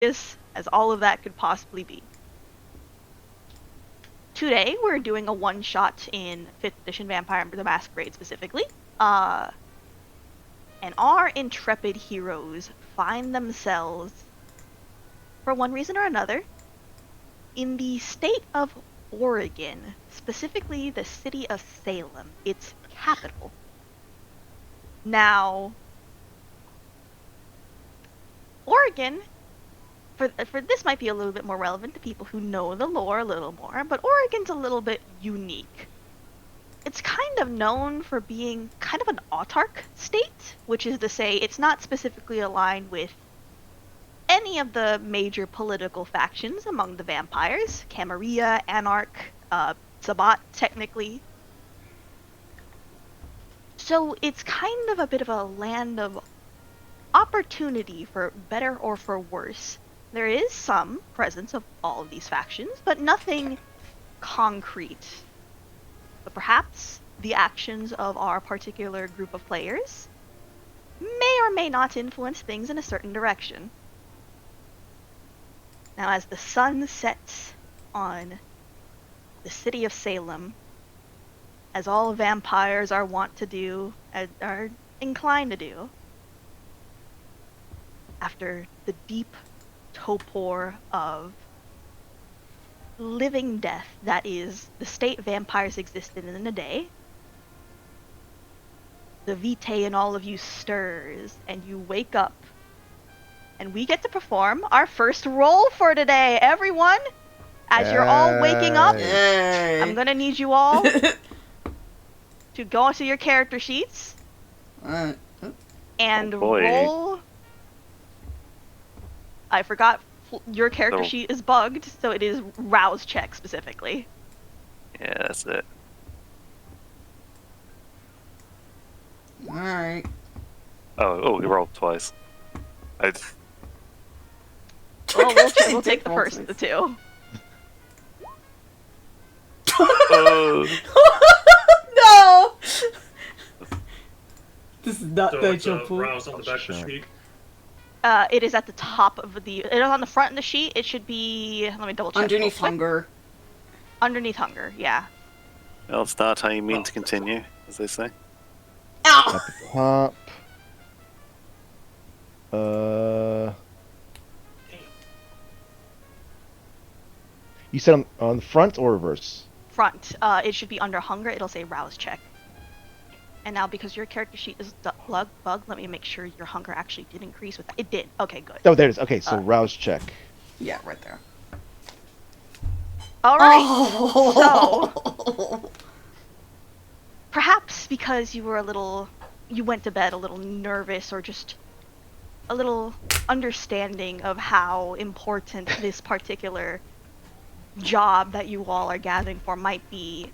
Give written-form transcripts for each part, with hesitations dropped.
as all of that could possibly be. Today, we're doing a one-shot in 5th edition Vampire the Masquerade specifically. And our intrepid heroes find themselves, for one reason or another, in the state of Oregon, specifically the city of Salem, its capital. Now, Oregon, for this might be a little bit more relevant to people who know the lore a little more, but Oregon's a little bit unique. It's kind of known for being kind of an autarch state, which is to say it's not specifically aligned with any of the major political factions among the vampires. Camarilla, Anarch, Sabbat, technically. So it's kind of a bit of a land of opportunity for better or for worse. There is some presence of all of these factions, but nothing concrete. But perhaps the actions of our particular group of players may or may not influence things in a certain direction. Now, as the sun sets on the city of Salem, as all vampires are wont to do, are inclined to do, after the deep torpor of living death that is the state vampires existed in a day, the vitae in all of you stirs, and you wake up. And we get to perform our first roll for today, everyone! As you're all waking up, I'm gonna need you all to go onto your character sheets and roll. I forgot your character sheet is bugged, so it is rouse check specifically. Yeah, that's it. Alright. Oh, you rolled twice. Well, we'll take the first of the two. No! This is not So the jump. rouse on the back of the sheet. It is at the top of the. It is on the front of the sheet. It should be. Let me double check. Underneath hunger. Underneath hunger, yeah. Well, start how you mean to continue, as they say. Ow! At the top. You said on the front or reverse? Front. It should be under hunger. It'll say rouse check. And now, because your character sheet is bugged, let me make sure your hunger actually did increase with that. It did. Okay, good. Oh, there it is. Okay, so rouse check. Yeah, right there. All right. Oh. So, perhaps because you went to bed a little nervous, or just a little understanding of how important this particular job that you all are gathering for might be,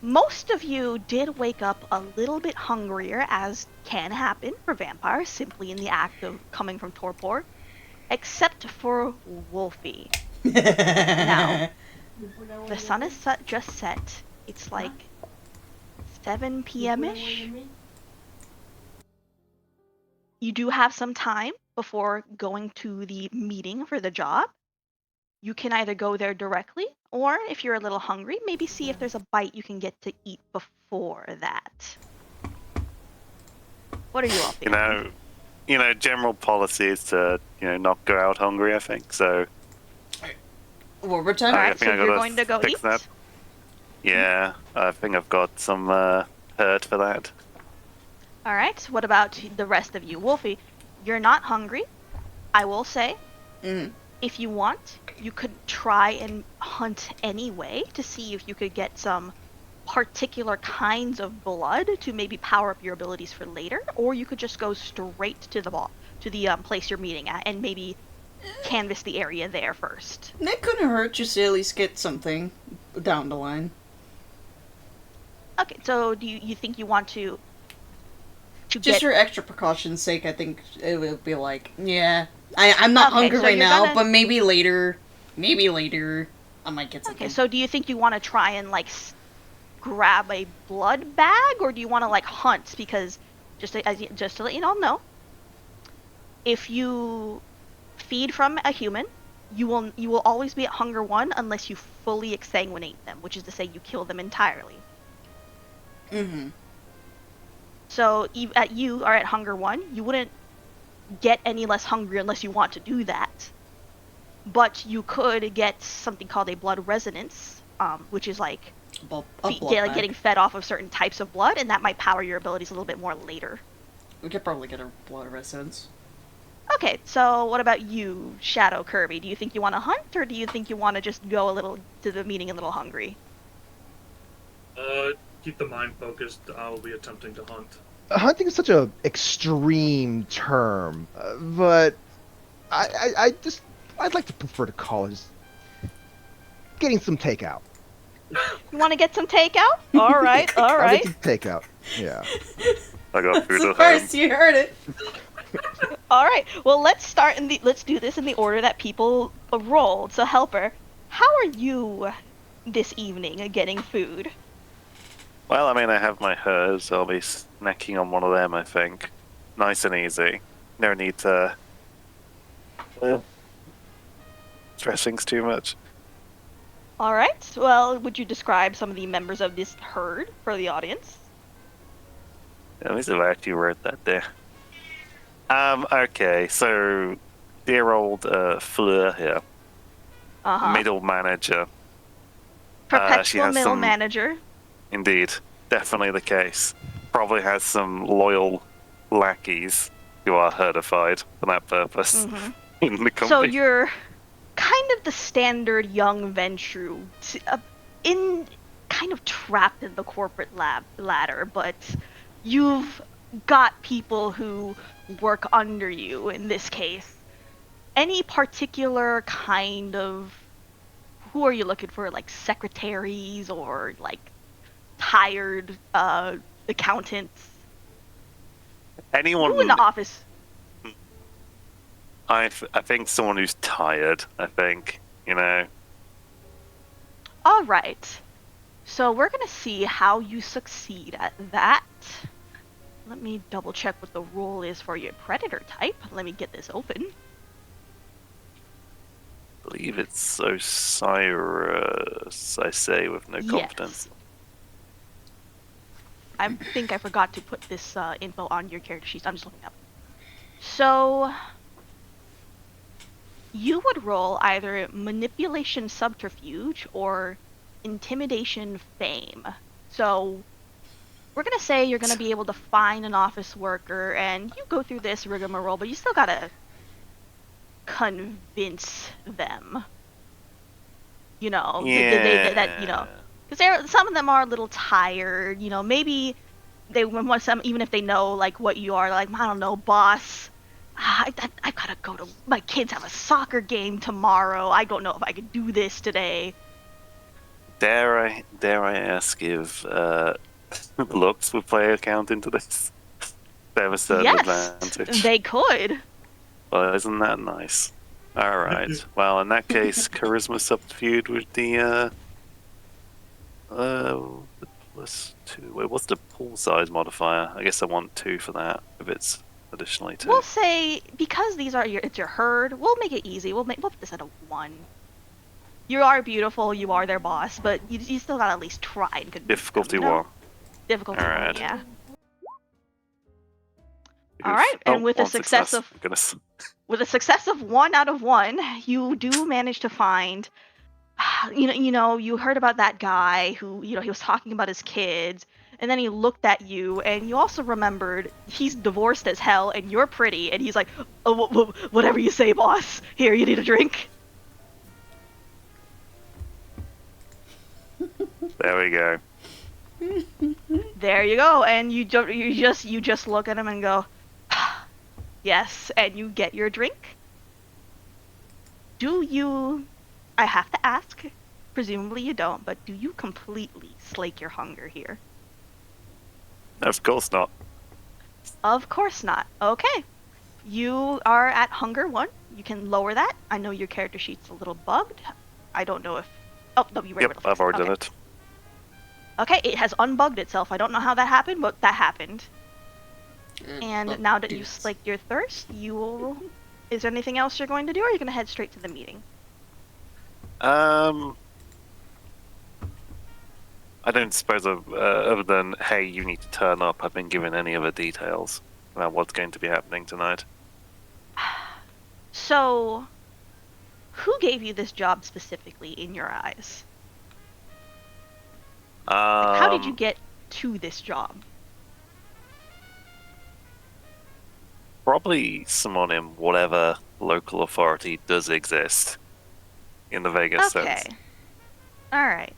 most of you did wake up a little bit hungrier, as can happen for vampires simply in the act of coming from torpor, except for Wolfie. Now, the sun is just set. It's like 7 p.m.-ish. You do have some time before going to the meeting for the job. You can either go there directly, or if you're a little hungry, maybe see if there's a bite you can get to eat before that. What are you all thinking? General policy is to, not go out hungry, I think, so... What time? Alright, so you're going to go eat? That. Yeah, I think I've got some hurt for that. Alright, what about the rest of you? Wolfie, you're not hungry, I will say. If you want, you could try and hunt anyway to see if you could get some particular kinds of blood to maybe power up your abilities for later, or you could just go straight to the place you're meeting at and maybe canvas the area there first. That couldn't hurt, just to at least get something down the line. Okay, so do you think you want to just for extra precaution's sake, I think it would be like, yeah, I'm not hungry right now, but maybe later I might get something. Okay, so do you think you want to try and grab a blood bag, or do you want to hunt? Because just to let you all know, if you feed from a human, you will always be at hunger 1 unless you fully exsanguinate them, which is to say you kill them entirely. Mm-hmm. So you are at hunger 1. You wouldn't get any less hungry unless you want to do that. But you could get something called a blood resonance, which is like getting fed off of certain types of blood, and that might power your abilities a little bit more later. We could probably get a blood resonance. Okay, so what about you, Shadow Kirby? Do you think you want to hunt, or do you think you want to just go a little to the meeting a little hungry? Keep the mind focused. I will be attempting to hunt. Hunting is such a extreme term, but I'd like to prefer to call it just getting some takeout. You want to get some takeout? All right, all right. I'll get some takeout. Yeah. I got food at First, home. you heard it. All right. Well, let's do this in the order that people rolled. So, Helper, how are you this evening getting food? Well, I mean, I have my herbs. I'll be snacking on one of them, I think. Nice and easy. No need to... dressings too much. All right. Well, would you describe some of the members of this herd for the audience? At least if I actually wrote that there. Okay, so dear old Fleur here, middle manager. Perpetual middle manager. Indeed, definitely the case. Probably has some loyal lackeys who are herdified for that purpose in the company. So you're kind of the standard young Ventru, kind of trapped in the corporate ladder, but you've got people who work under you in this case. Any particular kind of... Who are you looking for? Like secretaries or like hired accountants? Anyone Who in the office? I think someone who's tired, I think, you know. All right. So we're going to see how you succeed at that. Let me double check what the role is for your predator type. Let me get this open. I believe it's Osiris, I say with no confidence. Yes. I think I forgot to put this info on your character sheet. I'm just looking up. So you would roll either manipulation subterfuge or intimidation fame. So we're going to say you're going to be able to find an office worker, and you go through this rigmarole, but you still got to convince them. You know, that you know, because some of them are a little tired. You know, maybe they want some, even if they know like what you are. Like, I don't know, boss. I gotta go to my kids have a soccer game tomorrow. I don't know if I could do this today. Dare I ask if looks would play a count into this? They have a certain advantage. They could. Well, isn't that nice? All right. Well, in that case, charisma subterfuge with the +2. Wait, what's the pool size modifier? I guess I want 2 for that. If it's additionally 2. We'll say because these are it's your herd. We'll make it easy. We'll put this at a 1. You are beautiful. You are their boss, but you still gotta at least try and convince difficulty them, 1. Difficulty all 1, right. yeah. All right, and with a success of 1 out of 1, you do manage to find. You know, you heard about that guy who, you know, he was talking about his kids, and then he looked at you, and you also remembered he's divorced as hell, and you're pretty, and he's like, oh, whatever you say, boss. Here, you need a drink. There we go. There you go, and you just look at him and go, yes, and you get your drink. Do you? I have to ask. Presumably you don't, but do you completely slake your hunger here? Of course not. Of course not. Okay. You are at hunger 1. You can lower that. I know your character sheet's a little bugged. I don't know if... Oh, no, you were able to fix I've already done it. Okay, it has unbugged itself. I don't know how that happened, but that happened. And now that you've slaked your thirst, you will Is there anything else you're going to do, or are you going to head straight to the meeting? I don't suppose, other than, hey, you need to turn up, I've been given any other details about what's going to be happening tonight. So, who gave you this job specifically in your eyes? Like, how did you get to this job? Probably someone in whatever local authority does exist in the Vegas sense. Okay. Alright.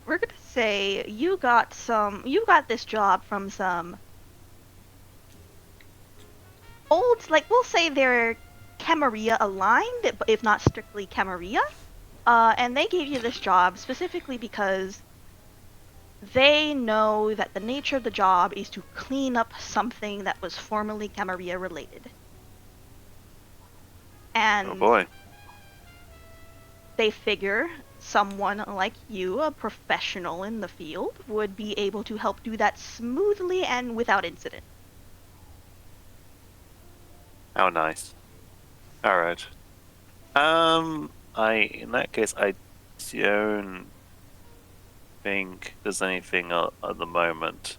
We're gonna say you got this job from some old, like, we'll say they're Camarilla aligned, if not strictly Camarilla. And they gave you this job specifically because they know that the nature of the job is to clean up something that was formerly Camarilla related. And Oh boy. they figure someone like you, a professional in the field, would be able to help do that smoothly and without incident. How nice. Alright. In that case, I don't think there's anything at the moment.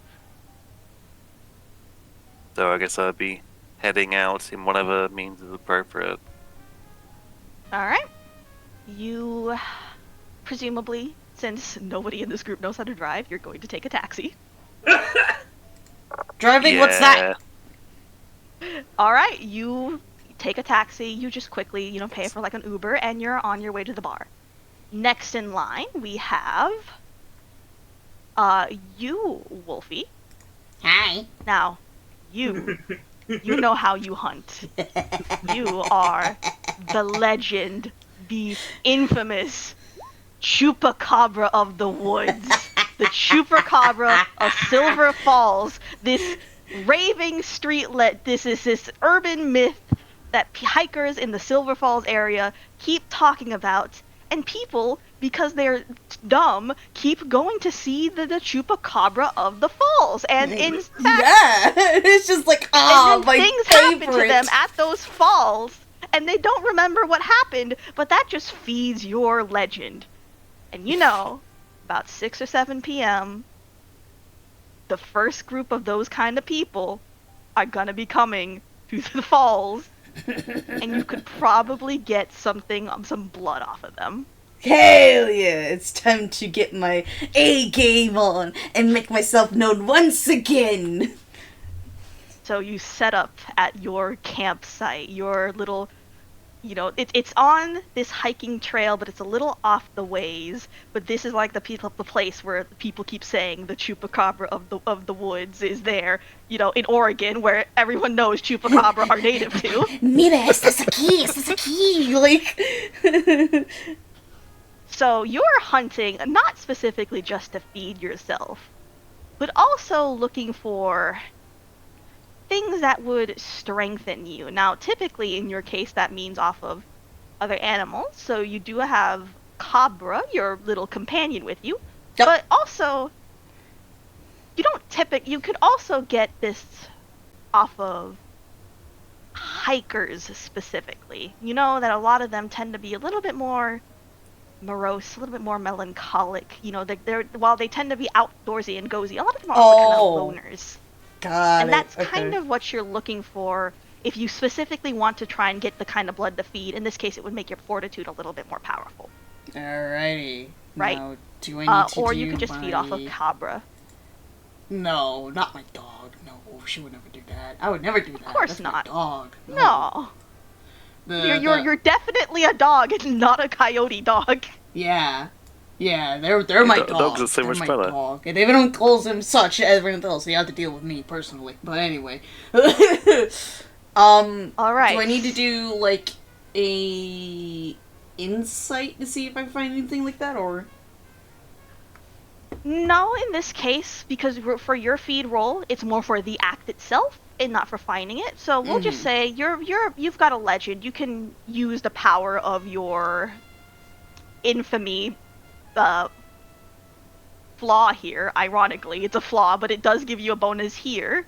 So I guess I'd be heading out in whatever means is appropriate. Alright. You, presumably, since nobody in this group knows how to drive, you're going to take a taxi. Driving? Yeah. What's that? Alright, you take a taxi, you just quickly, pay for like an Uber, and you're on your way to the bar. Next in line, we have, you, Wolfie. Hi. Now, you know how you hunt. You are the legend, the infamous Chupacabra of the woods. The Chupacabra of Silver Falls. This raving streetlet, this is this urban myth that hikers in the Silver Falls area keep talking about, and people, because they're dumb, keep going to see the Chupacabra of the falls. And in fact, yeah, it's just like, and my things favorite. happen to them at those falls, and they don't remember what happened, but that just feeds your legend. And about 6 or 7 p.m., the first group of those kind of people are gonna be coming to the falls, and you could probably get some blood off of them. Hell yeah, it's time to get my A game on and make myself known once again. So you set up at your campsite, your little, it's on this hiking trail, but it's a little off the ways. But this is like the place where people keep saying the Chupacabra of the woods is there. In Oregon, where everyone knows Chupacabra are native to. Mira, estás aquí, like. So you're hunting not specifically just to feed yourself, but also looking for things that would strengthen you. Now, typically, in your case, that means off of other animals. So you do have Cabra, your little companion, with you. Yep. But also, you could also get this off of hikers specifically. You know that a lot of them tend to be a little bit more morose, a little bit more melancholic. They're while they tend to be outdoorsy and cozy, a lot of them are also kind of loners. And that's kind of what you're looking for if you specifically want to try and get the kind of blood to feed. In this case, it would make your fortitude a little bit more powerful. Alrighty. Right? Now, do I need to or you could just feed off of Cabra. No, not my dog. No, she would never do that. I would never do that. Of course That's not. My dog. No. You're definitely a dog and not a coyote dog. Yeah. Yeah, they're my dog. Dogs are so much better. Dog. And everyone calls them such, everyone else. They have to deal with me personally. But anyway. Alright. Do I need to do, like, a insight to see if I find anything like that, or? No, in this case, because for your feed roll, it's more for the act itself and not for finding it. So we'll just say you've got a legend. You can use the power of your infamy flaw here. Ironically, it's a flaw, but it does give you a bonus here.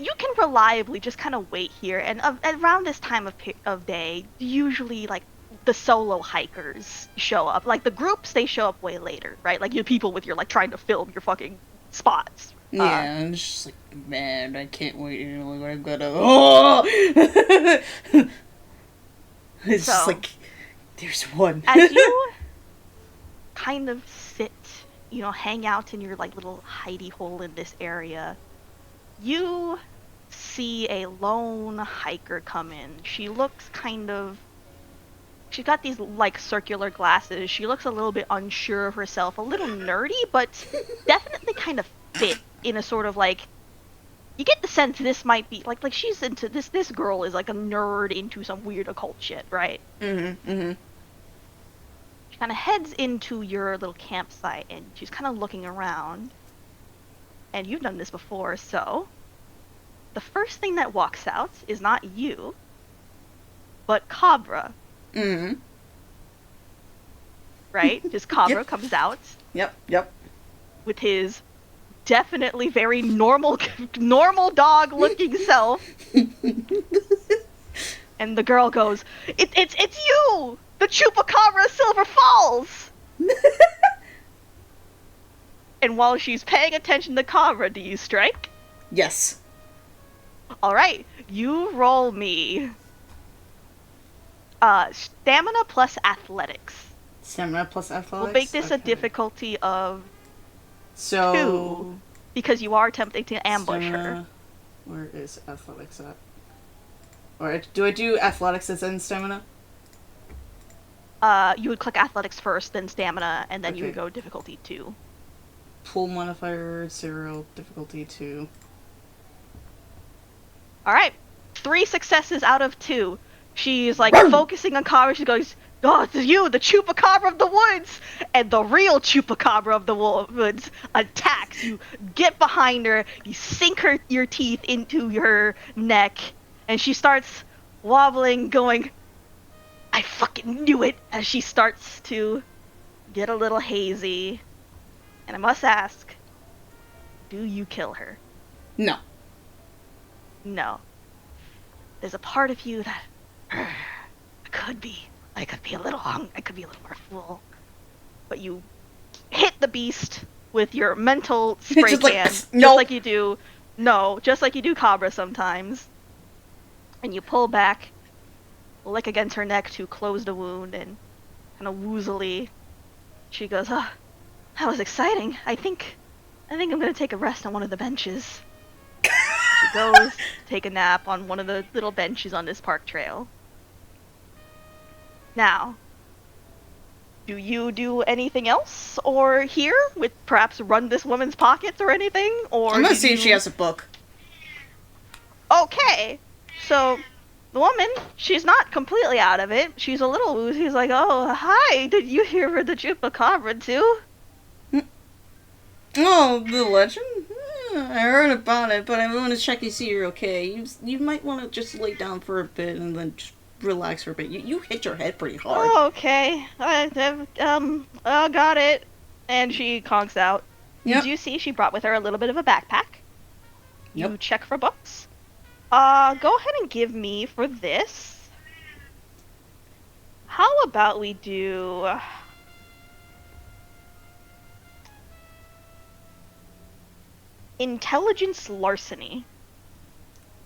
you can reliably just kind of wait here, and around this time of day, usually like the solo hikers show up. Like the groups, they show up way later, right? Like you people with your like trying to film your fucking spots. Yeah, I'm just like, man, I can't wait anymore. What I'm gonna. Oh! It's so, just like, there's one. As you kind of sit, hang out in your like little hidey hole in this area, you see a lone hiker come in. She looks she's got these like circular glasses. She looks a little bit unsure of herself, a little nerdy, but definitely kind of fit in a sort of like, you get the sense this might be like she's into this girl is like a nerd into some weird occult shit, right? Mm-hmm. She kind of heads into your little campsite and she's kind of looking around. And you've done this before, so the first thing that walks out is not you, but Cabra. Mm-hmm. Right? Just Cabra Yep. comes out. Yep. With his definitely very normal dog looking self. And the girl goes, it's you! The Chupacabra Silver Falls! And while she's paying attention to Cabra, do you strike? Yes. Alright, you roll me stamina plus athletics. Stamina plus athletics? We'll make this a Okay. difficulty of So 2, because you are attempting to ambush her. stamina, where is athletics at? Or do I do athletics as in stamina? You would click athletics first, then stamina, and then you would Okay. go difficulty 2. Pool modifier 0, difficulty 2. Alright, 3 successes out of 2. She's like focusing on Cabra. She goes, "Oh, it's you, the Chupacabra of the woods!" And the real Chupacabra of the woods attacks. You get behind her, you sink your teeth into her neck, and she starts wobbling, going, "I fucking knew it!" as she starts to get a little hazy. And I must ask, do you kill her? No. No. There's a part of you that I could be a little I could be a little more fool. But you hit the beast with your mental spray Just like, can, nope. just like you do. No, just like you do Cabra sometimes. And you pull back, lick against her neck to close the wound, and kind of woozily, she goes, "Oh, that was exciting. I think I'm gonna take a rest on one of the benches." She goes to take a nap on one of the little benches on this park trail. Now, do you do anything else, or here with perhaps run this woman's pockets or anything, or I'm gonna did see if she you- has a book. Okay, so the woman, she's not completely out of it. She's a little woozy. She's like, "Oh, hi, did you hear for the Chupacabra too?" Oh, the legend? I heard about it, but I want to check to see you're okay. You might want to just lay down for a bit and then just relax for a bit. You hit your head pretty hard. "Oh, okay, got it." And she conks out. Yep. You do see she brought with her a little bit of a backpack. You Yep. check for books. Go ahead and give me for this. How about we do intelligence larceny?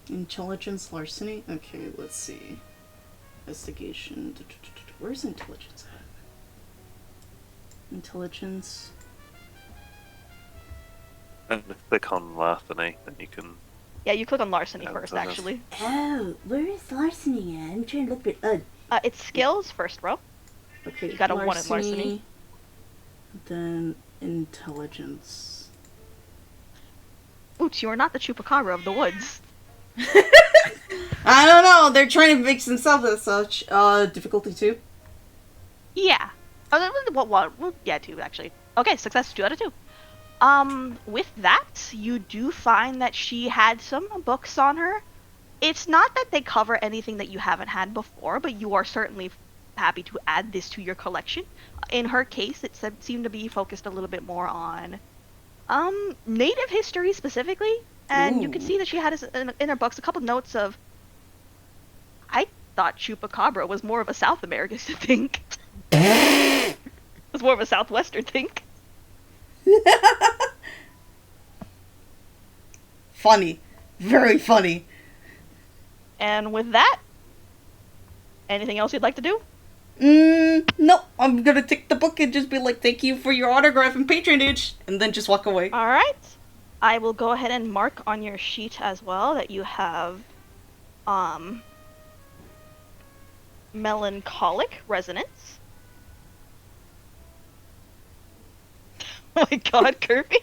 Intelligence larceny? Okay, let's see. Investigation. Where's intelligence at? Intelligence. And click on larceny, then you can. Yeah, you click on larceny Yeah, first, so that's- actually. Oh, where is larceny at? I'm trying to look at. It's skills first row. Okay. You got a 1 in larceny. Then intelligence. Oops, you are not the Chupacabra of the woods. I don't know. They're trying to make themselves as such. Difficulty 2. Yeah. Well, yeah, 2 actually. Okay, success 2 out of 2. With that, you do find that she had some books on her. It's not that they cover anything that you haven't had before, but you are certainly happy to add this to your collection. In her case, it seemed to be focused a little bit more on, native history specifically. And you can Ooh. see that she had in her books a couple notes of, I thought chupacabra was more of a South American thing. It was more of a Southwestern thing. Funny. Very funny. And with that, anything else you'd like to do? No. I'm gonna take the book and just be like, thank you for your autograph and patronage, and then just walk away. Alright. I will go ahead and mark on your sheet as well that you have, melancholic resonance. Oh my god, Kirby.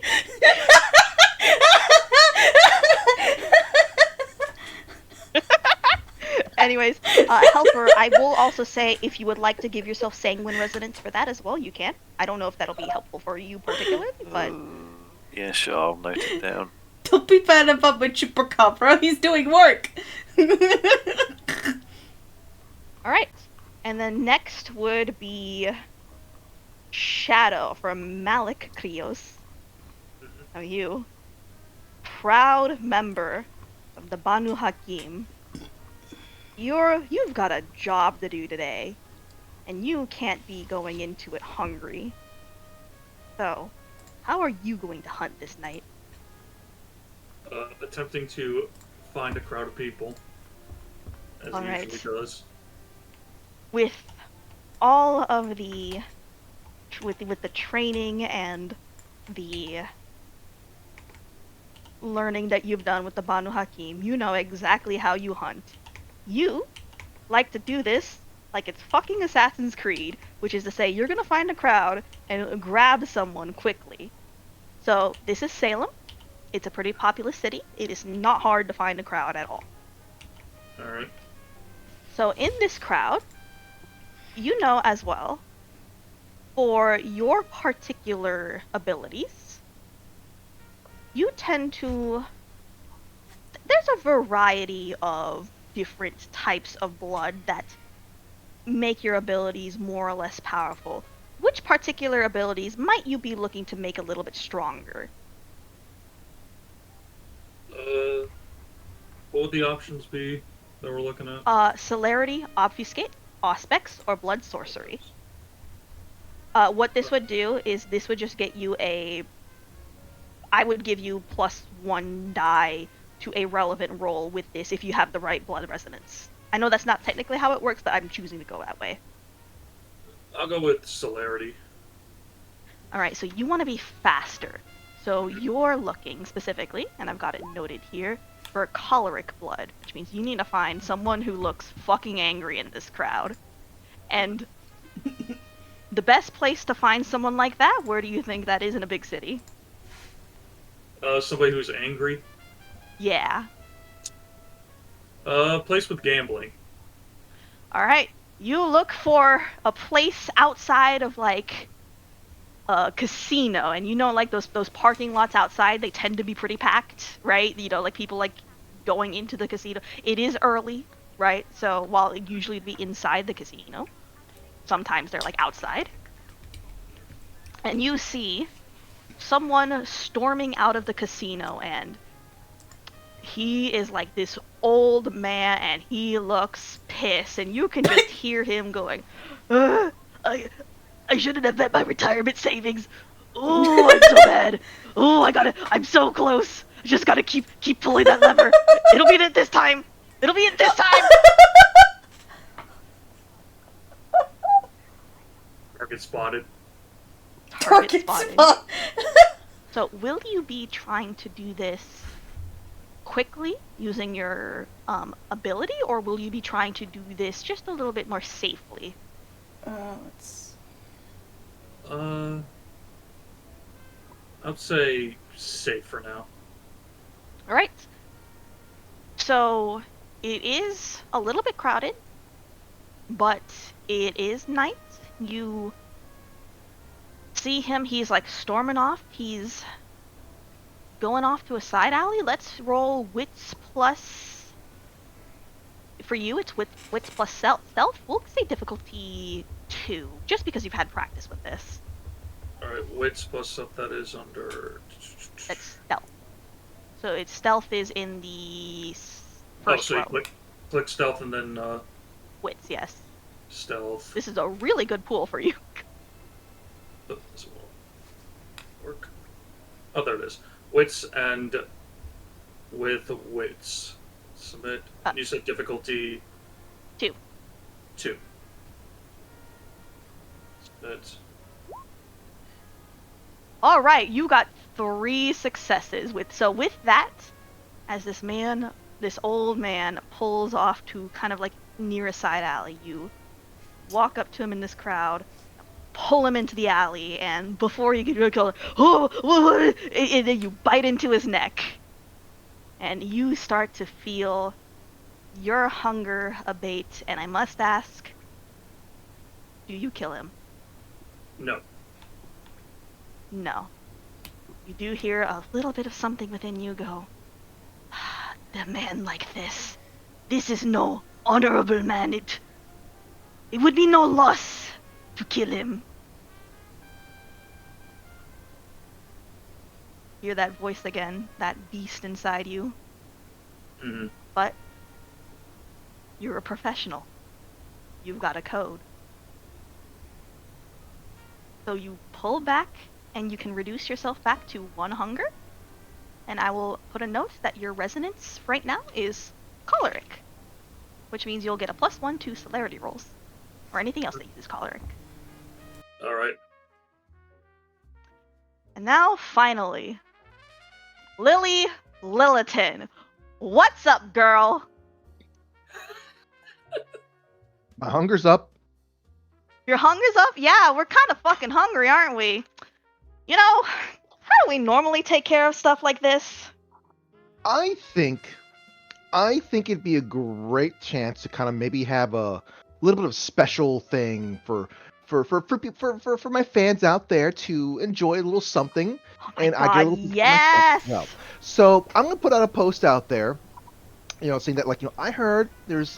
Anyways, Helper, I will also say if you would like to give yourself sanguine resonance for that as well, you can. I don't know if that'll be helpful for you particularly, but... Yeah, sure, I'll note it down. Don't be bad about my chupacabra. He's doing work. Alright. And then next would be Shadow from Malik Krios. Now you, proud member of the Banu Hakim, you've got a job to do today, and you can't be going into it hungry. So, how are you going to hunt this night? Attempting to find a crowd of people, as All he right. usually does. With all of the with the training and the learning that you've done with the Banu Hakim, you know exactly how you hunt. You like to do this like it's fucking Assassin's Creed, which is to say you're gonna find a crowd and grab someone quickly. So this is Salem. It's a pretty populous city. It is not hard to find a crowd at all. Alright. So in this crowd, you know as well, for your particular abilities, you tend to... There's a variety of different types of blood that make your abilities more or less powerful. Which particular abilities might you be looking to make a little bit stronger? What would the options be that we're looking at? Celerity, Obfuscate, Auspex, or Blood Sorcery. What this would do is this would just get you I would give you +1 die to a relevant roll with this if you have the right blood resonance. I know that's not technically how it works, but I'm choosing to go that way. I'll go with celerity. Alright, so you want to be faster. So you're looking specifically, and I've got it noted here, for choleric blood, which means you need to find someone who looks fucking angry in this crowd. And the best place to find someone like that, where do you think that is in a big city? Somebody who's angry. Yeah. Place with gambling. Alright, you look for a place outside of, like, a casino, and you know, like, those parking lots outside, they tend to be pretty packed, right? You know, like, people, like, going into the casino. It is early, right? So, while it usually would be inside the casino, sometimes they're, like, outside. And you see someone storming out of the casino, and he is like this old man, and he looks pissed, and you can just hear him going, I shouldn't have bet my retirement savings. Oh, I'm so bad. Oh, I'm so close. I just gotta keep pulling that lever. It'll be it this time. It'll be it this time. Target spotted. Target spotted. So, will you be trying to do this quickly using your ability, or will you be trying to do this just a little bit more safely? I'd say safe for now. Alright. So, it is a little bit crowded, but it is night. You see him, he's like storming off. He's going off to a side alley. Let's roll wits plus... For you, it's wits plus stealth. We'll say difficulty 2, just because you've had practice with this. Alright, wits plus stuff that is under... That's stealth. So its stealth is in the first so you row. click stealth and then Wits, yes. stealth. This is a really good pool for you. Oh, this won't work. Oh, there it is. Wits and with wits. Submit. You said difficulty 2. 2. Submit. All right, you got 3 successes with that, as this old man pulls off to kind of like near a side alley, you walk up to him in this crowd, pull him into the alley, and before you can go, oh, and then you bite into his neck, and you start to feel your hunger abate. And I must ask, do you kill him? No. No. You do hear a little bit of something within you go, the man like this is no honorable man. It would be no loss to kill him. Hear that voice again, that beast inside you. Mm-hmm. But you're a professional. You've got a code. So you pull back, and you can reduce yourself back to 1 hunger. And I will put a note that your resonance right now is choleric, which means you'll get a +1 to celerity rolls, or anything else that uses choleric. All right. And now, finally, Lily Lilliton. What's up, girl? My hunger's up. Your hunger's up? Yeah, we're kind of fucking hungry, aren't we? You know, how do we normally take care of stuff like this? I think it'd be a great chance to kind of maybe have a little bit of special thing for my fans out there to enjoy a little something, Oh my and God, I get a little something yes! for myself as well. So I'm gonna put out a post out there, saying that, like, I heard there was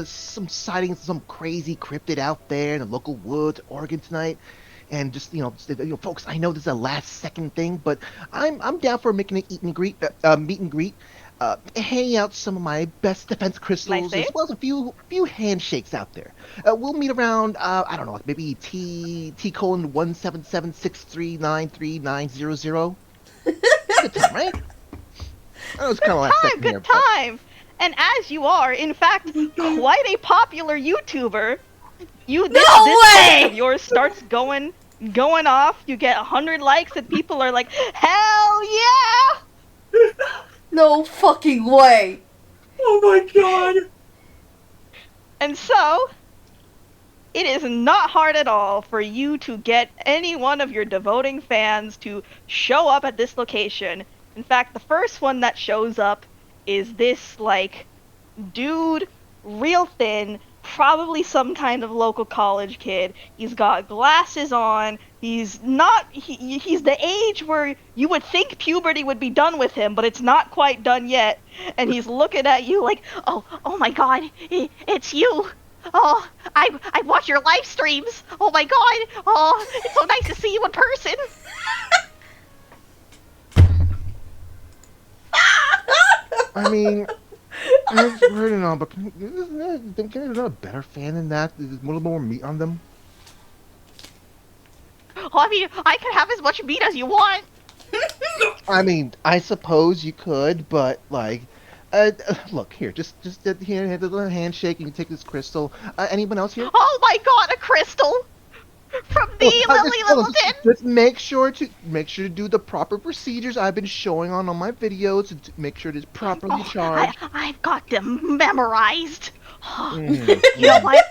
some sightings of some crazy cryptid out there in the local woods, Oregon tonight. And just, folks, I know this is a last second thing, but I'm down for making an meet and greet, hanging out some of my best defense crystals, as well as a few handshakes out there. We'll meet around, I don't know, like maybe T:17763933900. Good time, right? That was kind of last second. Good time. And as you are, in fact, quite a popular YouTuber, this post of yours starts going off. You get 100 likes, and people are like, "Hell yeah!" No fucking way. Oh my god. And so, it is not hard at all for you to get any one of your devoting fans to show up at this location. In fact, the first one that shows up is this, like, dude, real thin, probably some kind of local college kid. He's got glasses on. He's the age where you would think puberty would be done with him, but it's not quite done yet. And he's looking at you like, oh my god, it's you. Oh, I watch your live streams. Oh my god. Oh, it's so nice to see you in person. I mean, I've heard it all, but can you a better fan than that? There's a little more meat on them. Well, I mean, I can have as much meat as you want. I mean, I suppose you could, but like, look here, just here, have a little handshake. You can take this crystal. Anyone else here? Oh my god, a crystal from me, Lily Littleton. Just make sure to do the proper procedures I've been showing on my videos to make sure it is properly charged. I've got them memorized. You know what?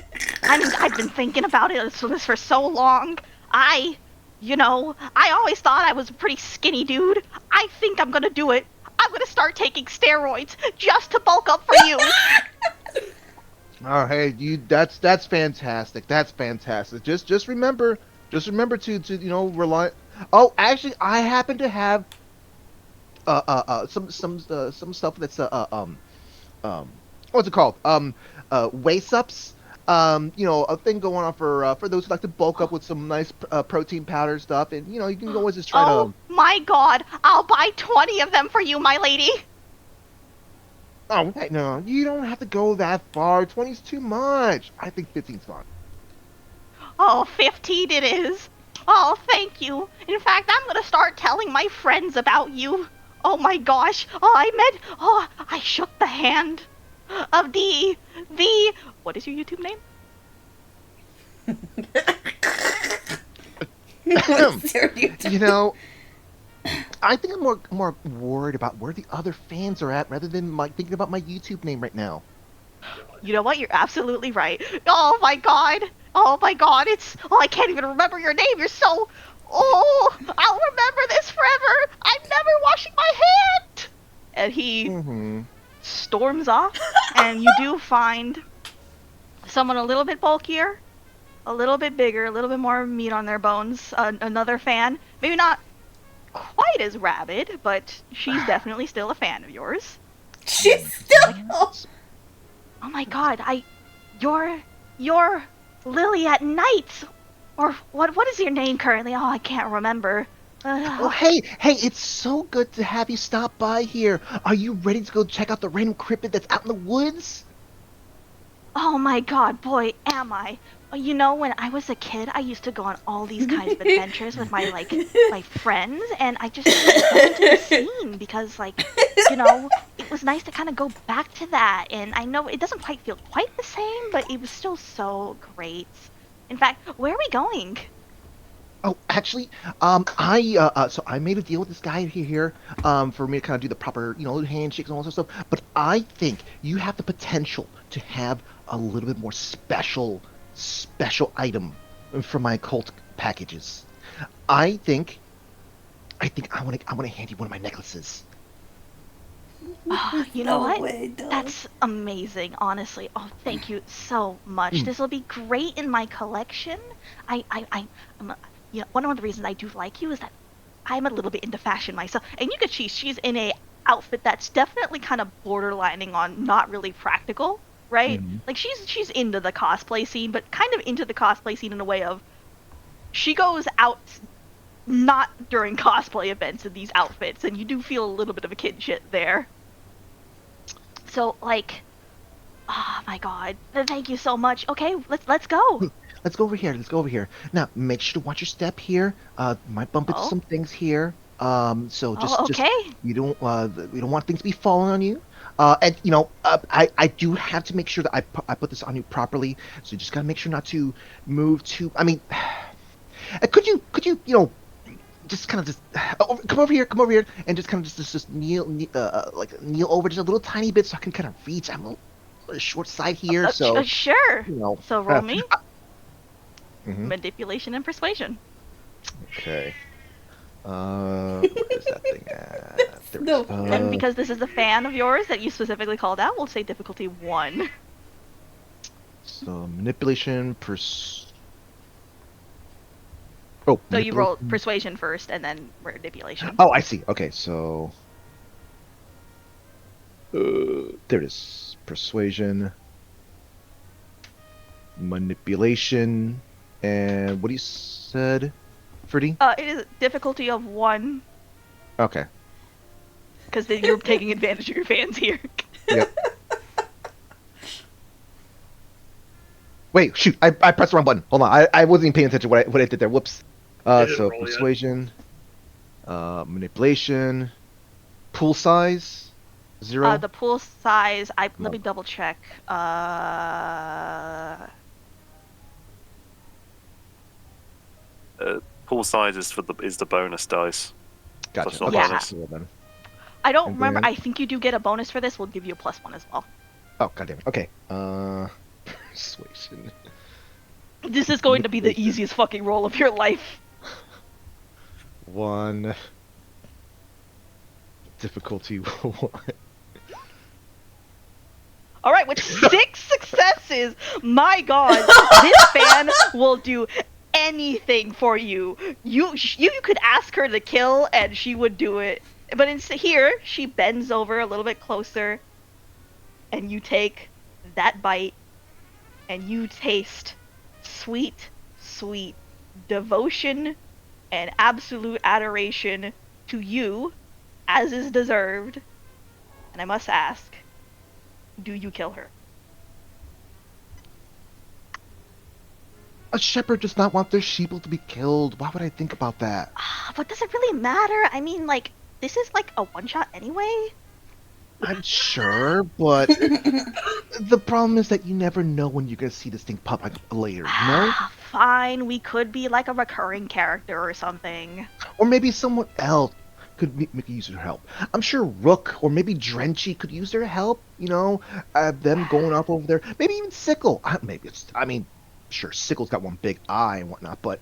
I've been thinking about this for so long. I always thought I was a pretty skinny dude. I think I'm gonna do it. I'm gonna start taking steroids just to bulk up for you. Oh, hey, that's fantastic. That's fantastic. Just remember to rely. Oh, actually, I happen to have some stuff that's what's it called? Waist ups. a thing going on for those who like to bulk up with some nice protein powder stuff, and you can always just try Oh my god, I'll buy 20 of them for you, my lady. Oh, hey, no, you don't have to go that far. 20's too much. I think 15's fine. Oh, 15 it is. Oh, thank you. In fact, I'm gonna start telling my friends about you. Oh my gosh. I shook the hand of what is your YouTube name? I think I'm more worried about where the other fans are at rather than thinking about my YouTube name right now. You know what? You're absolutely right. Oh my god. I can't even remember your name. You're so... Oh, I'll remember this forever. I'm never washing my hand. And he storms off, and you do find someone a little bit bulkier, a little bit bigger, a little bit more meat on their bones. Another fan. Maybe not quite as rabid, but she's definitely still a fan of yours. She's still... Oh my god, you're Lily at night, or what is your name currently? Oh, I can't remember. Oh, hey, it's so good to have you stop by here. Are you ready to go check out the random cryptid that's out in the woods? Oh my god, boy, am I. You know, when I was a kid, I used to go on all these kinds of adventures with my friends, and I just fell into the scene because, it was nice to kind of go back to that, and I know it doesn't quite feel quite the same, but it was still so great. In fact, where are we going? Oh, actually, I made a deal with this guy here, for me to kind of do the proper, handshakes and all that stuff, but I think you have the potential to have a little bit more special item for my occult packages. I think I want to hand you one of my necklaces. Oh, you know what? That's amazing, honestly. Oh, thank you so much. This will be great in my collection. I'm one of the reasons I do like you is that I'm a little bit into fashion myself, and you could see she's in a outfit that's definitely kind of borderlining on not really practical. Right? Like she's into the cosplay scene, but kind of into the cosplay scene in a way of she goes out not during cosplay events in these outfits, and you do feel a little bit of a kinship there. So oh my god, thank you so much. Okay, let's go. Let's go over here. Now make sure to watch your step here. Might bump into some things here. So just we don't want things to be falling on you. And I do have to make sure that I put this on you properly. So you just gotta make sure not to move too. I mean, could you just kind of come over here, and just kind of just kneel over just a little tiny bit so I can kind of reach. I'm a little short side here, so sure. So roll me manipulation and persuasion. Okay. Where is that thing at? And because this is a fan of yours that you specifically called out, we'll say difficulty 1. So manipulation, So you roll persuasion first, and then manipulation. Oh, I see. Okay, so there it is. Persuasion, manipulation, and what you said, Fruity? It is difficulty of 1. Okay. Because then you're taking advantage of your fans here. Yep. Wait, shoot! I pressed the wrong button. Hold on, I wasn't even paying attention to what I did there. Whoops. So persuasion, manipulation, pool size, 0. The pool size. Let me double check. Pool size is is the bonus dice. Gotcha. So Okay, yeah. so then. I don't remember. I think you do get a bonus for this. We'll give you a +1 as well. Oh, goddamn it. Okay. Persuasion. This is going to be the easiest fucking roll of your life. 1. Difficulty 1. All right, with 6 successes, my god, this fan will do anything for you. You could ask her to kill, and she would do it. But here, she bends over a little bit closer, and you take that bite, and you taste sweet, sweet devotion and absolute adoration to you, as is deserved. And I must ask, do you kill her? A shepherd does not want their sheep to be killed. Why would I think about that? But does it really matter? I mean, like, this is like a one-shot anyway? I'm sure, but the problem is that you never know when you're gonna see this thing pop up later, you know? Fine, we could be like a recurring character or something. Or maybe someone else could make use of your help. I'm sure Rook or maybe Drenchy could use their help, you know? Them going up over there. Maybe even Sickle. Sure, Sickle's got one big eye and whatnot, but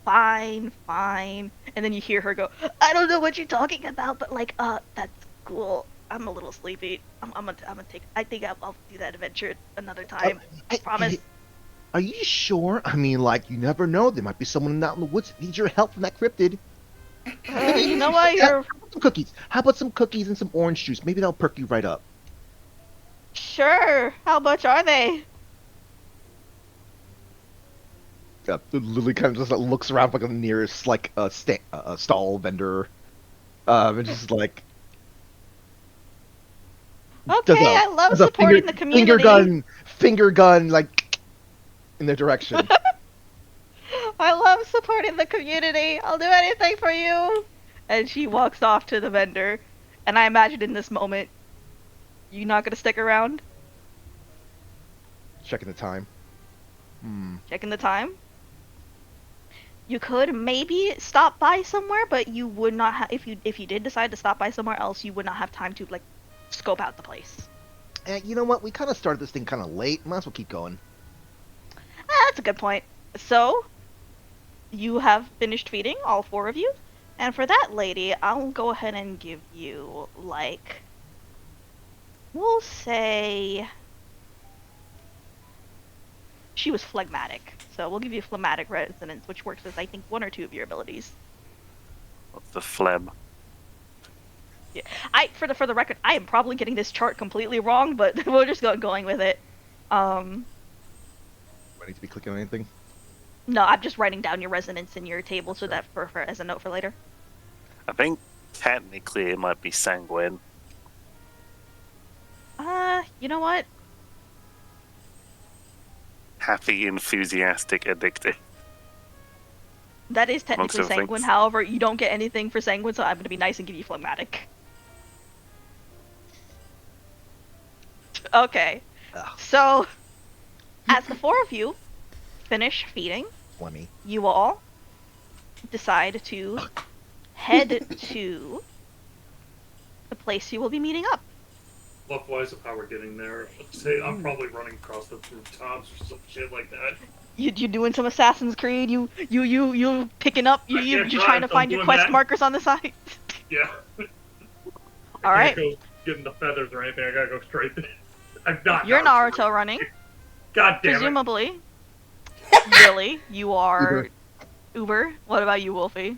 Fine. And then you hear her go, I don't know what you're talking about, but like, that's cool. I'm a little sleepy. I'm gonna take. I think I'll do that adventure another time. Promise. Are you sure? I mean, like, you never know. There might be someone out in the woods that needs your help from that cryptid. You know what? How about some cookies? How about some cookies and some orange juice? Maybe that'll perk you right up. Sure. How much are they? Yeah, Lily kind of just looks around for the nearest like stall vendor, and just like. Okay, I love supporting the community. Finger gun, like in their direction. I love supporting the community. I'll do anything for you. And she walks off to the vendor, and I imagine in this moment, you not gonna stick around? Checking the time. Checking the time. You could maybe stop by somewhere, but you would not have if you did decide to stop by somewhere else, you would not have time to like scope out the place. And you know what? We kind of started this thing kind of late. Might as well keep going. That's a good point. So, you have finished feeding, all four of you. And for that lady, I'll go ahead and give you, like, we'll say she was phlegmatic. So we'll give you phlegmatic resonance, which works as, I think, 1 or 2 of your abilities. What's the phlegm? Yeah, for the record, I am probably getting this chart completely wrong, but we'll just go going with it. Do I need to be clicking on anything? No, I'm just writing down your resonance in your table so that for as a note for later. I think technically it might be sanguine. You know what? Happy, enthusiastic, addicted. That is technically Amongst other sanguine. things. However, you don't get anything for sanguine, so I'm going to be nice and give you phlegmatic. Okay. Ugh. So, as the 4 of you finish feeding, Let me. you all decide to head to the place you will be meeting up. Luck-wise of how we're getting there, let's say I'm probably running across the rooftops or some shit like that. You doing some Assassin's Creed? You picking up? You Yeah, trying to find your doing quest that. markers on the side? Yeah. All right. I can't go getting the feathers or anything. I gotta go straight. I'm not. You're Naruto running. God damn it. Presumably. Really, you are Uber. What about you, Wolfie?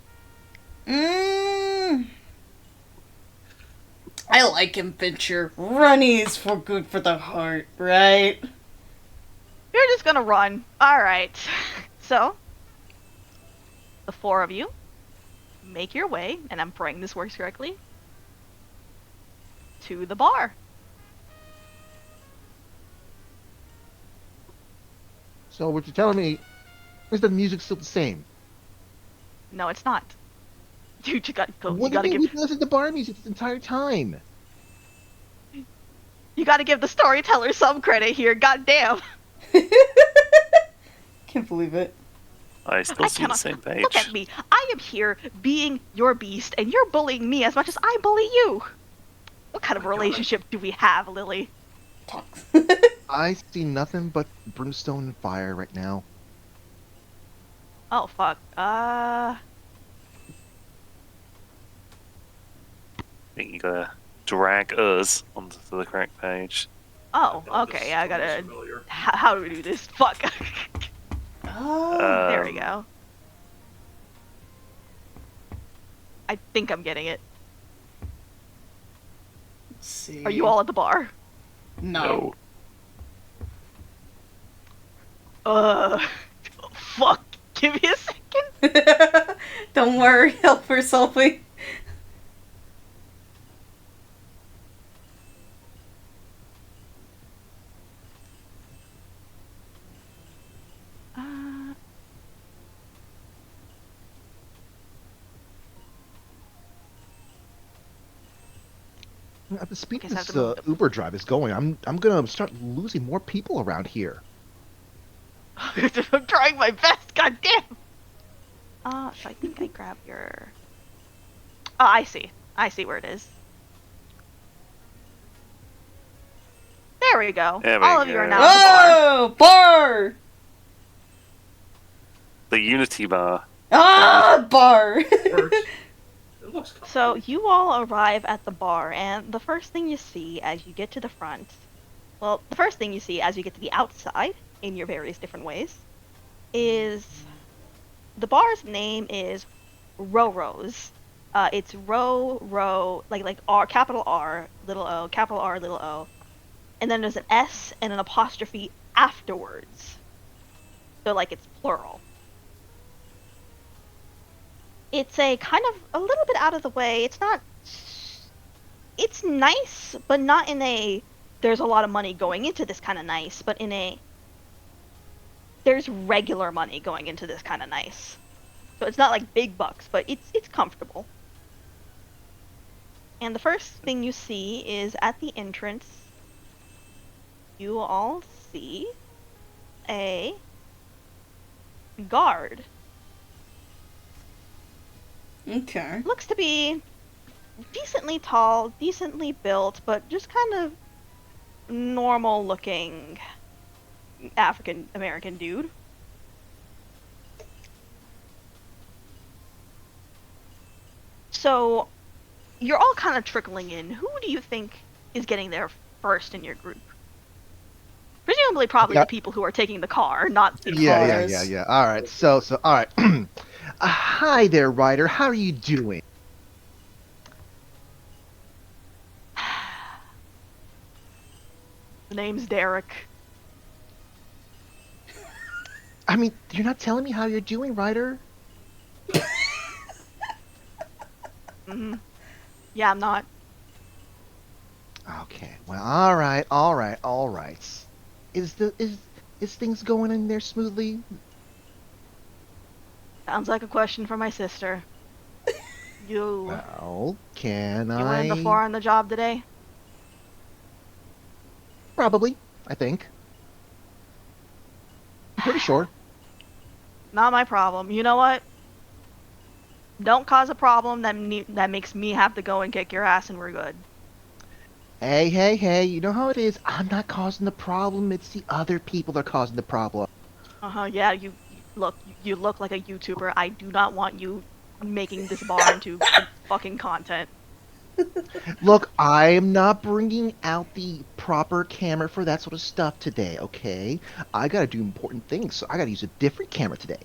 I like adventure. Running is for good for the heart, right? You're just gonna run. Alright. So, the 4 of you make your way, and I'm praying this works correctly, to the bar. So what you're telling me is the music's still the same? No, it's not. Dude, you gotta go. What You gotta do you mean give. we've listened to bar music this entire time? You gotta give the storyteller some credit here. Goddamn. Can't believe it. I still see the cannot. same page. Look at me. I am here being your beast, and you're bullying me as much as I bully you. What kind of relationship do we have, Lily? Talks. I see nothing but brimstone and fire right now. Oh fuck. I think you gotta drag us onto the correct page. Oh. Oh, Okay. this Yeah. I sounds gotta. familiar. How do we do this? Fuck. Oh. There we go. I think I'm getting it. Let's see. Are you all at the bar? No. Fuck. Give me a second. Don't worry, helper solving. At the speed Guess I have this to move the- Uber drive is going, I'm gonna start losing more people around here. I'm trying my best, goddamn. So I think I grab your. Oh, I see. I see where it is. There we go. There we All of you go. are now at the bar. Oh, bar! The Unity bar. Ah, bar! Works. It looks comfy. So you all arrive at the bar, and the first thing you see as you get to the front, well, the first thing you see as you get to the outside, in your various different ways, is the bar's name is Roro's. It's Ro, like R, capital R, little O, capital R, little O, and then there's an S and an apostrophe afterwards. So like it's plural. It's a kind of a little bit out of the way. It's not. It's nice, but not in a. There's a lot of money going into this kind of nice, but in a. There's regular money going into this kind of nice. So it's not like big bucks, but it's comfortable. And the first thing you see is at the entrance. You all see a guard. Okay. Looks to be decently tall, decently built, but just kind of normal looking African American dude. So you're all kind of trickling in. Who do you think is getting there first in your group? Presumably probably Yeah. the people who are taking the car, not the Yeah. Cars. All right. So all right. Hi there, Ryder. How are you doing? The name's Derek. I mean, you're not telling me how you're doing, Ryder. Hmm. Yeah, I'm not. Okay. Well, all right. Is things going in there smoothly? Sounds like a question for my sister. You Well, can you I? went before on the job today? Probably. I think. I'm pretty sure. Not my problem. You know what? Don't cause a problem that makes me have to go and kick your ass, and we're good. Hey, you know how it is. I'm not causing the problem. It's the other people that are causing the problem. Yeah. You look like a YouTuber. I do not want you making this bar into fucking content. Look, I'm not bringing out the proper camera for that sort of stuff today, okay? I gotta do important things, so I gotta use a different camera today.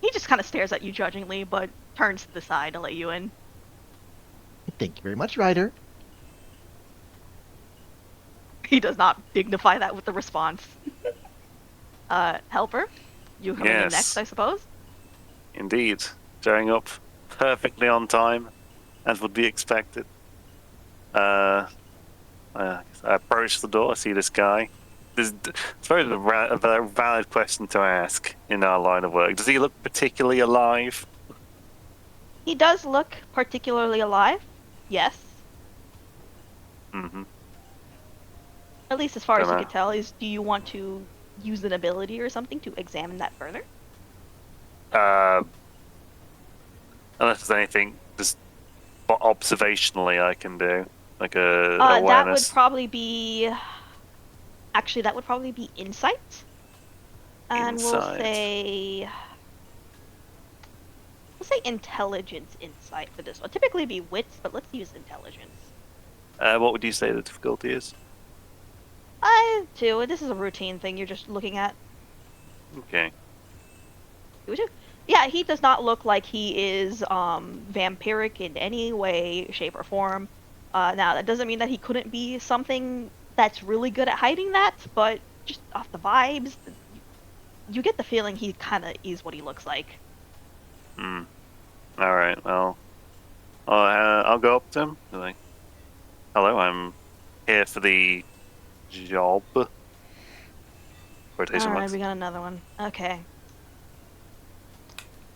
He just kind of stares at you judgingly, but turns to the side to let you in. Thank you very much, Ryder. He does not dignify that with the response. Helper, you coming in Yes. next, I suppose? Indeed. Showing up perfectly on time, as would be expected. I approach the door, I see this guy. It's very a very valid question to ask in our line of work. Does he look particularly alive? He does look particularly alive. Yes. Mm-hmm. At least as far as you Dunno. can tell. Do you want to use an ability or something to examine that further? Unless there's anything just observationally I can do, like an That would awareness. probably be... Actually, that would probably be insight. And we'll Insight. say... We'll say intelligence insight for this one. Typically it'd be wits, but let's use intelligence. What would you say the difficulty is? Two. This is a routine thing you're just looking at. Okay. Yeah, he does not look like he is vampiric in any way, shape, or form. Now, that doesn't mean that he couldn't be something that's really good at hiding that, but just off the vibes, you get the feeling he kind of is what he looks like. Hmm. All right. Well, I'll go up to him. Be like, hello, I'm here for the job. Quotation Alright, marks. we got another one. Okay.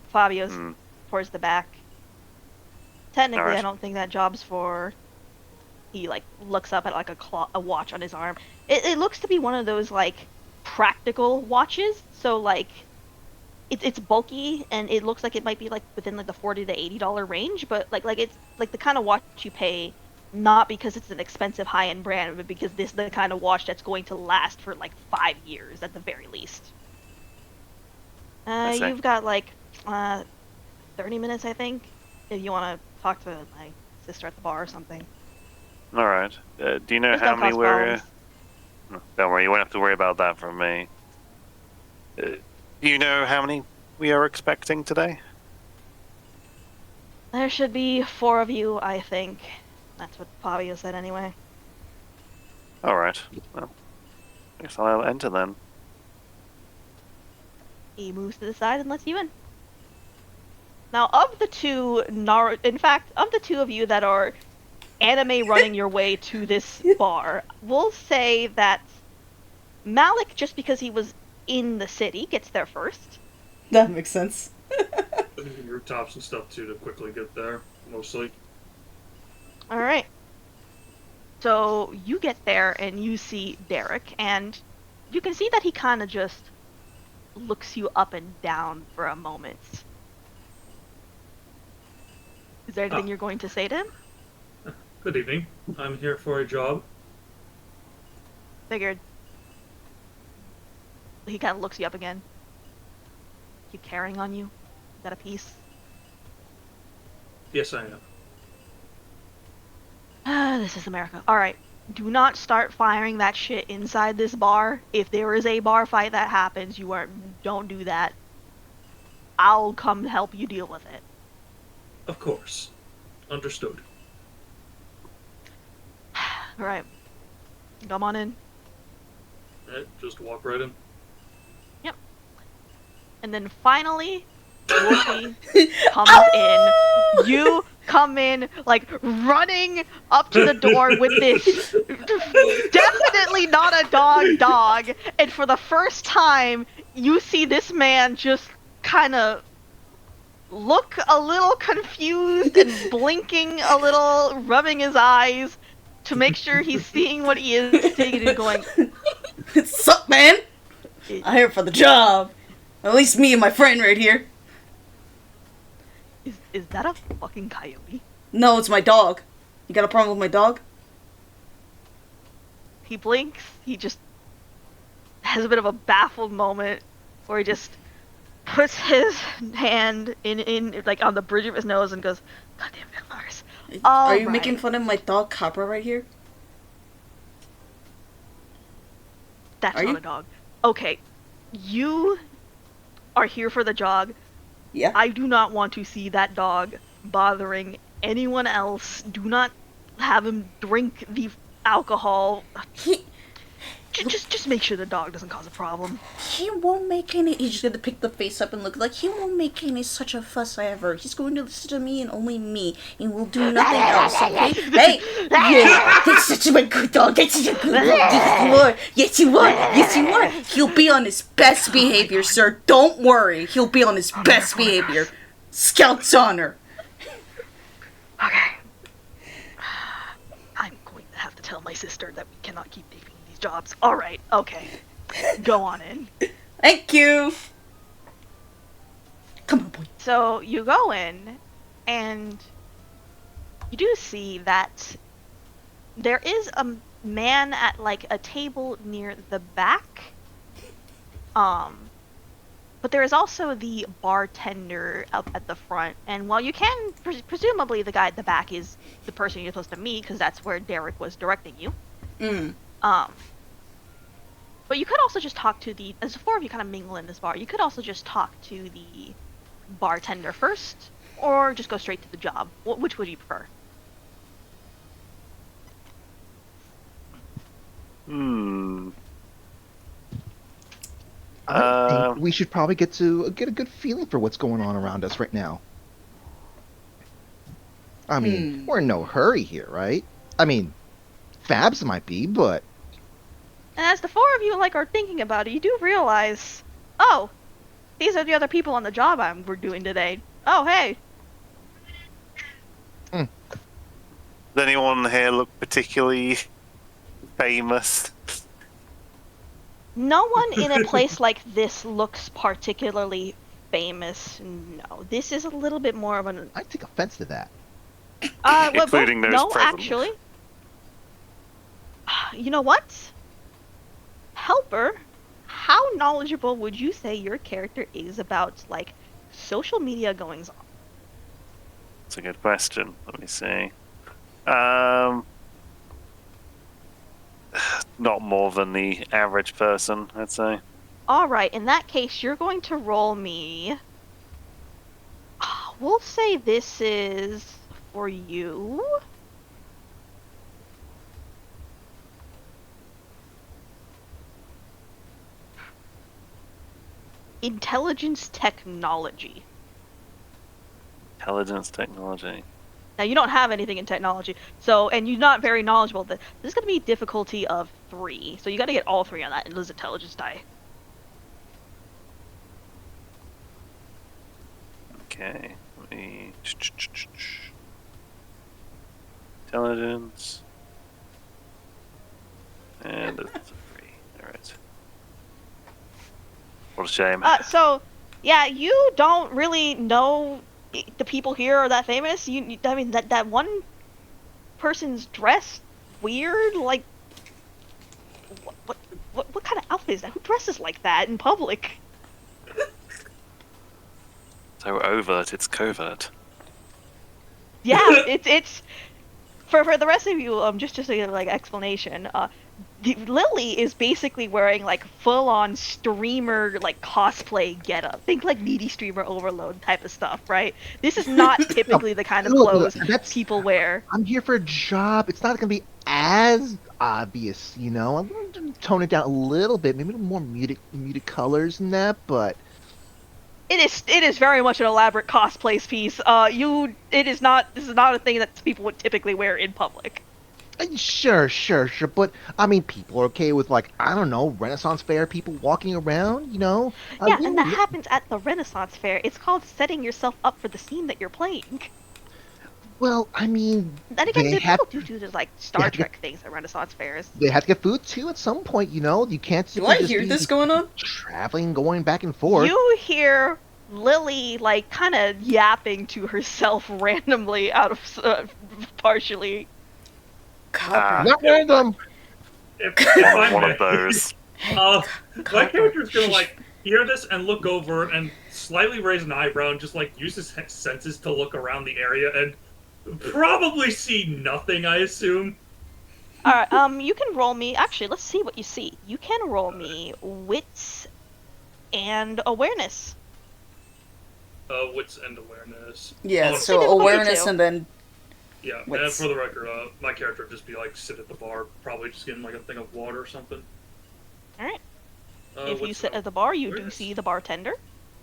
Fabio's towards the back. Technically, Alright. I don't think that job's for... He, like, looks up at, like, a watch on his arm. It looks to be one of those, like, practical watches. So, like, it's bulky, and it looks like it might be, like, within, like, the $40 to $80 range. But, like it's, like, the kind of watch you pay, not because it's an expensive high-end brand, but because this is the kind of watch that's going to last for, like, 5 years, at the very least. You've got, like, 30 minutes, I think, if you want to talk to my sister at the bar or something. Alright. Do you know Just how don't many cause we're... problems. No, don't worry, you won't have to worry about that from me. Do you know how many we are expecting today? There should be 4 of you, I think. That's what Fabio said anyway. Alright. Well, I guess I'll enter then. He moves to the side and lets you in. Now, of the two of the two of you that are anime running your way to this bar, we'll say that Malik, just because he was in the city, gets there first. That makes sense. Rooftops and stuff too to quickly get there, mostly. Alright. So, you get there and you see Derek, and you can see that he kind of just looks you up and down for a moment. Is there anything you're going to say to him? Good evening. I'm here for a job. Figured. He kind of looks you up again. You carrying on you? Is that a piece? Yes, I am. This is America. Alright. Do not start firing that shit inside this bar. If there is a bar fight that happens, don't do that. I'll come help you deal with it. Of course. Understood. Alright. Come on in. Alright, just walk right in. Yep. And then finally, Wolfie comes in. You come in, like, running up to the door with this definitely not a dog, and for the first time, you see this man just kind of look a little confused and blinking a little, rubbing his eyes to make sure he's seeing what he is taking and going, What's up, man? I'm here for the job. At least me and my friend right here. Is that a fucking coyote? No, it's my dog. You got a problem with my dog? He blinks, he just has a bit of a baffled moment where he just puts his hand in like on the bridge of his nose and goes, "Goddamn vampires." Are you making fun of my dog Cabra right here? That's not a dog. Okay, you are here for the jog. Yeah. I do not want to see that dog bothering anyone else. Do not have him drink the alcohol. Just make sure the dog doesn't cause a problem. He won't make any... He's just going to pick the face up and look like he won't make any such a fuss ever. He's going to listen to me and only me, and will do nothing else, okay? Hey! Yeah, that's such a good dog. That's such a good dog. Yes, you are. Yes, you are. Yes, you are. He'll be on his best behavior, sir. Don't worry. He'll be on his best behavior. Scout's honor. Okay. I'm going to have to tell my sister that we cannot keep taking these jobs. Alright, okay. Go on in. Thank you. Come on, boy. So you go in, and you do see that there is a man at like a table near the back. But there is also the bartender up at the front, and while you can presumably the guy at the back is the person you're supposed to meet because that's where Derek was directing you. But you could also just talk to as the 4 of you kind of mingle in this bar, you could also just talk to the bartender first, or just go straight to the job. Which would you prefer? Hmm. I think Um. we should probably get a good feeling for what's going on around us right now. I mean, Hmm. we're in no hurry here, right? I mean, Fabs might be, but And as the four of you are thinking about it, you do realize, oh, these are the other people on the job we're doing today. Oh, hey. Does anyone here look particularly famous? No one in a place like this looks particularly famous. No, this is a little bit more of an. I take offense to that. Well, both. Including those No, present. actually. You know what? Helper, how knowledgeable would you say your character is about, social media goings on? That's a good question. Let me see. Um, not more than the average person, I'd say. Alright, in that case, you're going to roll me. We'll say this is for you. Intelligence technology. Intelligence technology. Now, you don't have anything in technology, and you're not very knowledgeable. This is going to be difficulty of 3, so you got to get all 3 on that, and lose intelligence die. Okay. Let me. Intelligence. And it's a 3. Alright. What a shame. Yeah, you don't really know the people here are that famous. I mean, that one person's dressed weird. Like, what kind of outfit is that? Who dresses like that in public? So overt, it's covert. Yeah, it's for the rest of you. Just a explanation. Lily is basically wearing full on streamer cosplay getup. Think meaty streamer overload type of stuff, right? This is not typically the kind of Look, clothes that's people wear. I'm here for a job. It's not going to be as obvious, you know. I'm going to tone it down a little bit, maybe more muted colors than that, but It is very much an elaborate cosplay piece. This is not a thing that people would typically wear in public. sure. But I mean, people are okay with I don't know, Renaissance fair people walking around, you know. Yeah, and that happens at the Renaissance Fair. It's called setting yourself up for the scene that you're playing. Well, I mean, Then again, people do they Star have to get Trek things at Renaissance fairs. they have to get food too at some point, you know. You can't Do simply I just hear be this going on? traveling, going back and forth. You hear Lily kind of yapping to herself randomly out of partially. God. Not random. If I One may, of those. my character's gonna hear this and look over and slightly raise an eyebrow and just use his senses to look around the area and probably see nothing. I assume. All right, you can roll me. Actually, let's see what you see. You can roll me wits and awareness. Wits and awareness. Yeah, Oh, so difficulty awareness 2. and then Yeah, and wits. for the record, my character would just be sit at the bar, probably just getting a thing of water or something. All right. Uh, If you what's sit at the bar, you do awareness? see the bartender.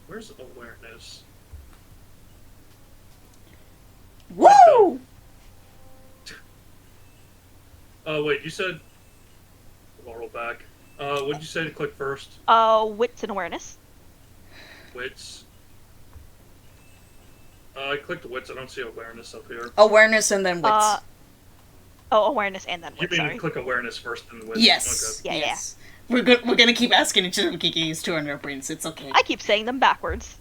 Where's awareness? Woo! Wait, you said. I'll roll back. What did you say to click first? Wits and awareness. Wits. I clicked wits. I don't see awareness up here. Awareness and then wits. Awareness and then You wits. mean Sorry. click awareness first, then wits? Yes. Yeah, yes. We're gonna keep asking each other. We can get used to our brains. It's okay. I keep saying them backwards.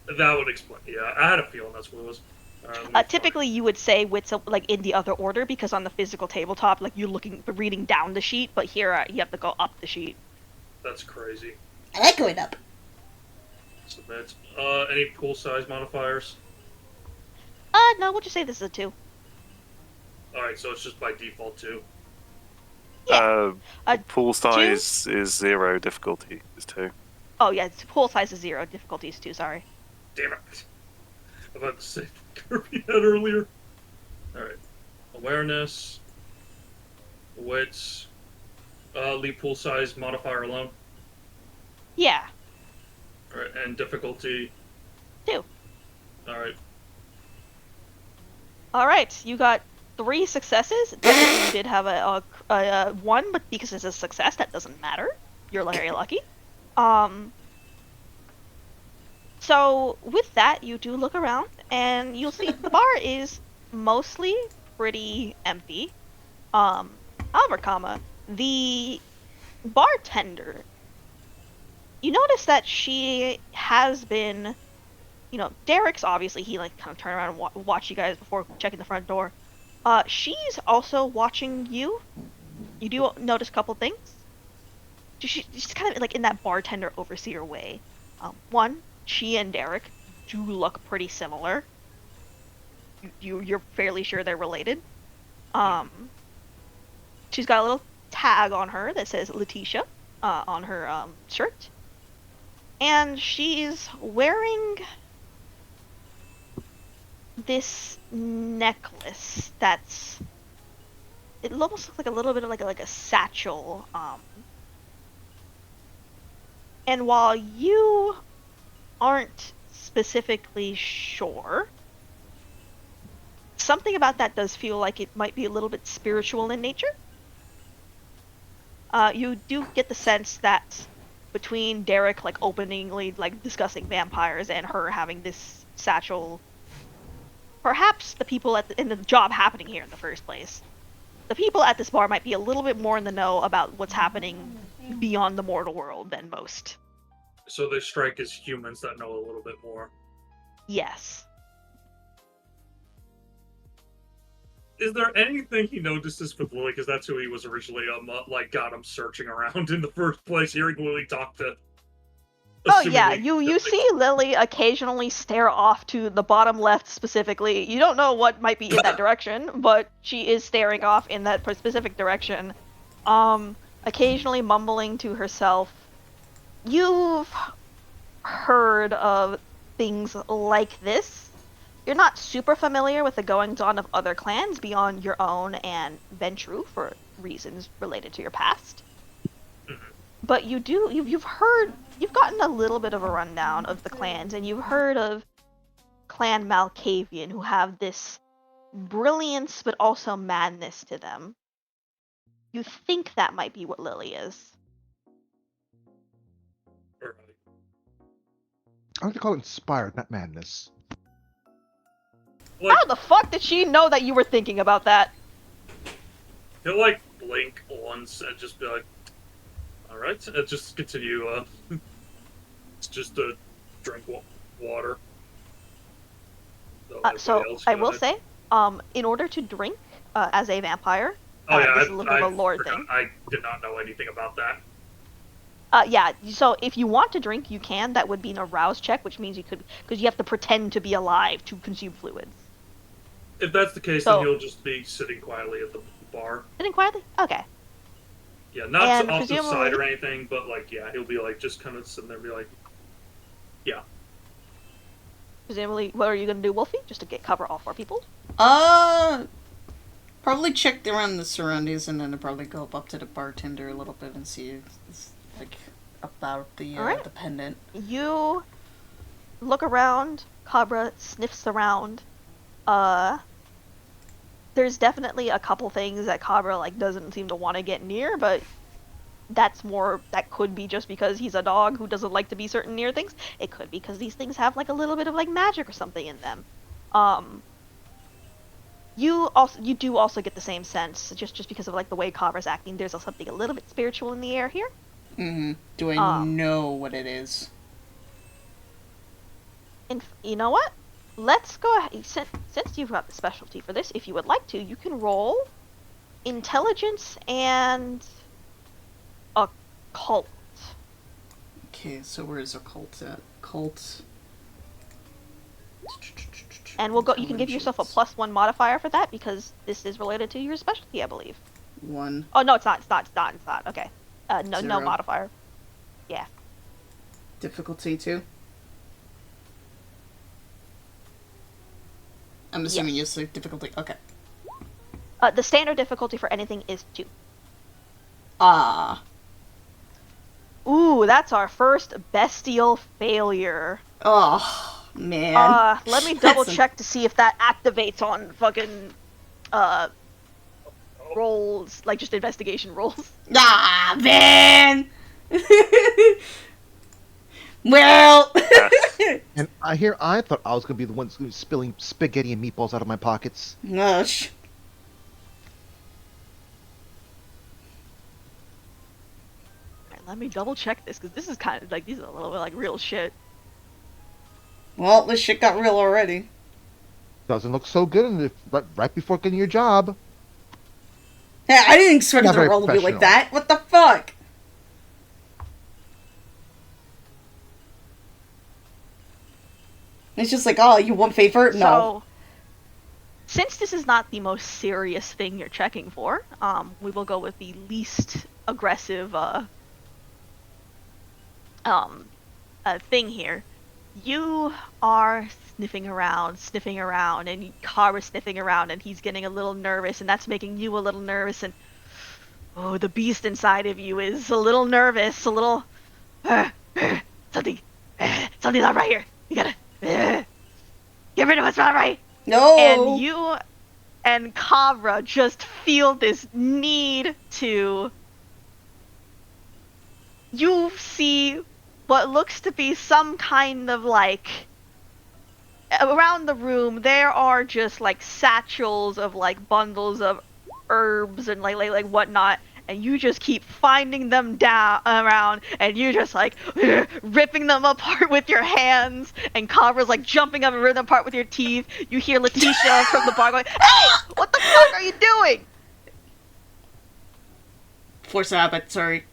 Okay. That would explain. Yeah, I had a feeling that's what it was. Let me Typically, you would say wits in the other order because on the physical tabletop, you're reading down the sheet, but here you have to go up the sheet. That's crazy. I like going up. Submit. Any pool size modifiers? No, we'll just say this is a 2. Alright, so it's just by default 2. Pool size is 0, difficulty is 2. Oh yeah, pool size is 0, difficulty is 2. Sorry. Damn it. I'm about to say Kirby had earlier. Alright. Awareness. Wits. Leave pool size modifier alone. Yeah, Alright, and difficulty. 2. Alright. All right, you got 3 successes. Technically, you did have a 1, but because it's a success, that doesn't matter. You're very lucky. So with that, you do look around, and you'll see the bar is mostly pretty empty. However, the bartender, you notice that she has been, Derek's obviously, he like kind of turned around and watched you guys before checking the front door. She's also watching you. You do notice a couple things. She's kind of like in that bartender overseer way. One, she and Derek do look pretty similar. You're fairly sure they're related. She's got a little tag on her that says Letitia on her shirt, and she's wearing this necklace that's, it almost looks like a little bit of like a satchel. And while you aren't specifically sure, something about that does feel like it might be a little bit spiritual in nature. You do get the sense that between Derek like openingly like discussing vampires and her having this satchel, perhaps the people in the job happening here in the first place, the people at this bar might be a little bit more in the know about what's happening beyond the mortal world than most. So they strike as humans that know a little bit more. Yes. Is there anything he notices with Lily? Because that's who he was originally, got him searching around in the first place, hearing Lily talk to. Oh yeah, you see Lily occasionally stare off to the bottom left specifically. You don't know what might be in that direction, but she is staring off in that specific direction. Occasionally mumbling to herself. You've heard of things like this. You're not super familiar with the goings-on of other clans beyond your own and Ventru for reasons related to your past. But you've gotten a little bit of a rundown of the clans, and you've heard of Clan Malkavian, who have this brilliance but also madness to them. You think that might be what Lily is. I like to call it inspired, not madness. Like, How the fuck did she know that you were thinking about that? he'll like blink once and just be like, "Alright," and just continue. It's just to drink water. So I will say, in order to drink as a vampire, Oh yeah, this is a little bit of a lore forgot. thing. I did not know anything about that. Yeah, so if you want to drink, you can. That would be an arouse check, which means you could, because you have to pretend to be alive to consume fluids. If that's the case, then he'll just be sitting quietly at the bar. Sitting quietly? Okay. Yeah, not And off the side presumably- or anything, but like, yeah, he'll be like just kind of sitting there, and be like, yeah. Presumably, what are you going to do, Wolfie? Just to cover all 4 people? Probably check around the surroundings and then probably go up to the bartender a little bit and see like about the Alright. the pendant. You look around, Cabra sniffs around. There's definitely a couple things that Cabra like doesn't seem to want to get near, but that could be just because he's a dog who doesn't like to be certain near things. It could be because these things have like a little bit of like magic or something in them. You do also get the same sense just because of like the way Cabra's acting. There's something a little bit spiritual in the air here. Mm-hmm. Do I know what it is? And you know what? Let's go ahead. Since you've got the specialty for this, if you would like to, you can roll intelligence and occult. Okay, so where's occult at? Cult. And we'll go. You can give yourself a +1 modifier for that because this is related to your specialty, I believe. 1. Oh no, it's not. It's not. Okay. No 0. modifier. Yeah. Difficulty 2. I'm assuming Yes. it's like difficulty. Okay. The standard difficulty for anything is 2. Ah. Ooh, that's our first bestial failure. Oh, man. Let me double That's check to see if that activates on fucking rolls, like just investigation rolls. Ah, man. Well. And I thought I was gonna be the one who's gonna be spilling spaghetti and meatballs out of my pockets. Gosh. Alright, let me double check this because this is kind of like these are a little bit like real shit. Well, this shit got real already. Doesn't look so good right before getting your job. Hey, I didn't expect Not the very roll to be like professional. that. What the fuck? It's just like, oh, you want favor? No. So, since this is not the most serious thing you're checking for, we will go with the least aggressive thing here. You are sniffing around, and Kara's sniffing around, and he's getting a little nervous, and that's making you a little nervous, and oh, the beast inside of you is a little nervous, a little something, something's not right here. You gotta get rid of what's not right. No. And you and Kavra just feel this need to. You see what looks to be some kind of like. Around the room, there are just like satchels of like bundles of herbs and like whatnot, and you just keep finding them down around, and you just like ripping them apart with your hands, and Kavra's like jumping up and ripping them apart with your teeth. You hear Letitia from the bar going, "Hey, what the fuck are you doing?" Force of habit, sorry.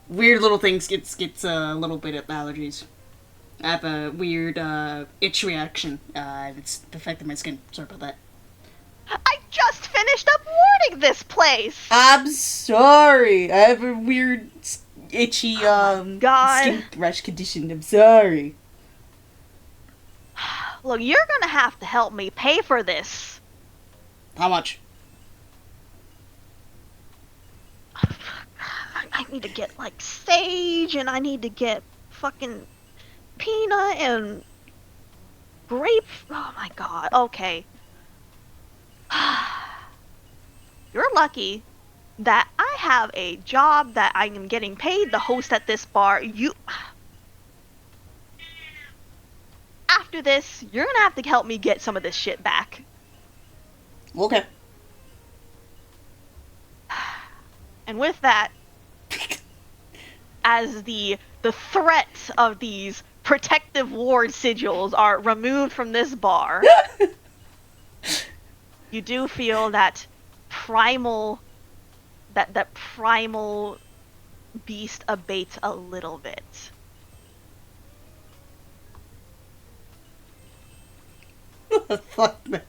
Weird little things gets a little bit of allergies. I have a weird, itch reaction. It's affecting my skin. Sorry about that. I just finished up warding this place. I'm sorry. I have a weird, itchy, God. skin rash condition. I'm sorry. Look, you're gonna have to help me pay for this. How much? I need to get like sage, and I need to get fucking peanut and grape. Oh my god. Okay. You're lucky that I have a job that I am getting paid to host at this bar. After this, you're gonna have to help me get some of this shit back. Okay. And with that, as the threat of these protective ward sigils are removed from this bar, you do feel that primal beast abates a little bit. Fuck, man.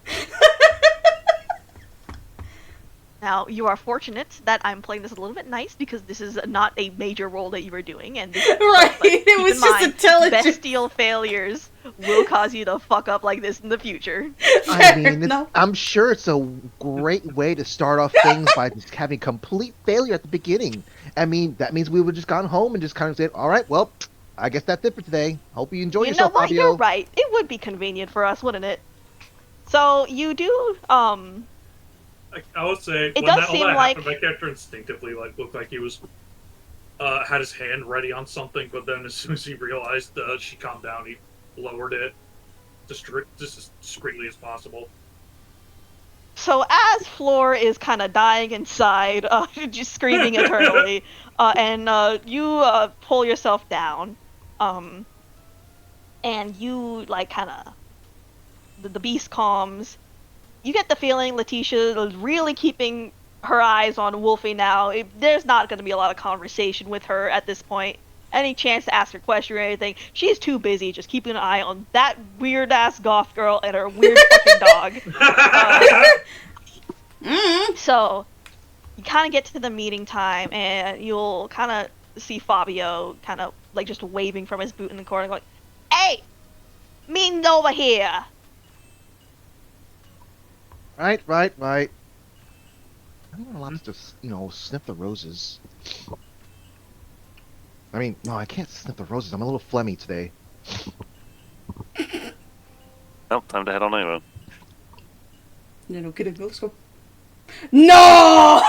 Now, you are fortunate that I'm playing this a little bit nice because this is not a major role that you were doing, and this, Right, but it keep was in just mind, intelligent. bestial failures will cause you to fuck up like this in the future. I mean, No. I'm sure it's a great way to start off things by just having complete failure at the beginning. I mean, that means we would have just gone home and just kind of said, all right, well, I guess that's it for today. Hope you enjoy You know yourself, what? Fabio. You're right. It would be convenient for us, wouldn't it? So you do, I would say It when does that, all seem that like- happened, my character instinctively looked like he was had his hand ready on something, but then as soon as he realized she calmed down, he lowered it just as discreetly as possible. So as Floor is kind of dying inside, just screaming eternally, and you pull yourself down, and you like kind of the beast calms. You get the feeling Letitia is really keeping her eyes on Wolfie now. There's not going to be a lot of conversation with her at this point. Any chance to ask her question or anything, she's too busy just keeping an eye on that weird ass goth girl and her weird fucking dog. So you kind of get to the meeting time, and you'll kind of see Fabio kind of like just waving from his boot in the corner, going, "Hey, meeting's over here." Right. I'm not allowed to just, sniff the roses. I mean, no, I can't sniff the roses. I'm a little phlegmy today. Oh, time to head on over. Kidding. Let's go. No!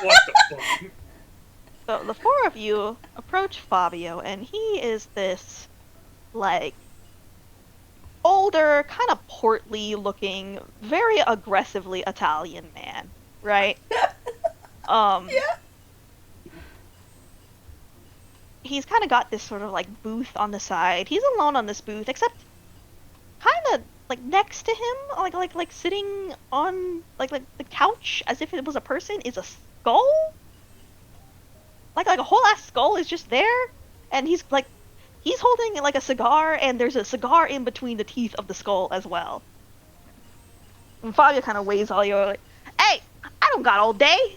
What the fuck? So the four of you approach Fabio, and he is this, like, older, kind of portly looking, very aggressively Italian man, right? Yeah. He's kind of got this sort of like booth on the side. He's alone on this booth, except kind of like next to him, like sitting on like the couch as if it was a person, is a skull. Like a whole ass skull is just there, and he's holding like a cigar, and there's a cigar in between the teeth of the skull as well. And Fabio kind of waves all you like, "Hey, I don't got all day.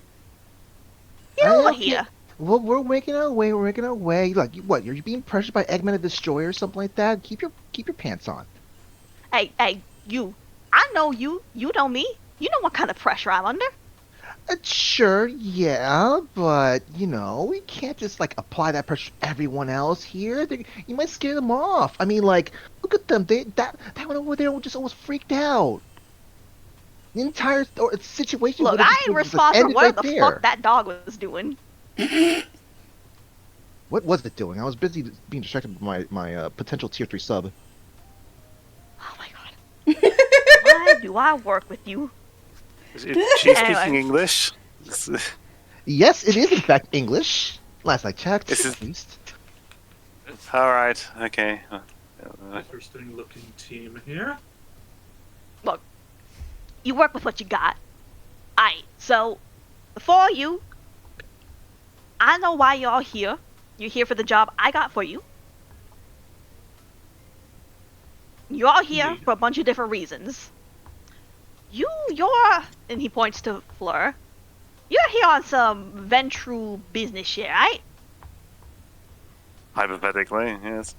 Get over Okay. here." Well, we're making our way. We're making our way. Like, what? You're being pressured by Eggman the Destroyer or something like that? Keep your pants on. Hey, you. I know you. You know me. You know what kind of pressure I'm under. Sure, yeah, but we can't just like apply that pressure to everyone else here. You might scare them off. I mean, like, look at them. That one over there just almost freaked out. The entire situation Look, would have I ain't just responsible ended for right whatever the there. fuck that dog was doing. What was it doing? I was busy being distracted by my potential tier 3 sub. Oh my god. Why do I work with you? Is she Anyway. speaking English? Yes, it is in fact English. Last I checked, This is- at least. All right. Okay. Interesting looking team here. Look, you work with what you got. Aight, so, for you, I know why y'all here. You're here for the job I got for you. You're all here Indeed. for a bunch of different reasons. You're, and he points to Fleur, you're here on some ventral business shit, right? Hypothetically, yes.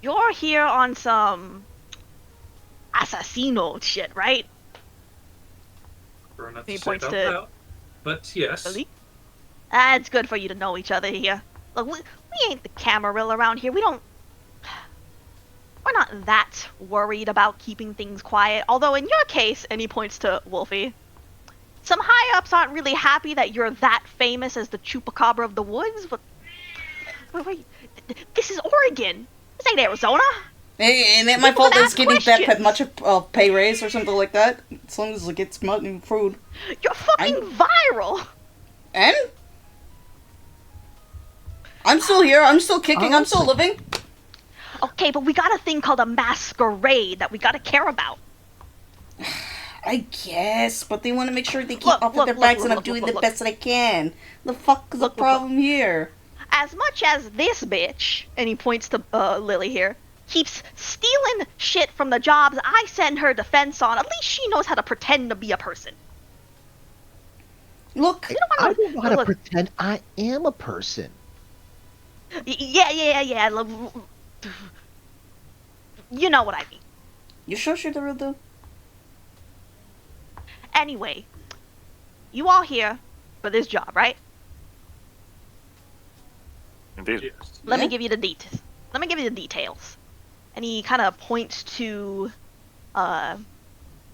You're here on some assassino shit, right? Prefer not He to say points about to- that. But yes. Really? It's good for you to know each other here. Look, we ain't the Camarilla around here. We're not that worried about keeping things quiet. Although in your case, and he points to Wolfie, some high-ups aren't really happy that you're that famous as the chupacabra of the woods, but wait, this is Oregon. This ain't Arizona. Hey, ain't it my fault People that it's ask getting that questions. much of pay raise or something like that? As long as it gets money and food. You're fucking viral. And? I'm still here, I'm still kicking, I'm still living. Okay, but we got a thing called a masquerade that we gotta care about. I guess, but they want to make sure they keep Look, off of look, their look, backs look, and I'm look, doing look, the look. best that I can. The fuck is the Look, problem here? As much as this bitch, and he points to Lily here, keeps stealing shit from the jobs I send her defense on, at least she knows how to pretend to be a person. Look, You don't I wanna, don't know how to look, pretend I am a person. yeah. You know what I mean. you sure you're the real deal? Anyway, you all here for this job, right? Indeed. Yes. Let me Yeah. give you the details. Let me give you the details. And he kind of points to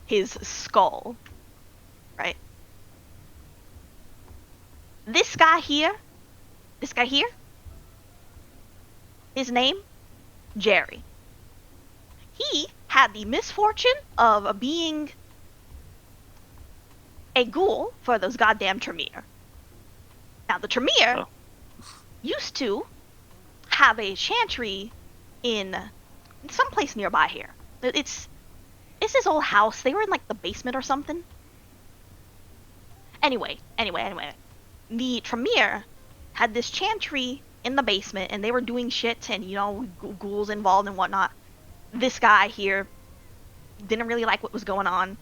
his skull, right? This guy here, his name, Jerry. He had the misfortune of being a ghoul for those goddamn Tremere. Now, the Tremere Oh. used to have a chantry in someplace nearby here. It's his old house. They were in like the basement or something. Anyway. The Tremere had this chantry in the basement, and they were doing shit, and ghouls involved and whatnot. This guy here didn't really like what was going on.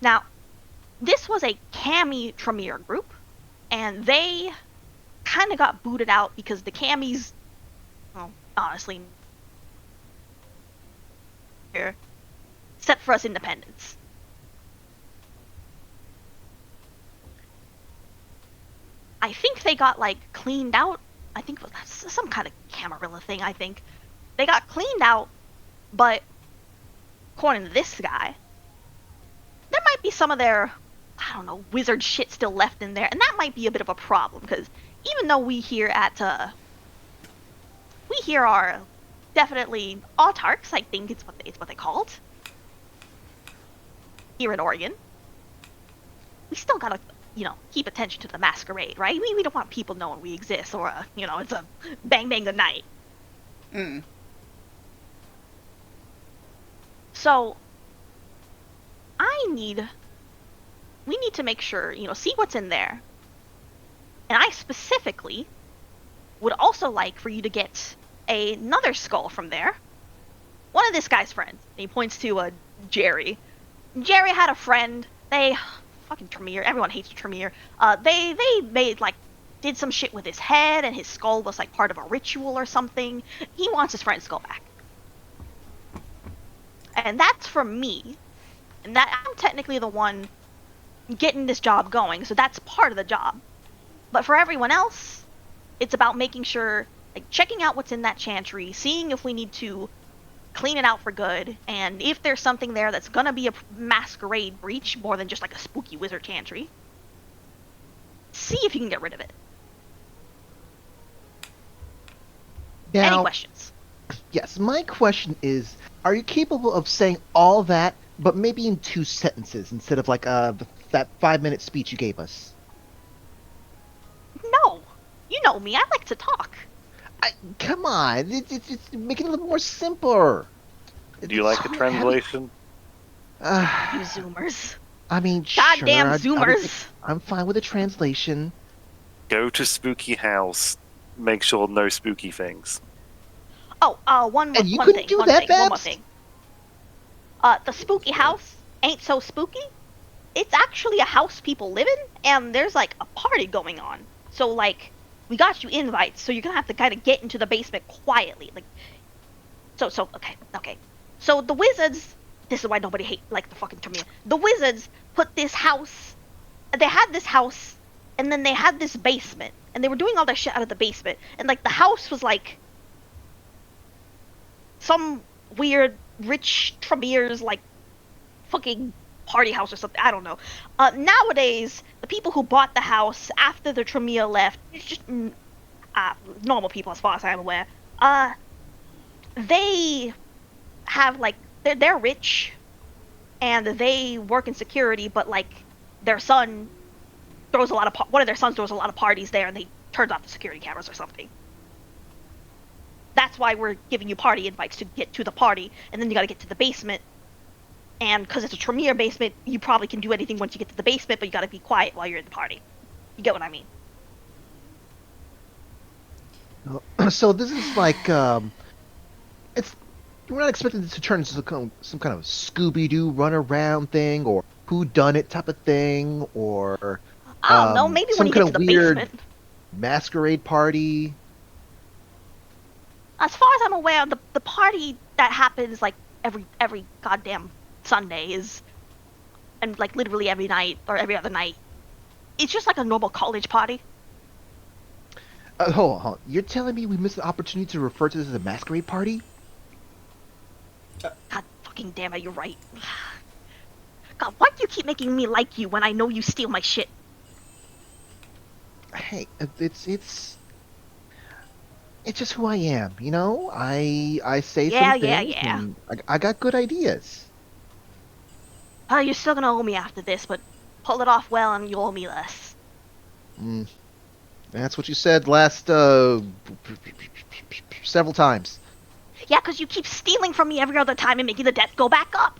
Now, this was a Cami Tremere group, and they kind of got booted out because the Camis, well, honestly, set for us independence. I think they got, like, cleaned out. I think it was some kind of Camarilla thing, I think. They got cleaned out, but according to this guy, there might be some of their, I don't know, wizard shit still left in there, and that might be a bit of a problem, because even though we here are definitely autarchs, I think it's what they called, here in Oregon, we still gotta, keep attention to the masquerade, right? We don't want people knowing we exist, or, it's a bang bang good night. Mm. So, we need to make sure, see what's in there. And I specifically would also like for you to get another skull from there. One of this guy's friends. And he points to Jerry. Jerry had a friend. They fucking Tremere. Everyone hates Tremere. They made did some shit with his head, and his skull was like part of a ritual or something. He wants his friend's skull back. And that's for me. And that I'm technically the one getting this job going, so that's part of the job. But for everyone else, it's about making sure, checking out what's in that chantry, seeing if we need to clean it out for good, and if there's something there that's gonna be a masquerade breach more than just a spooky wizard chantry, see if you can get rid of it. Now, Any questions? yes, my question is, are you capable of saying all that, but maybe in 2 sentences instead of that 5-minute speech you gave us? No. You know me, I like to talk. Come on, it's making it a little more simpler. Do you like a translation? You Zoomers. I mean, Goddamn sure, Zoomers. I'm fine with a translation. Go to spooky house. Make sure no spooky things. Oh, one And you one couldn't thing, do one that, thing, one more Babs? thing. The spooky house ain't so spooky. It's actually a house people live in, and there's a party going on. So we got you invites, so you're gonna have to kind of get into the basement quietly. Okay. So the wizards, this is why nobody hate the fucking Tremere. The wizards put this house, they had this house, and then they had this basement, and they were doing all their shit out of the basement, and the house was some weird rich Tremere's fucking party house or something. I don't know. Nowadays, the people who bought the house after the Tremere left, it's just normal people as far as I'm aware. They have they're rich, and they work in security, but their son throws a lot of one of their sons throws a lot of parties there, and they turns off the security cameras or something. That's why we're giving you party invites to get to the party, and then you gotta get to the basement. And because it's a Tremere basement, you probably can do anything once you get to the basement, but you gotta be quiet while you're in the party. You get what I mean? So this is it's we're not expecting this to turn into some kind of Scooby-Doo run-around thing, or whodunit type of thing, or I don't know, maybe some when you kind get to of the weird basement. masquerade party. As far as I'm aware, the party that happens every goddamn Sunday is, and literally every night or every other night, it's just a normal college party. Hold on. You're telling me we missed the opportunity to refer to this as a masquerade party? God fucking damn it, you're right. God, why do you keep making me like you when I know you steal my shit? Hey, it's just who I am, you know? I say some things, Yeah. and I got good ideas. You're still gonna owe me after this, but pull it off well and you'll owe me less. That's what you said last, several times. Yeah, 'cause you keep stealing from me every other time and making the debt go back up.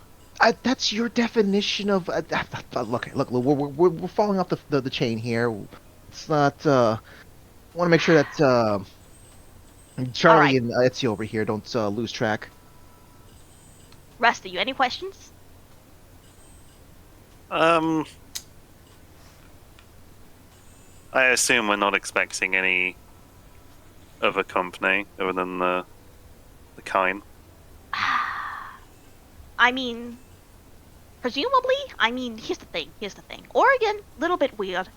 That's your definition of look. We're falling off the chain here. It's not. I want to make sure that Charlie Alright. and Ezio over here don't lose track. Rest of you, any questions? I assume we're not expecting any other company other than the kind. I mean, Presumably, I mean, here's the thing. Oregon, little bit weird.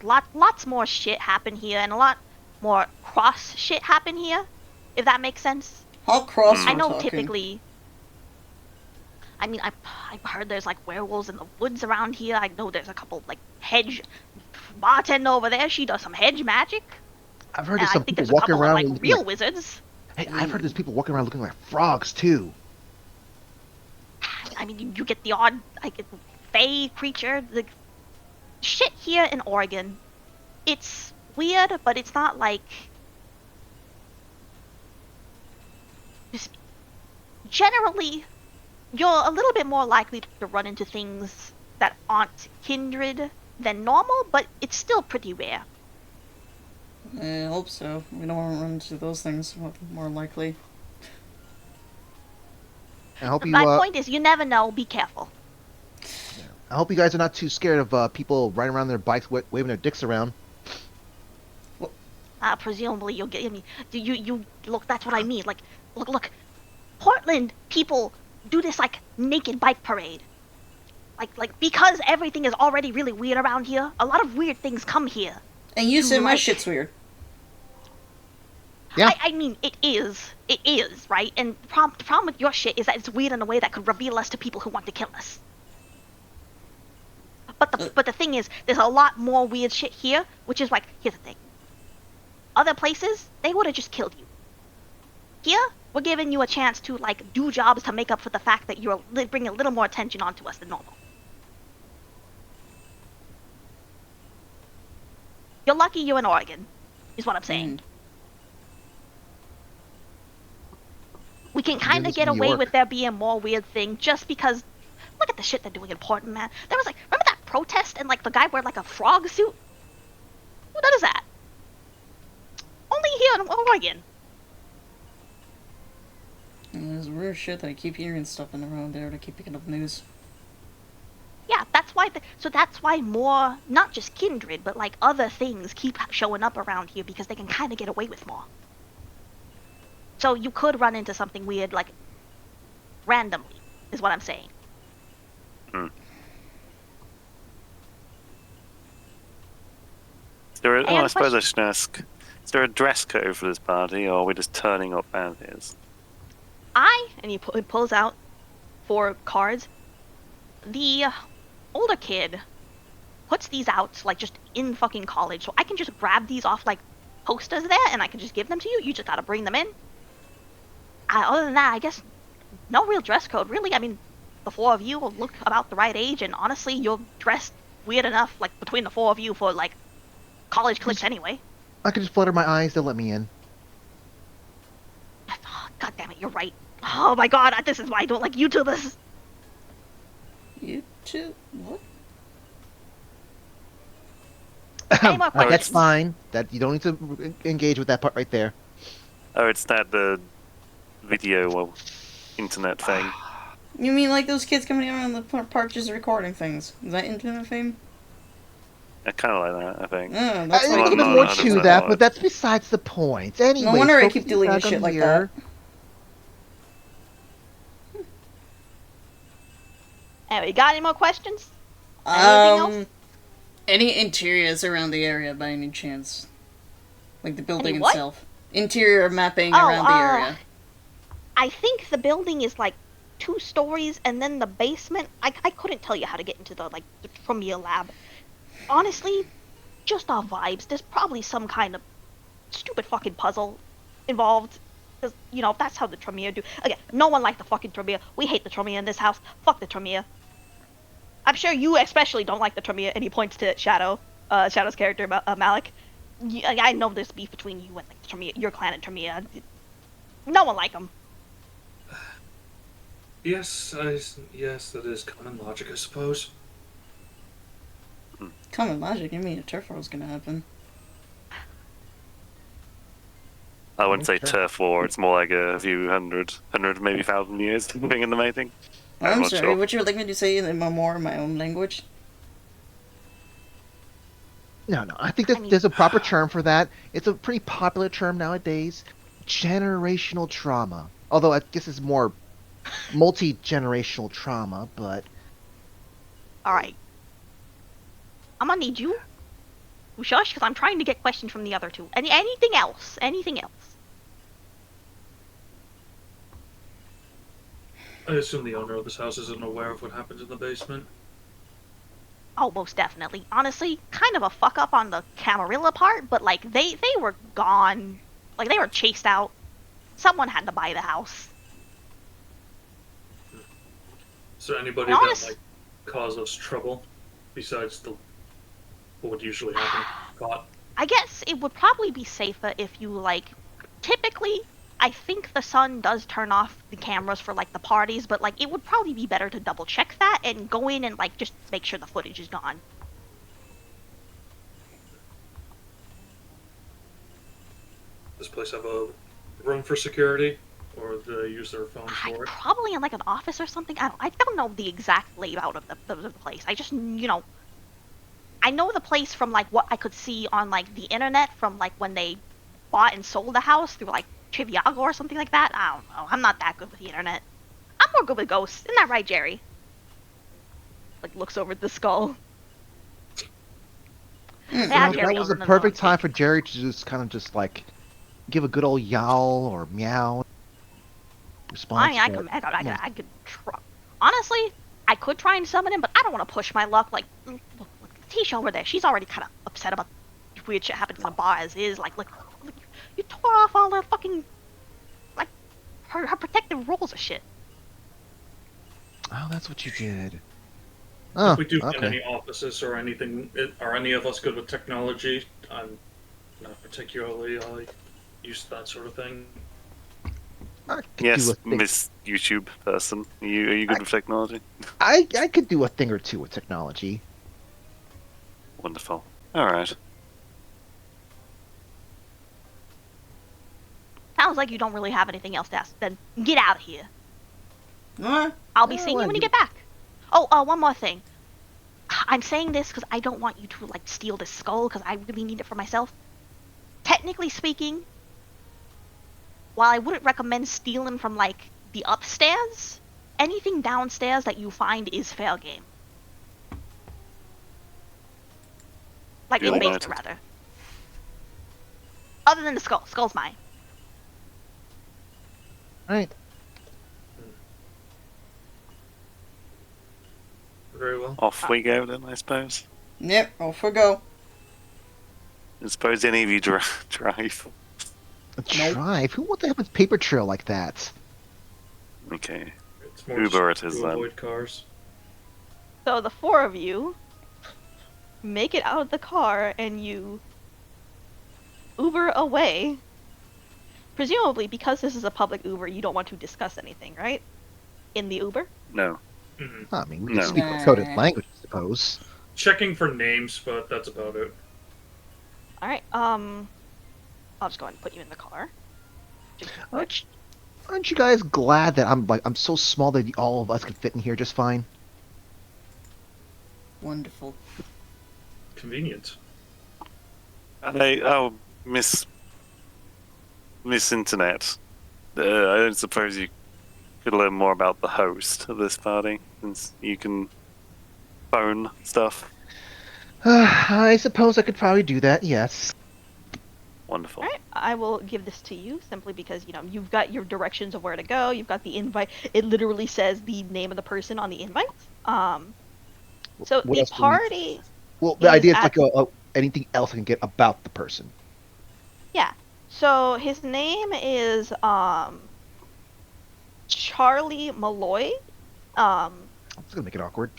Lots more shit happen here, and a lot more cross shit happen here. If that makes sense. How cross I we're know talking? typically. I mean, I've heard there's like werewolves in the woods around here. I know there's a couple like hedge bartender over there. She does some hedge magic. I've heard And there's I some think people there's a walking couple of around like looking real like. wizards. Hey, I've heard there's people walking around looking like frogs too. I mean, you get the odd like fey creature. The shit here in Oregon, it's weird, but it's not like. Just generally, you're a little bit more likely to run into things that aren't kindred than normal, but it's still pretty rare. I hope so. We don't want to run into those things, more likely. I hope you. My point is, you never know. Be careful. I hope you guys are not too scared of people riding around their bikes, waving their dicks around. Presumably you'll get. I mean, you look. That's what I mean. Like, look. Portland people do this like naked bike parade. Like because everything is already really weird around here. A lot of weird things come here. And you said my like- shit's weird. Yeah. I mean, it is, right? And the problem with your shit is that it's weird in a way that could reveal us to people who want to kill us. But the thing is, there's a lot more weird shit here, which is like, here's the thing. Other places, they would have just killed you. Here, we're giving you a chance to like do jobs to make up for the fact that you're bringing a little more attention onto us than normal. You're lucky you're in Oregon, is what I'm saying. We can kind This of is get New away York. with there being more weird thing just because. Look at the shit they're doing in Portland, man. There was like, remember that protest and like the guy wearing like a frog suit? Who does that? Only here in Oregon. And there's weird shit that I keep hearing stuff in around there to keep picking up news. Yeah, that's why. That's why more, not just kindred, but like other things keep showing up around here because they can kind of get away with more. So you could run into something weird like randomly, is what I'm saying. Is there I have I a suppose I question. should ask, is there a dress code for this party, or are we just turning up as is? And he pulls out 4 cards. The older kid puts these out like just in fucking college, so I can just grab these off like posters there and I can just give them to you. You just gotta bring them in. Other than that, I guess no real dress code, really. I mean, the 4 of you will look about the right age, and honestly, you're dressed weird enough, like between the 4 of you for like college cliques anyway. I could just flutter my eyes. They'll let me in. Oh, God damn it, you're right. Oh my God, this is why I don't like YouTubers. You too? What? Any more questions? That's fine. That you don't need to engage with that part right there. Oh, it's that the video internet thing. You mean like those kids coming around the park just recording things? Is that internet fame? I kind of like that, I think. Oh, that's There's a like... little bit no, more no, to no, that, no. but that's besides the point. Anyway, No wonder I keep deleting shit like that. Anyway, got any more questions? Anything else? Any interiors around the area by any chance? Like the building Any what? itself. Interior mapping Oh, around the area. I think the building is like 2 stories, and then the basement. I couldn't tell you how to get into the Tremere lab. Honestly, just off vibes. There's probably some kind of stupid fucking puzzle involved. Because, that's how the Tremere do. Again, no one liked the fucking Tremere. We hate the Tremere in this house. Fuck the Tremere. I'm sure you especially don't like the Tremere, and he points to Shadow's character, Malik. I know there's beef between you and like the Tremere, your clan and Tremere. No one like him. Yes, that is common logic, I suppose. Common logic, you mean a turf war was gonna happen. I wouldn't say Okay. turf war, it's more like a few hundred, maybe 1,000 years thing in the making. I'm not sorry, sure. what you would like me to say in my own language? No. I think that there's a proper term for that. It's a pretty popular term nowadays. Generational trauma. Although I guess it's more multi-generational trauma, but Alright. I'm gonna need you to shush, because I'm trying to get questions from the other two. Anything else? Anything else? I assume the owner of this house isn't aware of what happens in the basement. Oh, most definitely. Honestly, kind of a fuck up on the Camarilla part, but like they were gone. Like they were chased out. Someone had to buy the house. Is there anybody And that honest- might cause us trouble besides what would usually happen? Caught. I guess it would probably be safer if you like. Typically, I think the sun does turn off the cameras for like the parties, but like it would probably be better to double check that and go in and like just make sure the footage is gone. Does this place have a room for security, or do they use their phones for it? Probably in like an office or something. I don't know the exact layout of the place. I just I know the place from like what I could see on like the internet from like when they bought and sold the house through like Triviago or something like that. I don't know. I'm not that good with the internet. I'm more good with ghosts. Isn't that right, Jerry? Like looks over at the skull. Mm. Yeah, You know, Jerry that was a doesn't know. perfect time for Jerry to just kind of just like give a good old yowl or meow response. I mean, I could try. Honestly, I could try and summon him, but I don't want to push my luck. Like, look, Tisha over there, she's already kind of upset about weird shit happens in the bar as is. Like, you tore off all the fucking, like, her protective rules of shit. Oh, that's what you did. If Oh, we do find okay. any offices or anything, are any of us good with technology? I'm not particularly used to that sort of thing. I could Yes, do a thing. Miss YouTube person. Are you good with technology? I could do a thing or two with technology. Wonderful. Alright. Sounds like you don't really have anything else to ask. Then get out of here. Huh? I'll be Oh, seeing you I when you do- get back. Oh, one more thing. I'm saying this because I don't want you to like steal this skull because I really need it for myself. Technically speaking, while I wouldn't recommend stealing from like the upstairs, anything downstairs that you find is fair game. Like in Duly basement, noted. rather. Other than the skull. Skull's mine. Right. Very well. Off we go then, I suppose. Yep, off we go. I suppose any of you drive. A drive? Who wants to have a paper trail like that? Okay. It's more Uber just it is to then. avoid cars. So the four of you make it out of the car and you Uber away. Presumably, because this is a public Uber, you don't want to discuss anything, right? In the Uber? No. Mhm. I mean, we No. can speak coded language, I suppose. Checking for names, but that's about it. Alright, I'll just go ahead and put you in the car. Just quick. Aren't you guys glad that I'm so small that all of us can fit in here just fine? Wonderful. Convenient. Miss Internet. I don't suppose you could learn more about the host of this party, since you can phone stuff. I suppose I could probably do that, yes. Wonderful. Alright, I will give this to you simply because, you've got your directions of where to go, you've got the invite. It literally says the name of the person on the invite. So What the else do we- party, Well, the is idea is at- like anything else I can get about the person. yeah. So his name is, Charlie Malloy. It's gonna make it awkward.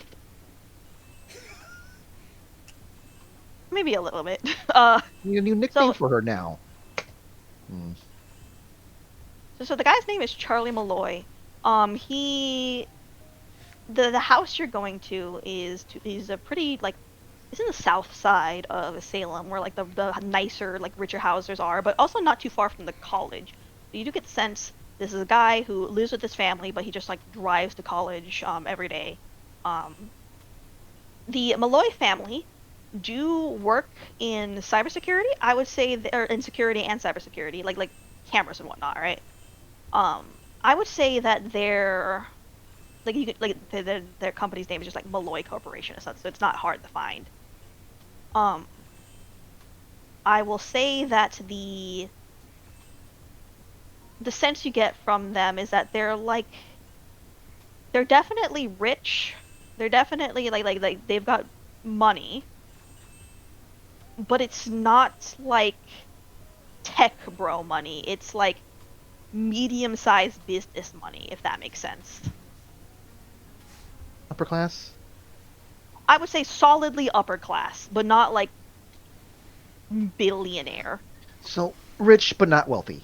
Maybe a little bit. I need a new nickname So- for her now. Hmm. So the guy's name is Charlie Malloy. The house you're going to is a pretty like it's in the south side of Salem where like the nicer like richer houses are, but also not too far from the college. So you do get the sense this is a guy who lives with his family, but he just like drives to college every day. The Malloy family do work in cybersecurity. I would say they're in security and cybersecurity, like cameras and whatnot, right? I would say that like you could, like their company's name is just like Malloy Corporation or something, so it's not hard to find. I will say that the sense you get from them is that they're definitely rich. They're definitely like they've got money, but it's not like tech bro money. It's like medium-sized business money, if that makes sense. Upper class? I would say solidly upper class, but not like billionaire. So, rich but not wealthy.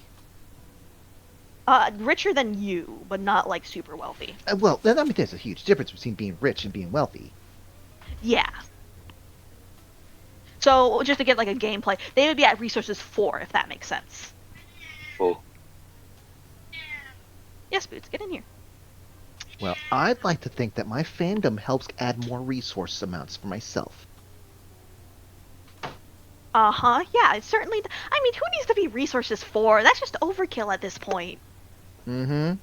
Richer than you, but not like super wealthy. Well, I mean, there's a huge difference between being rich and being wealthy. Yeah. So just to get like a gameplay, they would be at resources 4, if that makes sense. Cool. Yes, Boots, get in here. Well, I'd like to think that my fandom helps add more resource amounts for myself. Yeah, it certainly. I mean, who needs to be resources 4? That's just overkill at this point. Mm-hmm.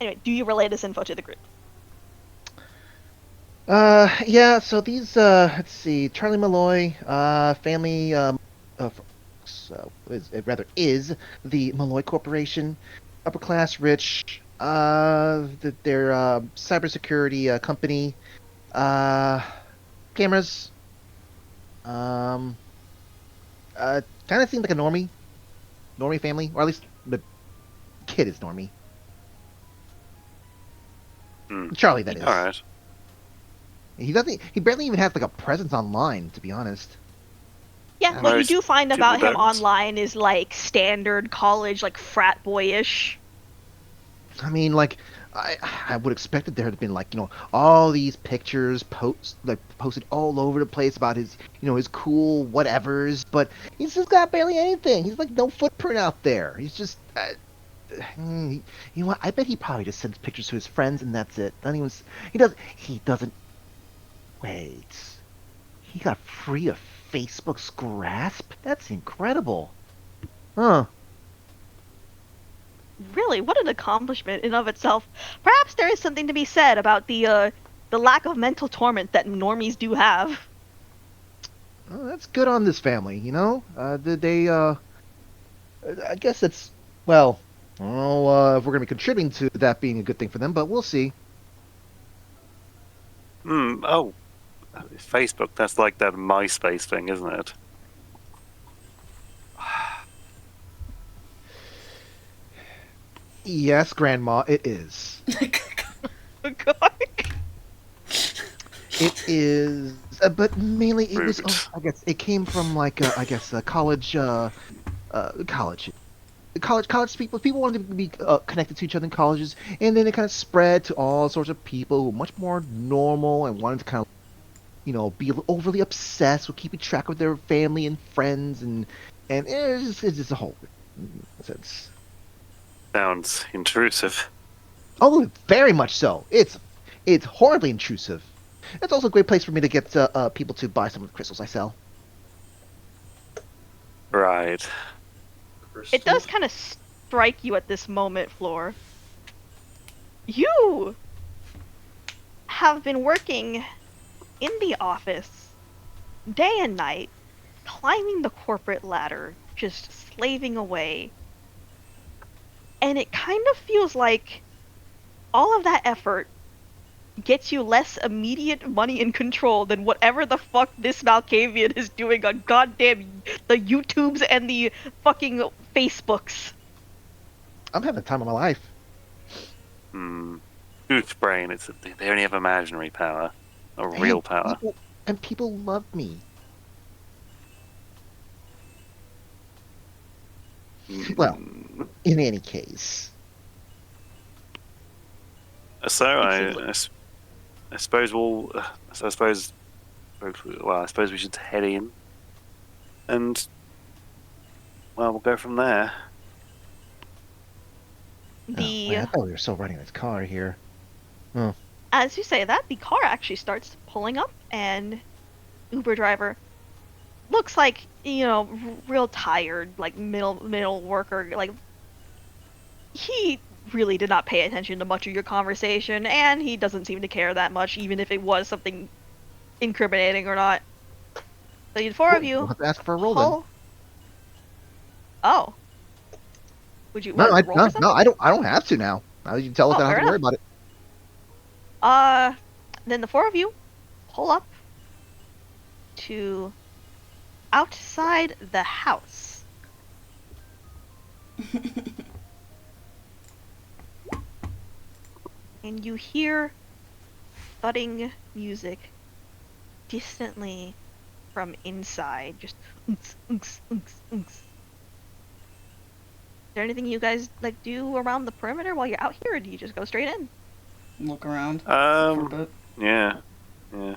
Anyway, do you relay this info to the group? Yeah, so these, let's see, Charlie Malloy, family, is the Malloy Corporation, upper class, rich, their, cybersecurity, company, cameras, kind of seemed like a normie family, or at least the kid is normie. Charlie, that is. All right. He doesn't. He barely even has like a presence online, to be honest. Yeah, what you Most do find people about him don't. online is like standard college, like frat boyish. I mean, like, I would expect that there had been like all these pictures posted all over the place about his his cool whatevers, but he's just got barely anything. He's like no footprint out there. He's just. You know what? I bet he probably just sends pictures to his friends and that's it. He doesn't. Wait. He got free of Facebook's grasp? That's incredible. Huh. Really, what an accomplishment in of itself. Perhaps there is something to be said about the lack of mental torment that normies do have. Well, that's good on this family, I guess it's, well, I don't know if we're going to be contributing to that being a good thing for them, but we'll see. Oh, Facebook. That's like that MySpace thing, isn't it? Yes, Grandma, it is. It is, but mainly it was, Rude. I guess, it came from, like, college, college people wanted to be connected to each other in colleges, and then it kind of spread to all sorts of people who were much more normal and wanted to kind of, be overly obsessed with keeping track of their family and friends, and it's just a whole sense. Sounds intrusive. Oh, very much so. It's horribly intrusive. It's also a great place for me to get people to buy some of the crystals I sell. Right. It does kind of strike you at this moment, Floor. You have been working in the office day and night, climbing the corporate ladder, just slaving away. And it kind of feels like all of that effort gets you less immediate money and control than whatever the fuck this Malkavian is doing on goddamn the YouTubes and the fucking Facebooks. I'm having the time of my life. Goof brain. They only have imaginary power, or real power. People love me. Well, in any case. So I suppose we'll. I suppose we should head in, and we'll go from there. I thought we were still running this car here. Oh. As you say that, the car actually starts pulling up, and Uber driver looks like real tired, like middle worker. Like he really did not pay attention to much of your conversation, and he doesn't seem to care that much, even if it was something incriminating or not. So the four of We'll you have to ask for a roll then. pull. Oh. Would you No, want to roll for something? I don't have to now. Now you tell us, Oh, I don't have fair to worry enough. about it. Then the four of you pull up to outside the house. And you hear thudding music distantly from inside. Just unks, unks, unks, unks. Is there anything you guys like do around the perimeter while you're out here, or do you just go straight in? Look around for a bit. Yeah. Yeah,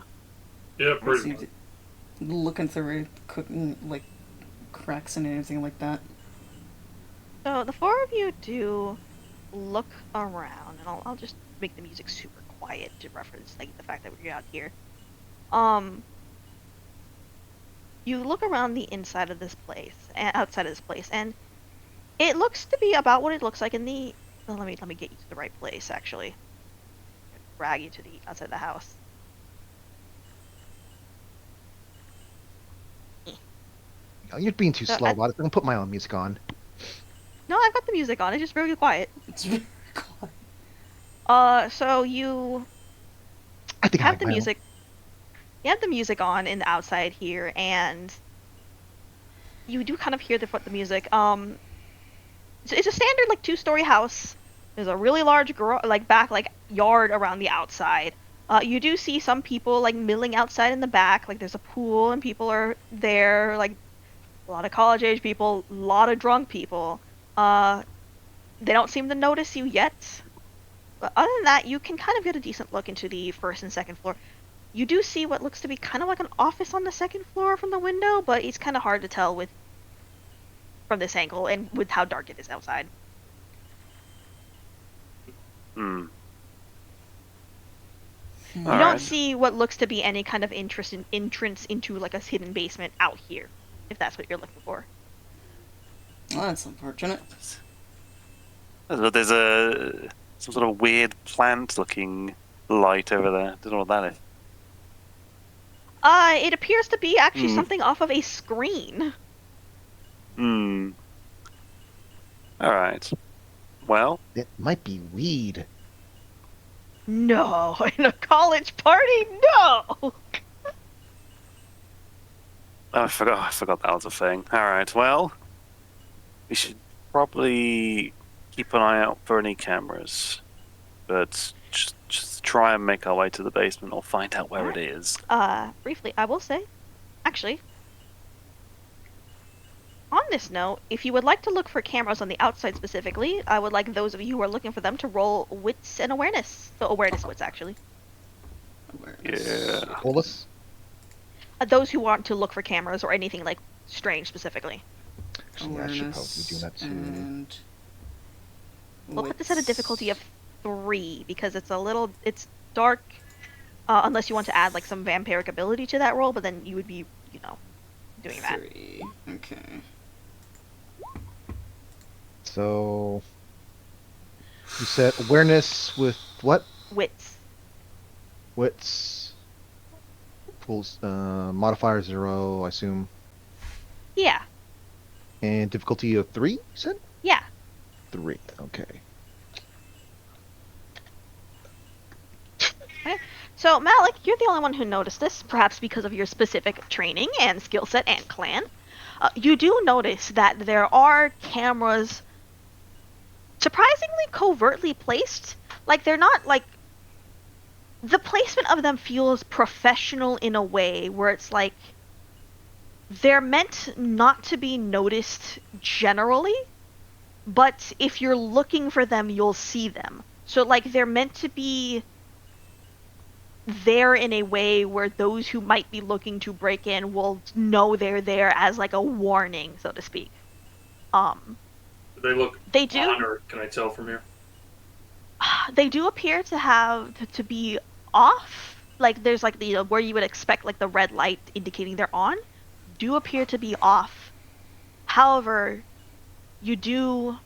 I pretty see much. looking through it, cooking like cracks and anything like that. So the four of you do look around, and I'll just make the music super quiet to reference like the fact that we're out here. You look around the inside of this place, and outside of this place, and it looks to be about what it looks like in the. Well, let me get you to the right place actually. Drag you to the outside of the house. You're being too So slow at- about it. I'm gonna put my own music on. No, I've got the music on. It's just very quiet. It's very quiet. So you I think I have like the my own. music. You have the music on in the outside here, and you do kind of hear the music. It's a standard like 2-story house. There's a really large yard around the outside. You do see some people like milling outside in the back. Like there's a pool and people are there. Like a lot of college age people, a lot of drunk people. They don't seem to notice you yet. But other than that, you can kind of get a decent look into the first and second floor. You do see what looks to be kind of like an office on the second floor from the window, but it's kind of hard to tell from this angle and with how dark it is outside. Hmm. You All don't right. see what looks to be any kind of entrance into like a hidden basement out here, if that's what you're looking for. Well, that's unfortunate. There's some sort of weird plant-looking light over there. Don't know what that is. It appears to be actually something off of a screen. Hmm. All right. Well, It might be weed. No, in a college party, no. oh, I forgot that was a thing. All right. Well, we should probably keep an eye out for any cameras, but just try and make our way to the basement or find out where it is. Briefly, I will say, actually, on this note, if you would like to look for cameras on the outside specifically, I would like those of you who are looking for them to roll wits and awareness. So awareness wits, actually. Awareness. Yeah. Olus? Those who want to look for cameras or anything like strange specifically. Actually, I should probably do that too. And We'll put this at a difficulty of 3 because it's dark. Unless you want to add like some vampiric ability to that roll, but then you would be, doing that. 3. Okay. So you said awareness with what? Wits. Wits. Pulls modifier 0, I assume. Yeah. And difficulty of 3, you said? Yeah. 3, okay. So, Malik, you're the only one who noticed this, perhaps because of your specific training and skill set and clan. You do notice that there are cameras surprisingly covertly placed. Like, they're not, like... The placement of them feels professional in a way where it's like... They're meant not to be noticed generally, but if you're looking for them, you'll see them. So, like, they're meant to be there in a way where those who might be looking to break in will know they're there as like a warning, so to speak. They look They do. honored, can I tell from here? They do appear to have to be off. Like there's like the where you would expect like the red light indicating they're on, do appear to be off. However, you do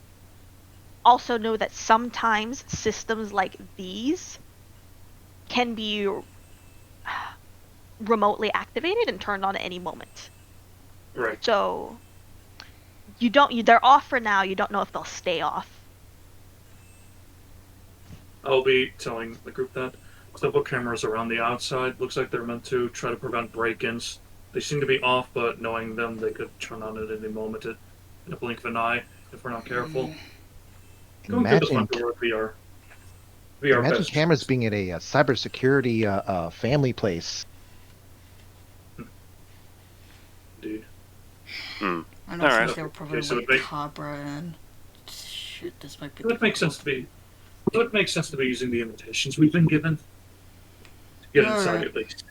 also know that sometimes systems like these can be remotely activated and turned on at any moment. Right. So they're off for now. You don't know if they'll stay off. I'll be telling the group that. Several cameras around the outside. Looks like they're meant to try to prevent break-ins. They seem to be off, but knowing them, they could turn on at any moment in a blink of an eye if we're not careful. Going through the Imagine, front door would be our best cameras choice. being at a cybersecurity family place. Indeed. Hmm. I don't Alright. think they were probably Okay, so like they- Cabra and shit. This might be. It would make sense to be. It would make sense to be using the invitations we've been given to get inside Alright. at least.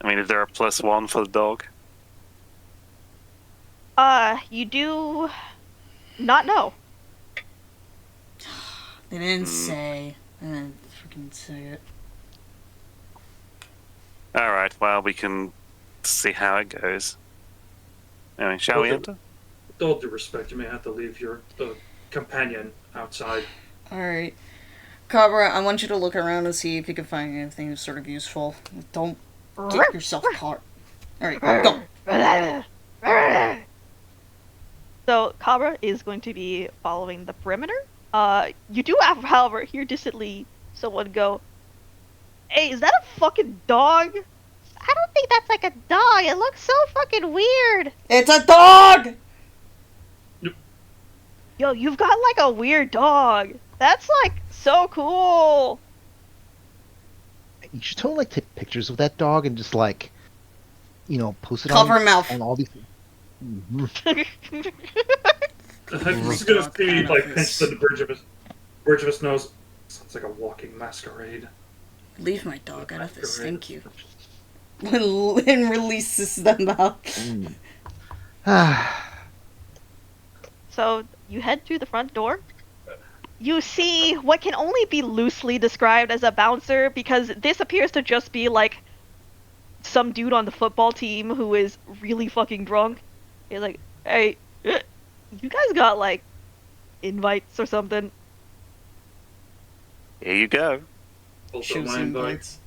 I mean, is there a +1 for the dog? You do not know. They didn't say. They didn't freaking say it. Alright, well, we can see how it goes. Anyway, shall we enter? With all due respect, you may have to leave your companion outside. Alright. Cabra, I want you to look around and see if you can find anything that's sort of useful. Don't get yourself caught. Alright, go! So Cabra is going to be following the perimeter. You do have, however, hear distantly someone go, "Hey, is that a fucking dog?" "I don't think that's like a dog. It looks so fucking weird." It's a dog! "Yo, you've got like a weird dog. That's like so cool." You should totally like take pictures of that dog and just like, post it Cover mouth. on all these. Mhm. I'm just gonna see like pinch the bridge of his nose. Sounds like a walking masquerade. Leave my dog out of this, thank you. And releases them out. So you head through the front door. You see what can only be loosely described as a bouncer, because this appears to just be like some dude on the football team who is really fucking drunk. He's like, "Hey, you guys got like invites or something?" Here you go. Also, Shows my invite. invites.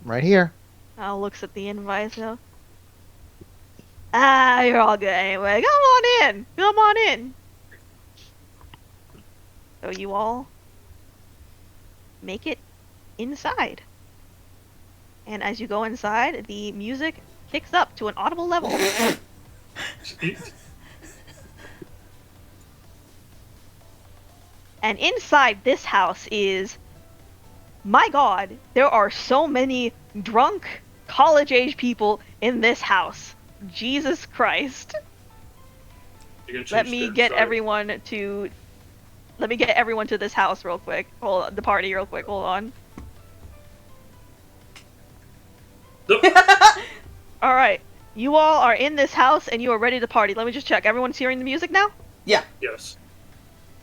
Right here. Al looks at the invites though. "Ah, you're all good anyway. Come on in. Come on in." So you all make it inside. And as you go inside, the music kicks up to an audible level. And inside this house is, my god, there are so many drunk, college-age people in this house. Jesus Christ. Let me get everyone to this house real quick. The party real quick. Hold on. All right. You all are in this house and you are ready to party. Let me just check. Everyone's hearing the music now? Yeah. Yes.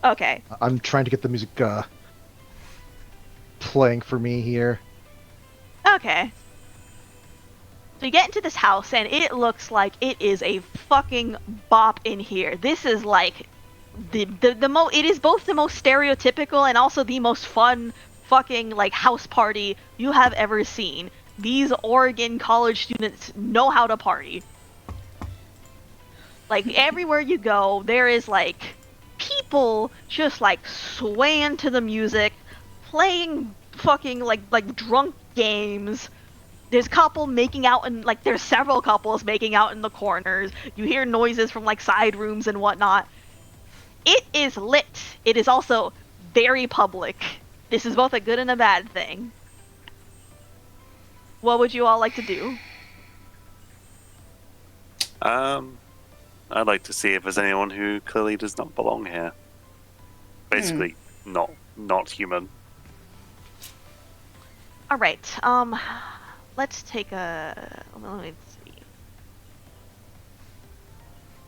Okay. I'm trying to get the music playing for me here. Okay. So you get into this house and it looks like it is a fucking bop in here. This is like it is both the most stereotypical and also the most fun fucking like house party you have ever seen. These Oregon college students know how to party. Like everywhere you go, there is like people just like swaying to the music, playing fucking like drunk games. There's there's several couples making out in the corners. You hear noises from like side rooms and whatnot. It is lit. It is also very public. This is both a good and a bad thing. What would you all like to do? I'd like to see if there's anyone who clearly does not belong here. Basically, not human. All right. Let's take a. Let me see.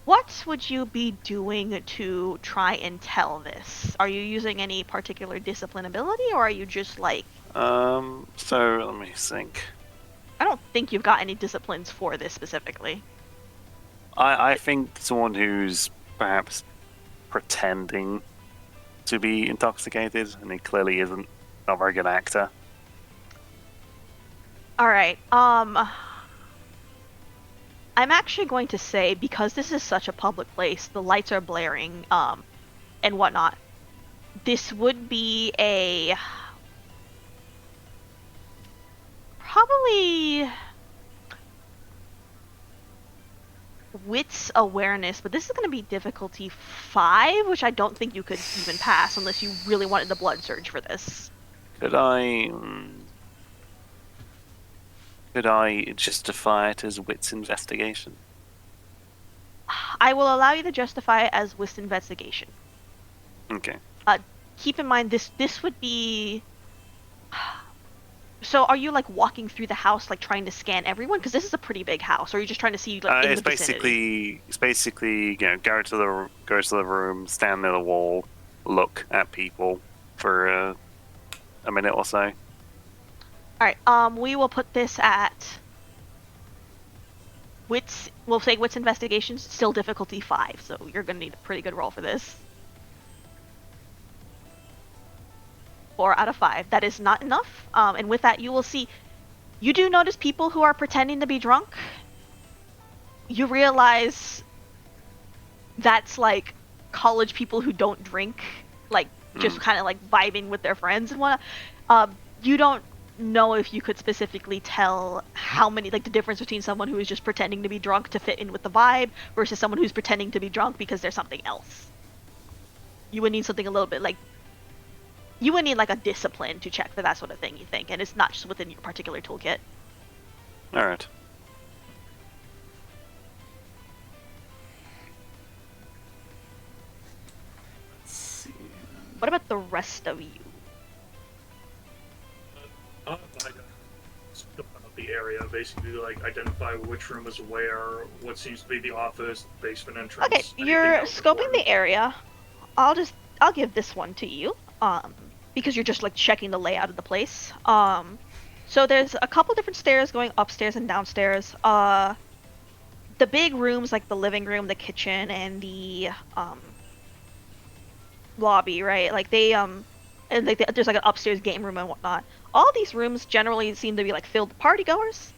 What would you be doing to try and tell this? Are you using any particular discipline ability, or are you just like? So let me think. I don't think you've got any disciplines for this specifically. I think someone who's perhaps pretending to be intoxicated, and he clearly isn't. Not a very good actor. All right. I'm actually going to say, because this is such a public place, the lights are blaring, and whatnot. This would be a probably wits awareness, but this is going to be difficulty 5, which I don't think you could even pass unless you really wanted the blood surge for this. Could I justify it as wits investigation? I will allow you to justify it as wits investigation. Okay. Keep in mind this would be. So are you like walking through the house like trying to scan everyone? Because this is a pretty big house. Or are you just trying to see like in It's the vicinity? basically go to the room, stand near the wall, look at people for a minute or so. All right. We will put this at wits. We'll say wits investigations. Still difficulty 5. So you're gonna need a pretty good roll for this. 4 out of 5. That is not enough. And with that, you will see. You do notice people who are pretending to be drunk. You realize that's like college people who don't drink, like just kind of like vibing with their friends and whatnot. You don't know if you could specifically tell how many, like the difference between someone who is just pretending to be drunk to fit in with the vibe versus someone who's pretending to be drunk because there's something else. You would need something a little bit like. You would need like a discipline to check for that sort of thing, you think, and it's not just within your particular toolkit. Alright. What about the rest of you? I scope out the area, basically like identify which room is where, what seems to be the office, basement entrance. Okay, you're scoping the area. I'll give this one to you. Because you're just like checking the layout of the place. So there's a couple different stairs going upstairs and downstairs. The big rooms like the living room, the kitchen, and the lobby, right? Like they and like there's like an upstairs game room and whatnot. All these rooms generally seem to be like filled with partygoers.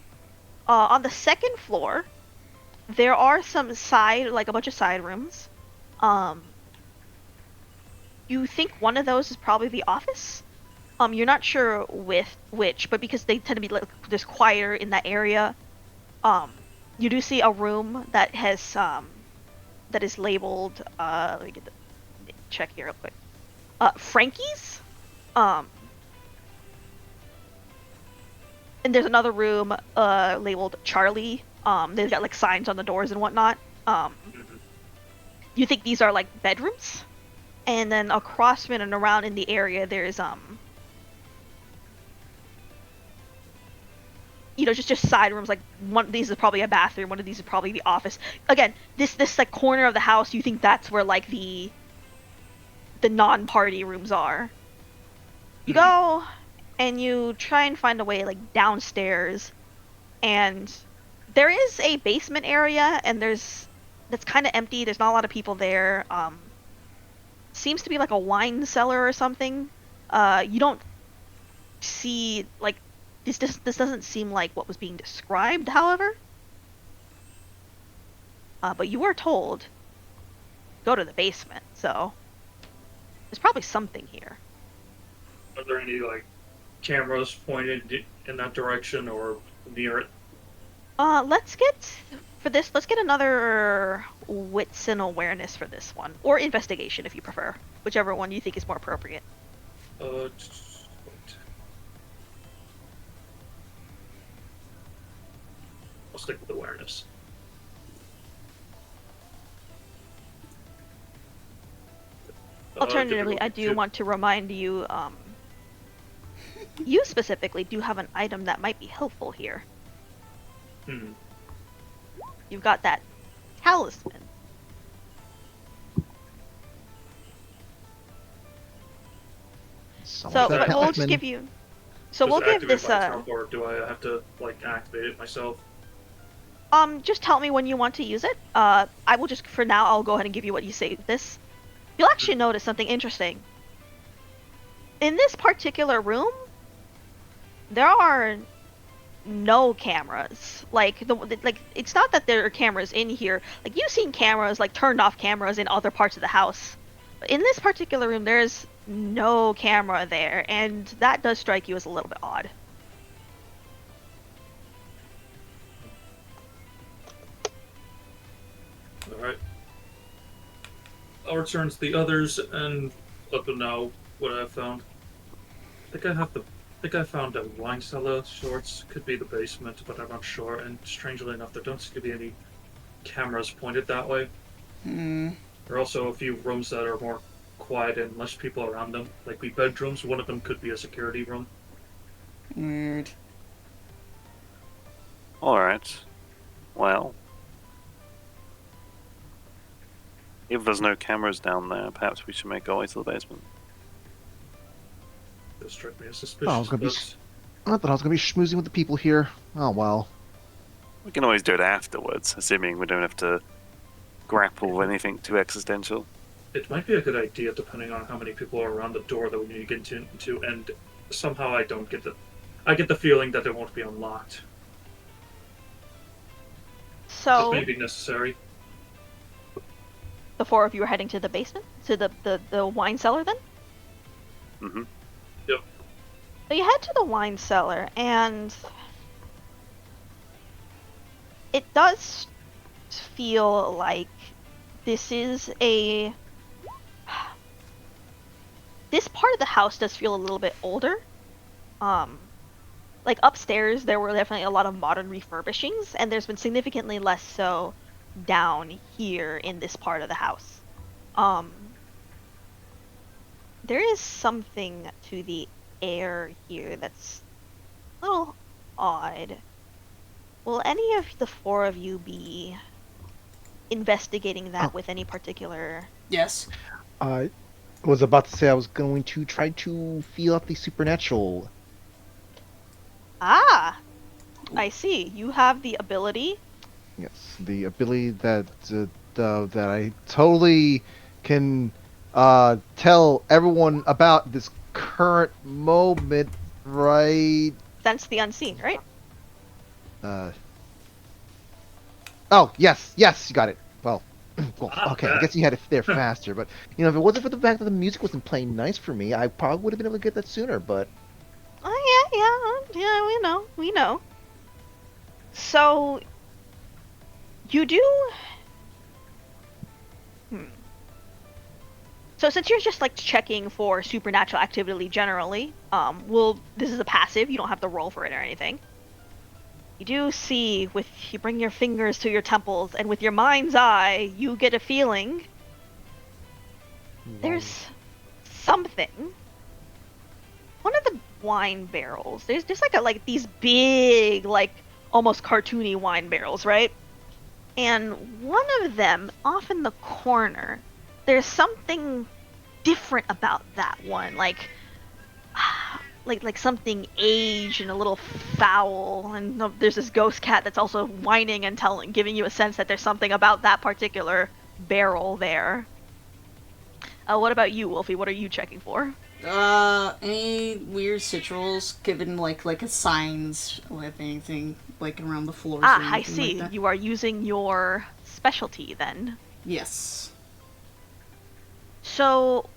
On the second floor, there are some like a bunch of side rooms. You think one of those is probably the office. You're not sure which, but because they tend to be like just quieter in that area, you do see a room that has that is labeled. Let me check here real quick. Frankie's. And there's another room labeled Charlie. They've got like signs on the doors and whatnot. You think these are like bedrooms? And then across from it and around in the area, there's just side rooms. Like one of these is probably a bathroom. One of these is probably the office. Again, this like corner of the house, you think that's where like the non-party rooms are. You go and you try and find a way like downstairs, and there is a basement area, and that's kind of empty. There's not a lot of people there. Seems to be like a wine cellar or something. You don't see like this doesn't seem like what was being described, however. But you were told go to the basement, so there's probably something here. Are there any like cameras pointed in that direction or near it? Let's get another wits and awareness for this one, or investigation if you prefer, whichever one you think is more appropriate. Wait. I'll stick with awareness. Alternatively, I do want to remind you, you specifically do have an item that might be helpful here. You've got that talisman. So we'll just give you. So we'll give this. Or do I have to like activate it myself? Just tell me when you want to use it. I will just for now. I'll go ahead and give you what you say with this. you'll actually notice something interesting. In this particular room, there are no cameras. Like it's not that there are cameras in here. Like you've seen cameras, like turned off cameras in other parts of the house. But in this particular room, there's no camera there, and that does strike you as a little bit odd. Alright. I'll return to the others and let them know what I found. I think I found a wine cellar sorts. Could be the basement, but I'm not sure. And strangely enough, there don't seem to be any cameras pointed that way. Hmm. There are also a few rooms that are more quiet and less people around them. Like the bedrooms, one of them could be a security room. Weird. Alright. Well. If there's no cameras down there, perhaps we should make our way to the basement. Does strike me as Oh, I suspicious. was gonna be but I thought I was gonna be schmoozing with the people here. Oh well. We can always do it afterwards, assuming we don't have to grapple with anything too existential. it might be a good idea depending on how many people are around the door that we need to get into, and somehow I don't get I get the feeling that it won't be unlocked. So That may be necessary. the four of you are heading to the basement, to the wine cellar then? Mm-hmm. Yep. So you head to the wine cellar, and it does feel like this is a... This part of the house does feel a little bit older. Like upstairs, there were definitely a lot of modern refurbishings, and there's been significantly less so down here in this part of the house. There is something to the air here that's a little odd. Will any of the four of you be investigating that with any particular... Yes. I was about to say I was going to try to feel out the supernatural. Ah! I see. You have the ability. Yes, the ability that that I totally can tell everyone about this current moment, right? Sense the unseen, right? Oh, yes, you got it. Well, okay, I guess you had it there faster, but, you know, if it wasn't for the fact that the music wasn't playing nice for me, I probably would have been able to get that sooner, but... Oh, yeah, we know. So, you do... So since you're just, like, checking for supernatural activity generally, this is a passive, you don't have to roll for it or anything. You do see, you bring your fingers to your temples, and with your mind's eye, you get a feeling there's something. One of the wine barrels, there's just like these big, like, almost cartoony wine barrels, right? And one of them, off in the corner, there's something different about that one, like something aged and a little foul, and there's this ghost cat that's also whining and giving you a sense that there's something about that particular barrel there. What about you, Wolfie? What are you checking for? Any weird sigils given like a signs with anything like around the floors? Ah, or I anything see. like that? You are using your specialty then. Yes. So,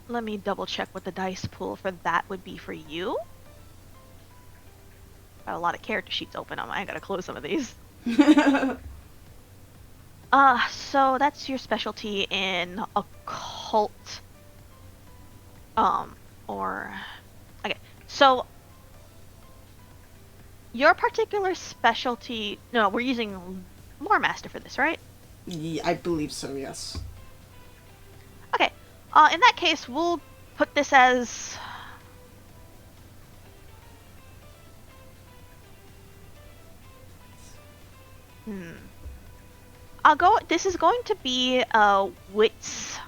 let me double check what the dice pool for that would be for you. Got a lot of character sheets open. I gotta close some of these. So that's your specialty in occult. Okay. So, your particular specialty... No, we're using Lore Master for this, right? Yeah, I believe so. Yes. Okay. In that case, we'll put this as... This is going to be a wits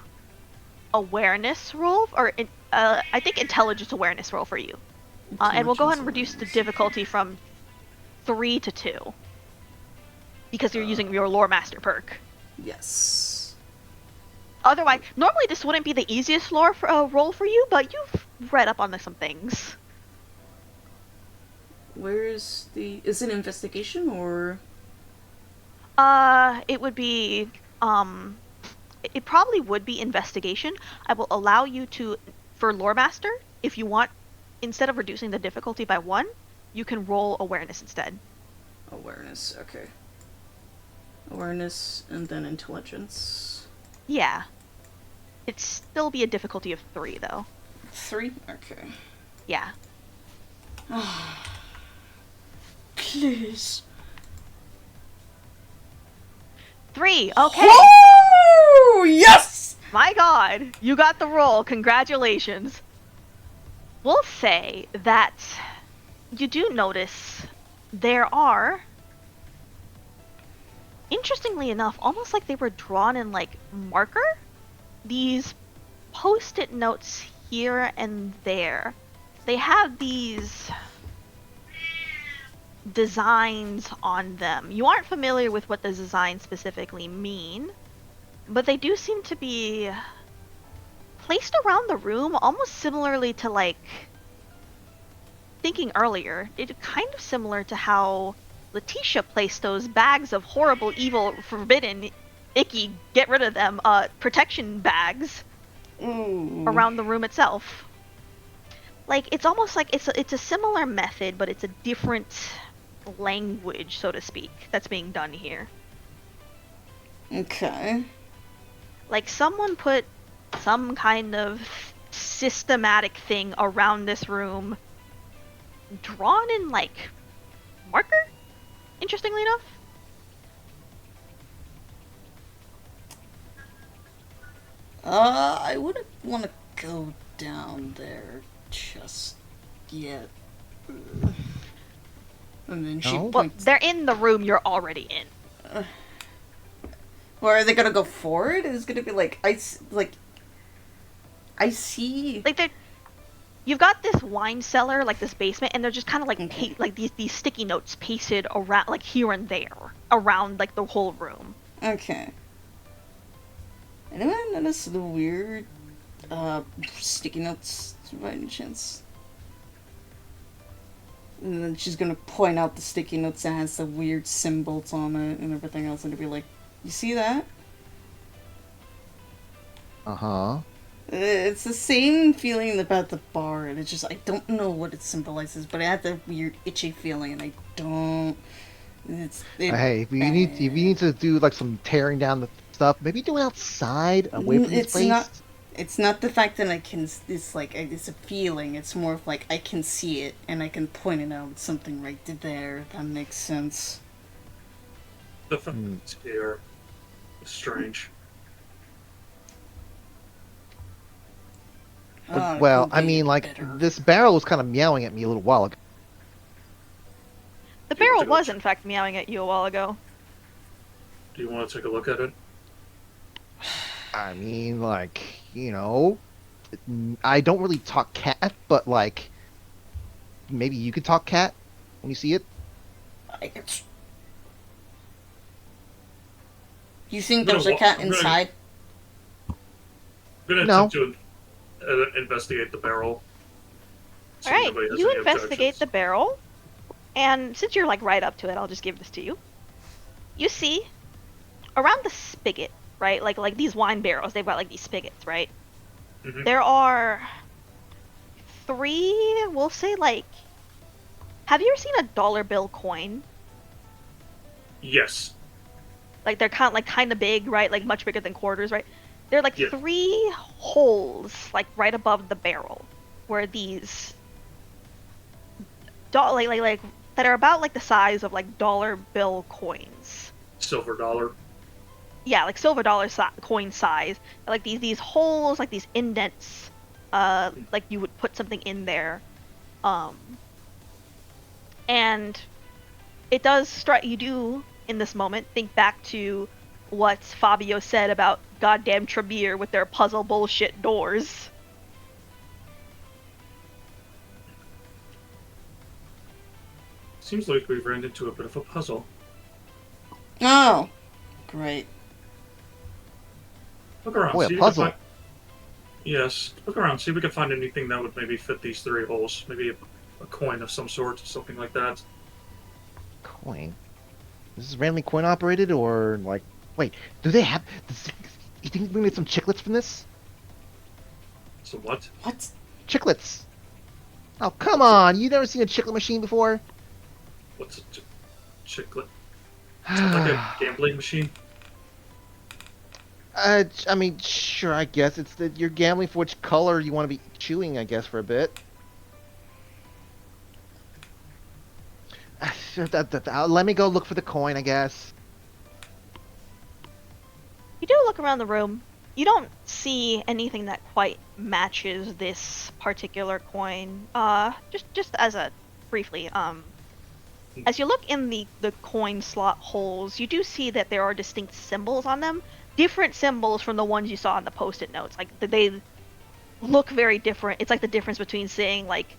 awareness roll, or I think intelligence awareness roll for you. And we'll go ahead and reduce the difficulty from 3 to 2. Because you're using your Lore Master perk. Yes. Otherwise, normally this wouldn't be the easiest roll for you, but you've read up on some things. Where's the... Is it investigation or... It would be, it probably would be investigation. I will allow you to, for Lore Master, if you want, instead of reducing the difficulty by 1, you can roll awareness instead. Awareness, okay. Awareness and then intelligence. Yeah. It'd still be a difficulty of 3, though. 3? Okay. Yeah. Please. 3, okay. Oh, yes! My god, you got the roll. Congratulations. We'll say that you do notice there are, interestingly enough, almost like they were drawn in like marker, these post-it notes here and there. They have these designs on them. You aren't familiar with what the designs specifically mean, but they do seem to be placed around the room almost similarly to, like, thinking earlier, it's kind of similar to how Letitia placed those bags of horrible, evil, forbidden, icky, get rid of them, protection bags around the room itself. Like, it's almost like it's a similar method, but it's a different language, so to speak, that's being done here. Okay. Like, someone put some kind of systematic thing around this room, drawn in, like, marker? Interestingly enough. I wouldn't want to go down there just yet. And then she No? Well, points... they're in the room you're already in. Well, are they gonna go forward? Is it gonna be like I see. Like, you've got this wine cellar, like this basement, and they're just kind of like Okay. like these sticky notes pasted around, like here and there, around like the whole room. Okay. Anyone notice the weird sticky notes by any chance? And then she's gonna point out the sticky notes that has the weird symbols on it and everything else, and to be like, "You see that? Uh-huh. It's the same feeling about the bar, and it's just I don't know what it symbolizes, but I have that weird itchy feeling, and I don't. Hey, if you need to do like some tearing down the stuff, maybe do it outside, away from this It's place. not. It's not the fact that I can. It's like it's a feeling. It's more of like I can see it and I can point it out. Something right there. If that makes sense. The facts here is strange. Oh, it Well, could I be mean, like, better. this barrel was kind of meowing at me a little while ago. The Do you want barrel to go was, check? in fact, meowing at you a while ago. Do you want to take a look at it? I mean, like, I don't really talk cat, but, like, maybe you could talk cat when you see it? It's... You think I'm gonna there's a wa- cat I'm gonna- inside? I'm gonna No. attempt to investigate the barrel. See if Alright, nobody has you any investigate objections. the barrel, and since you're, like, right up to it, I'll just give this to you. You see, around the spigot, right, like these wine barrels, they've got, like, these spigots, right? Mhm. There are 3, we'll say, like... Have you ever seen a dollar bill coin? Yes. Like, they're kind of big, right? Like, much bigger than quarters, right? There are, like, Yeah. 3 holes, like, right above the barrel, where these... like, that are about, like, the size of, like, dollar bill coins. Silver dollar. Yeah, like, silver dollar coin size. Like, these holes, like, these indents, like, you would put something in there. And it does strike... You do, in this moment, think back to what Fabio said about goddamn Tremere with their puzzle bullshit doors. Seems like we've ran into a bit of a puzzle. Oh, great. Look around. Boy, a See if we can puzzle. find. Yes, look around. See if we can find anything that would maybe fit these 3 holes. Maybe a coin of some sort, something like that. Coin. Is this randomly coin operated or like? Wait, do they have? You think we made some chiclets from this? So what? What? Chiclets. Oh come What's on! You never seen a chiclet machine before? What's a chiclet? Is that like a gambling machine? I mean, sure. I guess it's that you're gambling for which color you want to be chewing. I guess for a bit. Let me go look for the coin. I guess. You do look around the room. You don't see anything that quite matches this particular coin. Just as a briefly, as you look in the coin slot holes, you do see that there are distinct symbols on them, different symbols from the ones you saw in the post-it notes. Like they look very different. It's like the difference between saying like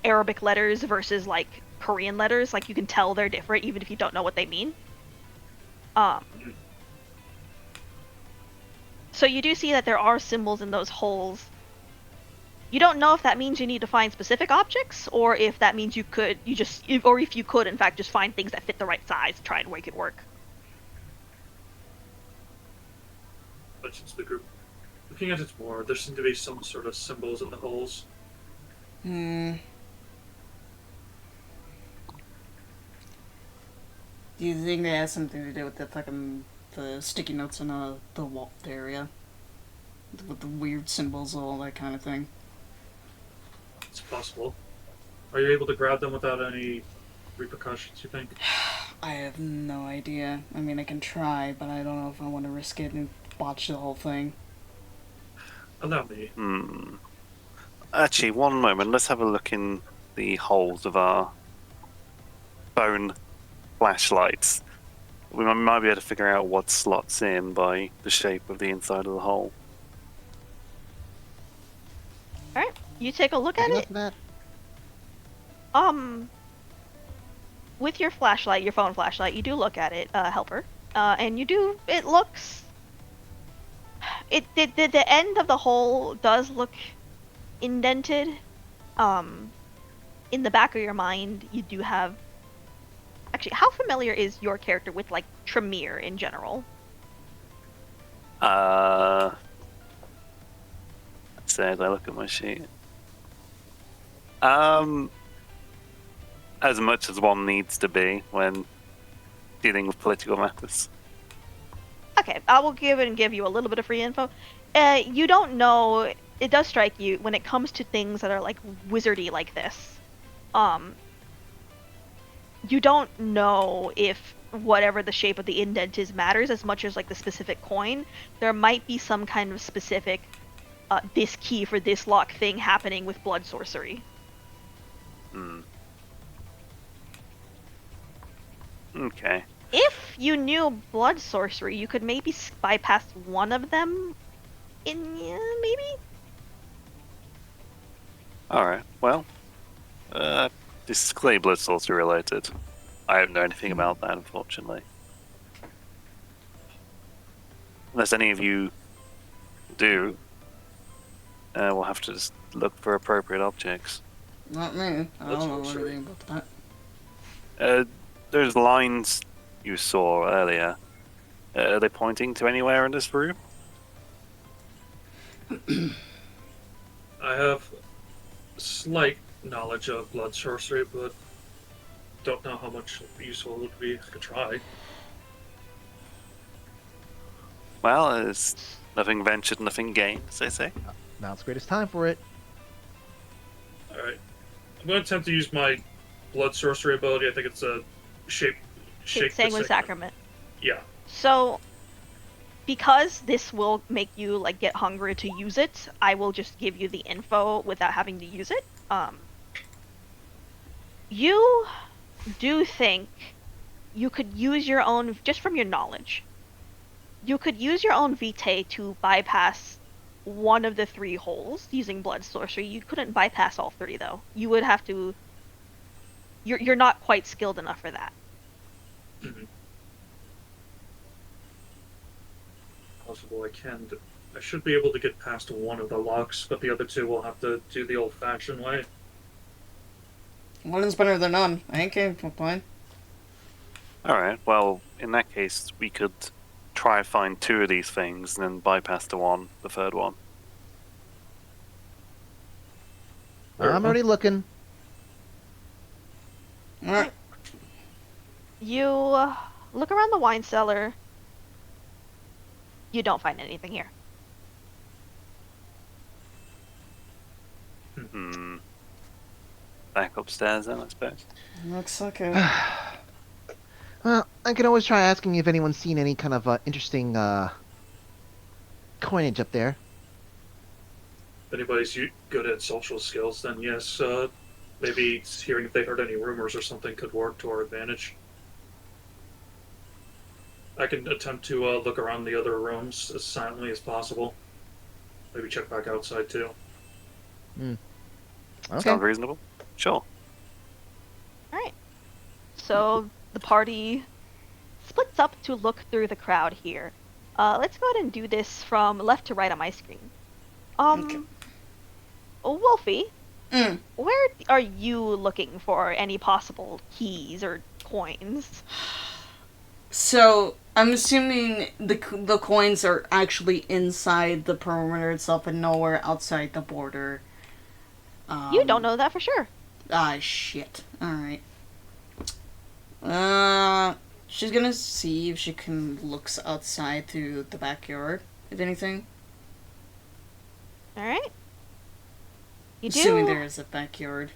Arabic letters versus like Korean letters. Like you can tell they're different even if you don't know what they mean. So you do see that there are symbols in those holes. You don't know if that means you need to find specific objects, or if that means or if you could, in fact, just find things that fit the right size and try and make it work. Mentions the group. Looking at it more, there seem to be some sort of symbols in the holes. Hmm. Do you think it has something to do with the fucking the sticky notes in the wall area? With the weird symbols and all that kind of thing? It's possible. Are you able to grab them without any repercussions, you think? I have no idea. I mean, I can try, but I don't know if I want to risk it and botch the whole thing. Allow me. Actually, one moment. Let's have a look in the holes of our phone flashlights. We might be able to figure out what slots in by the shape of the inside of the hole. All right, you take a look at it. That. With your flashlight, your phone flashlight, you do look at it, helper, and you do. It looks. The end of the hole does look indented. In the back of your mind, you do have. Actually, how familiar is your character with like Tremere in general? Let's say as I look at my sheet. As much as one needs to be when dealing with political matters. Okay, I will give you a little bit of free info. You don't know. It does strike you when it comes to things that are like wizardy like this. You don't know if whatever the shape of the indent is matters as much as like the specific coin. There might be some kind of specific this key for this lock thing happening with blood sorcery. Okay. If you knew blood sorcery, you could maybe bypass one of them. Maybe. All right. Well, this is clearly blood sorcery related. I don't know anything about that, unfortunately. Unless any of you do, we'll have to just look for appropriate objects. Not me. I That's don't know sorcery. anything about that. There's lines you saw earlier. Are they pointing to anywhere in this room? I have slight knowledge of blood sorcery, but don't know how much useful it would be. I could try. Well, there's nothing ventured, nothing gained, as they say. Now's the greatest time for it. Alright. I'm going to attempt to use my blood sorcery ability. I think it's a shape the Sanguine Sacrament. Yeah. So, because this will make you like get hungry to use it, I will just give you the info without having to use it. You do think you could use your own, just from your knowledge, you could use your own vitae to bypass one of the 3 holes using blood sorcery. You couldn't bypass all 3 though. You would have to. You're not quite skilled enough for that. Mm-hmm. possible I can. I should be able to get past one of the locks, but the other two will have to do the old-fashioned way. One is better than none. I ain't gonna complain. Alright, well, in that case, we could try and find two of these things and then bypass the third one. I'm already looking. Alright. You look around the wine cellar. You don't find anything here. Hmm. Back upstairs then, I suppose. Looks like it. Well, I can always try asking if anyone's seen any kind of interesting coinage up there. If anybody's good at social skills, then yes, maybe hearing if they heard any rumors or something could work to our advantage. I can attempt to look around the other rooms as silently as possible. Maybe check back outside too. Okay. Sounds reasonable? Sure. Alright. So the party splits up to look through the crowd here. Let's go ahead and do this from left to right on my screen. Okay. Wolfie, Mm. where are you looking for any possible keys or coins? So, I'm assuming the coins are actually inside the perimeter itself and nowhere outside the border. You don't know that for sure. Ah, shit. Alright. She's gonna see if she can look outside through the backyard, if anything. Alright. You do. Assuming there is a backyard.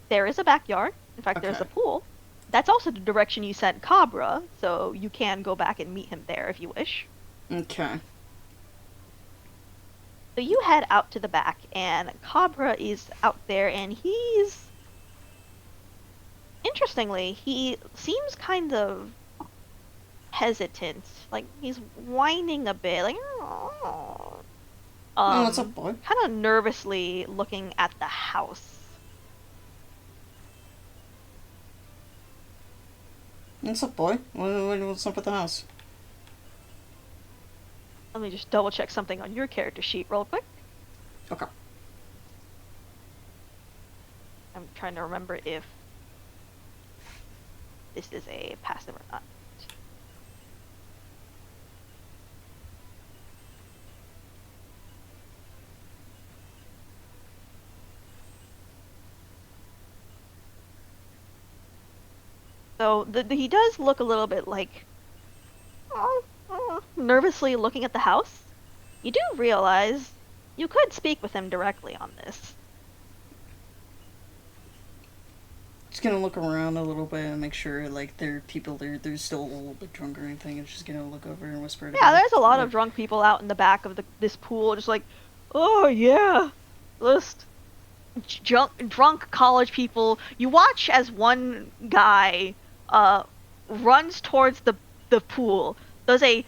There is a backyard. In fact, there's Okay. a pool. That's also the direction you sent Cabra, so you can go back and meet him there if you wish. Okay. So you head out to the back, and Cabra is out there, and he's... Interestingly, he seems kind of hesitant. Like, he's whining a bit, like... Oh, what's up, boy? Kind of nervously looking at the house. What's up, boy? What's up with the house? Let me just double check something on your character sheet real quick. Okay. I'm trying to remember if this is a passive or not. So he does look a little bit like nervously looking at the house. You do realize you could speak with him directly on this. Just gonna look around a little bit and make sure, like, they're still a little bit drunk or anything. And just gonna look over and whisper to Yeah, them. there's a lot of drunk people out in the back of this pool, just like, oh yeah, just drunk college people. You watch as one guy runs towards the pool, does a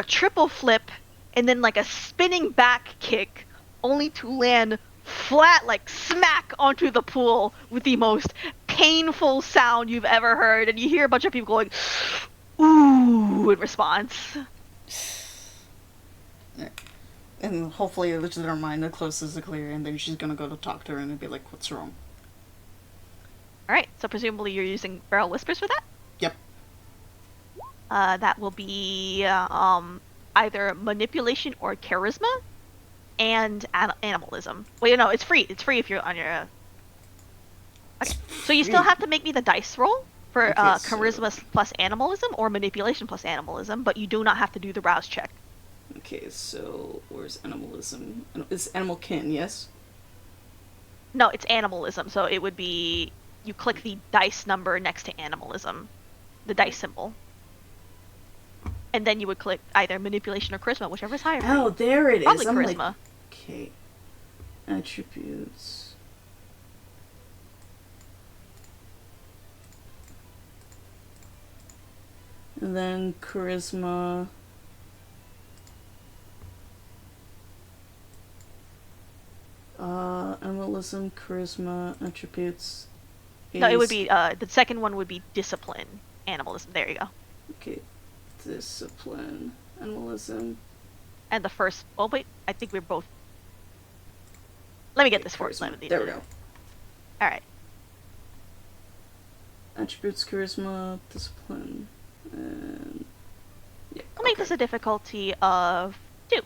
triple flip, and then like a spinning back kick, only to land flat, like smack onto the pool with the most painful sound you've ever heard, and you hear a bunch of people going, ooh, in response. And hopefully it lets her mind the closest to clear, and then she's gonna go to talk to her and be like, "What's wrong?" Alright, so presumably you're using Barrel Whispers for that? Yep. That will be either manipulation or charisma, and animalism. Well, no, it's free. It's free if you're on your... Okay. So you still have to make me the dice roll for Okay, charisma plus animalism or manipulation plus animalism, but you do not have to do the rouse check. Okay, so where's animalism? It's animal kin, yes? No, it's animalism, so it would be... You click the dice number next to animalism. The dice symbol. And then you would click either manipulation or charisma, whichever is higher. Oh, there it is. Probably I'm charisma. like, okay. Attributes. And then charisma. Animalism, charisma, attributes. No, it would is- be, the second one would be discipline, animalism. There you go. Okay. Discipline. Animalism. And the first. Oh wait, I think we're both. Let me get this for you. Charisma. There we go. All right. Attributes, charisma, discipline, and yeah. I'll make this a difficulty of 2.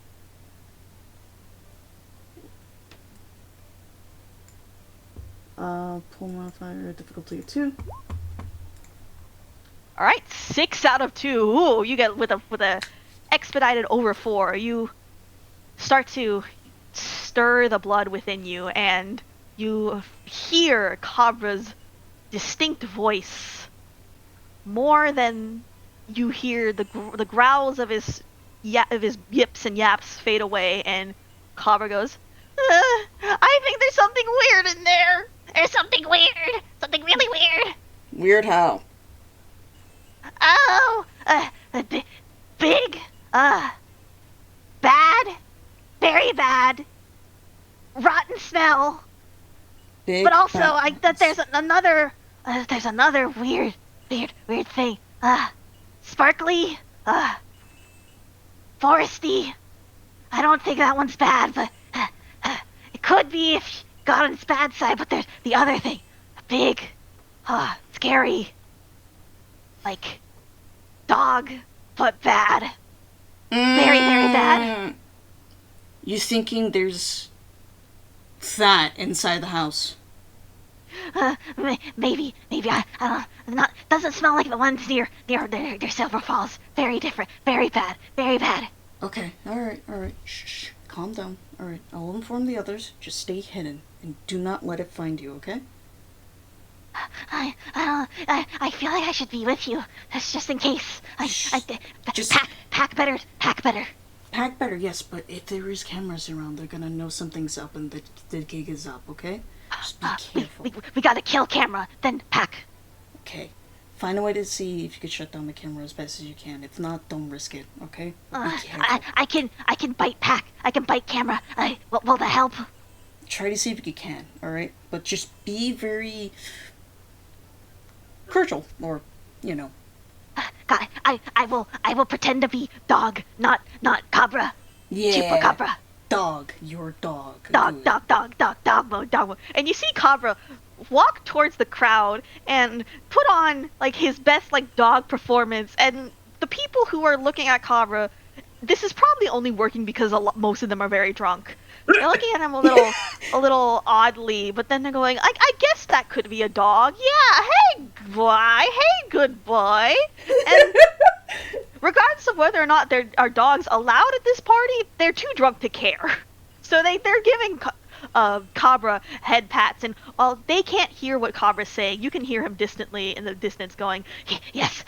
Pull modifier, difficulty of 2. All right, 6 out of 2. Ooh, you get with a expedited over 4. You start to stir the blood within you, and you hear Cabra's distinct voice more than you hear the growls of his yips and yaps fade away, and Cabra goes, I think there's something weird in there. There's something weird. Something really weird. Weird how? Oh, big, bad, very bad, rotten smell. Big, But also, bad- there's another weird thing. Sparkly, foresty. I don't think that one's bad, but it could be if you got on its bad side. But there's the other thing, big, scary, like dog, but bad. Very, very bad. You thinking there's that inside the house? Maybe I don't. Not doesn't smell like the ones near Silver Falls. Very different. Very bad. Very bad. Okay, alright. Shh. Calm down. Alright, I'll inform the others. Just stay hidden and do not let it find you, okay? I feel like I should be with you. That's just in case. Just- Pack better. Pack better, yes, but if there is cameras around, they're gonna know something's up and the gig is up, okay? Just be careful. We gotta kill camera, then pack. Okay. Find a way to see if you can shut down the camera as best as you can. If not, don't risk it, okay? But be careful. I can bite pack. I can bite camera. Will that help? Try to see if you can, alright? But just be very cordial, or, you know. God, I will pretend to be dog, not Cabra. Yeah. Chupacabra. Dog. Your dog. Dog Good. mode. And you see Cabra walk towards the crowd and put on like his best like dog performance, and the people who are looking at Cabra, this is probably only working because most of them are very drunk. They're looking at him a little oddly, but then they're going, I guess that could be a dog. Yeah, hey boy, hey good boy. And regardless of whether or not there are dogs allowed at this party, they're too drunk to care. So they're giving Cabra head pats, and while they can't hear what Cabra's saying, you can hear him distantly in the distance going, yes,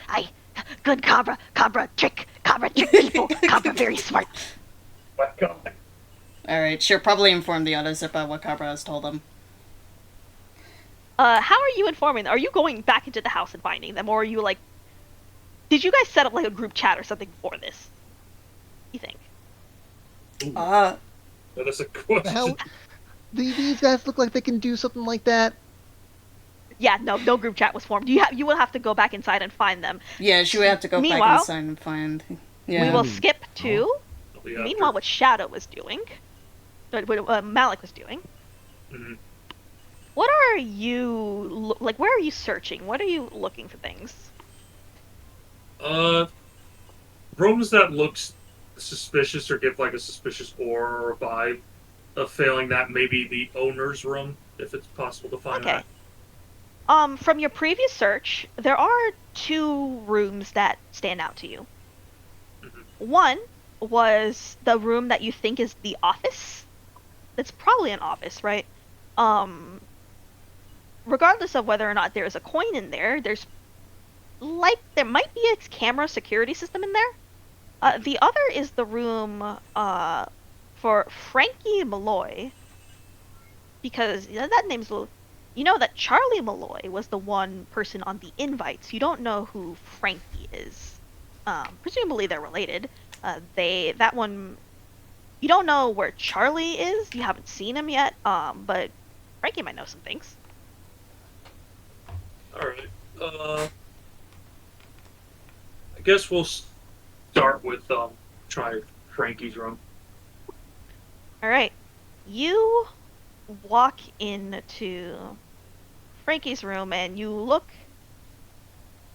good Cabra trick people, Cabra very smart. My God. Alright, sure, probably inform the others about what Cabra has told them. How are you informing them? Are you going back into the house and finding them, or are you like, did you guys set up like a group chat or something before this? You think? That is a question. The hell? These guys look like they can do something like that. Yeah, no group chat was formed. You will have to go back inside and find them. Yeah, she would have to go back Meanwhile, inside and find... Yeah. We will skip to, Yeah, meanwhile, what Shadow was doing, what Malik was doing. Mm-hmm. What are you, like, where are you searching? What are you looking for things? Rooms that looks suspicious or give like a suspicious aura or vibe. Failing that, maybe the owner's room, if it's possible to find Okay. that. From your previous search, there are 2 rooms that stand out to you. Mm-hmm. One was the room that you think is the office. It's probably an office, right? Regardless of whether or not there's a coin in there, there might be a camera security system in there. The other is the room for Frankie Malloy, because that name's you know that Charlie Malloy was the one person on the invites. You don't know who Frankie is. Presumably they're related. That one, you don't know where Charlie is. You haven't seen him yet. But Frankie might know some things. Alright. I guess we'll start with try Frankie's room. All right. You walk into Frankie's room and you look,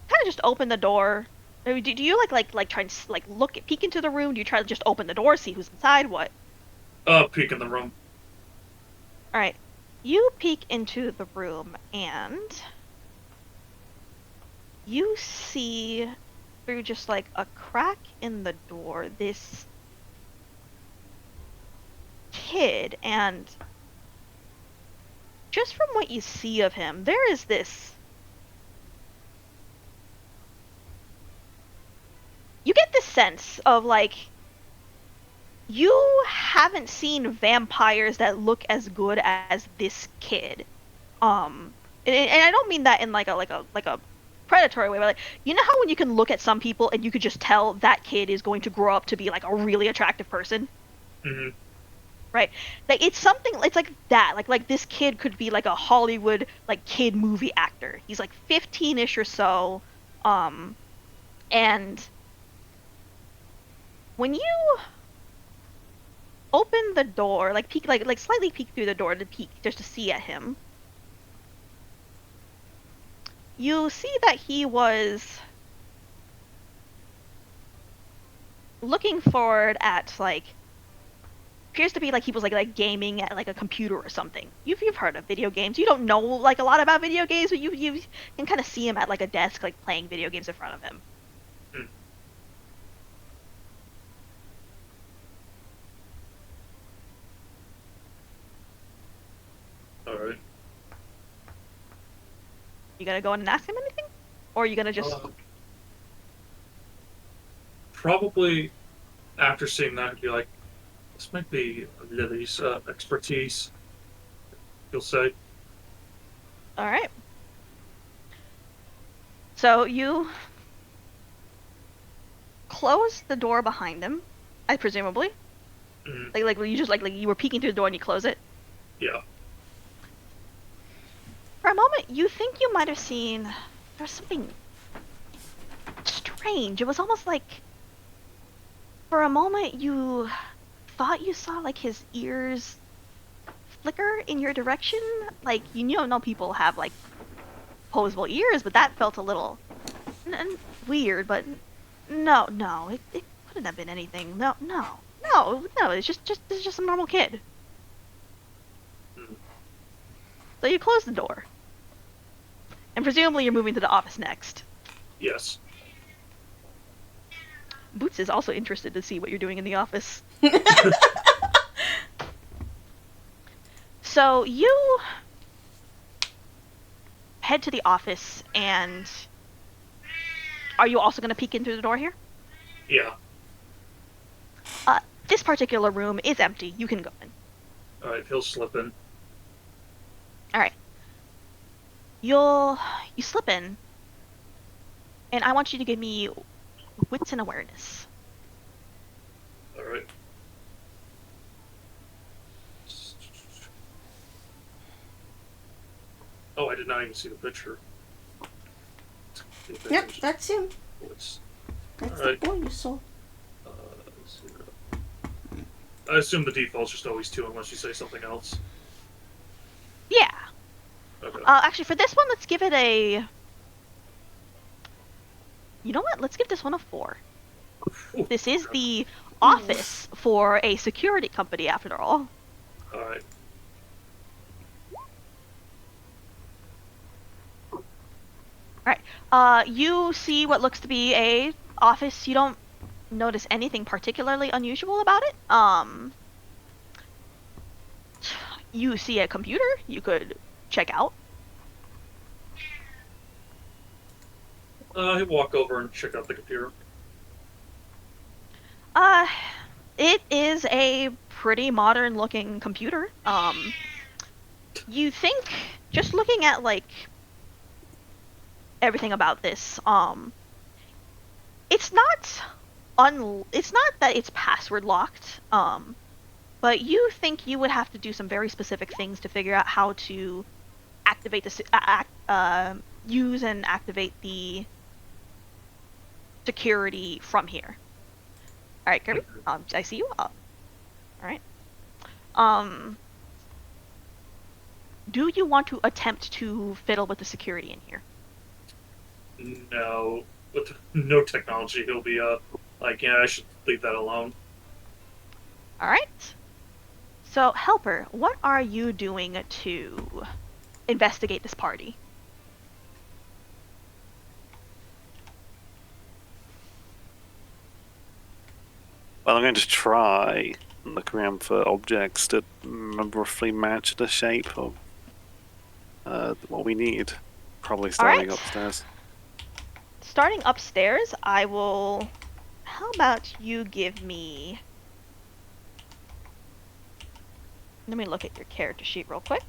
kind of just open the door. Do you like try and like peek into the room? Do you try to just open the door, see who's inside? What? Peek in the room. All right. You peek into the room and you see through just like a crack in the door this kid, and just from what you see of him, there is this. You get this sense of like you haven't seen vampires that look as good as this kid. And I don't mean that in like a predatory way, but like, you know how when you can look at some people and you could just tell that kid is going to grow up to be like a really attractive person? Mm-hmm. Right? Like it's something, it's like that. Like this kid could be like a Hollywood like kid movie actor. He's like 15-ish or so. And when you open the door, like peek, like slightly peek through the door to peek just to see at him, you see that he was looking forward at like, appears to be like he was like gaming at like a computer or something. You've heard of video games. You don't know like a lot about video games, but you can kind of see him at like a desk like playing video games in front of him. Mm. All right. You gonna go in and ask him anything, or are you gonna just? Probably after seeing that, I'd be like, this might be Lily's expertise. You'll say. All right. So you close the door behind him, I presumably. Mm, Like you just like you were peeking through the door and you close it. yeah. For a moment, you think you might have seen there was something strange. It was almost like, for a moment, you thought you saw like his ears flicker in your direction. Like you know people have like opposable ears, but that felt a little weird. But no, it couldn't have been anything. No. It's just some normal kid. Mm, So you close the door, and presumably you're moving to the office next. yes. Boots is also interested to see what you're doing in the office. So you head to the office, and are you also going to peek in through the door here? Yeah. This particular room is empty. You can go in. All right. He'll slip in. All right. You slip in, and I want you to give me wits and awareness. All right. Oh, I did not even see the picture. Yep, that's him. It's, That's Alright. the boy you saw. 0. I assume the default's just always 2 unless you say something else. Yeah. Okay. Actually, for this one, let's give it a. You know what? Let's give this one a 4. Ooh, This is the office for a security company, after all. All right. You see what looks to be a office. You don't notice anything particularly unusual about it. You see a computer you could check out. He'll walk over and check out the computer. It is a pretty modern looking computer. You think, just looking at like everything about this, it's not that it's password locked, but you think you would have to do some very specific things to figure out how to activate use and activate the security from here. All right, Kirby. I see you. All right. Um, do you want to attempt to fiddle with the security in here? No, with no technology, he'll be like, yeah, I should leave that alone. All right. So, Helper, what are you doing to investigate this party? Well, I'm going to try and look around for objects that roughly match the shape of what we need. Probably starting right. upstairs. Starting upstairs, I will. How about you give me. Let me look at your character sheet real quick.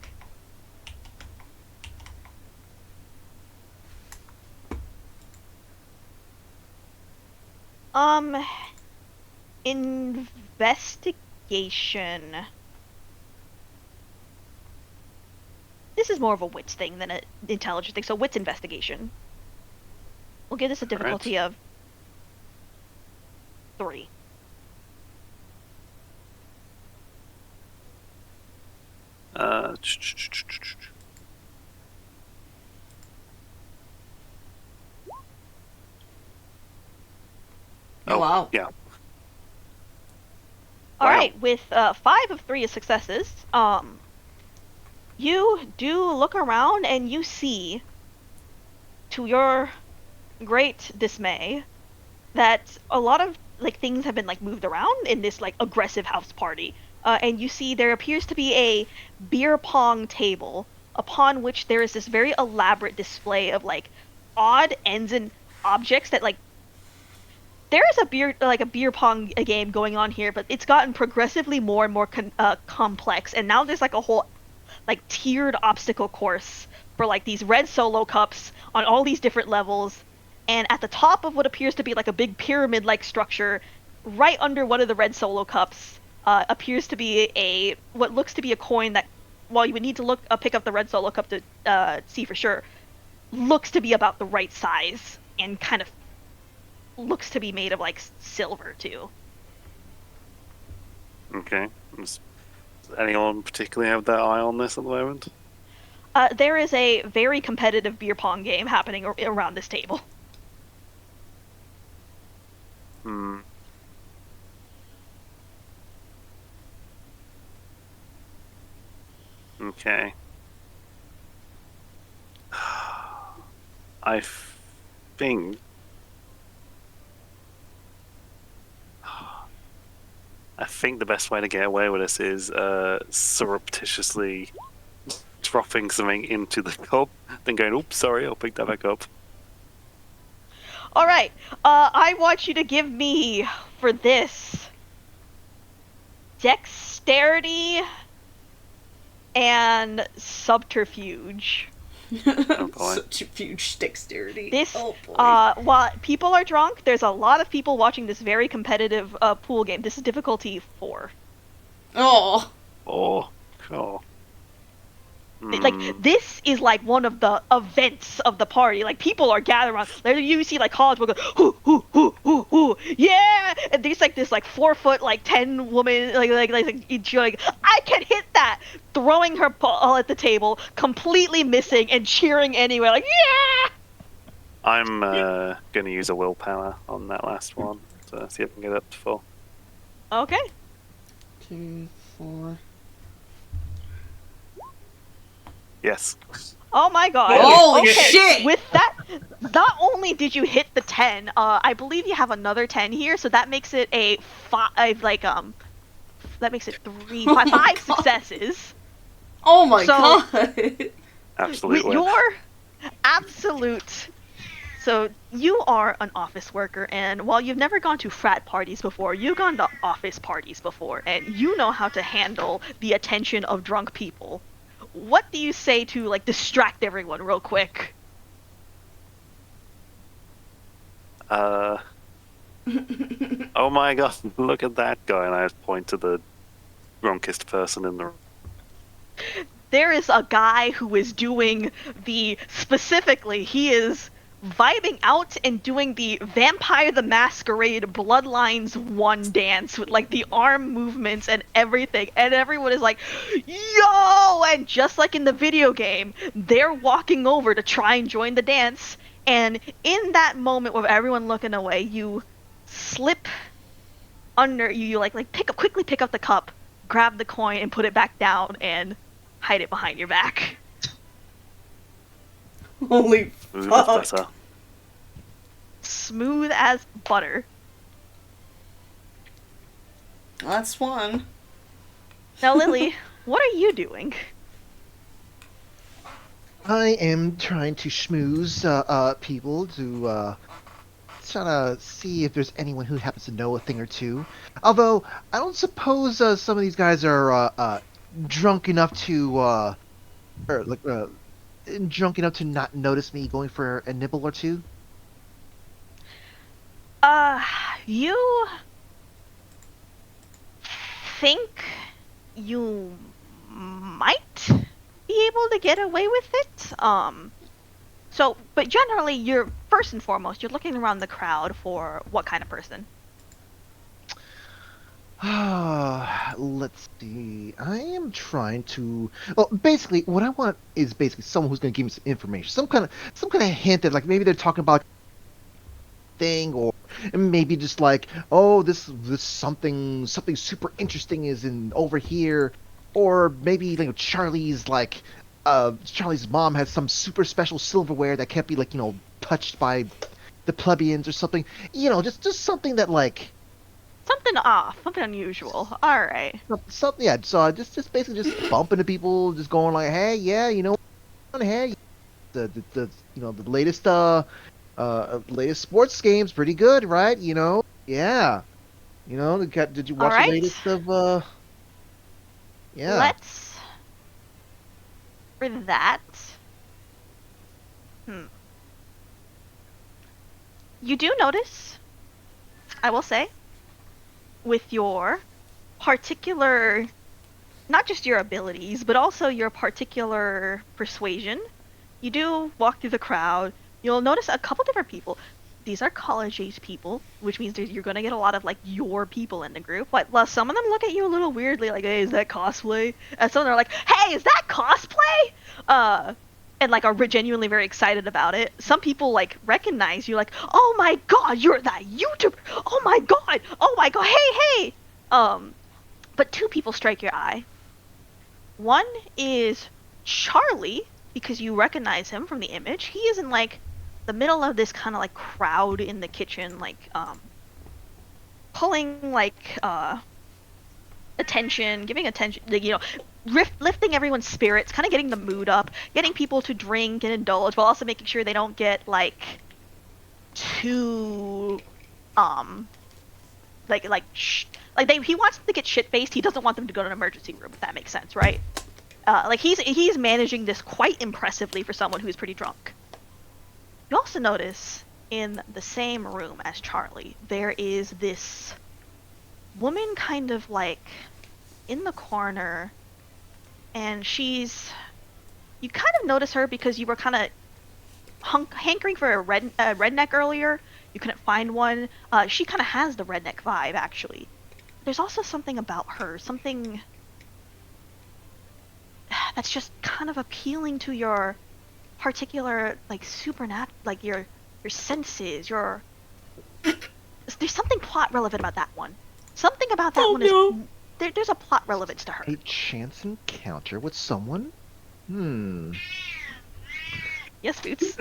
Investigation. This is more of a wits thing than an intelligence thing, so wits investigation. We'll give this a difficulty of 3. Oh, wow. Yeah. All Wow. right, with 5 of 3 successes, you do look around and you see, to your great dismay, that a lot of like things have been like moved around in this like aggressive house party. And you see there appears to be a beer pong table upon which there is this very elaborate display of like odd ends and objects that like there is a beer pong game going on here, but it's gotten progressively more and more complex, and now there's like a whole like tiered obstacle course for like these red solo cups on all these different levels, and at the top of what appears to be like a big pyramid-like structure, right under one of the red solo cups, appears to be what looks to be a coin that, while you would need to pick up the red solo cup to see for sure, looks to be about the right size and kind of looks to be made of like silver too. Okay. Does anyone particularly have their eye on this at the moment? There is a very competitive beer pong game happening around this table. Hmm. Okay. I think. I think the best way to get away with this is surreptitiously dropping something into the cup, then going, "Oops, sorry, I'll pick that back up." All right, I want you to give me for this dexterity and subterfuge. Oh boy. Subterfuge dexterity. This, oh boy. while people are drunk, there's a lot of people watching this very competitive pool game. This is difficulty 4. Oh. Oh, cool. Like, this is like one of the events of the party. Like, people are gathering around. Like, you see like college people go, hoo, hoo, hoo, hoo, hoo, yeah! And there's like this like 4 foot, like 10 woman, like I can hit that! Throwing her ball at the table, completely missing, and cheering anyway, like, yeah! I'm going to use a willpower on that last one to see if I can get up to 4. Okay. 2, 4. Yes. Oh my god. Holy okay. shit! With that, not only did you hit the 10, I believe you have another 10 here, so that makes it a 5, like, that makes it 5 successes. Oh my So- god! Absolute With win. your absolute. So, you are an office worker, and while you've never gone to frat parties before, you've gone to office parties before, and you know how to handle the attention of drunk people. What do you say to, like, distract everyone real quick? Oh my god, look at that guy, and I point to the drunkest person in the room. There is a guy who is doing specifically, he is vibing out and doing the Vampire the Masquerade Bloodlines 1 dance with like the arm movements and everything, and everyone is like, yo! And just like in the video game, they're walking over to try and join the dance, and in that moment with everyone looking away, you slip under, you like quickly pick up the cup, grab the coin and put it back down and hide it behind your back. Holy Ooh, fuck. that's better. Smooth as butter. That's one. Now, Lily, what are you doing? I am trying to schmooze people to try to see if there's anyone who happens to know a thing or two. Although I don't suppose some of these guys are drunk enough to or like drunk enough to not notice me going for a nibble or two. You think you might be able to get away with it? But generally, you're, first and foremost, you're looking around the crowd for what kind of person? Let's see. I am trying to. Well, basically, what I want is basically someone who's going to give me some information, some kind of hint that, like, maybe they're talking about thing, or maybe just like, oh, this something super interesting is in over here, or maybe like Charlie's mom has some super special silverware that can't be touched by the plebeians or something. Just something that like. Something off, something unusual. All right. Something, yeah. So just basically just bumping into people, just going like, hey, yeah, hey, the latest latest sports game's pretty good, right? Yeah. Did you watch All right. the latest of Yeah. Let's, for that, you do notice, I will say, with your particular, not just your abilities, but also your particular persuasion, you do walk through the crowd. You'll notice a couple different people. These are college-age people, which means that you're going to get a lot of, like, your people in the group. Like, well, some of them look at you a little weirdly, like, hey, is that cosplay? And some of them are like, hey, is that cosplay? And, like, are genuinely very excited about it. Some people, like, recognize you, like, oh my god, you're that YouTuber! Oh my god, hey! But two people strike your eye. One is Charlie, because you recognize him from the image. He is in, like, the middle of this kind of, like, crowd in the kitchen, like, pulling, like, attention, giving attention, lifting everyone's spirits, kind of getting the mood up, getting people to drink and indulge, while also making sure they don't get, like, too, he wants them to get shit-faced, he doesn't want them to go to an emergency room, if that makes sense, right? He's managing this quite impressively for someone who's pretty drunk. You also notice, in the same room as Charlie, there is this woman kind of, like, in the corner, and you kind of notice her because you were kind of hankering for a redneck earlier. You couldn't find one. She kind of has the redneck vibe, actually. There's also something about her, something that's just kind of appealing to your particular, like, like, your senses, there's something plot relevant about that one. Something about that one is... There's a plot relevance to her. A chance encounter with someone? Yes, Boots?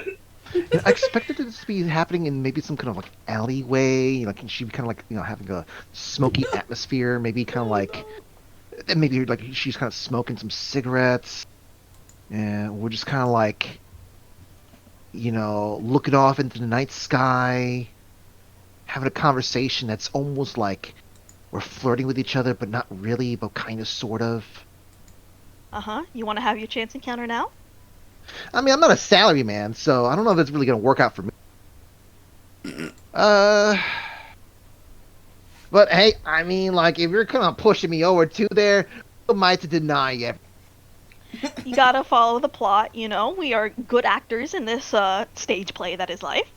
I expected it to be happening in maybe some kind of, like, alleyway, like, she'd be kind of, like, having a smoky atmosphere, maybe kind of like... Maybe, like, she's kind of smoking some cigarettes, and we're just kind of, like, looking off into the night sky, having a conversation that's almost like we're flirting with each other, but not really, but kind of, sort of. Uh-huh. You want to have your chance encounter now? I mean, I'm not a salary man, so I don't know if that's really going to work out for me. But hey, I mean, like, if you're kind of pushing me over to there, who am I to deny you? You gotta follow the plot, you know? We are good actors in this stage play that is life.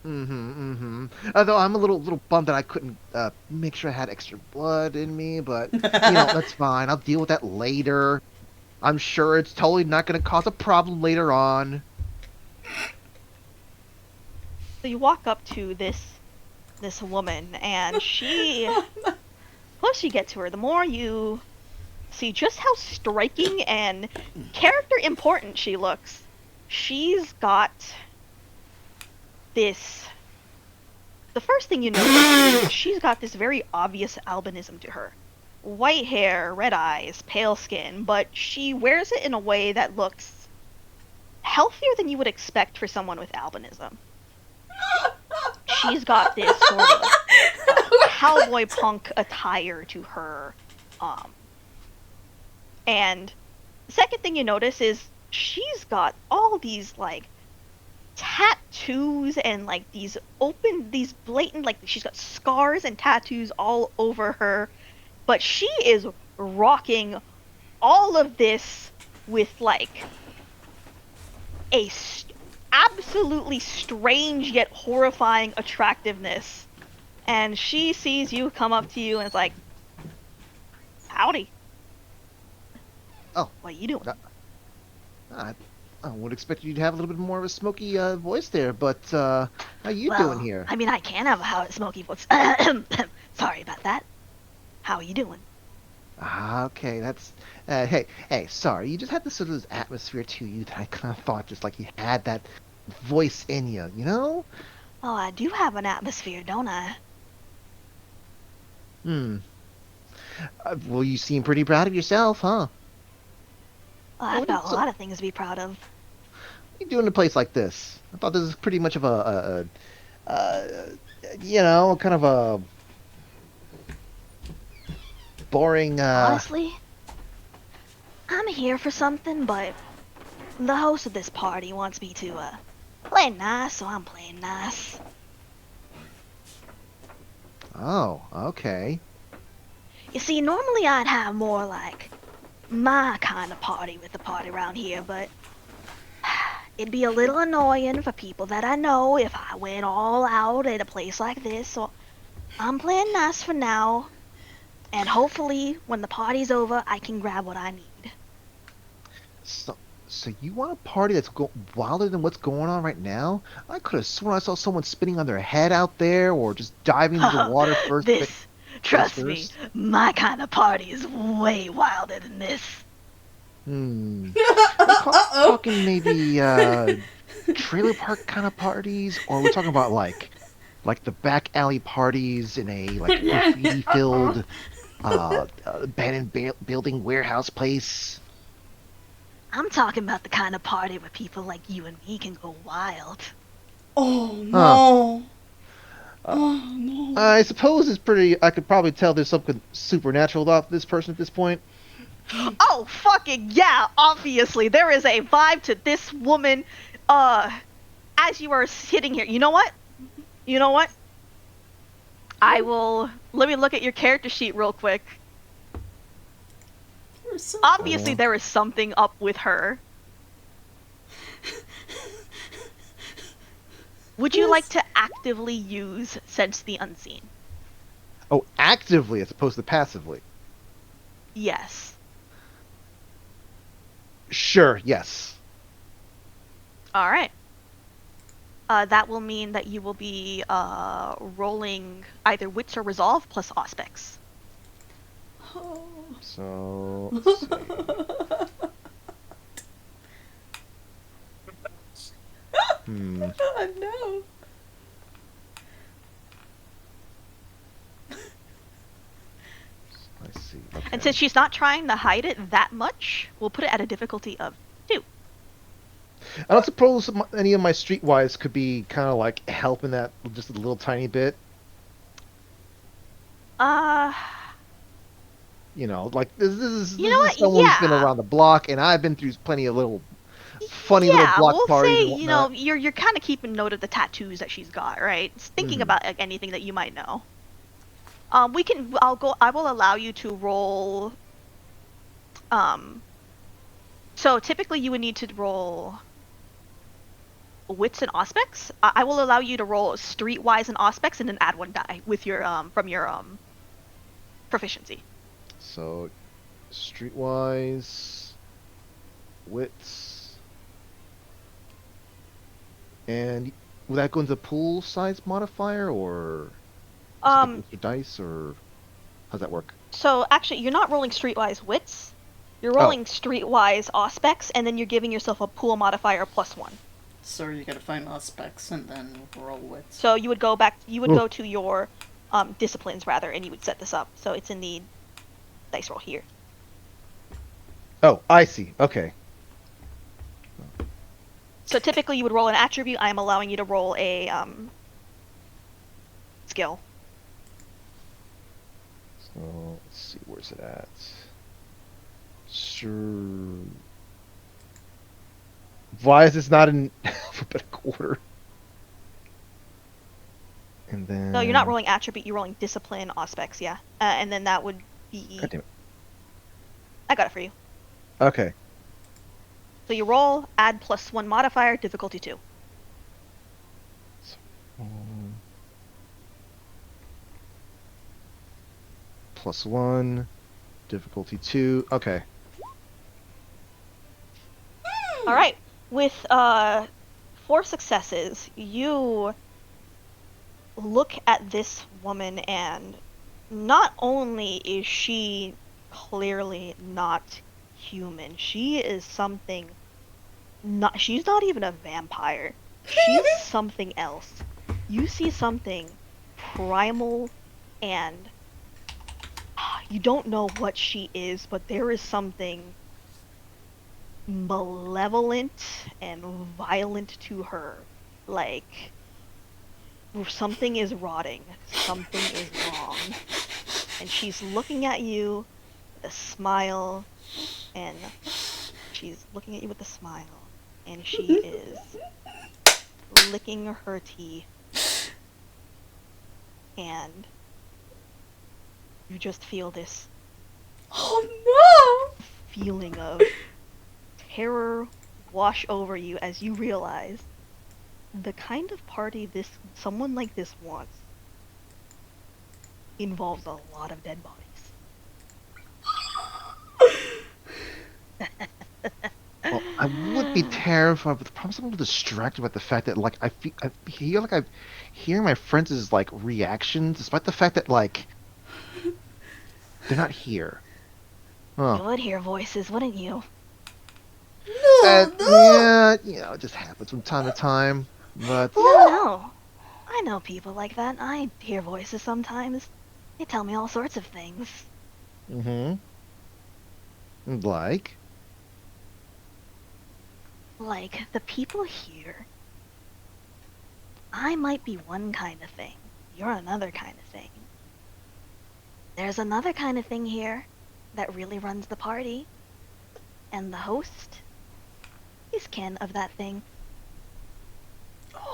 Although I'm a little bummed that I couldn't make sure I had extra blood in me, but that's fine. I'll deal with that later. I'm sure it's totally not going to cause a problem later on. So you walk up to this woman, and the closer you get to her, the more you see just how striking and character important she looks. She's got this. The first thing you notice is she's got this very obvious albinism to her. White hair, red eyes, pale skin, but she wears it in a way that looks healthier than you would expect for someone with albinism. She's got this sort of cowboy punk attire to her. And the second thing you notice is she's got all these, like, tattoos and, like, these blatant, like, she's got scars and tattoos all over her. But she is rocking all of this with, like, absolutely strange yet horrifying attractiveness. And she sees you come up to you and is like, howdy. Oh. What are you doing? I would expect you to have a little bit more of a smoky voice there, but how you doing here? I mean, I can have a smoky voice. Sorry about that. How are you doing? Okay, that's... hey, sorry, you just had this sort of atmosphere to you that I kind of thought just like you had that voice in you, you know? Oh, I do have an atmosphere, don't I? Well, you seem pretty proud of yourself, huh? Well, I've got a lot of things to be proud of. What are you doing in a place like this? I thought this was pretty much of kind of a boring, Honestly, I'm here for something, but the host of this party wants me to, play nice, so I'm playing nice. Oh, okay. You see, normally I'd have more like my kind of party with the party around here, but it'd be a little annoying for people that I know if I went all out at a place like this, so I'm playing nice for now, and hopefully when the party's over, I can grab what I need. So you want a party that's wilder than what's going on right now? I could have sworn I saw someone spinning on their head out there, or just diving into the water first. Trust me, my kind of party is way wilder than this. Talking maybe trailer park kind of parties, or are we talking about like the back alley parties in a like graffiti-filled abandoned building warehouse place? I'm talking about the kind of party where people like you and me can go wild. Oh no. Oh no. I suppose I could probably tell there's something supernatural about this person at this point. Oh, fucking yeah, obviously. There is a vibe to this woman, as you are sitting here. You know what? Let me look at your character sheet real quick. So Obviously, there is something up with her. Would you like to actively use Sense the Unseen? Oh, actively as opposed to passively. Yes. Sure, yes. Alright. That will mean that you will be rolling either Wits or Resolve plus Auspex. Oh. So, let's see. Oh, no. I see. Okay. And since she's not trying to hide it that much, we'll put it at a difficulty of 2. I don't suppose any of my streetwise could be kind of like helping that just a little tiny bit. You know, like this is someone who's been around the block, and I've been through plenty of little funny little block parties. Yeah, we'll say you're kind of keeping note of the tattoos that she's got, right? Thinking about like, anything that you might know. I will allow you to roll So typically you would need to roll wits and aspects. I will allow you to roll streetwise and aspects and then add 1 die with your from your proficiency. So, streetwise, wits, and will that go into pool size modifier or extra dice or how's that work? So actually you're not rolling streetwise wits. You're Oh. rolling streetwise aspects and then you're giving yourself a pool modifier +1. So you gotta find aspects and then roll with. So you would go Ooh. go to your disciplines rather, and you would set this up. So it's in the dice roll here. Oh, I see. Okay. So typically you would roll an attribute. I am allowing you to roll a skill. So let's see, where's it at? Sure. Why is this not in alphabetical order? And then. No, you're not rolling attribute. You're rolling discipline aspects. Yeah, and then that would be. God damn it. I got it for you. Okay. So you roll, add +1 modifier, difficulty 2. +1, difficulty 2. Okay. All right. With 4 successes, you look at this woman, and not only is she clearly not human, she is something. She's not even a vampire. She's something else. You see something primal, and you don't know what she is, but there is something malevolent and violent to her. Like, something is rotting, something is wrong. And she's looking at you with a smile, and she's looking at you with a smile, and she is licking her teeth. And you just feel this Oh feeling of terror wash over you as you realize the kind of party someone like this wants involves a lot of dead bodies. Well, I would be terrified, but the problem is I'm a little distracted by the fact that, like, I feel like I'm hearing my friends' like reactions, despite the fact that, like, they're not here. You Huh. would hear voices, wouldn't you? no! Yeah, it just happens from time to time. But No. I know people like that. I hear voices sometimes. They tell me all sorts of things. like, Like, the people here. I might be one kind of thing. You're another kind of thing. There's another kind of thing here that really runs the party. And the host is kin of that thing.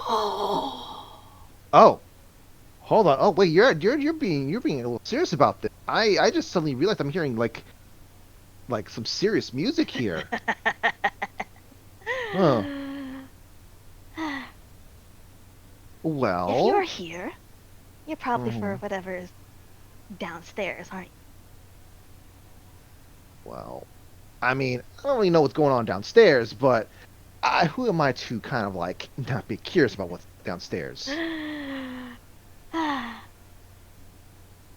oh, hold on. Oh wait, you're being a little serious about this. I just suddenly realized I'm hearing like some serious music here. Huh. Well. If you're here, you're probably for Mhm. whatever's downstairs, aren't you? Well, I mean, I don't really know what's going on downstairs, but who am I to kind of like not be curious about what's downstairs?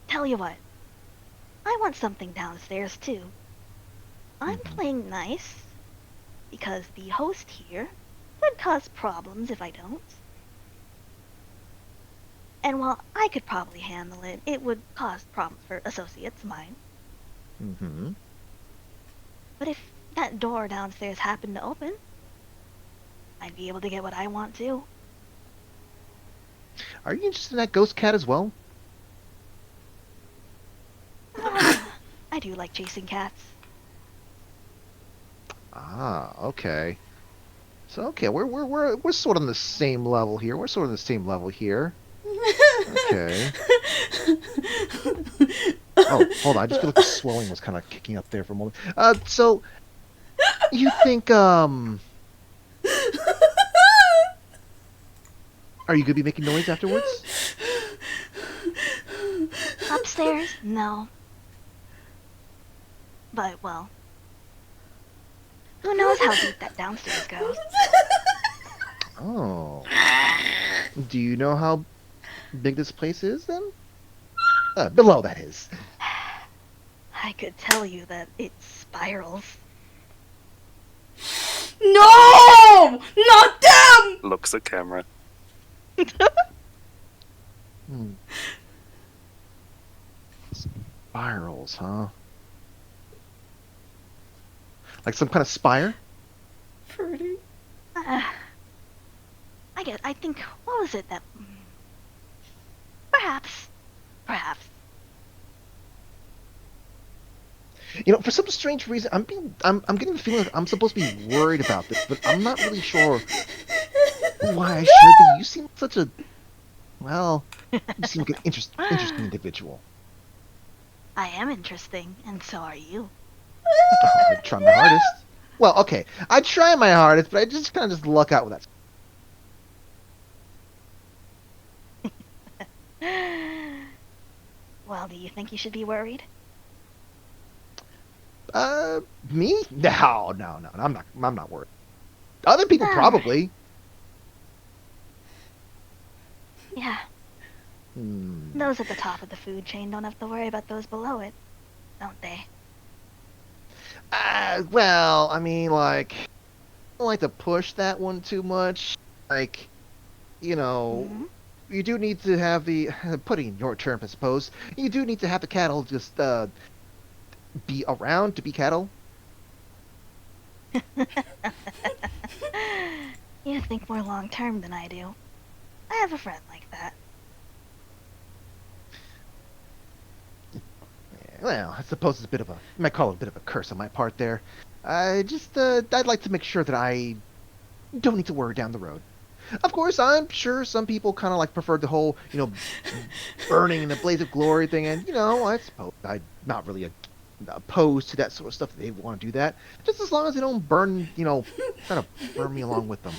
Tell you what, I want something downstairs too. I'm Mhm. playing nice because the host here would cause problems if I don't. And while I could probably handle it, it would cause problems for associates of mine. Mm-hmm. But if that door downstairs happened to open, I'd be able to get what I want too. Are you interested in that ghost cat as well? I do like chasing cats. Ah, okay. So okay, we're sort of on the same level here. We're sort of on the same level here. Okay. Oh, hold on. I just feel like the swelling was kind of kicking up there for a moment. So You think, are you gonna be making noise afterwards? Upstairs? No. But, well, who knows how deep that downstairs goes? Oh. Do you know how big this place is, then? Below, that is. I could tell you that it spirals. No! Not them! Looks at camera. Hmm. Spirals, huh? Like some kind of spire? Pretty. I think, what was it that... Perhaps. You know, for some strange reason, I'm getting the feeling like I'm supposed to be worried about this, but I'm not really sure why I should be. You seem such a, well, you seem like an interesting individual. I am interesting, and so are you. I try my hardest. Well, okay, I try my hardest, but I just kind of just luck out with that. Well, do you think you should be worried? Me? No, I'm not worried. Other people probably. Yeah, Hmm. those at the top of the food chain don't have to worry about those below it, don't they? Well, I mean, like, I don't like to push that one too much. Like, you know, Mhm. you do need to have the, putting in your terms, I suppose, you do need to have the cattle just, be around to be cattle. You think more long-term than I do. I have a friend like that. Well, I suppose it's a bit of a, you might call it a bit of a curse on my part there. I'd like to make sure that I don't need to worry down the road. Of course, I'm sure some people kind of like prefer the whole, burning in the blaze of glory thing, and, I suppose I'm not really opposed to that sort of stuff if they want to do that. Just as long as they don't burn, kind of burn me along with them.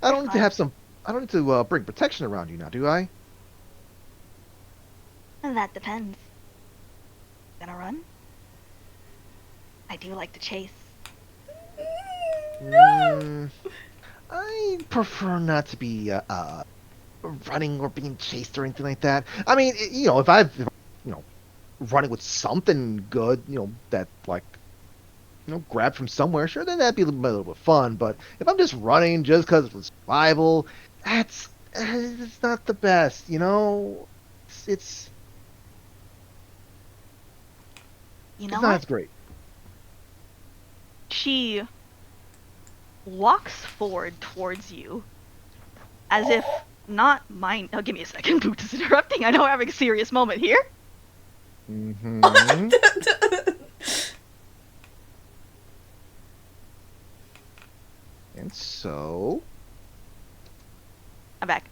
I don't need to have some, I don't need to bring protection around you now, do I? And that depends. Gonna run? I do like to chase. I prefer not to be running or being chased or anything like that. I mean, if I've, running with something good, that like, grabbed from somewhere, sure, then that'd be a little bit fun. But if I'm just running just because of survival, it's not the best, It's You it's know not what? as great. She walks forward towards you, as if not mind. Oh, give me a second. Boots is interrupting. I know we're having a serious moment here. Mm-hmm. And so, I'm back.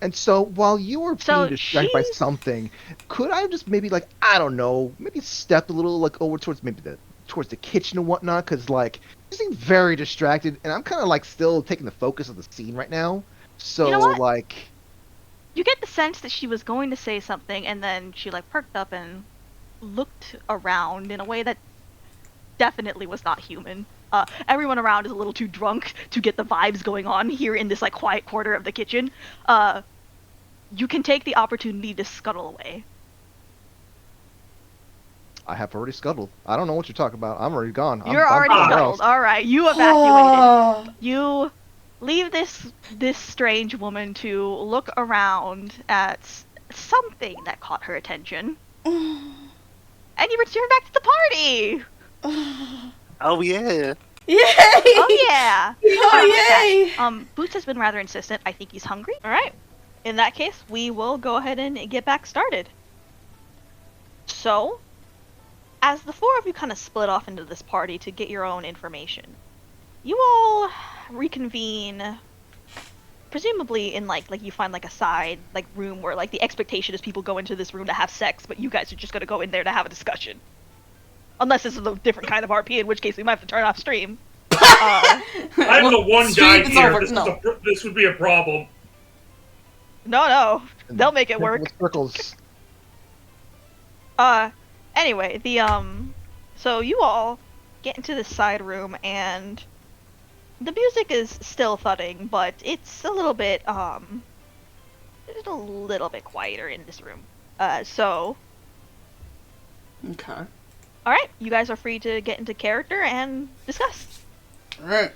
And so, while you were So being distracted by she's- something, could I just maybe, like, I don't know, maybe step a little, like, over towards towards the kitchen and whatnot? Because, like, you seem very distracted, and I'm kind of, like, still taking the focus of the scene right now. So, You know what? like, You get the sense that she was going to say something, and then she like perked up and looked around in a way that definitely was not human. Everyone around is a little too drunk to get the vibes going on here in this like quiet corner of the kitchen. You can take the opportunity to scuttle away. I have already scuttled. I don't know what you're talking about. I'm already gone. You're I'm already somewhere scuttled. else. All right, you evacuated. You leave this strange woman to look around at something that caught her attention, and you return back to the party. Oh yeah. Yay! Oh yeah. Oh yay! Boots has been rather insistent. I think he's hungry. All right. In that case, we will go ahead and get back started. So, as the four of you kind of split off into this party to get your own information, you all reconvene presumably in like you find like a side like room where like the expectation is people go into this room to have sex, but you guys are just gonna go in there to have a discussion. Unless this is a different kind of RP, in which case we might have to turn off stream. I'm the one guy stream is here. over. No. This would be a problem. No, they'll make it work. With circles. Anyway, so you all get into this side room and the music is still thudding, but it's a little bit quieter in this room. So Okay. all right, you guys are free to get into character and discuss. Alright.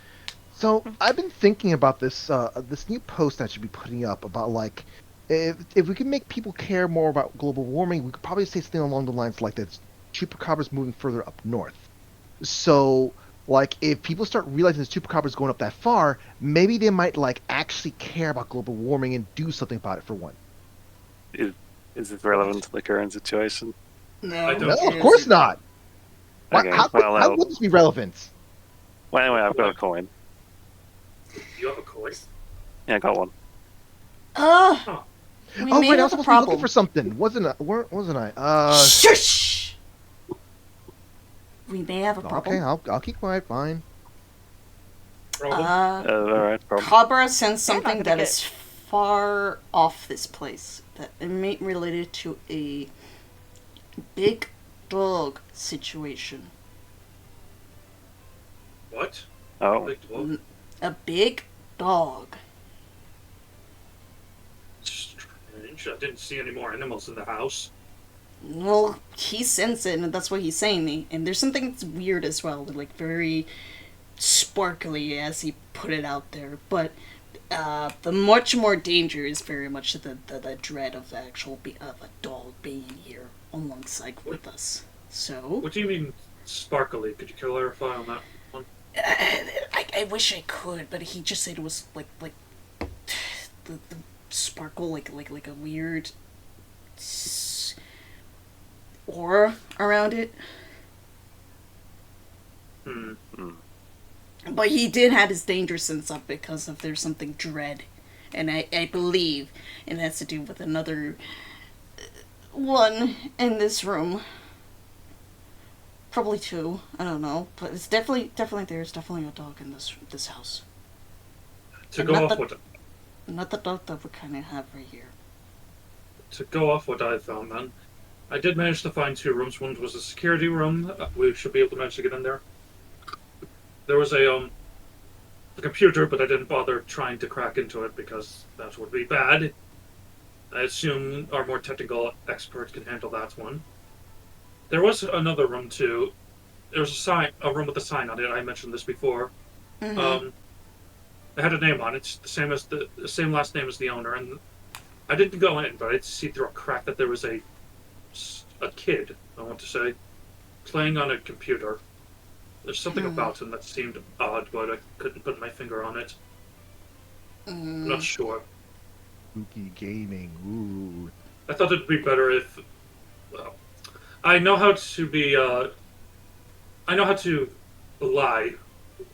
So I've been thinking about this this new post I should be putting up about like if we can make people care more about global warming, we could probably say something along the lines like that chupacabras moving further up north. So like if people start realizing the chupacabras going up that far, maybe they might like actually care about global warming and do something about it for one. Is it relevant to the current situation? No, I don't- No, of course not. Okay, How would this be relevant? Well, anyway, I've got a coin. You have a coin? Yeah, I got one. We Oh may wait, I was have a supposed to be problem. looking for something, wasn't I? Shush! We may have a problem. Okay, I'll keep quiet. Fine. Problem? Alright, problem. Cobra sensed They're not something gonna that is far off this place. That it may related to a big dog situation. What? Oh, Like, what? A big dog. Strange. I didn't see any more animals in the house. Well, he sensed it, and that's what he's saying. And there's something that's weird as well, like very sparkly as he put it out there. But the much more danger is very much the dread of the actual of a dog being here alongside with us. So What do you mean sparkly? Could you clarify on that one? I wish I could, but he just said it was like the sparkle like a weird aura around it. But he did have his danger sense up because of there's something dread. And I believe it has to do with another one in this room. Probably two. I don't know. But it's definitely there's definitely a dog in this house. To And go not off the- what Not the dog that we kinda have right here. I found, then, I did manage to find two rooms. One was a security room. We should be able to manage to get in there. There was a computer, but I didn't bother trying to crack into it because that would be bad. I assume our more technical expert can handle that one. There was another room too. There was a room with a sign on it. I mentioned this before. Mm-hmm. It had a name on it, it's the same as the same last name as the owner, and I didn't go in, but I did see through a crack that there was a kid, I want to say, playing on a computer. There's something about him that seemed odd, but I couldn't put my finger on it. I'm not sure. Spooky gaming. Ooh. I thought it'd be better if. Well, I know how to be. I know how to lie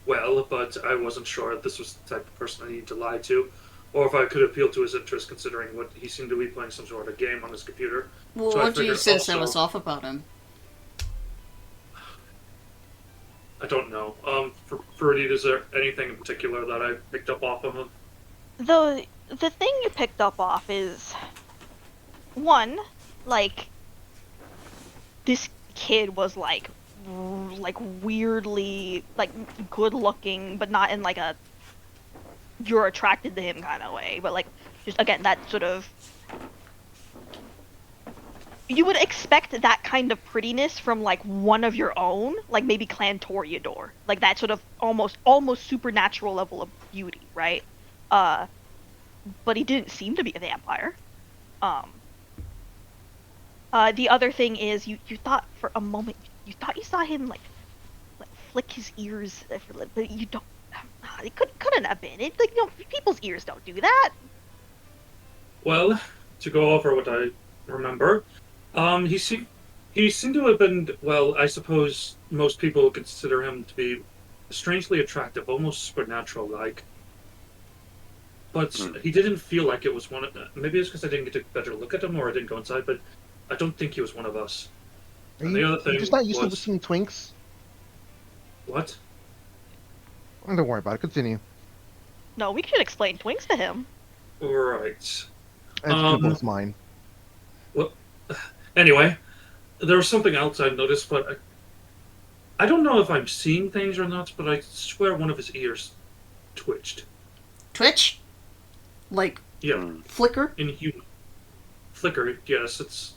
well, but I wasn't sure if this was the type of person I needed to lie to, or if I could appeal to his interest, considering what he seseemed to be playing some sort of game on his computer. Well, So I what do you figured sense that also- was off about him? I don't know. For Reed, is there anything in particular that I picked up off of him? The thing you picked up off is one, like this kid was like weirdly like good looking, but not in like a you're attracted to him kind of way, but like just again that sort of you would expect that kind of prettiness from like one of your own, like maybe Clan Toreador, like that sort of almost supernatural level of beauty, right? But he didn't seem to be a vampire. The other thing is you thought for a moment you thought you saw him like flick his ears, but you don't. It couldn't have been. It like people's ears don't do that. Well, to go over what I remember, he seemed to have been, well, I suppose most people would consider him to be strangely attractive, almost supernatural-like. but he didn't feel like it was one of. Maybe it's because I didn't get a better look at him, or I didn't go inside. But I don't think he was one of us. Are And the other you thing just not used to was seeing twinks? what? Oh, don't worry about it. Continue. No, we should explain twinks to him. Right. It blows mine. Well, anyway, there was something else I noticed, but I don't know if I'm seeing things or not. But I swear one of his ears twitched. Twitch? Like, Yeah, flicker? inhuman. Flicker. Yes, it's.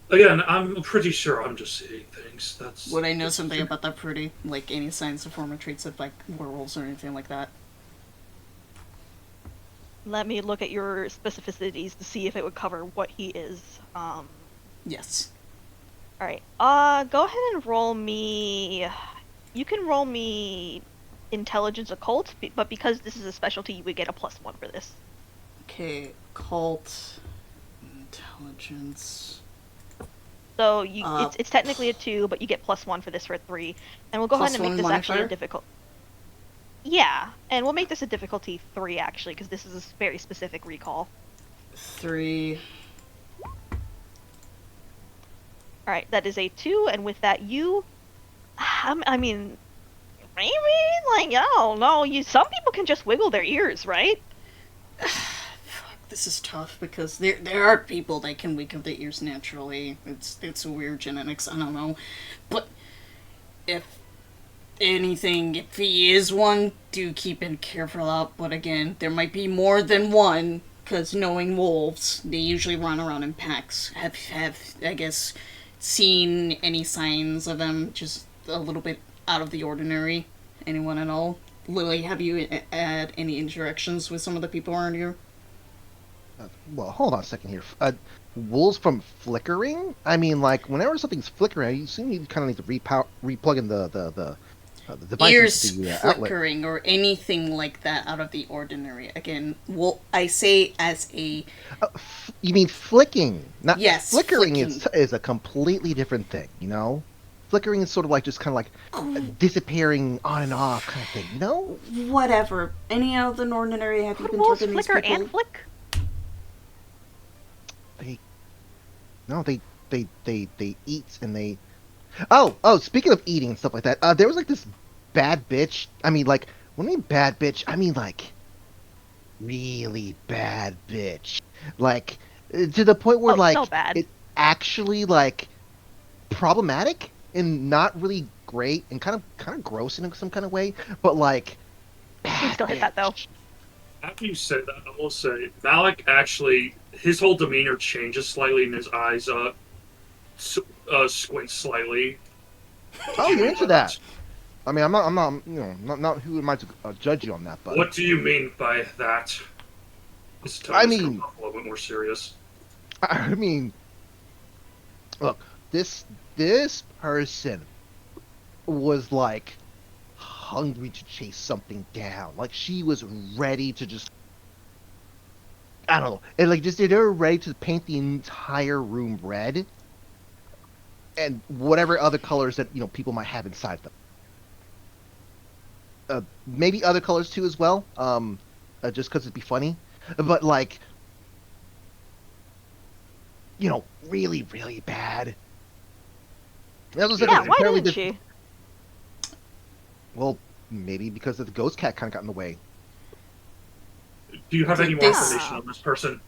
Again, I'm pretty sure I'm just seeing things. That's. Would I know something about that pretty? Like, any signs of former traits of, like, werewolves or anything like that? Let me look at your specificities to see if it would cover what he is. Yes. Alright. Go ahead and roll me. You can roll me intelligence occult, but because this is a specialty, you would get a +1 for this. Okay, cult, intelligence. So it's technically a 2, but you get +1 for this for a 3. And we'll go ahead and make this actually a difficult. Yeah, and we'll make this a difficulty 3 actually, because this is a very specific recall. 3. Alright, that is a 2, and with that I mean, maybe, like, I don't know, some people can just wiggle their ears, right? This is tough because there are people that can wiggle their ears naturally. It's a weird genetics, I don't know. But if anything, if he is one, do keep it careful out. But again, there might be more than one, because knowing wolves, they usually run around in packs. Have I guess seen any signs of them just a little bit out of the ordinary? Anyone at all? Lily, have you had any interactions with some of the people around you? Well, hold on a second here. Wolves from flickering? I mean, like, whenever something's flickering, I assume you kind of need to replug in the device Ears into the outlet. flickering or anything like that out of the ordinary. Again, well, I say as a... You mean flicking? Not Yes, flickering flicking. is a completely different thing, you know? Flickering is sort of like just kind of like disappearing on and off kind of thing, you know? Whatever. Any out of the ordinary, have you Could been wolves talking to these flicker people? and flick? They eat and they... Oh, speaking of eating and stuff like that, there was like this bad bitch. I mean, like, when I mean bad bitch, I mean like really bad bitch. Like, to the point where like so bad. it's actually like problematic and not really great and kind of gross in some kind of way, but like We still hit that though. After you said that, I will say Malik actually, his whole demeanor changes slightly, and his eyes squint slightly. Oh, you're into that. I mean, I'm not, you know, not who am I to judge you on that, but What do you mean by that? His tone I is mean- a little bit more serious. I mean, look, this person was like hungry to chase something down. Like she was ready to just, I don't know, and like just they were ready to paint the entire room red, and whatever other colors that people might have inside them. Maybe other colors too as well. Just because it'd be funny, but like, really, really bad. That was Yeah, why apparently didn't she? Well, maybe because the ghost cat kind of got in the way. Do you have any more This- information on this person?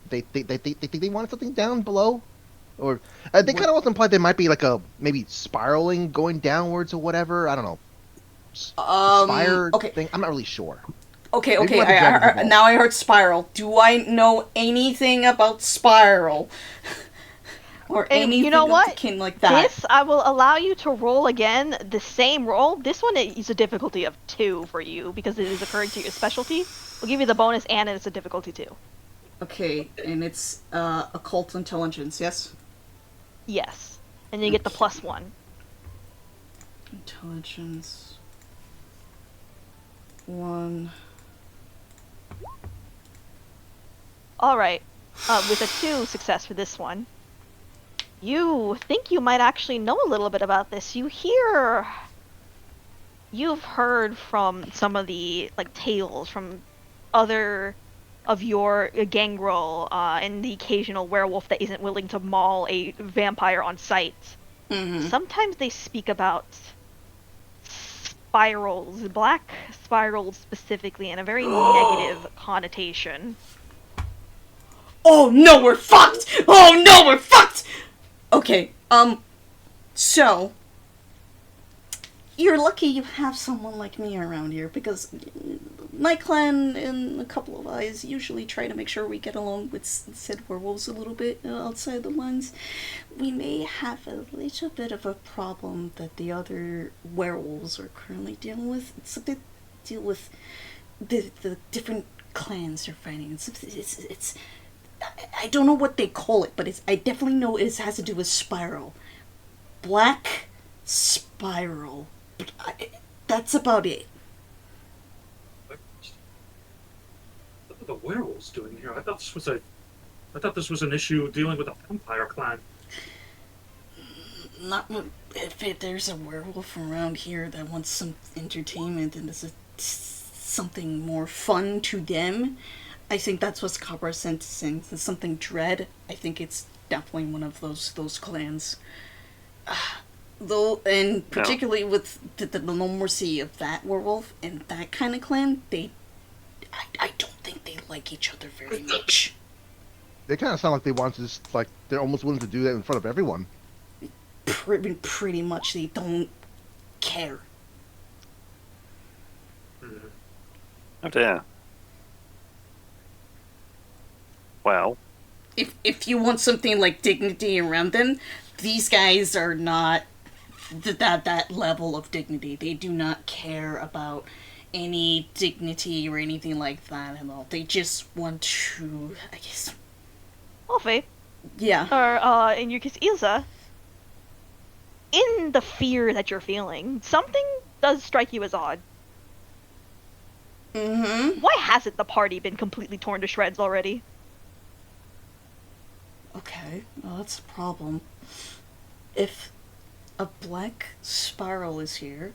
They think they wanted something down below, or they kind of also implied there might be like a maybe spiraling going downwards or whatever. I don't know. Spire Okay. thing. I'm not really sure. Okay, Maybe okay. one of the dragons I, involved. now I heard Spiral. Do I know anything about Spiral? Or And anything you know of what? the kin like that? This, I will allow you to roll again the same roll. This one is a difficulty of 2 for you because it is occurring to your specialty. We'll give you the bonus and it's a difficulty 2. Okay, and it's occult intelligence, yes? Yes. And you get the +1. Intelligence. 1. Alright. With a 2 success for this one, you think you might actually know a little bit about this. You hear you've heard from some of the like tales from other of your gangrel and the occasional werewolf that isn't willing to maul a vampire on sight. Mm-hmm. Sometimes they speak about spirals, black spirals specifically, in a very negative connotation. Oh no, we're fucked! Oh no, we're fucked! Okay, so you're lucky you have someone like me around here because my clan and a couple of eyes usually try to make sure we get along with said werewolves a little bit outside the lines. We may have a little bit of a problem that the other werewolves are currently dealing with. It's a bit deal with the different clans are fighting. It's I don't know what they call it, but I definitely know it has to do with spiral. Black spiral. That's about it. What are the werewolves doing here? I thought this was an issue dealing with a vampire clan. Not if there's a werewolf around here that wants some entertainment and is something more fun to them. I think that's what Cabra sensing. Something dread. I think it's definitely one of those clans. Though, and particularly with the normalcy of that werewolf and that kind of clan, I don't think they like each other very much. They kind of sound like they want to just, like, they're almost willing to do that in front of everyone. Pretty much, they don't care. Oh dear. Well, If you want something like dignity around them, these guys are not that level of dignity. They do not care about any dignity or anything like that at all. They just want to, I guess. Wolfie, Yeah. or in your case, Ilza, in the fear that you're feeling, something does strike you as odd. Mm-hmm. Why hasn't the party been completely torn to shreds already? Okay, well, that's a problem. If a black spiral is here,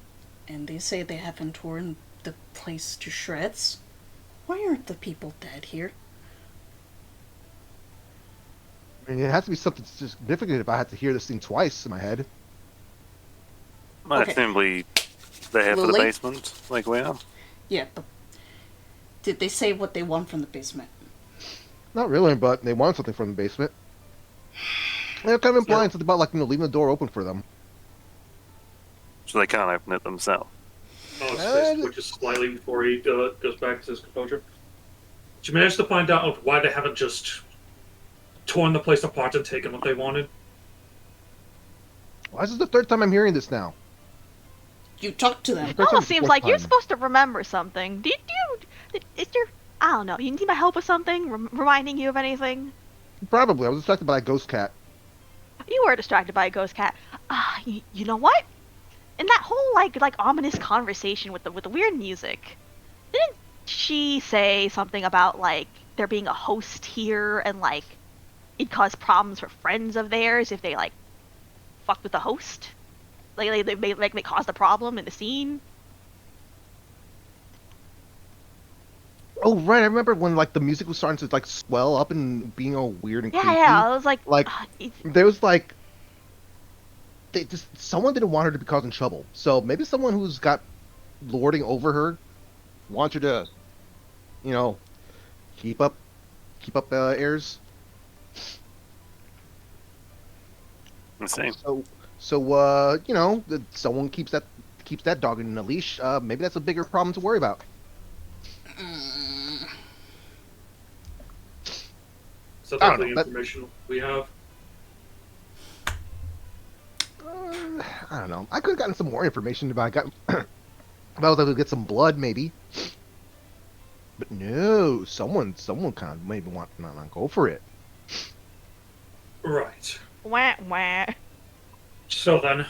and they say they haven't torn the place to shreds, why aren't the people dead here? I mean, it has to be something significant if I had to hear this thing twice in my head. might simply they're here for the Lily? basement, like we are. Yeah, but did they say what they want from the basement? Not really, but they want something from the basement. They're kind of implying something about, like, leaving the door open for them. So they can't open it themselves. Oh, Space just slightly before he goes back to his composure. Did you manage to find out why they haven't just torn the place apart and taken what they wanted? Why is this the third time I'm hearing this now? You talked to them. It almost seems Fourth like you're time. supposed to remember something. Is there, I don't know, you need my help with something? Reminding you of anything? Probably. I was distracted by a ghost cat. You were distracted by a ghost cat. You know what? In that whole like ominous conversation with the weird music, didn't she say something about like there being a host here and like it caused problems for friends of theirs if they like fucked with the host? Like they caused a problem in the scene. Oh, right. I remember when, like, the music was starting to, like, swell up and being all weird and creepy. Yeah. I was like, There was, like... someone didn't want her to be causing trouble. So maybe someone who's got lording over her wants her to, keep up airs. The same. So someone keeps that dog in a leash. Maybe that's a bigger problem to worry about. So I that's don't the know, information we have. I don't know. I could have gotten some more information if I was able to get some blood, maybe. But no, someone kind of maybe want to not go for it. Right. wah wah. So then,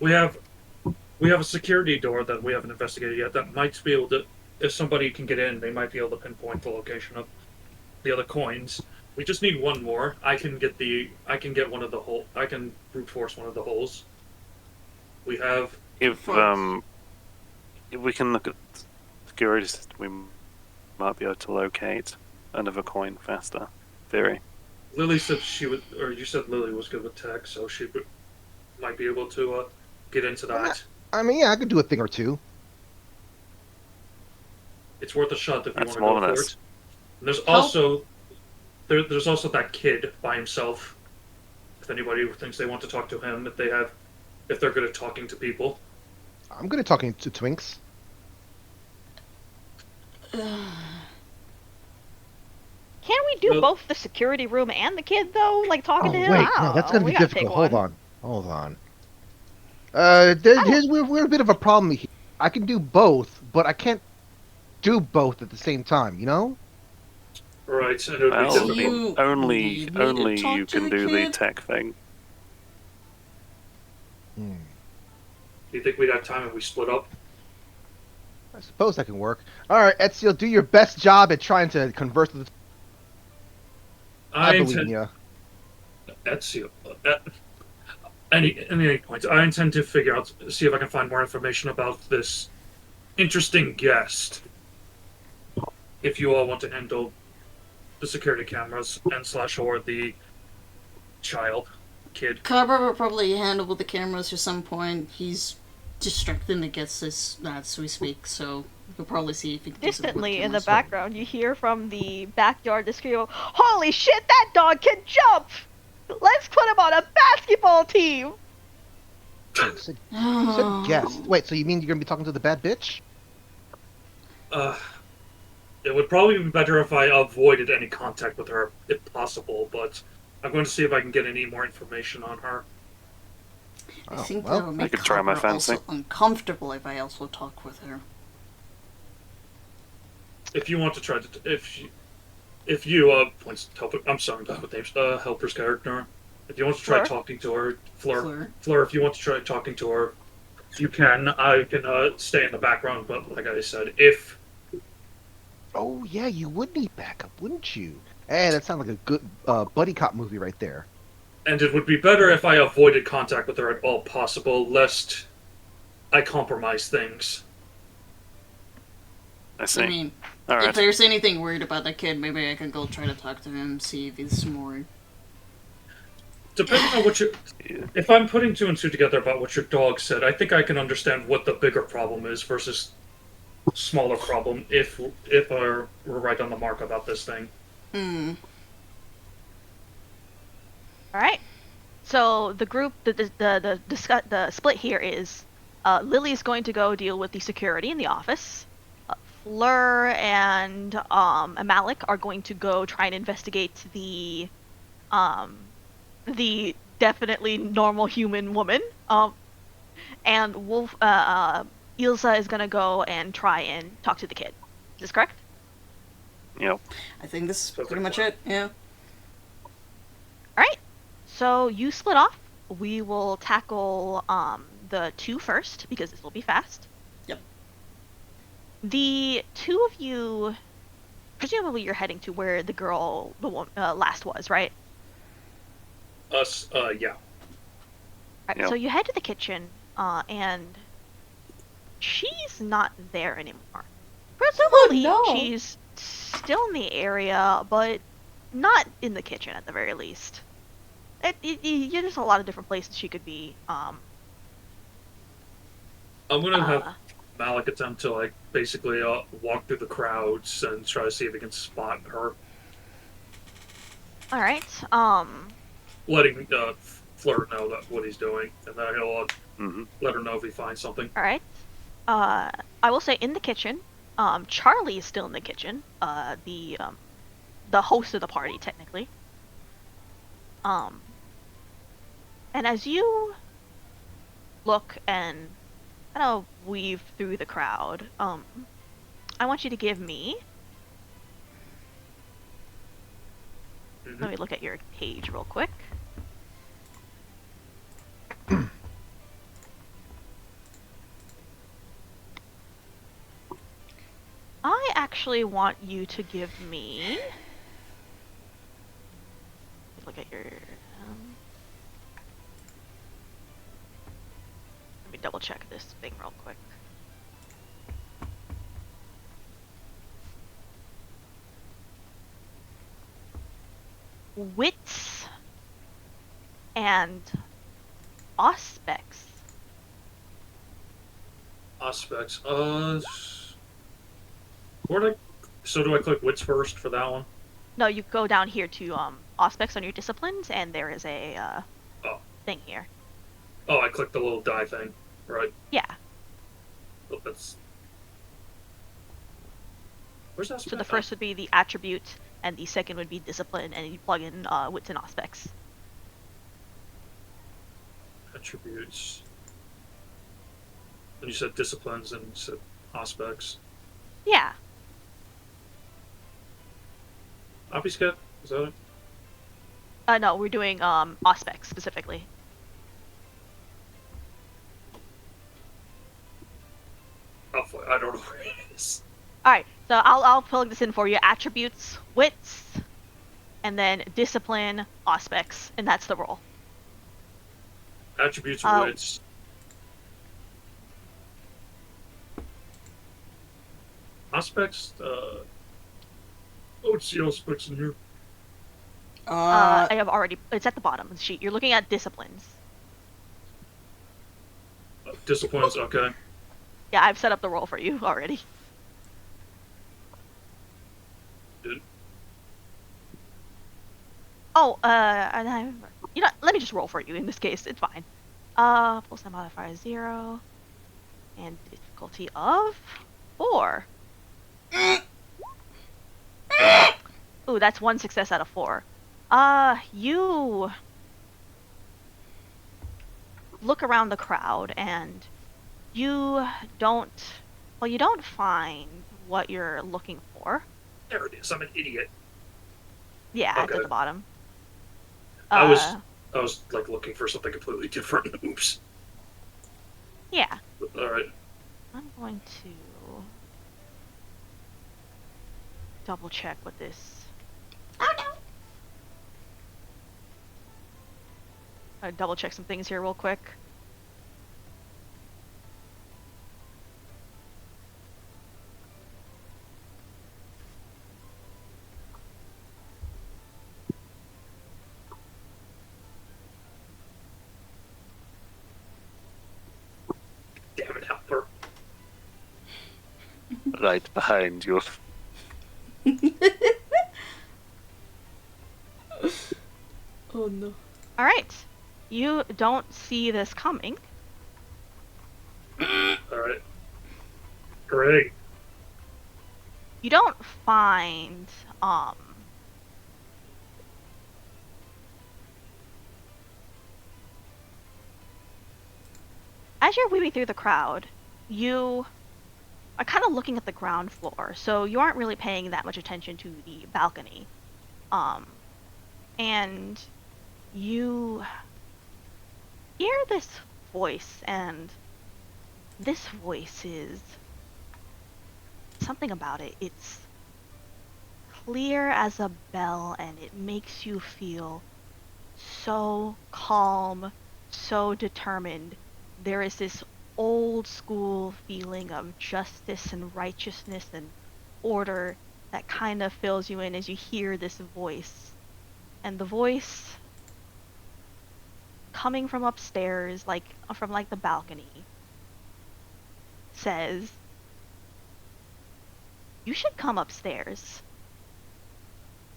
we have a security door that we haven't investigated yet that might be able to, if somebody can get in, they might be able to pinpoint the location of the other coins. We just need one more. I can get one of the I can brute force one of the holes. We have Give we can look at the security system. We might be able to locate another coin faster. Theory. Lily said she would, or you said Lily was good with tech, so she might be able to get into that. I mean, yeah, I could do a thing or two. It's worth a shot if you That's want to more go than for us. it. And there's also there's also that kid by himself. If anybody thinks they want to talk to him, if they're good at talking to people. I'm good at talking to twinks. Can we do Well- both the security room and the kid though? Like talking to him? Wait, I no, don't that's know. gonna We be gotta difficult. pick Hold one. on. I don't- Here's we're a bit of a problem here. I can do both, but I can't do both at the same time. You know? Right, and it would be Well, difficult. You only need me to only talk you to can the do the kid? tech thing. Hmm. Do you think we'd have time if we split up? I suppose that can work. All right, Ezio, do your best job at trying to converse with. I believe in you. Ezio. Any point. I intend to see if I can find more information about this interesting guest. If you all want to handle the security cameras and / or the kid. Cabra will probably handle with the cameras at some point. He's distracting to get this as we speak, so we'll probably see if he can do something with Distantly in the cameras. background, you hear from the backyard the scream of, "Holy shit, that dog can jump! Let's put him on a basketball team!" You said guest. Wait, so you mean you're gonna be talking to the bad bitch? It would probably be better if I avoided any contact with her, if possible, but I'm going to see if I can get any more information on her. I Oh, think well, that would make could try my Cabra fancy. also uncomfortable if I also talk with her. If you want to try to, if you points to help, I'm sorry about the names, helper's character. If you want to try Fleur? talking to her, Fleur. Fleur, if you want to try talking to her, you can. I can stay in the background, but like I said, if Oh yeah, you would need backup, wouldn't you? Hey, that sounds like a good buddy cop movie right there. and it would be better if I avoided contact with her at all possible, lest I compromise things. I see. I mean, All if right. there's anything worried about that kid, maybe I can go try to talk to him, see if he's more. Depending on what you, if I'm putting two and two together about what your dog said, I think I can understand what the bigger problem is versus smaller problem. If we're right on the mark about this thing. All right. So the group, the split here is, Lily's going to go deal with the security in the office. Fleur and Malik are going to go try and investigate the definitely normal human woman. And Wolf, Ilsa is gonna go and try and talk to the kid. Is this correct? Yep. I think this is Sounds pretty like much one. it. Yeah. All right. So you split off. We will tackle the two first because this will be fast. Yep. The two of you, presumably, you're heading to where the girl, the one last was, right? Us, yeah. All right. Yep. So you head to the kitchen, and she's not there anymore. Presumably, no. she's still in the area, but not in the kitchen at the very least. There's a lot of different places she could be. I'm gonna have Malik attempt to like basically walk through the crowds and try to see if he can spot her, All right. letting Fleur know that what he's doing, and then he'll Mm-hmm. let her know if he finds something. All right. I will say in the kitchen, Charlie is still in the kitchen. The host of the party, technically. And as you look and kind of weave through the crowd, I want you to give me. Mhm. Let me look at your page real quick. I actually want you to give me. Look at your. Let me double check this thing real quick. wits and aspects. Aspects. Where do I? So do I click wits first for that one? No, you go down here to aspects on your disciplines, and there is a Oh. thing here. Oh, I clicked the little die thing. Right. Yeah. Oh, that's. Where's that? So the first would be the attribute, and the second would be discipline, and you plug in wits and aspects. Attributes. And you said disciplines and you said aspects. Yeah. Obfuscate? Is that it? No, we're doing aspects specifically. I don't know where it is. All right, so I'll plug this in for you. Attributes, wits, and then discipline, aspects, and that's the roll. Attributes, Oh. wits. Aspects, let's see aspects in here. I have already. It's at the bottom of the sheet. You're looking at disciplines. Disciplines, okay. Yeah, I've set up the roll for you already. Did- Oh, and let me just roll for you in this case. It's fine. Full set modifier 0, and difficulty of 4. Ooh, that's 1 success out of 4. You look around the crowd and you don't find what you're looking for. There it is, I'm an idiot. Yeah, it's Okay. at the bottom. I was like looking for something completely different. Oops. Yeah. Alright. I'm going to double check what this. Oh no. Double check some things here real quick. Damn it, helper. Right behind you. Oh no. All right. You don't see this coming. Alright. Great. You don't find as you're weaving through the crowd, you are kind of looking at the ground floor, so you aren't really paying that much attention to the balcony. And you hear this voice, and this voice is something about it. It's clear as a bell, and it makes you feel so calm, so determined. There is this old school feeling of justice and righteousness and order that kind of fills you in as you hear this voice. And the voice coming from upstairs, from the balcony, says, "You should come upstairs."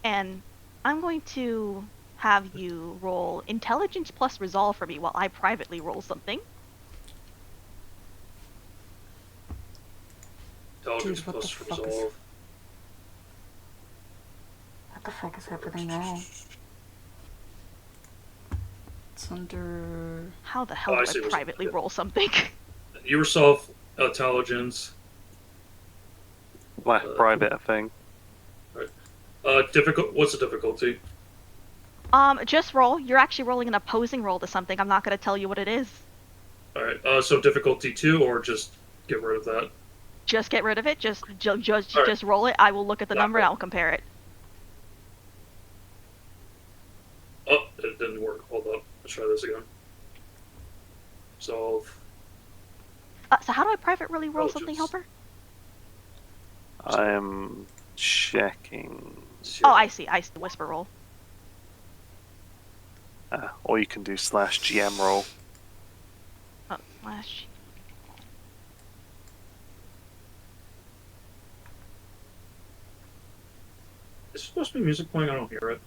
And I'm going to have you roll intelligence plus resolve for me while I privately roll something. Intelligence Dude, what plus the fuck is- resolve. What the fuck is happening now? It's under... How the hell Oh, I do see I what's- privately yeah. roll something? You resolve intelligence. My private thing. What's the difficulty? Just roll. You're actually rolling an opposing roll to something. I'm not going to tell you what it is. Alright, so difficulty 2 or just get rid of that? Just get rid of it. Just Alright. roll it. I will look at the Not number and bad. I will compare it. Oh, it didn't work. Hold up. Let's try this again. Solve. So how do I private really roll something, Intelligence. Helper? I am checking. Oh, I see. I see the whisper roll. Or you can do /GM roll. Oh, slash. Is supposed to be music playing? I don't hear it.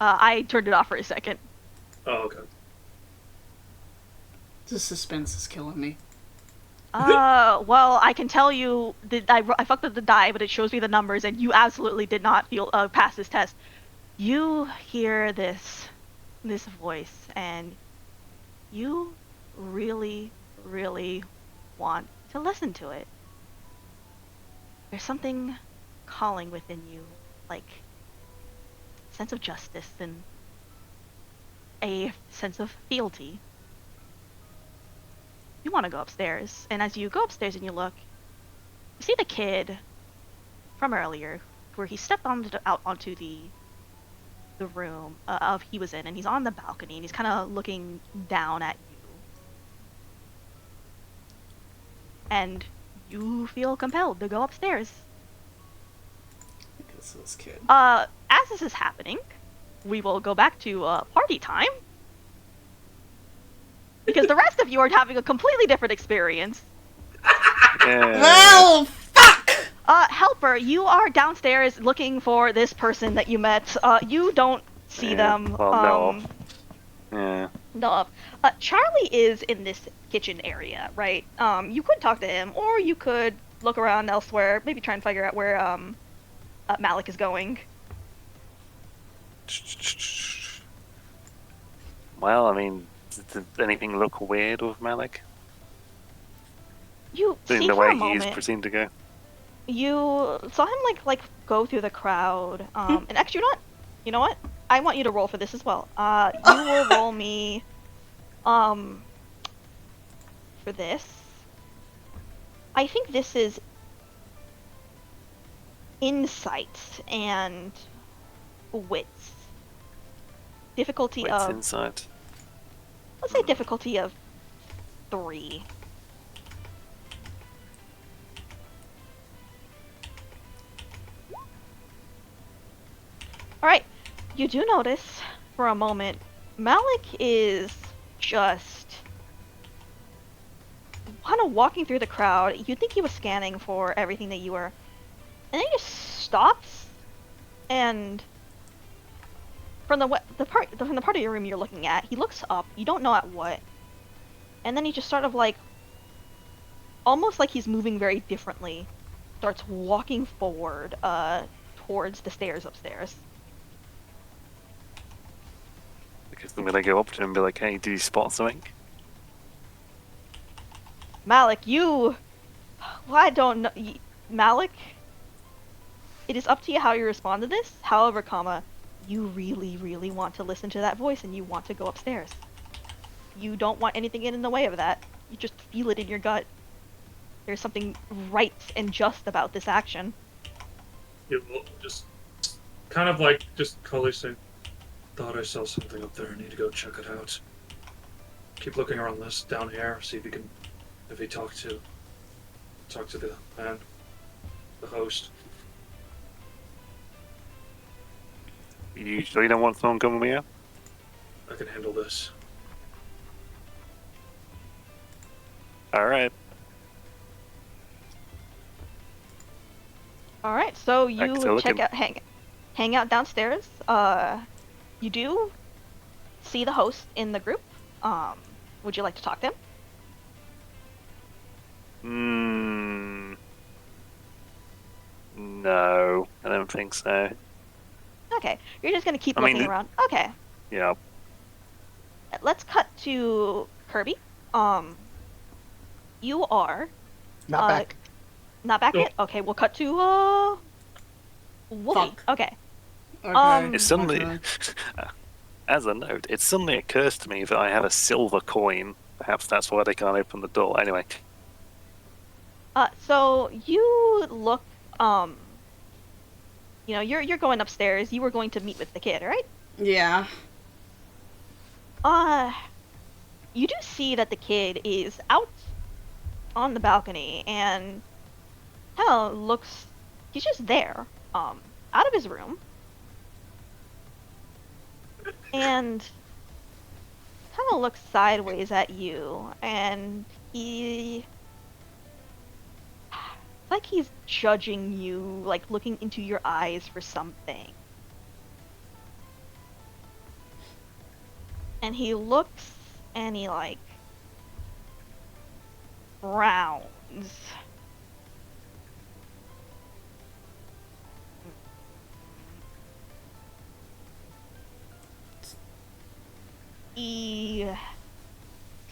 I turned it off for a second. Oh, okay. The suspense is killing me. Well, I can tell you that I fucked up the die, but it shows me the numbers, and you absolutely did not pass this test. You hear this voice, and you really, really want to listen to it. There's something calling within you, like a sense of justice and a sense of fealty. You want to go upstairs, and as you go upstairs and you look, you see the kid from earlier, where he stepped out onto the room of he was in, and he's on the balcony, and he's kind of looking down at you. And you feel compelled to go upstairs. Because this kid. As this is happening, we will go back to party time. Because the rest of you are having a completely different experience. Yeah. Well, fuck! Helper, you are downstairs looking for this person that you met. You don't see them. Well, no. Yeah. No. Charlie is in this kitchen area, right? You could talk to him, or you could look around elsewhere, maybe try and figure out where Malik is going. Well, I mean, did anything look weird with Malik? You In see the for way a he's moment, proceeding to go? you saw him like go through the crowd. And actually, you know what? I want you to roll for this as well. You will roll me, for this. I think this is insight and wits. Difficulty Wits of, insight. let's say difficulty of 3. Alright, you do notice for a moment, Malik is just kind of walking through the crowd. You'd think he was scanning for everything that you were, and then he just stops, and from the part of your room you're looking at, he looks up. You don't know at what, and then he just sort of like, almost like he's moving very differently, starts walking forward towards the stairs upstairs. Because I'm gonna go up to him and be like, hey, did you spot something? Malik, well, I don't know. Malik, it is up to you how you respond to this. However, you really, really want to listen to that voice and you want to go upstairs. You don't want anything in the way of that. You just feel it in your gut. There's something right and just about this action. It will just kind of like just calmly say, "Thought I saw something up there. I need to go check it out." Keep looking around this down here. See if you can, if he talk to the man, the host. You sure you don't want someone coming with you? I can handle this. Alright. Alright, so you Excellent. check out, hang out downstairs. You do see the host in the group. Would you like to talk to him? No, I don't think so. Okay, you're just gonna keep I looking mean, around. Okay, Yeah. let's cut to Kirby. You are Not back. not back Nope. yet? Okay, we'll cut to Wolfie. Fuck. Okay. Okay. It suddenly, Okay. as a note, it suddenly occurs to me that I have a silver coin. Perhaps that's why they can't open the door. Anyway, So you look, you know, you're going upstairs. You were going to meet with the kid, right? Yeah. You do see that the kid is out on the balcony and kind of he's just there, out of his room. and kind of looks sideways at you, and he, like he's judging you, like looking into your eyes for something. And he looks and he like frowns. He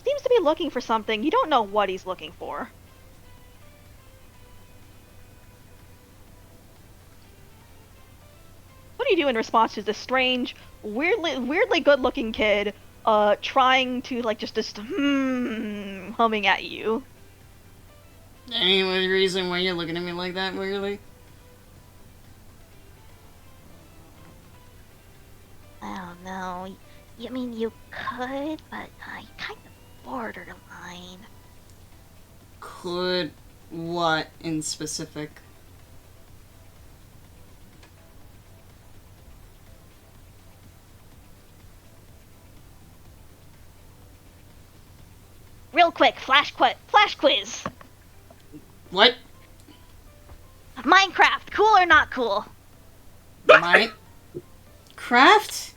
seems to be looking for something. You don't know what he's looking for. What do you do in response to this strange, weirdly good-looking kid, trying to like just humming at you? Any reason why you're looking at me like that, weirdly? I don't know. You mean you could, but I kind of borderline. Could what in specific? Real quick, flash quiz. What? Minecraft, cool or not cool? Craft?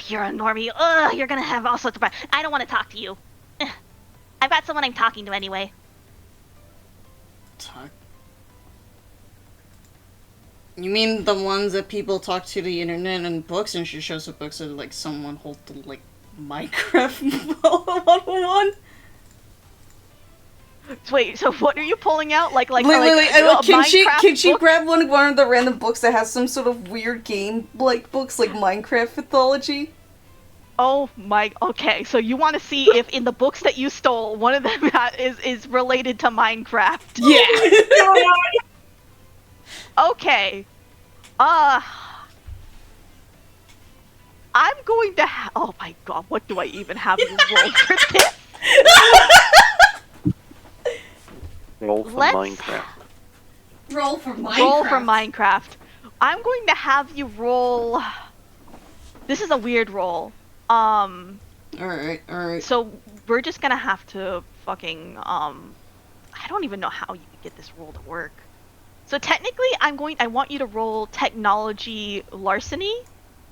You're a normie. You're gonna have all sorts of. I don't want to talk to you. I've got someone I'm talking to anyway. Talk. You mean the ones that people talk to the internet and books, and she shows up books of like someone holding like Minecraft 101? Wait, so what are you pulling out? Wait, Can she book? grab one of the random books that has some sort of weird game like books like Minecraft mythology? Oh my. Okay, so you want to see if in the books that you stole, one of them is related to Minecraft? Yeah. Okay. I'm going to. Oh my god, what do I even have you roll for this? Roll for Let's- Minecraft. Roll for Minecraft. Roll for Minecraft. I'm going to have you roll. This is a weird roll. Alright. So we're just gonna have to fucking I don't even know how you can get this roll to work. So technically, I want you to roll technology larceny.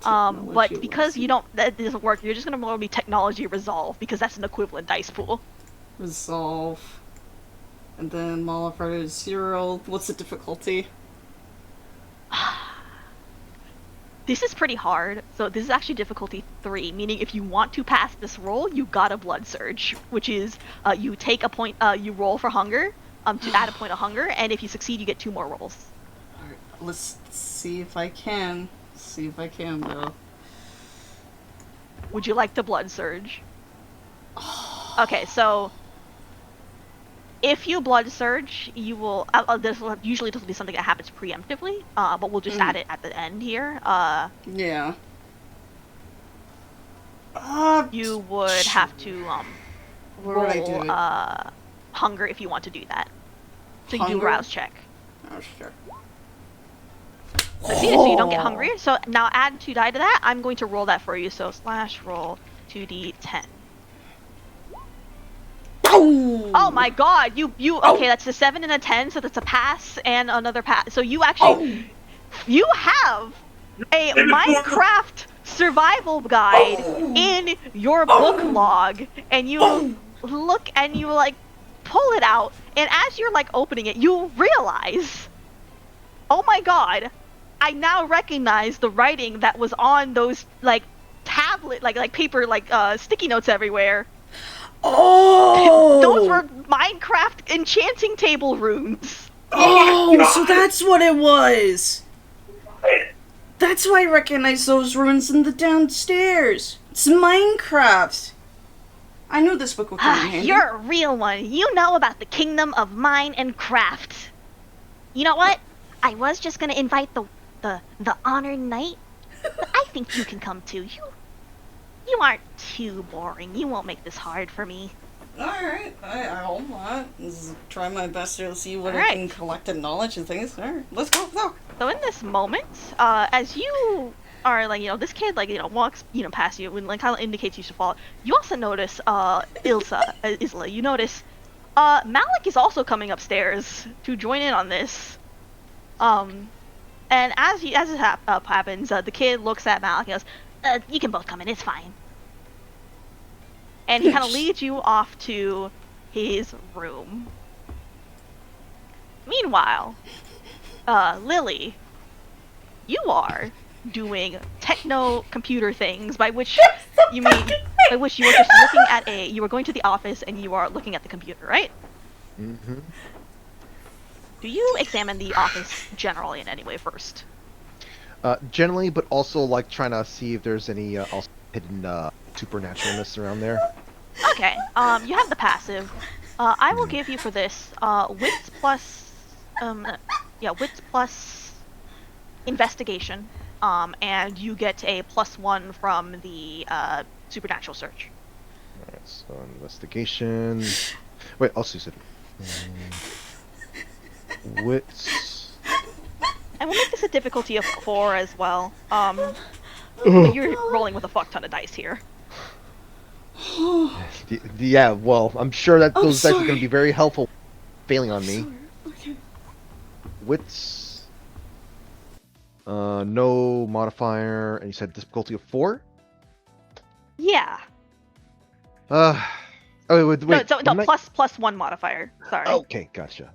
But because that doesn't work, you're just gonna roll me technology resolve because that's an equivalent dice pool. Resolve. And then modifier is 0. What's the difficulty? This is pretty hard. So this is actually difficulty 3, meaning if you want to pass this roll, you got a blood surge, which is you take a point, you roll for hunger, to add a point of hunger, and if you succeed, you get 2 more rolls. Alright, let's see if I can. See if I can, though. Would you like the blood surge? Okay, so if you blood surge, you will. This will usually be something that happens preemptively, but we'll just add it at the end here. Yeah. You would have to Where would I do roll it? hunger if you want to do that. So you do a Hunger? rouse check. Oh, sure. So you don't get hungry. So now add 2 die to that. I'm going to roll that for you. So slash roll 2d10. Oh my god, you okay, that's a 7 and a 10, so that's a pass and another pass. So you actually you have a Minecraft survival guide in your book log, and you look and you like pull it out, and as you're like opening it, you realize, oh my god, I now recognize the writing that was on those like tablet like paper sticky notes everywhere. Oh! Those were Minecraft enchanting table runes. Oh, so that's what it was! That's why I recognize those runes in the downstairs. It's Minecraft. I knew this book would come in handy. You're a real one. You know about the kingdom of mine and craft. You know what? I was just gonna invite the honored knight. But I think you can come too. You aren't too boring. You won't make this hard for me. Alright, I'll just try my best to see what I Alright. can collect in knowledge and things. Alright, let's go. So in this moment, as you are like, this kid like, walks, past you and like kind of indicates you should follow. You also notice Isla, you notice Malik is also coming upstairs to join in on this. And as it happens, the kid looks at Malik and goes, "You can both come in. It's fine." And he kind of leads you off to his room. Meanwhile, Lily, you are doing techno computer things, by which you were just looking at you were going to the office and you are looking at the computer, right? Mm-hmm. Do you examine the office generally in any way first? Generally, but also like trying to see if there's any also hidden supernaturalness around there. Okay. You have the passive. I will give you for this wits plus wits plus investigation. And you get a +1 from the supernatural search. Alright, so investigation. Wait, also said wits. And we'll make this a difficulty of 4 as well. But you're rolling with a fuck ton of dice here. Yeah, well, I'm sure that those dice are sorry. going to be very helpful failing on me. Sorry. Okay. Wits. No modifier, and you said difficulty of 4? Yeah. Oh, wait. No, +1 modifier. Sorry. Okay, gotcha.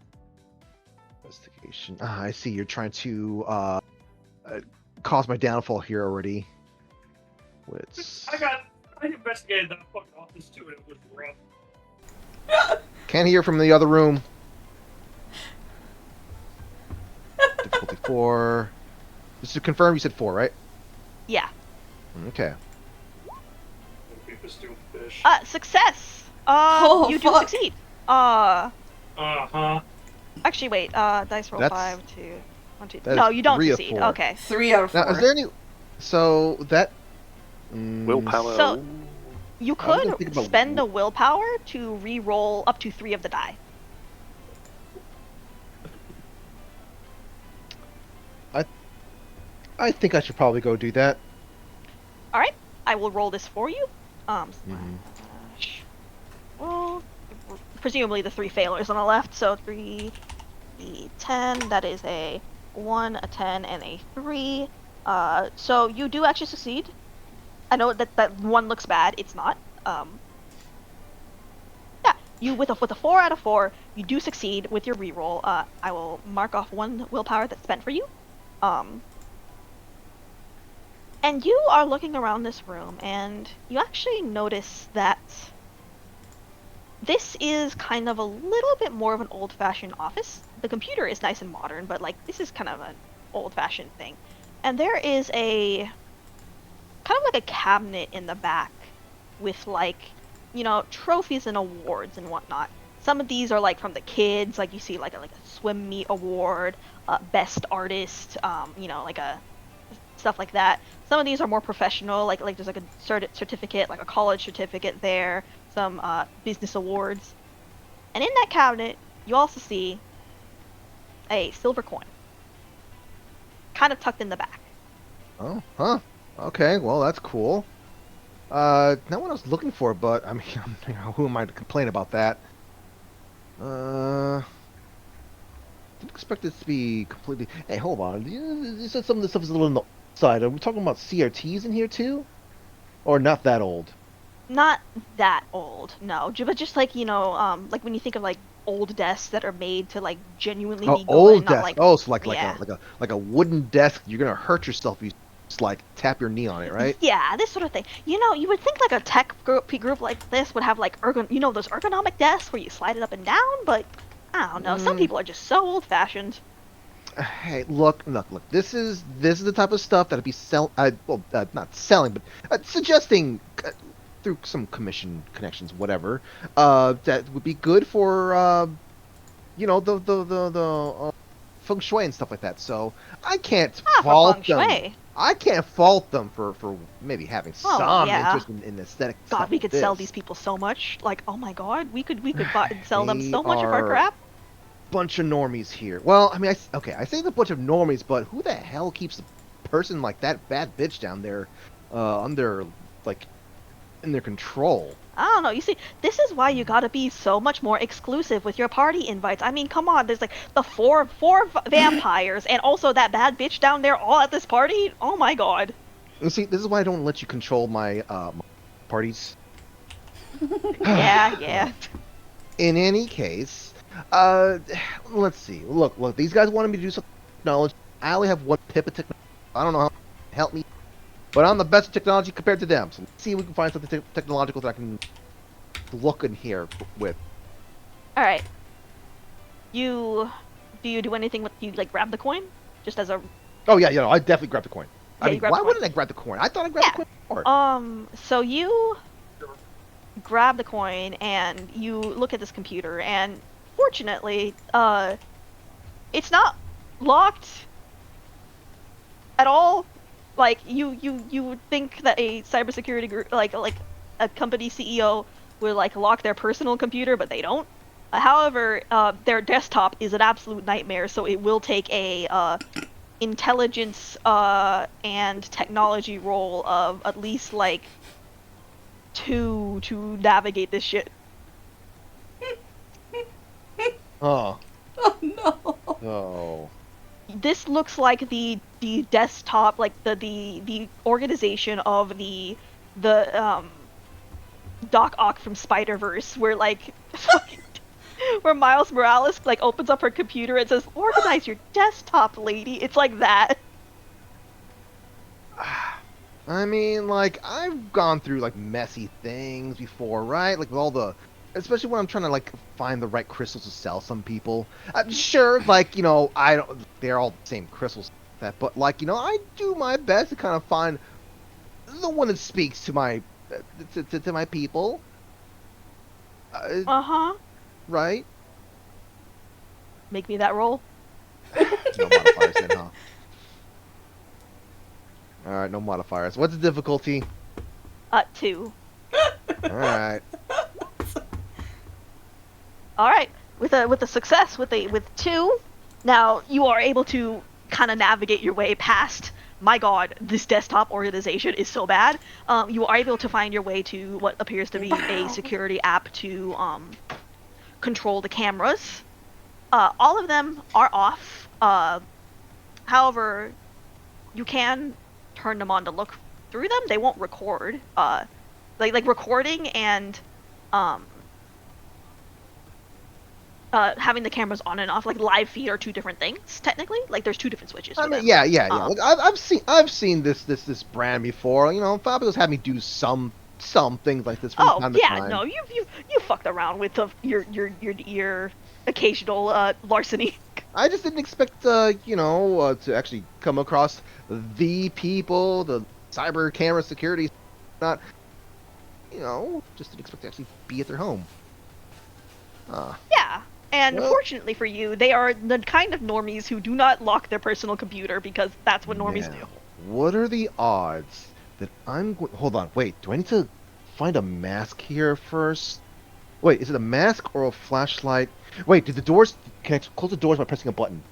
Investigation. I see. You're trying to cause my downfall here already. Wits. I investigated that fucking office too, and it was rough. Can't hear from the other room. Difficulty 4. Just to confirm, you said 4, right? Yeah. Okay. Success. Oh, You do fuck. succeed. Uh-huh. Actually, wait. Dice roll That's- 5, 2, 1, 2. that No, is you don't 3 of succeed. 4. Okay. 3 out of 4. Now, is there any? So that. Willpower. So you I was gonna could think about spend a willpower to re-roll up to 3 of the die. I think I should probably go do that. All right. I will roll this for you. Mhm. Slash roll. Presumably the 3 failures on the left. So 3, the 10. That is a 1, a 10, and a 3. So you do actually succeed. I know that 1 looks bad. It's not. Yeah. You with a 4 out of 4, you do succeed with your reroll. I will mark off 1 willpower that's spent for you. And you are looking around this room, and you actually notice that this is kind of a little bit more of an old-fashioned office. The computer is nice and modern, but like this is kind of an old-fashioned thing. And there is a kind of like a cabinet in the back with like, trophies and awards and whatnot. Some of these are like from the kids, like you see like a swim meet award, best artist, like a stuff like that. Some of these are more professional, like there's like a certificate, like a college certificate there, some business awards. And in that cabinet, you also see a silver coin, kind of tucked in the back. Oh, huh. Okay, well, that's cool. Not what I was looking for, but, I mean, who am I to complain about that? Didn't expect this to be completely... Hey, hold on. You said some of this stuff is a little on the side. Are we talking about CRTs in here, too? Or not that old? Not that old, no. But just like, like when you think of like old desks that are made to like genuinely be good, old not desk. like... Oh, so yeah. like a wooden desk. You're gonna hurt yourself if you just like tap your knee on it, right? Yeah, this sort of thing. You would think like a tech group like this would have like those ergonomic desks where you slide it up and down, but I don't know. Some people are just so old-fashioned. Hey, look. This is the type of stuff that'd be not selling, but suggesting through some commission connections, whatever. That would be good for the feng shui and stuff like that. So I can't For fault feng them. shui. I can't fault them for maybe having some yeah. interest in aesthetic. God, stuff we like could this. sell these people so much. Like, oh my God, we could buy and sell them so much of our are- crap. Bunch of normies here. Well, I mean, I say the bunch of normies, but who the hell keeps the person like that bad bitch down there, under like in their control. I don't know. You see, this is why you gotta be so much more exclusive with your party invites. I mean, come on. There's like the four vampires and also that bad bitch down there all at this party. Oh my god. You see, this is why I don't let you control my my parties. Yeah. In any case, let's see. Look. These guys wanted me to do some knowledge. I only have one pip of technology. I don't know how to help me, but I'm the best at technology compared to them. So let's see if we can find something technological that I can look in here with. All right. Do you do anything with you like grab the coin just as a Oh yeah, I definitely grabbed the coin. Yeah, I you mean, grabbed why the coin. wouldn't I grab the coin? I thought I grabbed the coin before. So you grab the coin and you look at this computer and fortunately, it's not locked at all. Like you would think that a cybersecurity group, like a company CEO would like lock their personal computer, but they don't. However, their desktop is an absolute nightmare, so it will take a intelligence and technology roll of at least like 2 to navigate this shit. Oh. Oh no. Oh. This looks like the desktop, like the organization of the Doc Ock from Spider-Verse, where like where Miles Morales like opens up her computer and says, "Organize your desktop, lady." It's like that. I mean, like, I've gone through, like, messy things before, right? Like, with all the... Especially when I'm trying to, like, find the right crystals to sell some people. I'm sure, like, I don't... They're all the same crystals, but, like, I do my best to kind of find the one that speaks to my... to my people. Uh-huh. Right? Make me that roll. No modifiers then, huh? Alright, no modifiers. What's the difficulty? 2. Alright. Alright. With a success, with 2, now you are able to kind of navigate your way past, my god, this desktop organization is so bad. You are able to find your way to what appears to be a security app to control the cameras. All of them are off. However, you can turn them on to look through them. They won't record. Like recording and having the cameras on and off, like live feed, are 2 different things. Technically, like there's 2 different switches. For them. Yeah. Look, I've seen this brand before. Fabio's had me do some things like this from time to time. No, you fucked around with your occasional larceny. I just didn't expect to actually come across the people, the cyber camera security, not just didn't expect to actually be at their home. Yeah. And Well- fortunately for you, they are the kind of normies who do not lock their personal computer because that's what normies Now, do. what are the odds that I'm going... Hold on, wait. Do I need to find a mask here first? Wait, is it a mask or a flashlight? Wait, did the doors... Can I close the doors by pressing a button?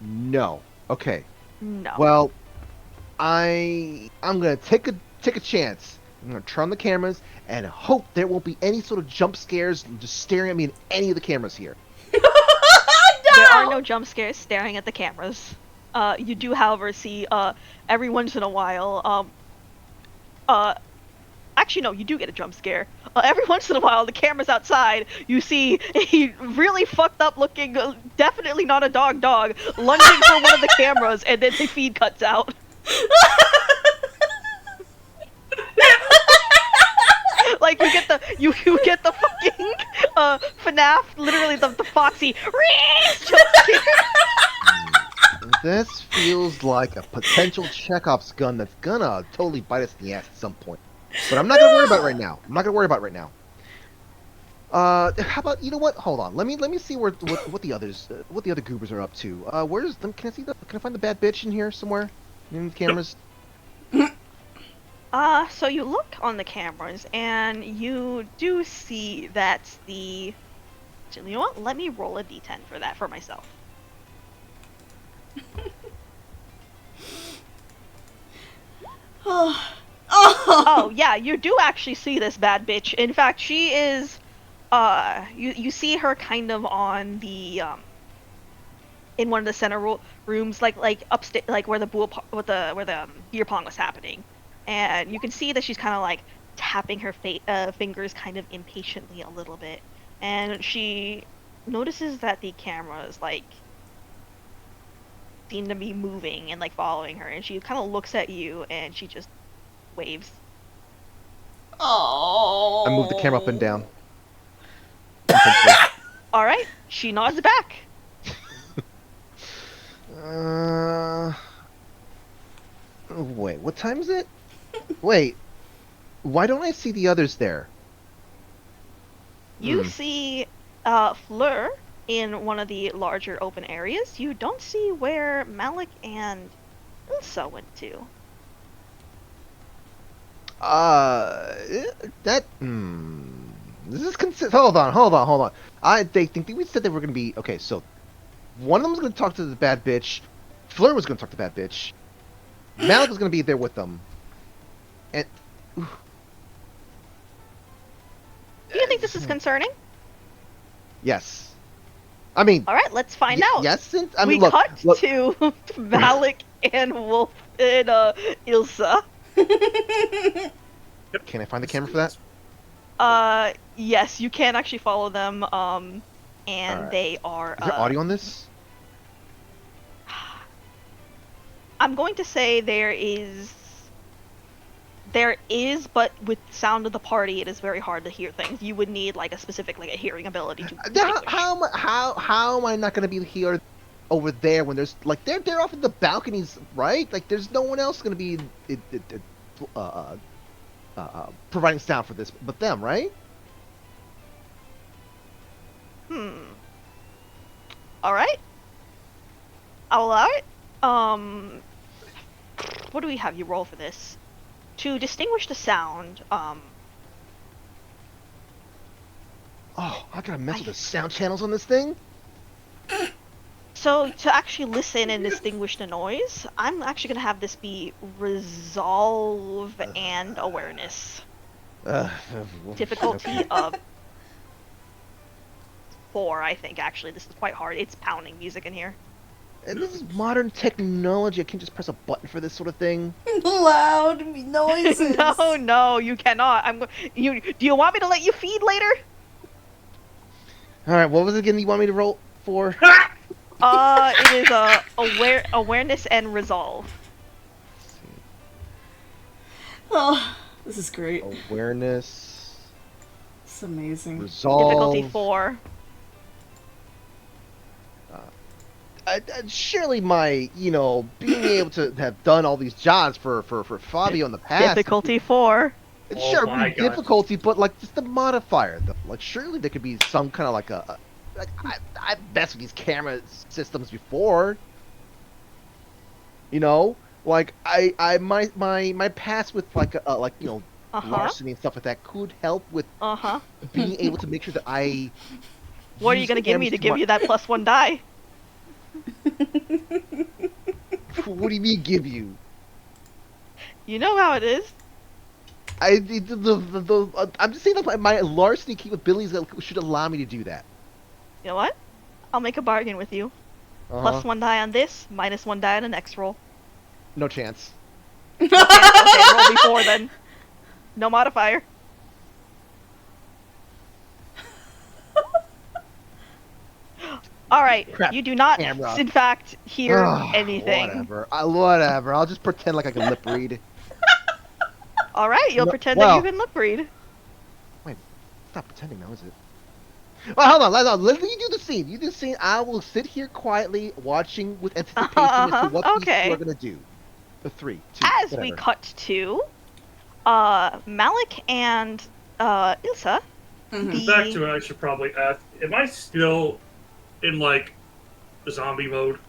No. Okay. No. Well, I'm gonna take a chance. I'm gonna turn on the cameras and hope there won't be any sort of jump scares just staring at me in any of the cameras here. There are no jump scares staring at the cameras. You do, however, see every once in a while. Actually, no, you do get a jump scare. Every once in a while, the camera's outside. You see a really fucked up looking, definitely not a dog, lunging for one of the cameras, and then the feed cuts out. Like you get the fucking FNAF, literally the Foxy jump scare. This feels like a potential Chekhov's gun that's gonna totally bite us in the ass at some point. But I'm not gonna worry about it right now. How about, you know what? Hold on. Let me see what the other goobers are up to. Can I find the bad bitch in here somewhere? In the cameras? So you look on the cameras and you do see that you know what? Let me roll a d10 for that for myself. Oh. Oh, yeah, you do actually see this bad bitch. In fact, she is, you see her kind of on the, in one of the center rooms, like upstairs, like where the beer pong was happening. And you can see that she's kind of like tapping her fingers kind of impatiently a little bit. And she notices that the cameras, like, seem to be moving and, like, following her. And she kind of looks at you and she just waves. Oh. I move the camera up and down. All right, she nods back. Wait, what time is it? Wait, why don't I see the others there? You see Fleur in one of the larger open areas. You don't see where Malik and Ilsa went to. That. This is hold on. They think we said they were gonna be okay. So, one of them was gonna talk to the bad bitch. Fleur was gonna talk to the bad bitch. Malik was gonna be there with them. And. Do you think this is concerning? Yes. I mean. All right, let's find out. Yes. I mean, we look. cut to Malik and Wolf and Ilsa. Can I find the camera for that? Yes, you can actually follow them. And Alright. they are. Is there audio on this? I'm going to say there is, but with sound of the party, it is very hard to hear things. You would need like a specific, like a hearing ability to distinguish. How am I not gonna be here over there when there's like they're off in the balconies, right? Like there's no one else gonna be providing sound for this but them, right? All right. I'll allow it. What do we have you roll for this? To distinguish the sound, Oh, I gotta mess with the sound channels on this thing? so to actually listen and distinguish the noise, I'm actually gonna have this be resolve and awareness. Difficulty okay. of 4, I think, actually. This is quite hard. It's pounding music in here. And this is modern technology. I can't just press a button for this sort of thing. Loud noises. No, you cannot. Do you want me to let you feed later? All right, what was it again you want me to roll for? It is awareness and resolve. Oh, this is great. Awareness, It's amazing. resolve. Difficulty 4. Surely my, being able to have done all these jobs for Fabio in the past. Difficulty 4. It's Oh sure my be God. difficulty, but like just the modifier. Like surely there could be some kind of like I messed with these camera systems before. Like my past with like larceny and stuff like that could help with being able to make sure that I. What are you use gonna give me cameras to give you that +1 die? What do you mean give you? You know how it is. I'm just saying that my larceny capabilities should allow me to do that. You know what? I'll make a bargain with you. +1 die on this, -1 die on the next roll. No chance. Okay, roll before then. No modifier. Alright, Crap, you do not, camera. in fact, hear Ugh, anything. Whatever. I'll just pretend like I can lip read. Alright, you'll No, pretend well- that you can lip read. It's not pretending now, is it? Well, hold on. Let me do the scene. You do the scene. I will sit here quietly, watching with anticipation as to what these okay. two are gonna do. The 3, 2, As we whatever. cut to Malik and Ilsa. Mhm. Back to it, I should probably ask, am I still in, like, zombie mode?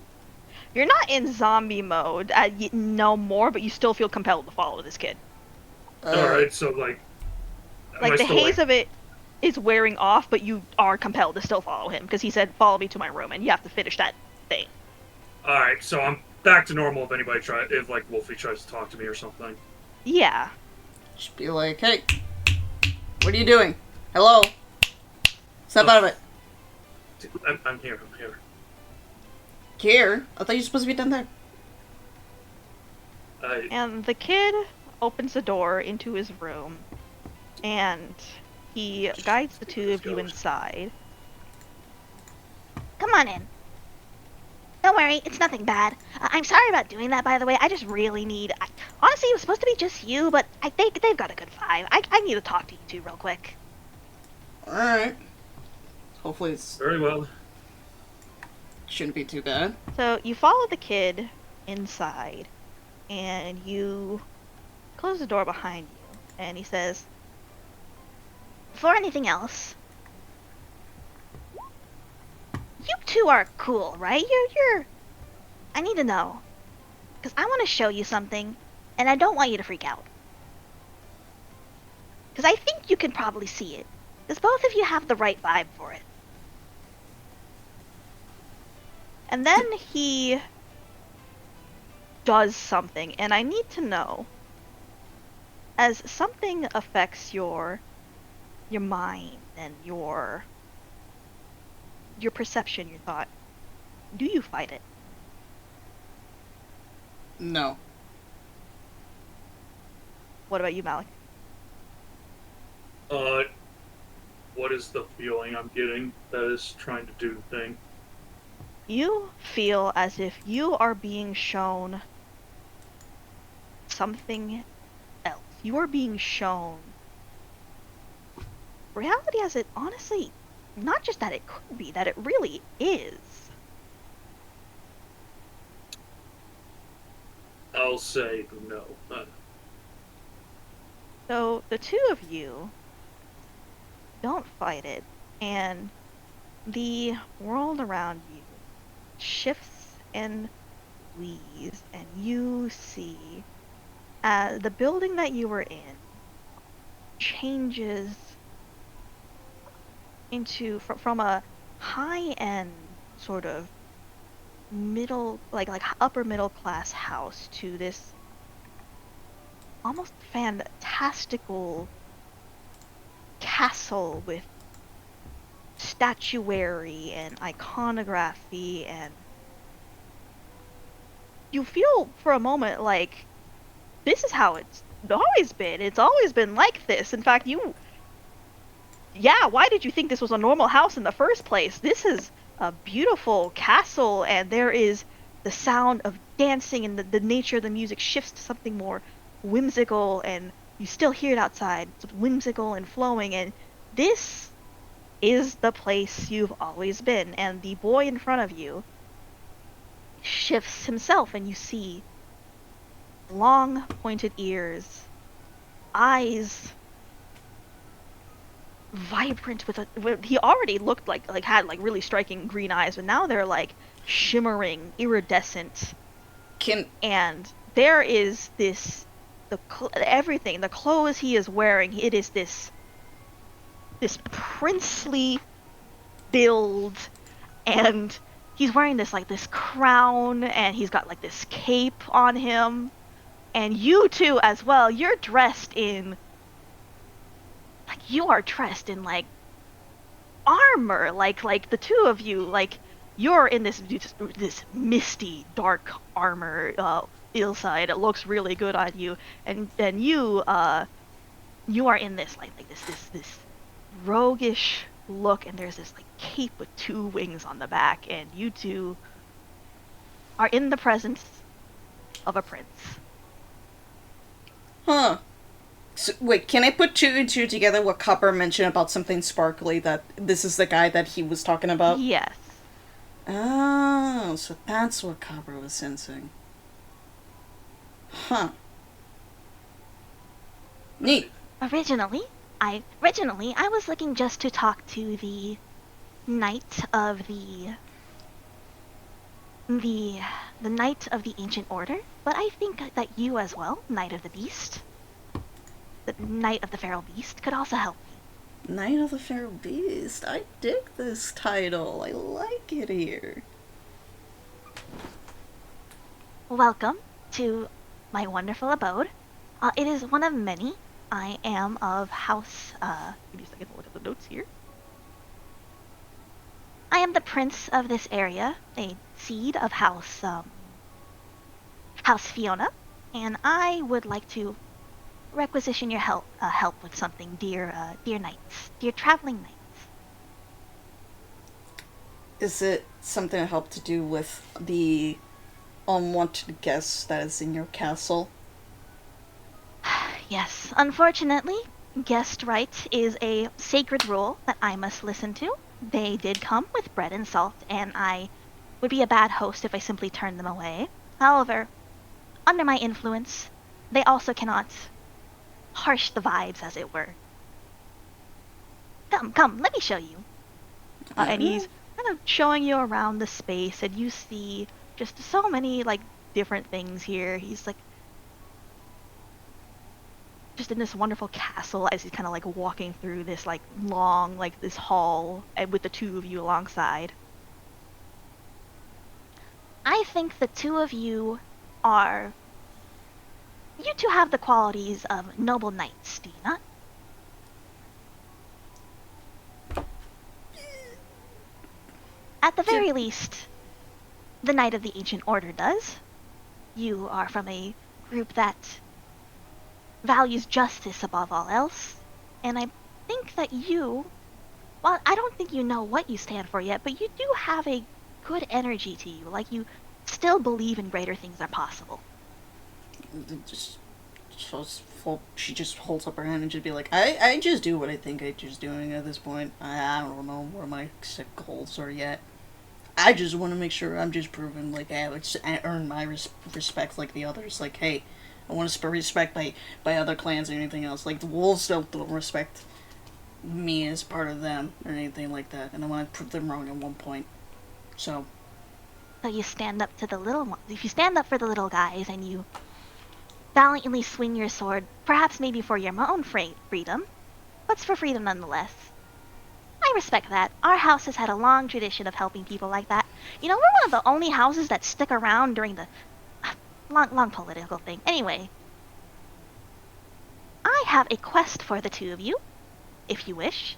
You're not in zombie mode, no more, but you still feel compelled to follow this kid. Alright, so, like... am Like, I the still, haze of it is wearing off, but you are compelled to still follow him, because he said, follow me to my room, and you have to finish that thing. Alright, so I'm back to normal if anybody if, like, Wolfie tries to talk to me or something. Yeah. Just be like, hey, what are you doing? Hello? Step out of it. I'm here. I'm here. Here? I thought you were supposed to be down there. And the kid opens the door into his room, and he guides the two of you inside. Come on in. Don't worry, it's nothing bad. I'm sorry about doing that, by the way. I just really need... honestly, it was supposed to be just you, but I think they've got a good vibe. I need to talk to you two real quick. Alright. Hopefully it's Very well. shouldn't be too bad. So you follow the kid inside, and you close the door behind you, and he says, Before anything else, you two are cool, right? You're... I need to know. Because I want to show you something, and I don't want you to freak out. Because I think you can probably see it. Because both of you have the right vibe for it. and then he does something, and I need to know, as something affects your mind and your perception, your thought, do you fight it? No. What about you, Malik? What is the feeling I'm getting that is trying to do the thing? You feel as if you are being shown something else. You are being shown reality as it honestly, not just that it could be, that it really is. I'll say no. So the two of you don't fight it, and the world around you shifts and leaves, and you see the building that you were in changes into from a high-end sort of middle, like upper middle class house to this almost fantastical castle with statuary and iconography, and you feel for a moment like this is how it's always been. It's always been like this. In fact, why did you think this was a normal house in the first place? This is a beautiful castle, and there is the sound of dancing, and the nature of the music shifts to something more whimsical, and you still hear it outside. It's whimsical and flowing, and this is the place you've always been. And the boy in front of you shifts himself, and you see long pointed ears, eyes vibrant he already looked had really striking green eyes, but now they're like shimmering, iridescent. And there is this everything, the clothes he is wearing, it is this princely build, and he's wearing this crown, and he's got this cape on him, and you too as well. You're dressed in armor, like the two of you, you're in this misty dark armor. Ilside, it looks really good on you, and you are in this this roguish look, and there's this cape with two wings on the back, and you two are in the presence of a prince. Huh. So, wait, can I put two and two together what Copper mentioned about something sparkly, that this is the guy that he was talking about? Yes. Oh, so that's what Copper was sensing. Huh. Neat. Originally, I was looking just to talk to the knight of the knight of the ancient order, but I think that you as well, Knight of the Beast, the Knight of the Feral Beast, could also help me. Knight of the Feral Beast. I dig this title. I like it here. Welcome to my wonderful abode. It is one of many. I am of House. Give me a second to look at the notes here. I am the prince of this area, a seed of House Fiona, and I would like to requisition your help with something, dear knights, dear traveling knights. Is it something to help to do with the unwanted guest that is in your castle? Yes, unfortunately, guest right is a sacred rule that I must listen to. They did come with bread and salt, and I would be a bad host if I simply turned them away. However, under my influence, they also cannot harsh the vibes, as it were. Come, let me show you. And he's kind of showing you around the space, and you see just so many, like, different things here. He's, like, just in this wonderful castle as he's kind of, like, walking through this, like, long, like, this hall, and with the two of you alongside. I think the two of you are... You two have the qualities of noble knights, do you not? At the very least, the Knight of the Ancient Order does. You are from a group that values justice above all else, and I think that you, well, I don't think you know what you stand for yet, but you do have a good energy to you, like you still believe in greater things are possible. She just holds up her hand and just be like, I just do what I think I'm just doing at this point. I don't know where my goals are yet. I just want to make sure I'm just proving, like, I earn my respect like the others. Like, hey, I want to respect by other clans or anything else. Like, the wolves don't respect me as part of them or anything like that. And I want to prove them wrong at one point. So you stand up to the little ones. If you stand up for the little guys and you valiantly swing your sword, perhaps maybe for your own freedom, but for freedom nonetheless. I respect that. Our house has had a long tradition of helping people like that. You know, we're one of the only houses that stick around during the long political thing. Anyway, I have a quest for the two of you, if you wish.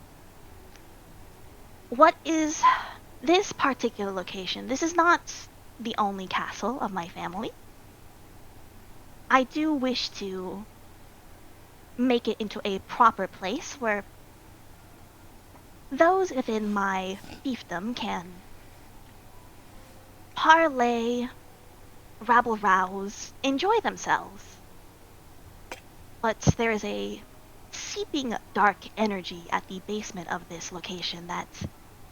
What is this particular location? This is not the only castle of my family. I do wish to make it into a proper place where those within my fiefdom can parlay, rabble-rouse, enjoy themselves. But there is a seeping dark energy at the basement of this location that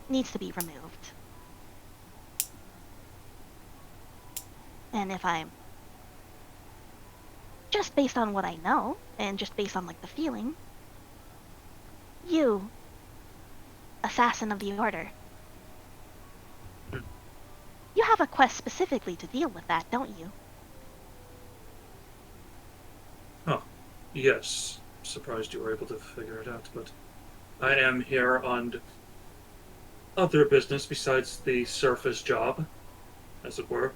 needs to be removed. And if I'm just based on what I know, and just based on, like, the feeling, you, assassin of the order, you have a quest specifically to deal with that, don't you? Huh. Yes. Surprised you were able to figure it out, but I am here on other business besides the surface job, as it were.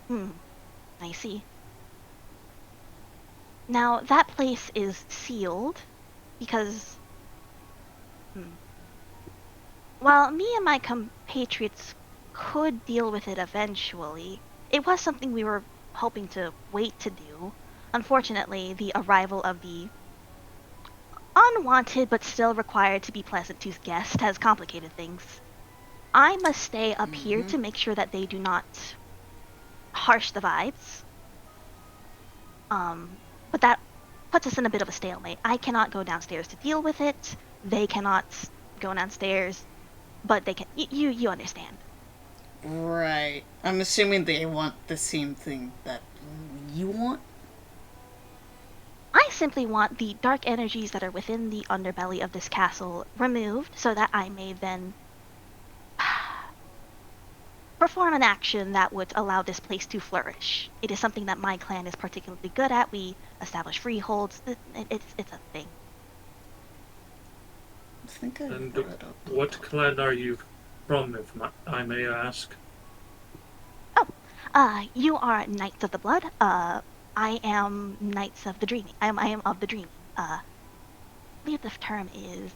I see. Now, that place is sealed because, while me and my compatriots could deal with it eventually, it was something we were hoping to wait to do. Unfortunately, the arrival of the unwanted but still required to be pleasant to guest has complicated things. I must stay up here to make sure that they do not harsh the vibes. But that puts us in a bit of a stalemate. I cannot go downstairs to deal with it. They cannot go downstairs, but they can. You understand. right, I'm assuming they want the same thing that you want. I simply want the dark energies that are within the underbelly of this castle removed so that I may then perform an action that would allow this place to flourish. It is something that my clan is particularly good at. We establish freeholds. It's a thing. I think I And brought it up. what clan are you from, if I may ask? You are Knights of the Blood. I am Knights of the Dreaming. I am of the Dreaming. I believe the term is.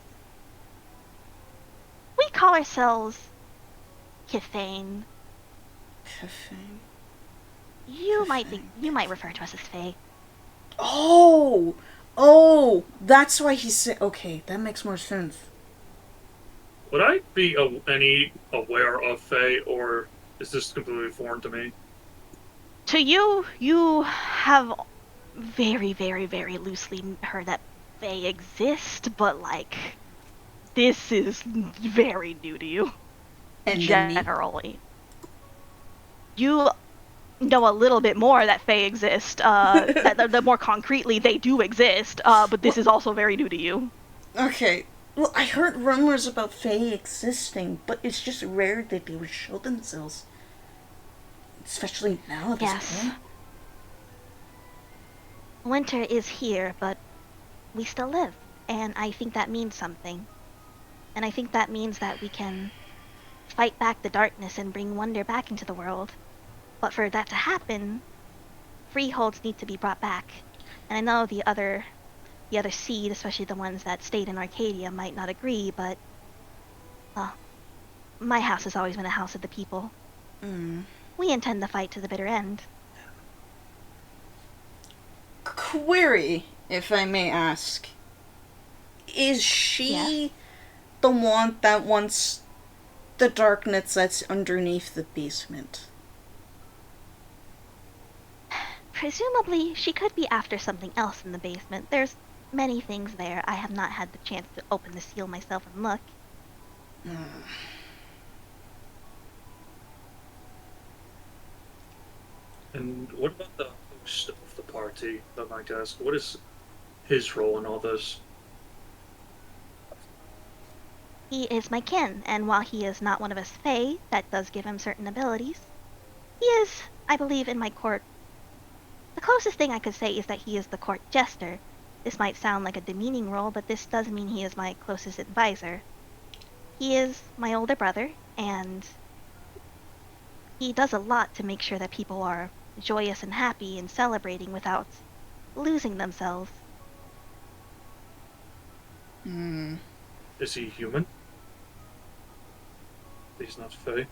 We call ourselves Kithane. Caffeine. You might refer to us as Fae. Oh! Oh! That's why he said. Okay, that makes more sense. Would I be any aware of Fae, or is this completely foreign to me? To you, you have very, very, very loosely heard that Fae exist, but like, this is very new to you. And then me. Generally. You know a little bit more that Fae exist. That more concretely, they do exist. But this is also very new to you. Okay. Well, I heard rumors about Fae existing, but it's just rare that they would show themselves. Especially now at this Yes. point. Winter is here, but we still live. And I think that means something. And I think that means that we can fight back the darkness and bring wonder back into the world. But for that to happen, freeholds need to be brought back. And I know the other seed, especially the ones that stayed in Arcadia, might not agree, but well, my house has always been a house of the people. We intend to fight to the bitter end. Query, if I may ask. Is she Yes. the one that wants the darkness that's underneath the basement? Presumably, she could be after something else in the basement. There's many things there. I have not had the chance to open the seal myself and look. And what about the host of the party, if I might ask? What is his role in all this? He is my kin, and while he is not one of us Fae, that does give him certain abilities. He is, I believe, in my court. The closest thing I could say is that he is the court jester. This might sound like a demeaning role, but this does mean he is my closest advisor. He is my older brother, and he does a lot to make sure that people are joyous and happy and celebrating without losing themselves. Is he human? He's not Fae.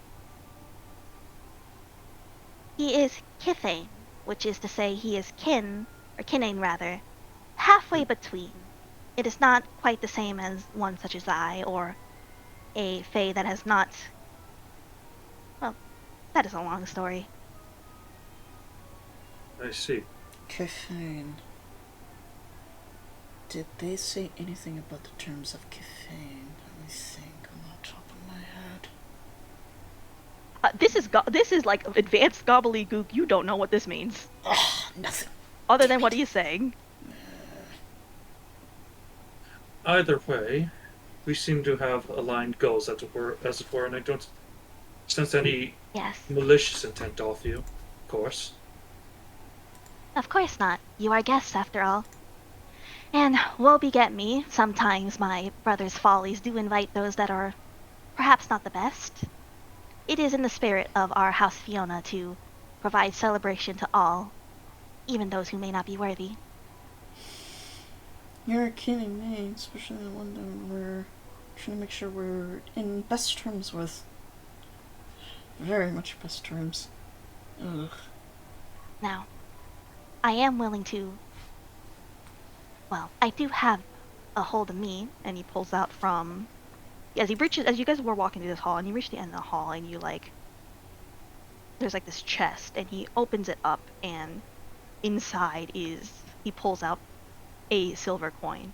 He is Kithane, which is to say he is kin, or kinane rather, halfway between. It is not quite the same as one such as I, or a Fae that has not. Well, that is a long story. I see. Caffeine. Did they say anything about the terms of caffeine? Let me think on the top of my head. This is like advanced gobbledygook. You don't know what this means, Nothing. other than what he's saying. Either way, we seem to have aligned goals, as it were, and I don't sense any Yes. malicious intent off you, of course. Of course not. You are guests, after all. And woe beget me, sometimes my brother's follies do invite those that are perhaps not the best. It is in the spirit of our House Fiona to provide celebration to all, even those who may not be worthy. You're kidding me, especially the one that we're trying to make sure we're in best terms with. Very much best terms. Ugh. Now, I am willing to. Well, I do have a hold of me, and he pulls out from. As you guys were walking through this hall, and you reach the end of the hall, and you like. There's like this chest, and he opens it up, and inside is. He pulls out a silver coin.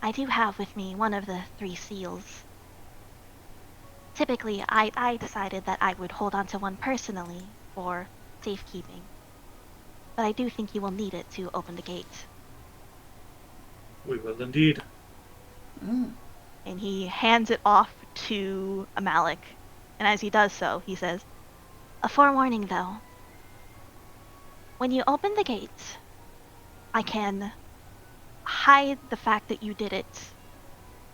I do have with me one of the 3 seals. Typically, I decided that I would hold on to one personally for safekeeping. But I do think you will need it to open the gate. We will indeed. And he hands it off to Malik. And as he does so, he says, A forewarning, though. When you open the gate, I can hide the fact that you did it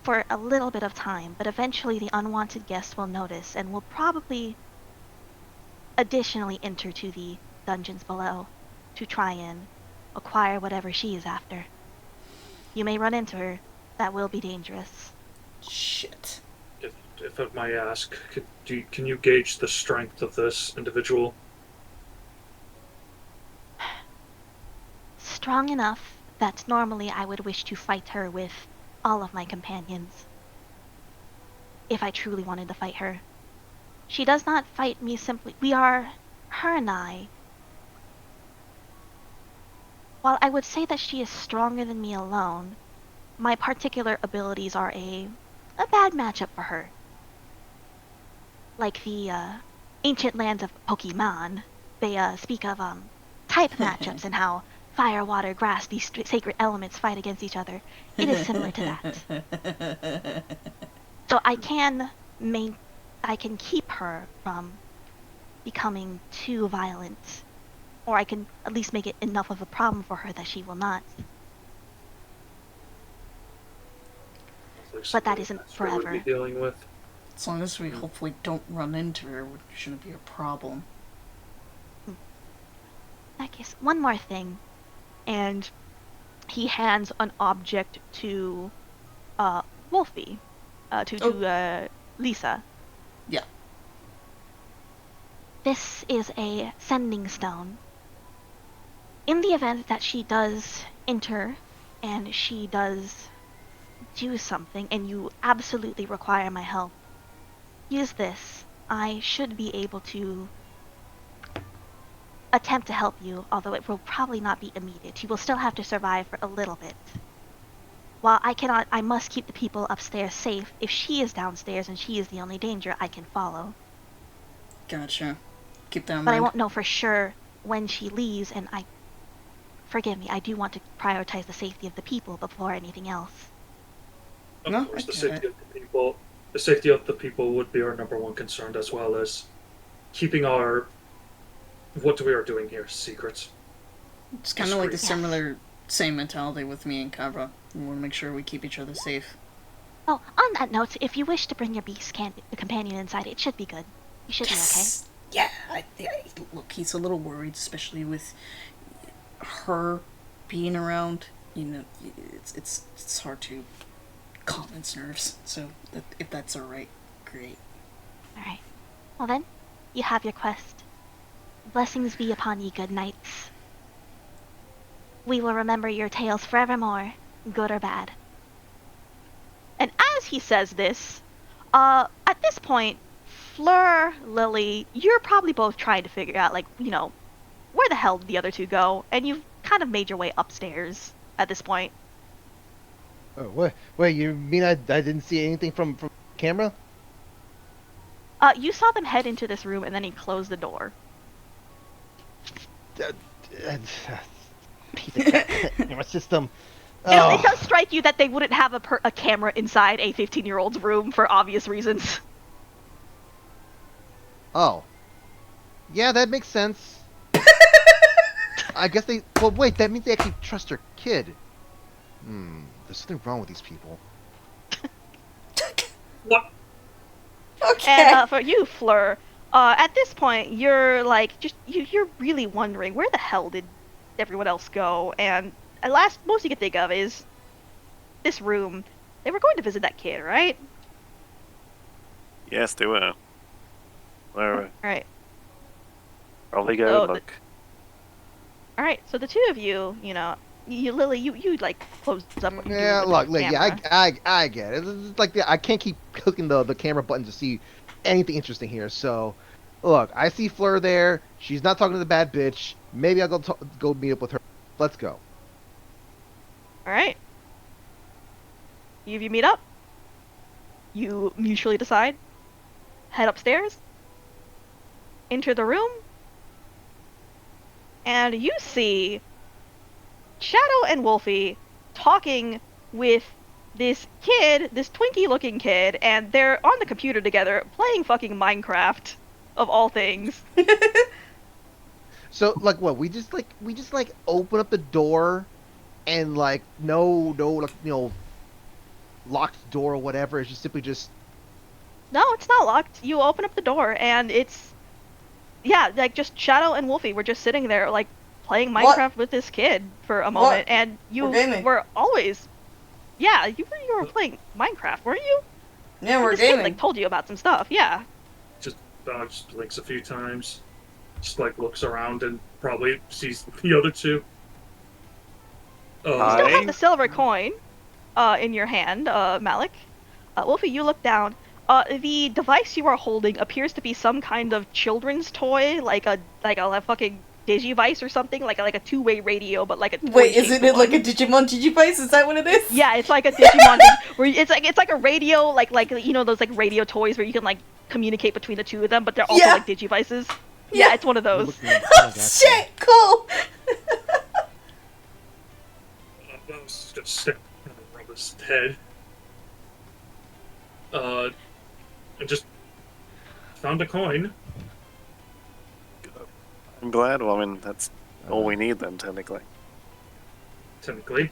for a little bit of time, but eventually the unwanted guest will notice and will probably additionally enter to the dungeons below. to try and acquire whatever she is after. You may run into her. That will be dangerous. Shit. If I may ask, can you gauge the strength of this individual? Strong enough that normally I would wish to fight her with all of my companions. If I truly wanted to fight her. She does not fight me simply. Her and I. While I would say that she is stronger than me alone, my particular abilities are a bad matchup for her. Like the ancient lands of Pokemon, they speak of type matchups and how fire, water, grass, these sacred elements fight against each other. It is similar to that. So I can keep her from becoming too violent, or I can at least make it enough of a problem for her that she will not. But that isn't That's what we'd forever. be dealing with. As long as we hopefully don't run into her, which shouldn't be a problem. In that case, one more thing. And he hands an object to Wolfie. To Lisa. Yeah. This is a sending stone. In the event that she does enter and she does do something and you absolutely require my help, use this. I should be able to attempt to help you, although it will probably not be immediate. You will still have to survive for a little bit. While I must keep the people upstairs safe. If she is downstairs and she is the only danger, I can follow. Gotcha. Keep that in But I mind. won't know for sure when she leaves, and forgive me, I do want to prioritize the safety of the people before anything else. Of No, course, I the get safety it. of the people. The safety of the people would be our number one concern, as well as keeping what we are doing here secrets. It's kind of like the Discreet. same mentality with me and Cabra. We want to make sure we keep each other safe. Oh, on that note, if you wish to bring your the companion inside, it should be good. You should be okay. Yeah, look, he's a little worried, especially with her being around. You know, it's hard to calm his nerves. So if that's all right, great. Alright. Well then, you have your quest. Blessings be upon ye, good knights. We will remember your tales forevermore, good or bad. And as he says this, at this point, Fleur, Lily, you're probably both trying to figure out, where the hell did the other two go? And you've kind of made your way upstairs at this point. Oh, what? Wait, you mean I didn't see anything from camera? You saw them head into this room, and then he closed the door. Camera system. It does strike you that they wouldn't have a camera inside a 15-year-old's room for obvious reasons. Oh. Yeah, that makes sense. I guess they... Well, wait, that means they actually trust their kid. There's something wrong with these people. What? Okay. And for you, Fleur, at this point, you're you're really wondering where the hell did everyone else go? And at last, most you can think of is this room. They were going to visit that kid, right? Yes, they were. Where Right. probably go Oh, look. All right. So the two of you, Lily, you closed up. What you're Yeah, doing with look, the yeah, camera. I get it. It's like I can't keep clicking the camera button to see anything interesting here. So, look, I see Fleur there. She's not talking to the bad bitch. Maybe I'll go meet up with her. Let's go. All right. You meet up. You mutually decide. Head upstairs. Enter the room. And you see Shadow and Wolfie talking with this kid, this Twinkie-looking kid, and they're on the computer together playing fucking Minecraft, of all things. So, like, what? We just open up the door, and no, locked door or whatever. It's just simply just. No, it's not locked. You open up the door, and it's... Yeah, just Shadow and Wolfie were just sitting there, playing What? Minecraft with this kid for a What? moment, and you We're gaming. were always, yeah, you were playing Minecraft, weren't you? Yeah, we're This kid, gaming. like, told you about some stuff, yeah. Just blinks a few times. Just like looks around and probably sees the other two. You still have Aye. the silver coin in your hand, Malik. Wolfie, you look down. The device you are holding appears to be some kind of children's toy, like a fucking Digivice or something, like a two-way radio, but like a Wait, toy-shaped isn't it like a one. Digimon Digivice? Is that what it is? Yeah, it's like a Digimon thing, where it's like a radio, like you know those like radio toys where you can like communicate between the two of them, but they're also Yeah. like Digivices. Yeah. Yeah, it's one of those. Oh, shit, cool! I was just gonna stick and rub his head. I just found a coin. I'm glad. Well, I mean, that's all we need then, technically. Technically,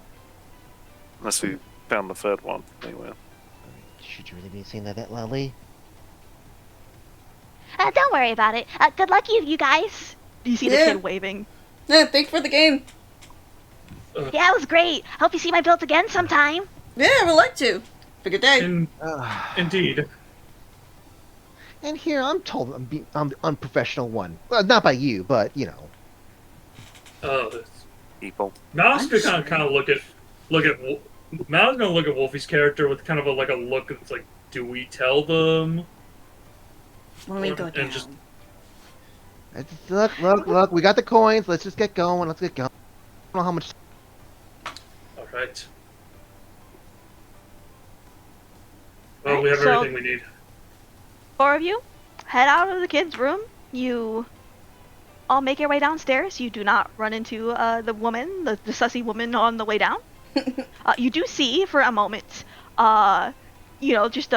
Unless we found the third one. Anyway. Should you really be saying that loudly? Don't worry about it. Good luck, you guys. You see the Yeah. kid waving. Yeah, thanks for the game. Yeah, it was great. Hope you see my build again sometime. Yeah, I would like to. Have a good day. Indeed. And here I'm told I'm the unprofessional one. Well, not by you, but you know. People. Mal's gonna kind of look at Mal's gonna look at Wolfie's character with kind of a look that's like, do we tell them? Let me go And down. just- Look. We got the coins. Let's just get going. Let's get going. I don't know how much. All right. Well, we have So- everything we need. Four of you head out of the kid's room. You all make your way downstairs. You do not run into the woman, the sussy woman on the way down. You do see for a moment, just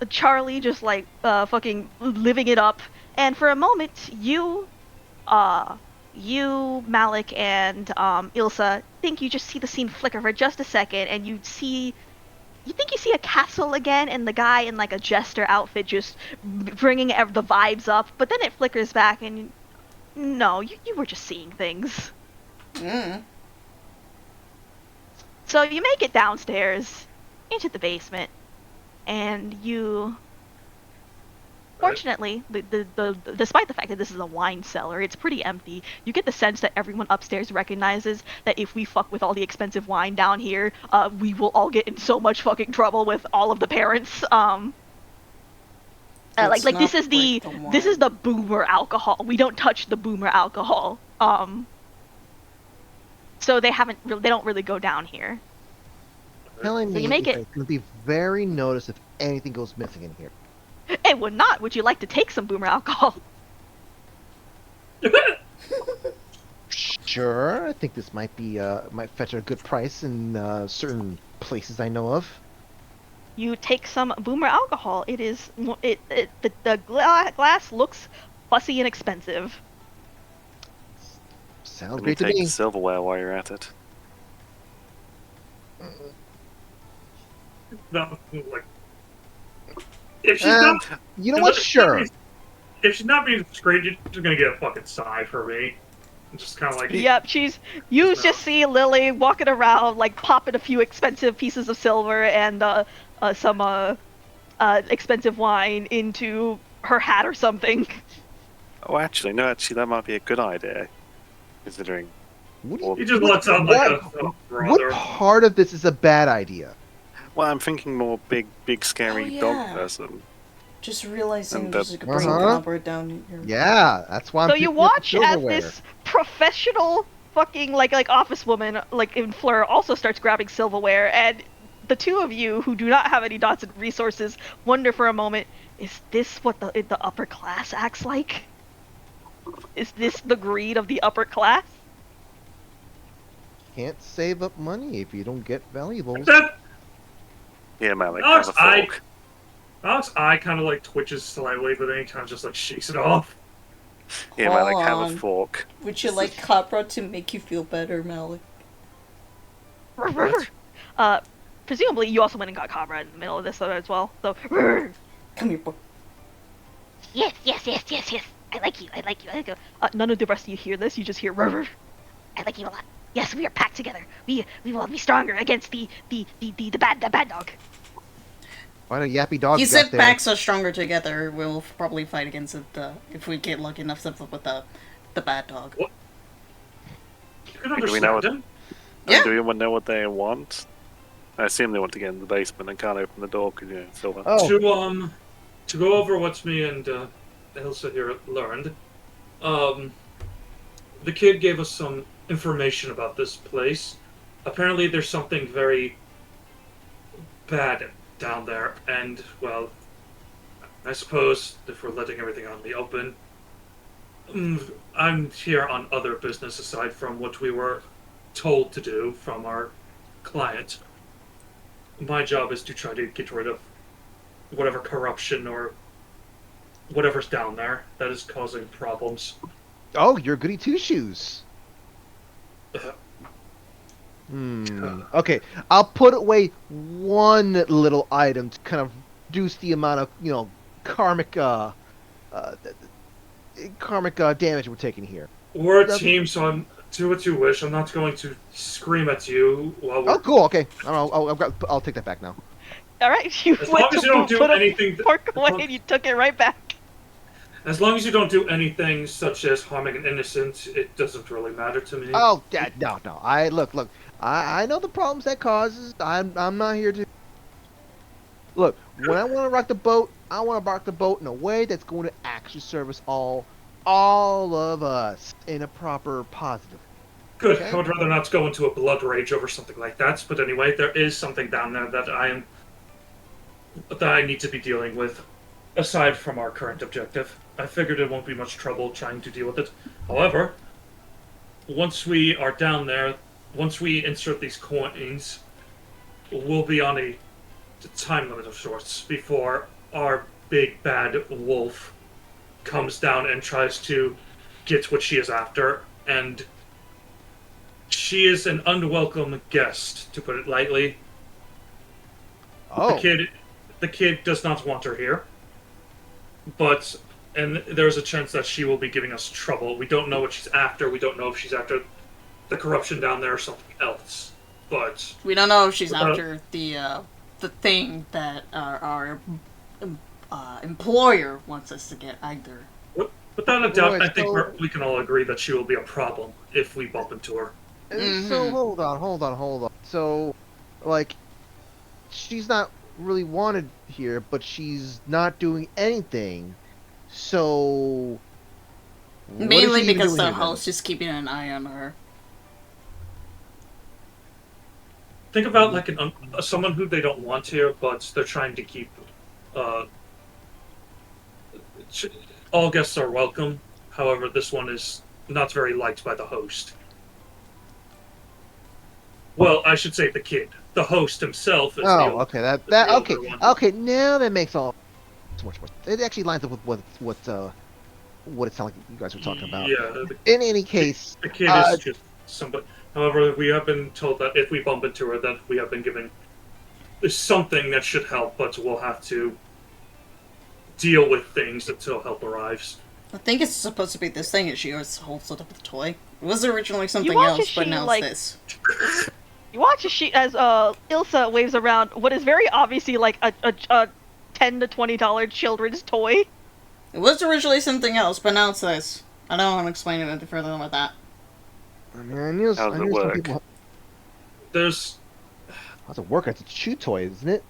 Charlie just like fucking living it up. And for a moment, you, Malik, and Ilsa think you just see the scene flicker for just a second, and you think you see a castle again, and the guy in like a jester outfit just bringing the vibes up, but then it flickers back, and no, you were just seeing things. Mm. So you make it downstairs into the basement, and you. Fortunately, despite the fact that this is a wine cellar, it's pretty empty. You get the sense that everyone upstairs recognizes that if we fuck with all the expensive wine down here, we will all get in so much fucking trouble with all of the parents. Like Let's this not is the break the this is wine. the boomer alcohol. We don't touch the boomer alcohol. So they don't really go down here. Telling So me you make it- it's going to be very noticed if anything goes missing in here. It would not. Would you like to take some boomer alcohol? Sure, I think this might fetch a good price in certain places I know of. You take some boomer alcohol. The glass looks fussy and expensive. Sounds Let me great to take me. the silverware while you're at it. No, like, if she's Um, not, You know what? Sure. if she's not being discreet, you're just gonna get a fucking sigh for me. I'm just kind of like, Yep, you just see Lily walking around, like popping a few expensive pieces of silver and some expensive wine into her hat or something. Oh, actually, that might be a good idea. Considering. What do you- he just lets out like a What brother. part of this is a bad idea? Well, I'm thinking more big, scary Oh, dog yeah. person. Just realizing And there's that- like a brain Uh-huh. cobra down here. Yeah, that's why I'm So you picking up the watch as silverware. this professional fucking like office woman like in Fleur also starts grabbing silverware, and the two of you who do not have any dots and resources wonder for a moment: is this what the upper class acts like? Is this the greed of the upper class? Can't save up money if you don't get valuables. That Yeah, Malik, Alex, have a fork. Alex's eye kind of like twitches slightly, but then he kind of just like shakes it off. Yeah, Malik, Hold have on. a fork. Would you like Copra to make you feel better, Malik? Presumably you also went and got Cobra in the middle of this as well. So Come here, boy. Yes. I like you. none of the rest of you hear this. You just hear. I like you a lot. Yes, we are packed together. We will be stronger against the bad dog. Why the yappy dog He got said there? packs are stronger together. We'll probably fight against it if we get lucky enough to with the bad dog. What? You can Do we know understand him. Yeah. Do anyone know what they want? I assume they want to get in the basement and can't open the door because, Silver. Oh, To go over what me and Elsa here learned, the kid gave us some information about this place. Apparently, there's something very bad down there, and well, I suppose if we're letting everything out in the open, I'm here on other business aside from what we were told to do from our client. My job is to try to get rid of whatever corruption or whatever's down there that is causing problems. oh, you're goody two shoes. Okay, I'll put away one little item to kind of reduce the amount of karmic damage we're taking here. We're a team, so I'm do what you wish. I'm not going to scream at you while we're. Oh, cool. Okay, I'll take that back now. All right, you As went long as to you don't do put anything. a fork away and you took it right back. As long as you don't do anything such as harming an innocent, it doesn't really matter to me. Oh, yeah, no. I look. I know the problems that causes. I'm not here to. Look, when I want to rock the boat, I want to rock the boat in a way that's going to actually service all of us in a proper positive. Good. Okay. I would rather not go into a blood rage over something like that. But anyway, there is something down there that I need to be dealing with, aside from our current objective. I figured it won't be much trouble trying to deal with it. However, once we are down there, once we insert these coins, we'll be on a time limit of sorts before our big bad wolf comes down and tries to get what she is after. And she is an unwelcome guest, to put it lightly. Oh, The kid does not want her here. And there's a chance that she will be giving us trouble. We don't know what she's after. We don't know if she's after the corruption down there or something else. But We don't know if she's after the thing that our employer wants us to get either. without a doubt, Boy, I think so- we can all agree that she will be a problem if we bump into her. So hold on. So, like, she's not really wanted here, but she's not doing anything. So, what is Mainly she even because doing the here, then? host is keeping an eye on her. Think about like someone who they don't want here, but they're trying to keep. All guests are welcome. However, this one is not very liked by the host. Well, I should say the kid. The host himself is. Oh, okay. the Okay. older one. Okay. Now that makes all so much more. It actually lines up with what it sounded like you guys were talking about. Yeah, In any case, the kid is just somebody. However, we have been told that if we bump into her, that we have been given something that should help, but we'll have to deal with things until help arrives. I think it's supposed to be this thing. She holds it up with a toy. It was originally something watch as else, but she, now like- it's this. You watch as Ilsa waves around what is very obviously like a $10 to $20 children's toy. It was originally something else, but now it's this. I don't want to explain it any further than that. I mean, I knew How does some it work? people. There's How's it work? It's a chew toy, isn't it?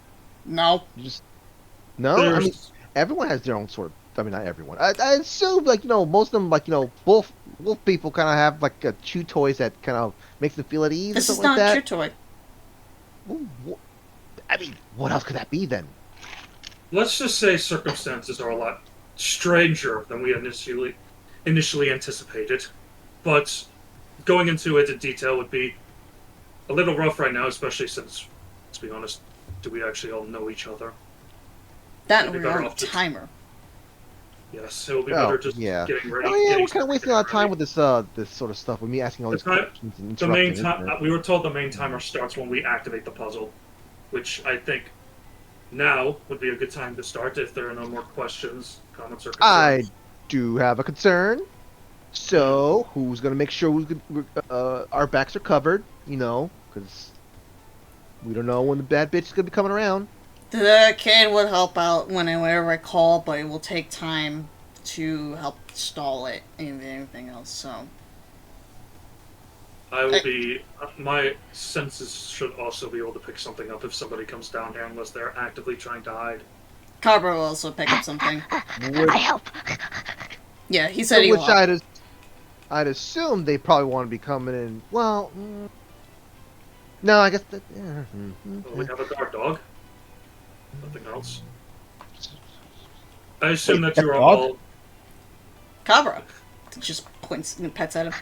No. You just no. I mean, there's everyone has their own sort of. I mean, not everyone. I assume, like, most of them, like, wolf people kind of have like chew toys that kind of makes them feel at ease. This or is something not like your that. toy. I mean, what else could that be then? let's just say circumstances are a lot stranger than we initially anticipated. But going into it in detail would be a little rough right now, especially since, to be honest, do we actually all know each other? That It'd be and we're better on a off just- timer. Yes, it will be Oh, better just yeah. getting ready. Oh yeah, getting we're kind of wasting a lot of time with this this sort of stuff. With me asking all these The time- questions and The main interrupting. isn't time it? we were told the main timer starts when we activate the puzzle, which I think now would be a good time to start if there are no more questions, comments, or I concerns. do have a concern. So who's gonna make sure our backs are covered? Because we don't know when the bad bitch is gonna be coming around. The kid would help out whenever I call, but it will take time to help stall it and anything else. So I will be. My senses should also be able to pick something up if somebody comes down here, unless they're actively trying to hide. Cabra will also pick up something. I help. Yeah, he said he Which will help. I'd assume they probably want to be coming in. Well, no, I guess that. Well, we have a guard dog. Nothing else. I assume that Wait, you're dog? all. Cabra just points and pets at him.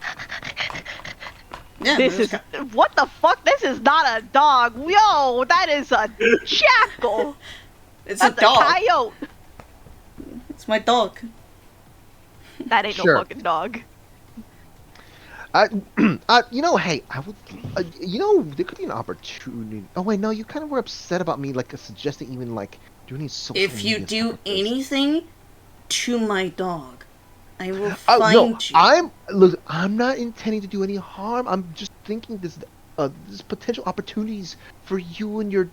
Yeah, This there's is what the fuck? This is not a dog. Yo, that is a jackal. it's That's a dog. coyote. It's my dog. That ain't Sure. no fucking dog. Hey, I would, there could be an opportunity. Oh wait, no, you kind of were upset about me, like, suggesting even like doing these social If you media do stuff with this. anything to my dog, I will Oh find no, you. I'm not intending to do any harm. I'm just thinking there's potential opportunities for you and your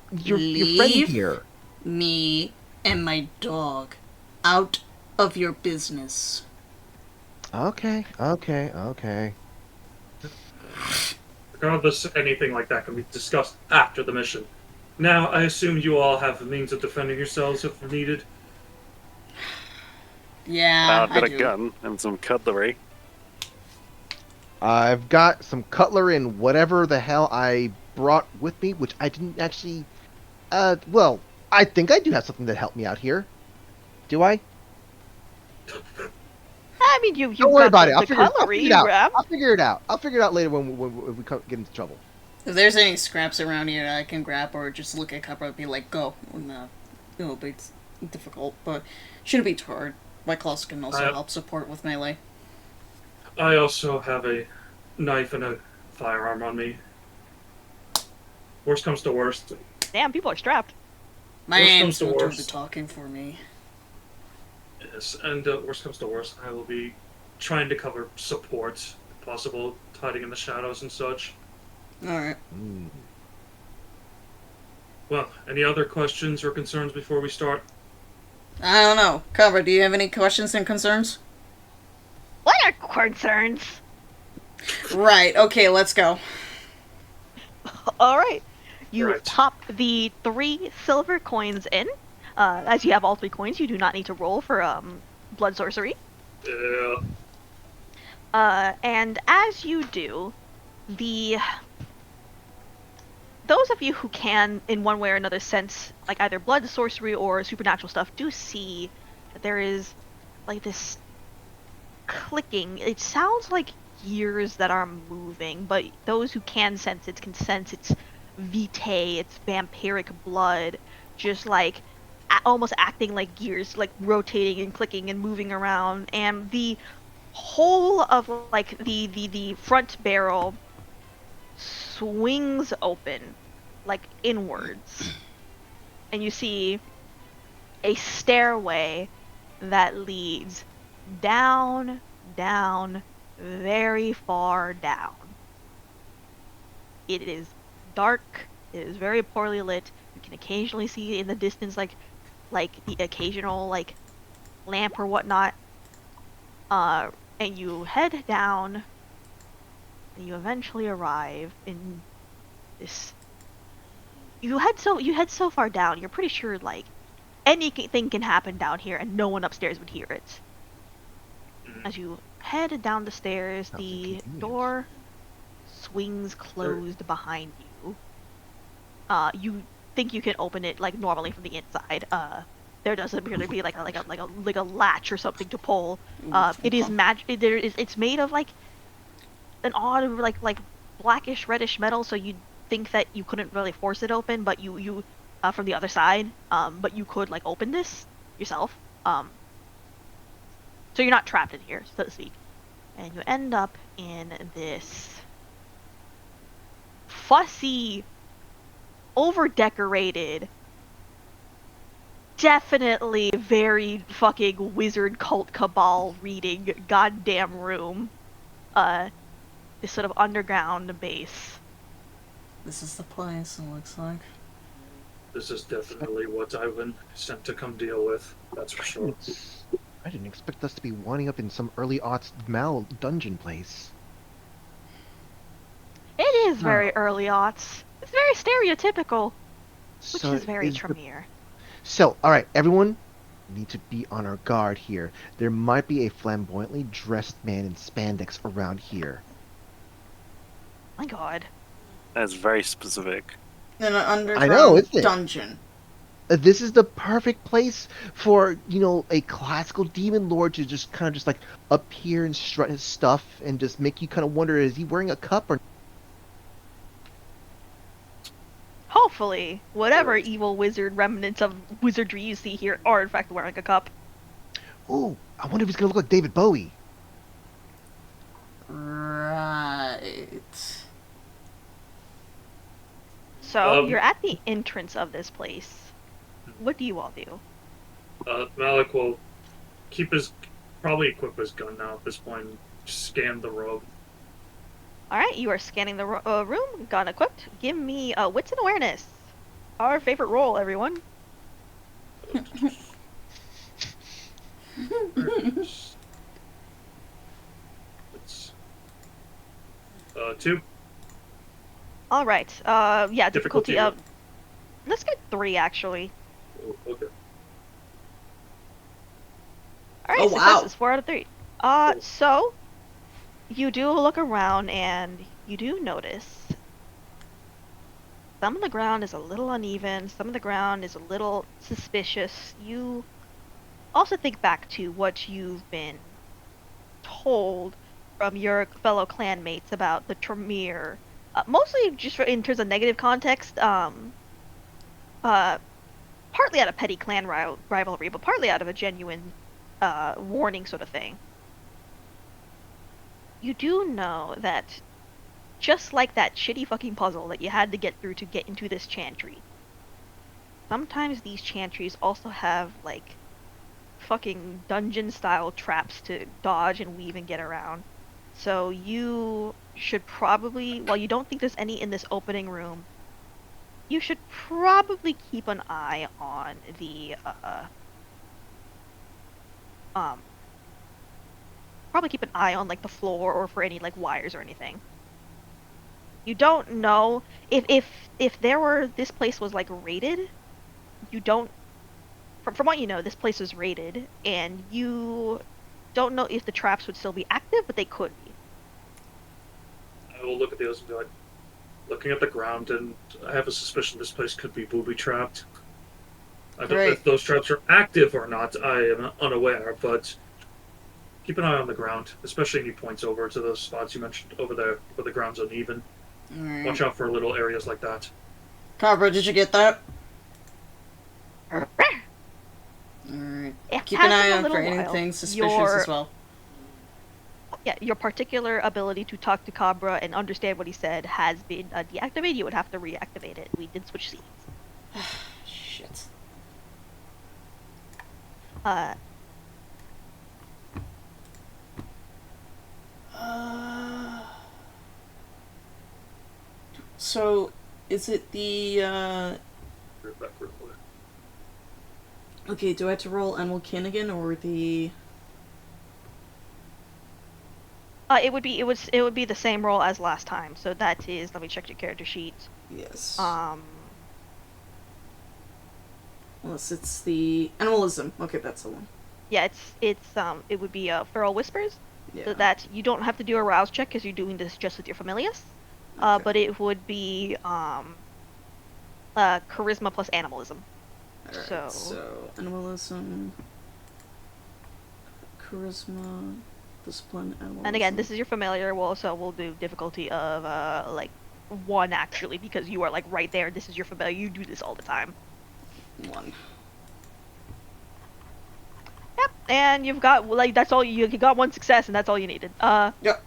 friend Leave here. me and my dog out of your business. Okay. Regardless, anything like that can be discussed after the mission. Now, I assume you all have the means of defending yourselves if needed. Yeah, I've I got a do. gun and some cutlery. I've got some cutlery and whatever the hell I brought with me, which I didn't actually. Well, I think I do have something that helped me out here. Do I? I mean, you Don't worry got about it. the I'll figure cutlery it out. wrap. I'll figure it out. I'll figure it out later when we get into trouble. If there's any scraps around here that I can grab or just look at Cabra and be like, go. No, it'll be difficult, but shouldn't be too hard. My claws can also help support with melee. I also have a knife and a firearm on me. Worst comes to worst. Damn, people are strapped. My Worst hands comes to will do the worst. talking for me. Yes, and worst comes to worst, I will be trying to cover support, if possible, hiding in the shadows and such. Alright. Well, any other questions or concerns before we start? I don't know. Cabra, do you have any questions and concerns? What are concerns? Right, okay, let's go. All right. You Right. pop the 3 silver coins in. As you have all 3 coins, you do not need to roll for blood sorcery. Yeah. And as you do, those of you who can, in one way or another, sense like either blood sorcery or supernatural stuff, do see that there is like this clicking. It sounds like gears that are moving, but those who can sense it's vitae, it's vampiric blood, just like almost acting like gears, like rotating and clicking and moving around. And the whole of like the front barrel swings open, like inwards, and you see a stairway that leads down, very far down. It is dark. It is very poorly lit. You can occasionally see in the distance, like the occasional like lamp or whatnot. And you head down. And you eventually arrive in this. You head so far down. You're pretty sure like anything can happen down here, and no one upstairs would hear it. As you head down the stairs, Sounds the inconvenient. door swings closed behind you. You think you can open it like normally from the inside. There doesn't appear to be like a latch or something to pull. It is it's made of like an odd like blackish reddish metal, so you'd think that you couldn't really force it open, but you from the other side, but you could like open this yourself. So you're not trapped in here, so to speak. And you end up in this fussy, over-decorated definitely very fucking wizard cult cabal reading goddamn room. This sort of underground base. This is the place, it looks like. This is definitely what I've been sent to come deal with. That's for sure. I didn't expect us to be winding up in some early aughts Mal dungeon place. It is very early aughts. It's very stereotypical, which So is very the- Tremere. So, alright, everyone, we need to be on our guard here. There might be a flamboyantly dressed man in spandex around here. My god. That's very specific. In an underground isn't it? dungeon. This is the perfect place for, a classical demon lord to just kind of just like appear and strut his stuff and just make you kind of wonder, is he wearing a cup or... Hopefully, whatever evil wizard remnants of wizardry you see here are in fact wearing a cup. Ooh, I wonder if he's gonna look like David Bowie. Right. So, you're at the entrance of this place. What do you all do? Malik will probably equip his gun now at this point and scan the room. Alright, you are scanning the room, gun equipped. Give me wits and awareness. Our favorite roll, everyone. It's 2. Alright, yeah, difficulty Difficulty. let's get 3 actually. Oh, okay. Alright, Oh, wow. successes, 4 out of 3. So, you do look around and you do notice some of the ground is a little uneven, some of the ground is a little suspicious. You also think back to what you've been told from your fellow clanmates about the Tremere. Mostly just in terms of negative context, partly out of petty clan rivalry, but partly out of a genuine warning sort of thing. You do know that, just like that shitty fucking puzzle that you had to get through to get into this chantry, sometimes these chantries also have, like, fucking dungeon-style traps to dodge and weave and get around. So you should probably, while you don't think there's any in this opening room, you should probably keep an eye on the, probably keep an eye on, like, the floor or for any, like, wires or anything. You don't know if this place was, like, raided. You don't, from what you know, this place was raided, and you don't know if the traps would still be active, but they could be. I will look at the others and be like, looking at the ground, and I have a suspicion this place could be booby-trapped. I don't know Great. if those traps are active or not, I am unaware, but keep an eye on the ground, especially if he points over to those spots you mentioned over there where the ground's uneven. Alright. Watch out for little areas like that. Cobra, did you get that? It Alright. has Keep an eye been a out for little while. anything suspicious as well. Yeah, your particular ability to talk to Cabra and understand what he said has been deactivated. You would have to reactivate it. We did switch scenes. Shit. Uh, So, is it the, Back real quick. Okay, do I have to roll Animal Kinnigan or the... it would be the same roll as last time. So that is, let me check your character sheet. Yes. Unless it's the... Animalism. Okay, that's the one. Yeah, it would be Feral Whispers. Yeah. So that you don't have to do a rouse check because you're doing this just with your familius. Okay. But it would be charisma plus animalism. Alright, so animalism, charisma, discipline, animalism. And again, this is your familiar. We'll do difficulty of like 1 actually because you are like right there. This is your familiar. You do this all the time. 1. Yep. And you've got like that's all you got 1 success and that's all you needed. Yep.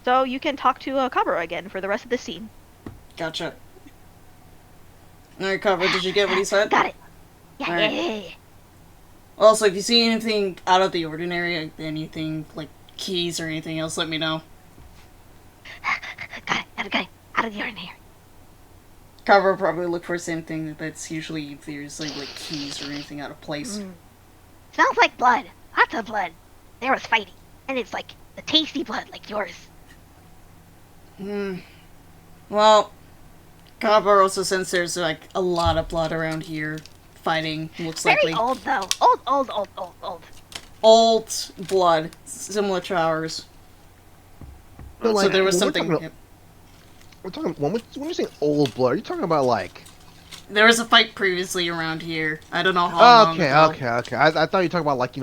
So you can talk to Cabra again for the rest of the scene. Gotcha. Alright, Cobra, did you get what he said? Got it. Yeah, Alright. yeah. Also, if you see anything out of the ordinary, anything like keys or anything else, let me know. Got it. Out of the ordinary. Carver will probably look for the same thing that's usually if there's like keys or anything out of place. Smells like blood. Lots of blood. There was fighting. And it's like the tasty blood like yours. Well, Carver also since there's like a lot of blood around here, fighting looks Very likely. old though. Old. Old blood, similar to ours. So, So like, there was when something. We're talking when you say old blood, are you talking about like? There was a fight previously around here. I don't know how long ago. Okay. I thought you were talking about like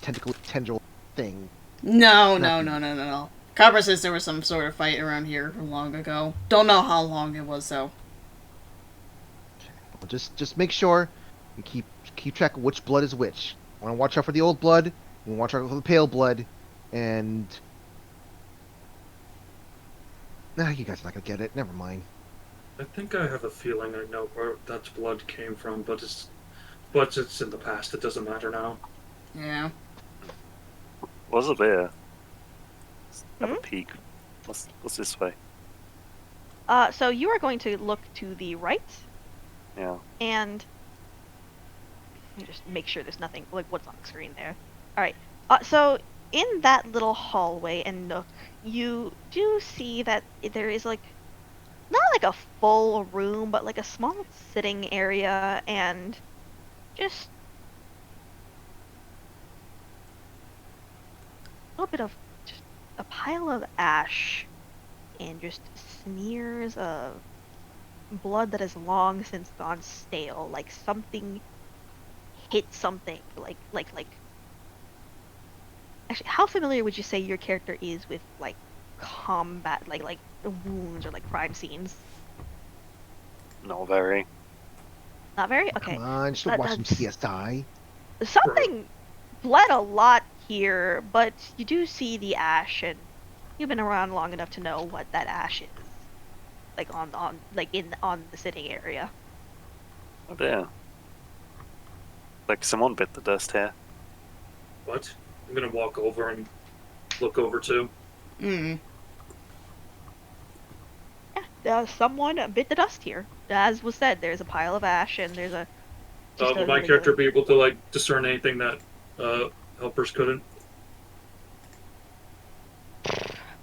tendril thing. No. Carver says there was some sort of fight around here long ago. Don't know how long it was though. Well, just make sure you keep track of which blood is which. Want to watch out for the old blood. You watch out for the pale blood, and you guys are not gonna get it. Never mind. I think I have a feeling I know where that blood came from, but it's in the past. It doesn't matter now. Yeah. Was it there? Let's have a peek. What's this way? So you are going to look to the right, Yeah. and let me just make sure there's nothing like what's on the screen there. All right. So in that little hallway and nook, you do see that there is like not like a full room, but like a small sitting area and just a little bit of just a pile of ash and just smears of blood that has long since gone stale, like something hit something, like actually, how familiar would you say your character is with like combat, like wounds or like crime scenes? Not very. Not very. Okay. Come on, just That- watch some that's- CSI. Something bled a lot here, but you do see the ash, and you've been around long enough to know what that ash is. Like on the sitting area. Oh dear. Like someone bit the dust here. What? I'm gonna walk over and look over too. Someone bit the dust here. As was said, there's a pile of ash, and there's a. just a Will my really character good- be able to like discern anything that helpers couldn't?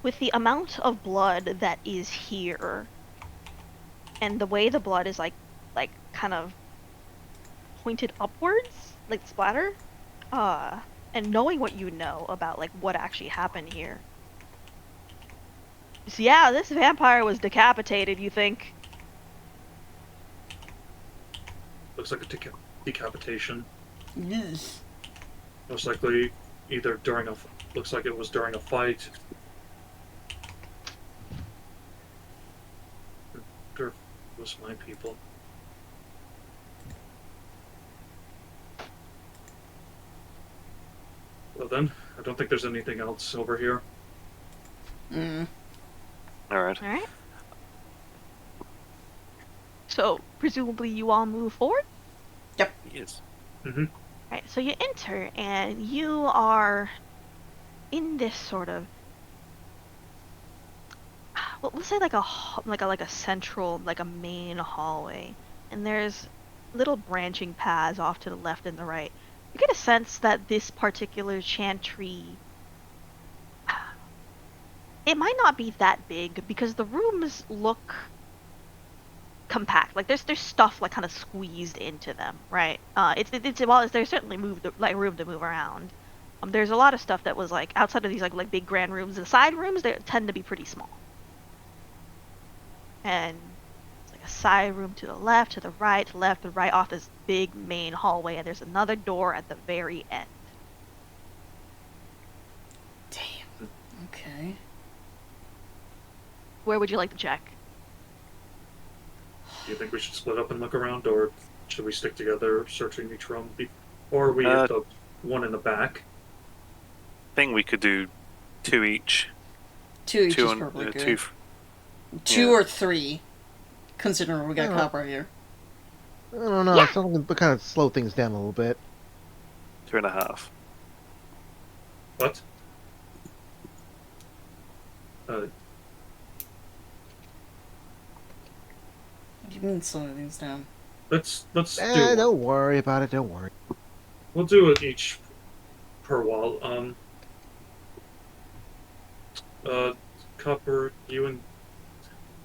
With the amount of blood that is here, and the way the blood is like kind of pointed upwards, like splatter, and knowing what you know about like what actually happened here. So yeah, this vampire was decapitated, you think? Looks like a decapitation. Yes. Most likely, either during a. Looks like it was during a fight. Or was my people. Well then, I don't think there's anything else over here. Alright. Alright. So, presumably you all move forward? Yes. Mm-hmm. Right, so you enter, and you are in this sort of, well, let's say like a central, like a main hallway, and there's little branching paths off to the left and the right. You get a sense that this particular chantry, it might not be that big because the rooms look compact. Like there's stuff like kind of squeezed into them, right? It's there's certainly room to move around. There's a lot of stuff that was like outside of these like big grand rooms. The side rooms they tend to be pretty small. And it's like a side room to the left, to the right, off this big main hallway, and there's another door at the very end. Damn. Okay. Where would you like to check? Do you think we should split up and look around, or should we stick together searching each room? Or we have the one in the back? I think we could do two each. Two each is on- probably good. two. Two yeah. or three, considering we got Yeah. copper here. I don't know. Yeah. Something to kind of slow things down a little bit. 2.5. What? Uh, What do you mean slowing things down? let's do one. Don't worry about it. Don't worry. We'll do it each per wall. Copper, you and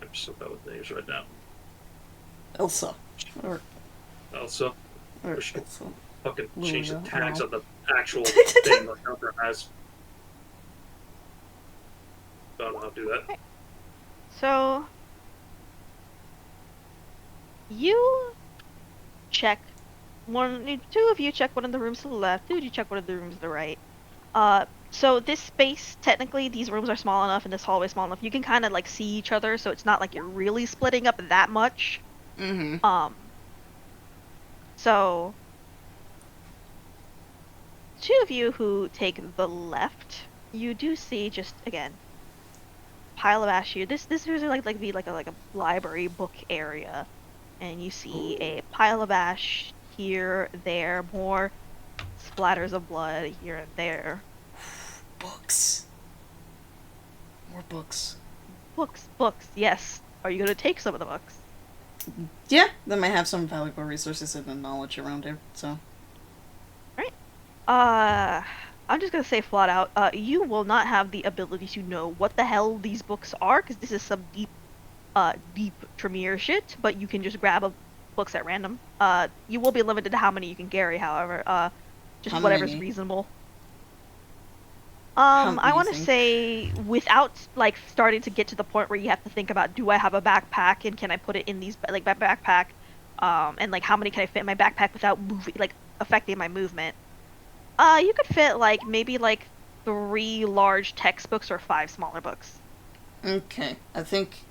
I'm so bad with names right now. Elsa. Or Elsa. or We should Elsa. fucking change the Lulia, tags oh. on the actual thing the counter has. I don't know how to do that. So you check two of you check one of the rooms to the left, two of you check one of the rooms to the right. So this space, technically, these rooms are small enough and this hallway is small enough. You can kind of like see each other, so it's not like you're really splitting up that much. Mm-hmm. So two of you who take the left, you do see just again pile of ash here. This is like be like a library book area, and you see a pile of ash here, there, more splatters of blood here and there. Books. More books. Books, yes. Are you gonna take some of the books? Yeah, they might have some valuable resources and the knowledge around it, so. I'm just gonna say flat out, you will not have the ability to know what the hell these books are, because this is some deep Tremere shit, but you can just grab books at random. You will be limited to how many you can carry, however, just How whatever's many? reasonable. How many I do you want to think? say, without, like, starting to get to the point where you have to think about, do I have a backpack, and can I put it in these, like, my backpack, and, like, how many can I fit in my backpack without moving, like, affecting my movement? You could fit, like, maybe, like, 3 large textbooks or 5 smaller books. Okay, I think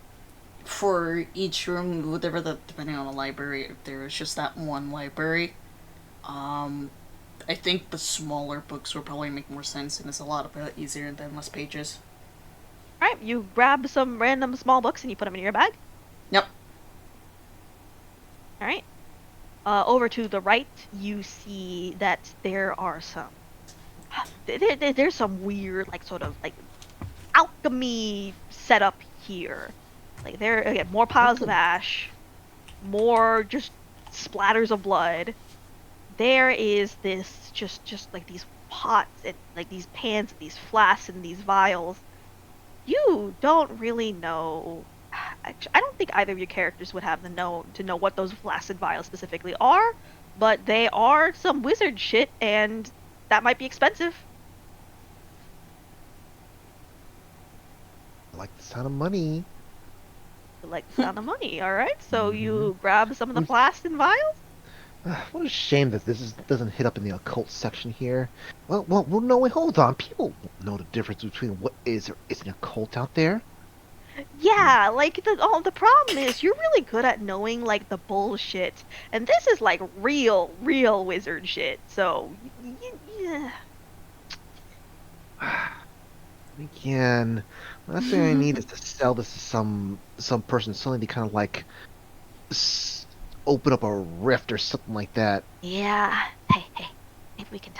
for each room, whatever depending on the library, if there is just that one library, I think the smaller books will probably make more sense and it's a lot bit easier than less pages. Alright, you grab some random small books and you put them in your bag. Yep. Alright. Over to the right, you see that there are some... There's some weird, like, sort of, like, alchemy setup here. Like, there, again, more piles of ash, more just splatters of blood. There is this, just like, these pots and, like, these pans and these flasks and these vials. You don't really know... I don't think either of your characters would have to know what those flaccid vials specifically are, but they are some wizard shit, and that might be expensive. I like the sound of money. You like the sound of money, alright? So you grab some of the flasks and vials? What a shame that doesn't hit up in the occult section here. Well, no, wait, hold on. People won't know the difference between what is or isn't occult out there. Yeah, like, the problem is you're really good at knowing, like, the bullshit. And this is, like, real wizard shit. So, yeah. Again, the last thing I need is to sell this to some person suddenly to kind of like open up a rift or something like that. Yeah. Hey, maybe we can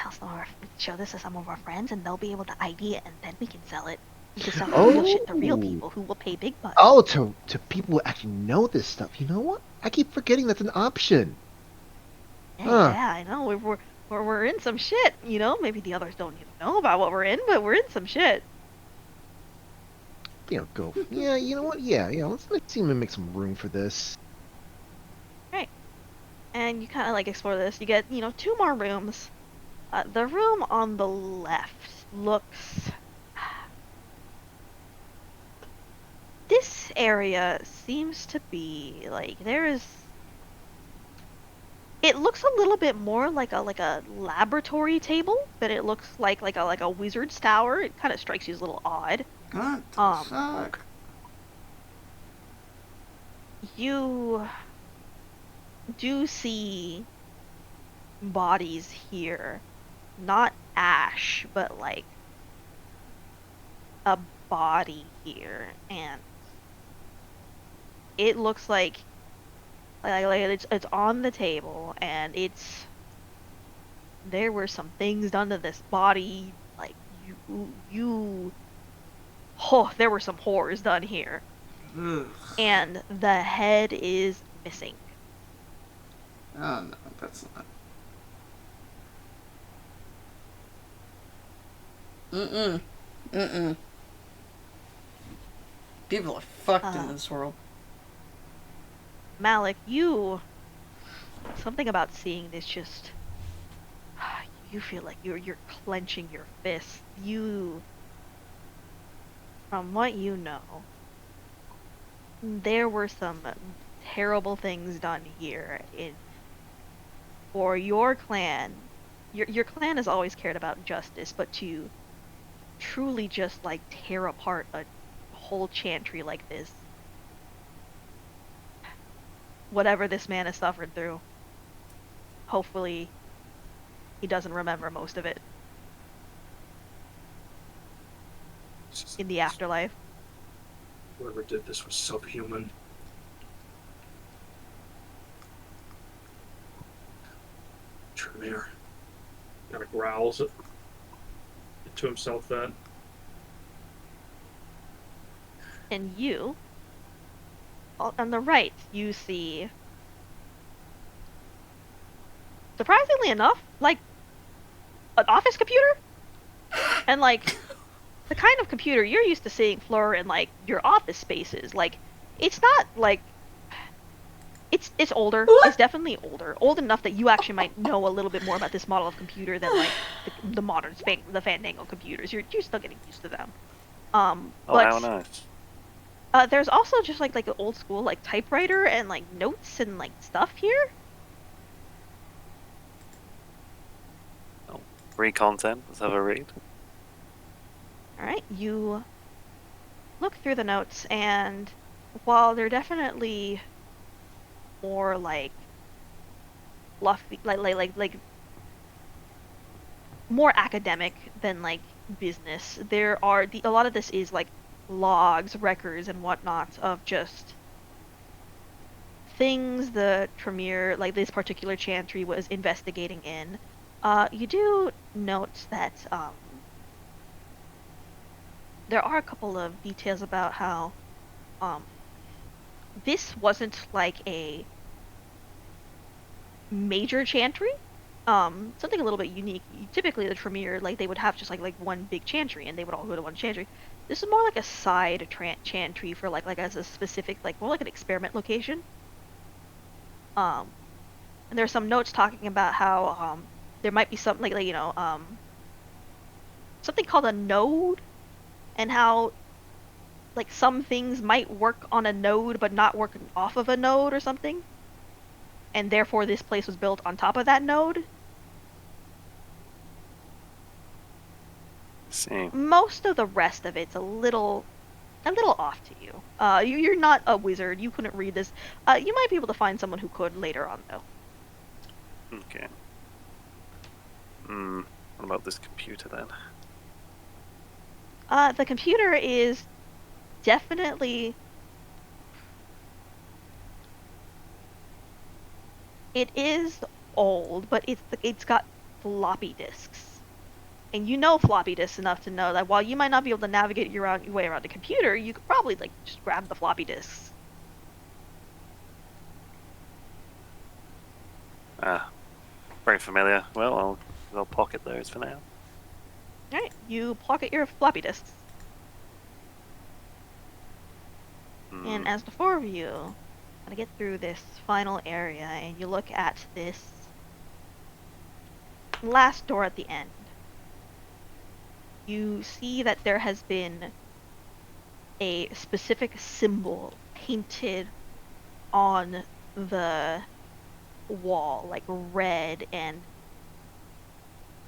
show this to some of our friends and they'll be able to ID it and then we can sell it. We can sell the real shit to real people who will pay big bucks. Oh, to people who actually know this stuff. You know what? I keep forgetting that's an option. Yeah, I know. We're in some shit, you know? Maybe the others don't even know about what we're in, but we're in some shit. Go. Yeah, you know what? Yeah. Let's see him make some room for this. Right. And you kind of, like, explore this. You get, 2 more rooms. The room on the left looks... This area seems to be, like, it looks a little bit more like a laboratory table, but it looks like a wizard's tower. It kind of strikes you as a little odd. What the fuck? You do see bodies here. Not ash, but like a body here, and it looks like It's on the table, and there were some things done to this body, like there were some horrors done here, Ugh. and the head is missing. Oh no, that's not. Mm-mm. Mm-mm. People are fucked in this world. Malik, something about seeing this just, you feel like you're clenching your fists. From what you know, there were some terrible things done here for your clan. Your clan has always cared about justice, but to truly just like tear apart a whole chantry like this, whatever this man has suffered through, hopefully he doesn't remember most of it in the afterlife. Whoever did this was subhuman. Tremere kind of growls to himself then. And you, on the right, you see, surprisingly enough, like, an office computer? And, like, the kind of computer you're used to seeing, Fleur, in, like, your office spaces. Like, it's not, like, it's older. What? It's definitely older. Old enough that you actually might know a little bit more about this model of computer than, like, the modern the Fandango computers. You're still getting used to them. Oh, But how nice. there's also just like an old school like typewriter and like notes and like stuff here. Oh, free content. Let's have a read. All right, you look through the notes, and while they're definitely more like fluffy, like more academic than like business, a lot of this is like logs, records, and whatnot of just things the Tremere, like this particular chantry, was investigating in. You do note that there are a couple of details about how this wasn't like a major chantry. Something a little bit unique. Typically, the Tremere, like, they would have just like one big chantry, and they would all go to one chantry. This is more like a side chantry for like as a specific, like, more like an experiment location. And there's some notes talking about how there might be something like something called a node, and how like some things might work on a node but not work off of a node or something, and therefore this place was built on top of that node. See. Most of the rest of it's a little off to you. You're not a wizard. You couldn't read this. You might be able to find someone who could later on, though. Okay. What about this computer then? The computer is definitely... It is old, but it's got floppy disks. And you know floppy disks enough to know that while you might not be able to navigate your way around a computer, you could probably like just grab the floppy disks. Ah, very familiar. Well, I'll pocket those for now. Alright, you pocket your floppy disks. And as the four of you gonna get through this final area, and you look at this last door at the end, you see that there has been a specific symbol painted on the wall, like red, and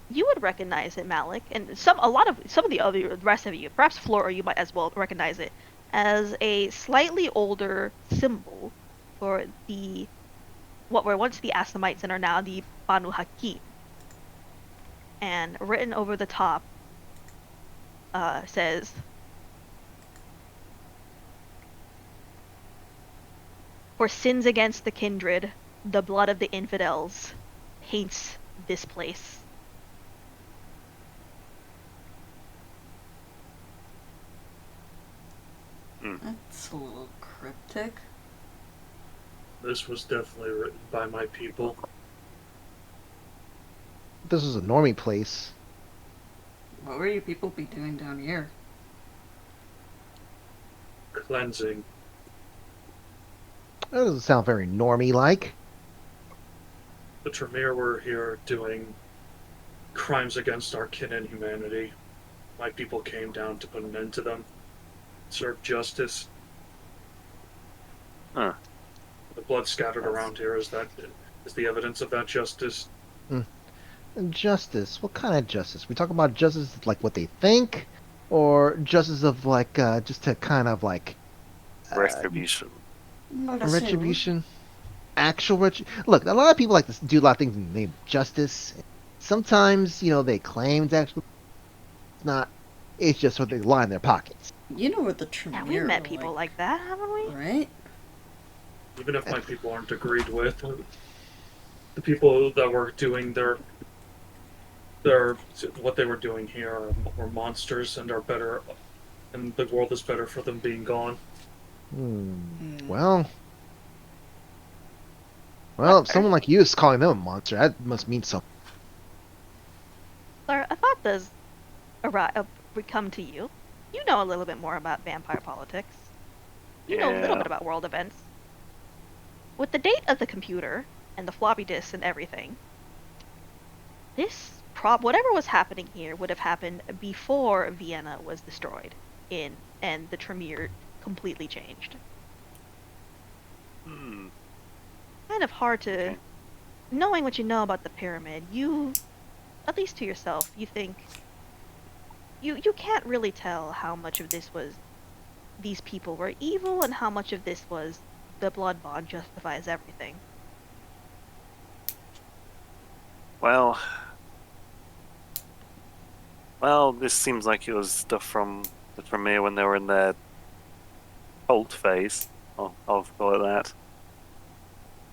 you would recognize it, Malik, and some of the rest of you, perhaps Flora, you might as well recognize it as a slightly older symbol for what were once the Asamites and are now the Banu Hakim. And written over the top says, For sins against the kindred, the blood of the infidels paints this place. That's a little cryptic. This was definitely written by my people. This is a normie place. What were you people be doing down here? Cleansing. That doesn't sound very normie-like. The Tremere were here doing crimes against our kin and humanity. My people came down to put an end to them. Serve justice. Huh. The blood scattered around here is the evidence of that justice. And justice? What kind of justice? We talk about justice like what they think? Or justice of like, just to kind of like... Retribution. retribution? Actual retribution? Look, a lot of people like to do a lot of things in the name of justice. Sometimes, they claim it's actually not. It's just what they line their pockets. You know what the Tremere Yeah, we've met are people like that, haven't we? right? Even if my people aren't agreed with, the people that were doing their what they were doing here are monsters and are better, and the world is better for them being gone. Well, if someone like you is calling them a monster, that must mean something. Sir, a thought does come to you. You know a little bit more about vampire politics. You know a little bit about world events. With the date of the computer and the floppy disks and everything, whatever was happening here would have happened before Vienna was destroyed and the Tremere completely changed. Kind of hard to, knowing what you know about the pyramid, you, at least to yourself, you think you can't really tell how much of this was these people were evil and how much of this was the blood bond justifies everything. Well, this seems like it was stuff from the Tremere when they were in their cult phase. I'll call it that.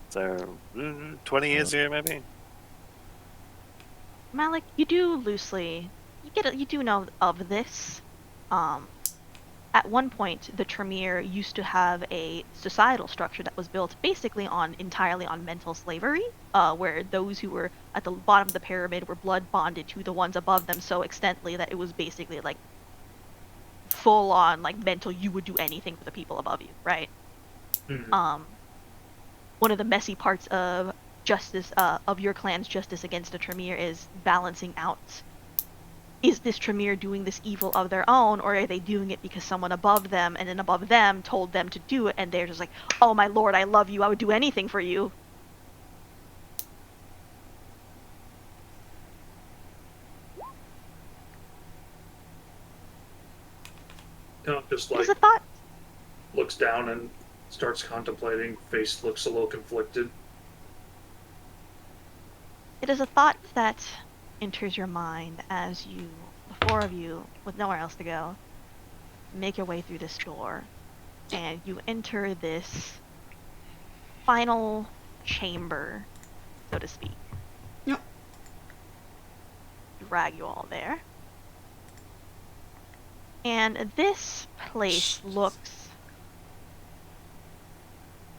So, 20 years ago, maybe? Malik, you do loosely, you do know of this. At one point, the Tremere used to have a societal structure that was built basically entirely on mental slavery, where those who were at the bottom of the pyramid were blood bonded to the ones above them so extensively that it was basically like full on like mental. You would do anything for the people above you, right? Mm-hmm. One of the messy parts of justice, of your clan's justice against the Tremere, is balancing out. Is this Tremere doing this evil of their own, or are they doing it because someone above them and then above them told them to do it, and they're just like, oh my lord, I love you, I would do anything for you. Count just It's a thought. looks down and starts contemplating. Face looks a little conflicted. It is a thought that enters your mind as you, the four of you, with nowhere else to go, make your way through this door, and you enter this final chamber, so to speak. Yep. Drag you all there. And this place looks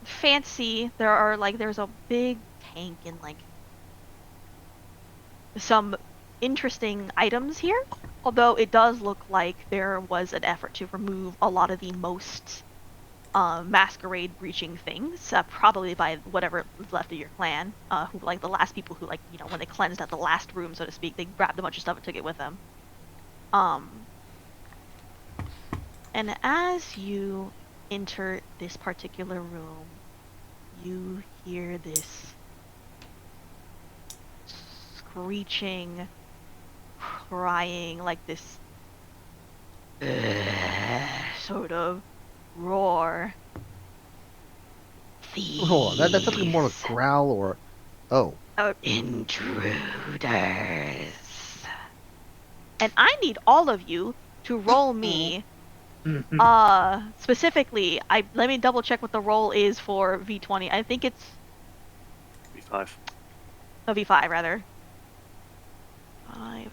fancy. There's a big tank and some interesting items here, although it does look like there was an effort to remove a lot of the most masquerade breaching things, probably by whatever was left of your clan, who the last people who when they cleansed out the last room, so to speak, they grabbed a bunch of stuff and took it with them. And as you enter this particular room, you hear this screeching, crying, like this sort of roar. Oh, that's something more of a growl or... Oh. Intruders. And I need all of you to roll me Specifically, let me double check what the roll is for V20. I think it's B5. a V5 rather.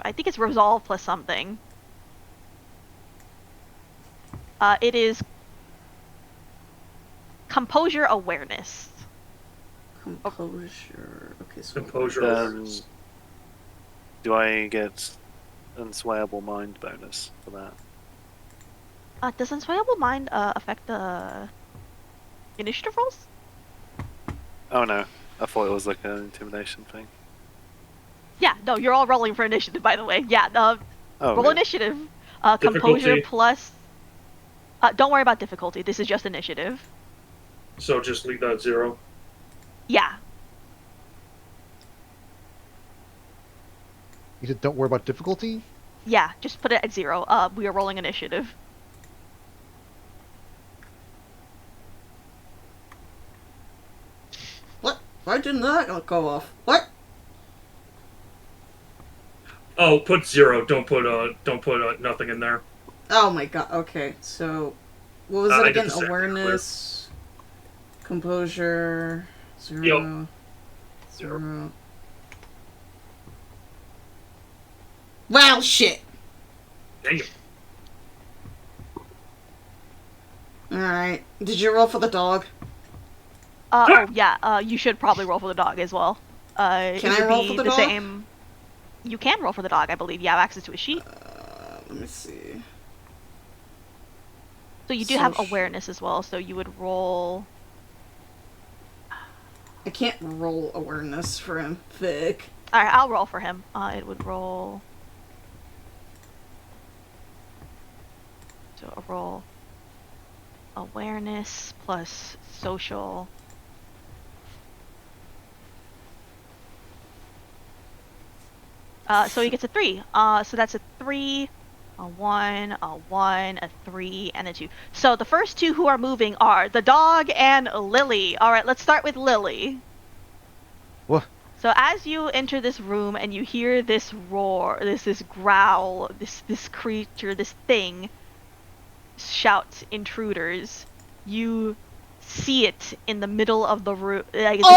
I think it's resolve plus something. It is composure awareness. Composure. Okay, so Composure. awareness. Do I get unswayable mind bonus for that? Does unswayable mind affect the initiative rolls? Oh no, I thought it was like an intimidation thing. Yeah, no, you're all rolling for initiative, by the way. Yeah, Oh, roll yeah. initiative. Composure Difficulty. plus. Don't worry about difficulty. This is just initiative. So just leave that 0. Yeah. You said don't worry about difficulty? Yeah, just put it at 0. We are rolling initiative. what? Why didn't that go off? What? Oh, put 0. Don't put nothing in there. Oh my god. Okay, so what was I it did again? the second Awareness, composure, 0, Yep. 0. Well, shit. Damn. All right. Did you roll for the dog? Oh yeah. You should probably roll for the dog as well. Can I roll for the dog? Same. You can roll for the dog, I believe. You have access to a sheet. Let me see. So you do have Social. awareness as well, so you would roll. I can't roll awareness for him. Thick. Alright, I'll roll for him. It would roll. So a roll. Awareness plus social. So he gets a 3. So that's a 3, a 1, a 1, a 3, and a 2. So the first two who are moving are the dog and Lily. Alright, let's start with Lily. What? So as you enter this room and you hear this roar, this growl, this creature, this thing shout intruders, you see it in the middle of the room. Like, it's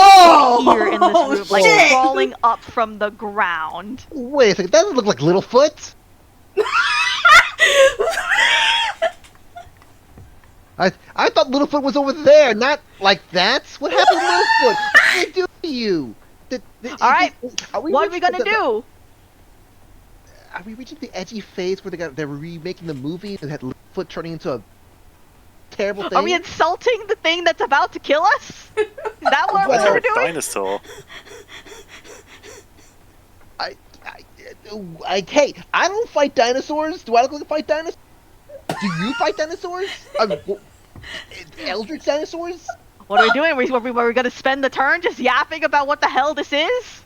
here in this room, like shit! crawling up from the ground. Wait a second, that doesn't look like Littlefoot. I thought Littlefoot was over there, not like that. What happened to Littlefoot? What did they do to you? Alright, what are we gonna do? Are we reaching the edgy phase where they're remaking the movie and had Littlefoot turning into a terrible thing? Are we insulting the thing that's about to kill us? Is that what Well, we're doing? Dinosaur. Hey, I don't fight dinosaurs. Do I look like I fight dinosaurs? Do you fight dinosaurs? Eldritch dinosaurs? What are we doing? Are we gonna spend the turn just yapping about what the hell this is?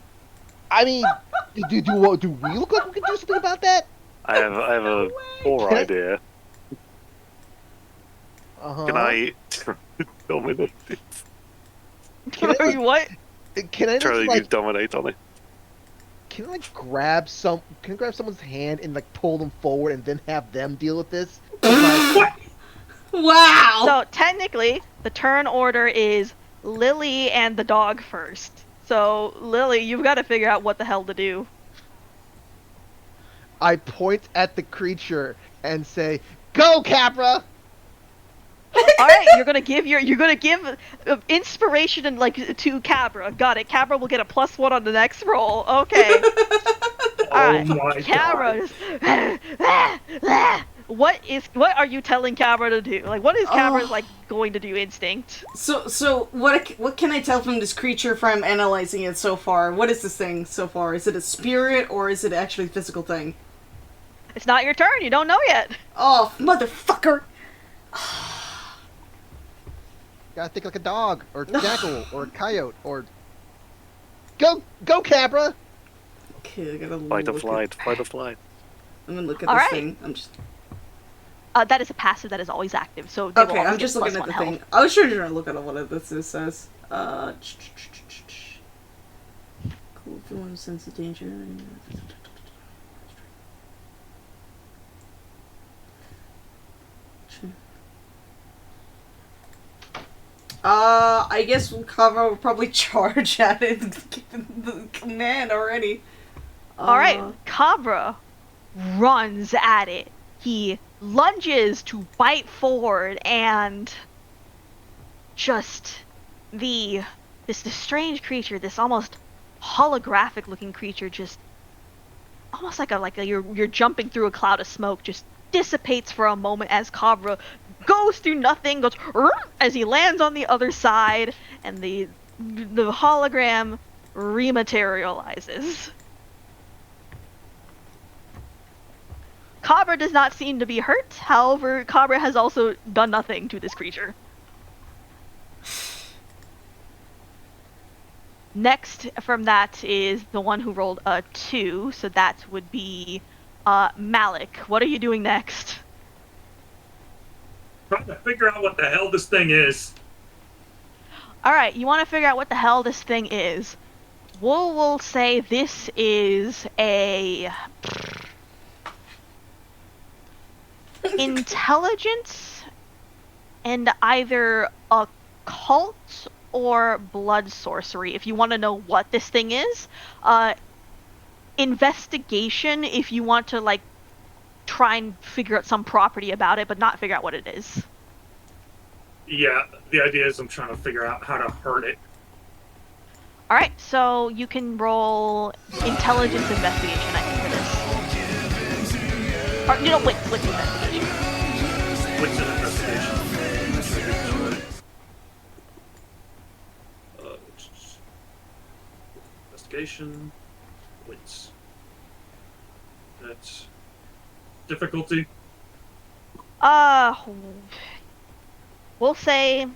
I mean, do we look like we can do something about that? I have a poor Can I- idea. Uh-huh. Can I dominate it? Are you what? Can I Try just, to like, dominate on it. can I grab someone's hand and like pull them forward and then have them deal with this? Like, Wow. So technically, the turn order is Lily and the dog first. So Lily, you've got to figure out what the hell to do. I point at the creature and say, "Go, Capra!" All right, you're gonna give inspiration and like to Cabra. Got it. Cabra will get a +1 on the next roll. Okay. All right. my Cabra. What are you telling Cabra to do? Like, what is Cabra like going to do? Instinct. So what can I tell from this creature from analyzing it so far? What is this thing so far? Is it a spirit or is it actually a physical thing? It's not your turn. You don't know yet. Oh, motherfucker! Gotta think like a dog, or a jackal, or a coyote, or go, Capra! Okay, I gotta Fight or look flight, fight or flight. I'm gonna look at All this right. thing. I'm just That is a passive that is always active. So they will okay. always I'm get just looking at +1 the health. thing. I was sure to look at what this says. Cool. If you want to sense the danger. I guess Kava will probably charge at it, given the command already. Alright, Cabra runs at it. He lunges to bite forward, and just this strange creature, this almost holographic looking creature, just almost like you're jumping through a cloud of smoke, just dissipates for a moment as Cabra goes through nothing, goes as he lands on the other side, and the hologram rematerializes. Cabra does not seem to be hurt. However, Cabra has also done nothing to this creature. Next from that is the one who rolled a 2, so that would be Malik. What are you doing next? Trying to figure out what the hell this thing is. Alright, you want to figure out what the hell this thing is. We'll say this is a intelligence and either occult or blood sorcery, if you want to know what this thing is. Investigation, if you want to, like, try and figure out some property about it, but not figure out what it is. Yeah, the idea is I'm trying to figure out how to hurt it. Alright, so you can roll intelligence investigation, I think, for this. Or, wits investigation. What's an investigation? Investigation. Wits. That's difficulty. We'll say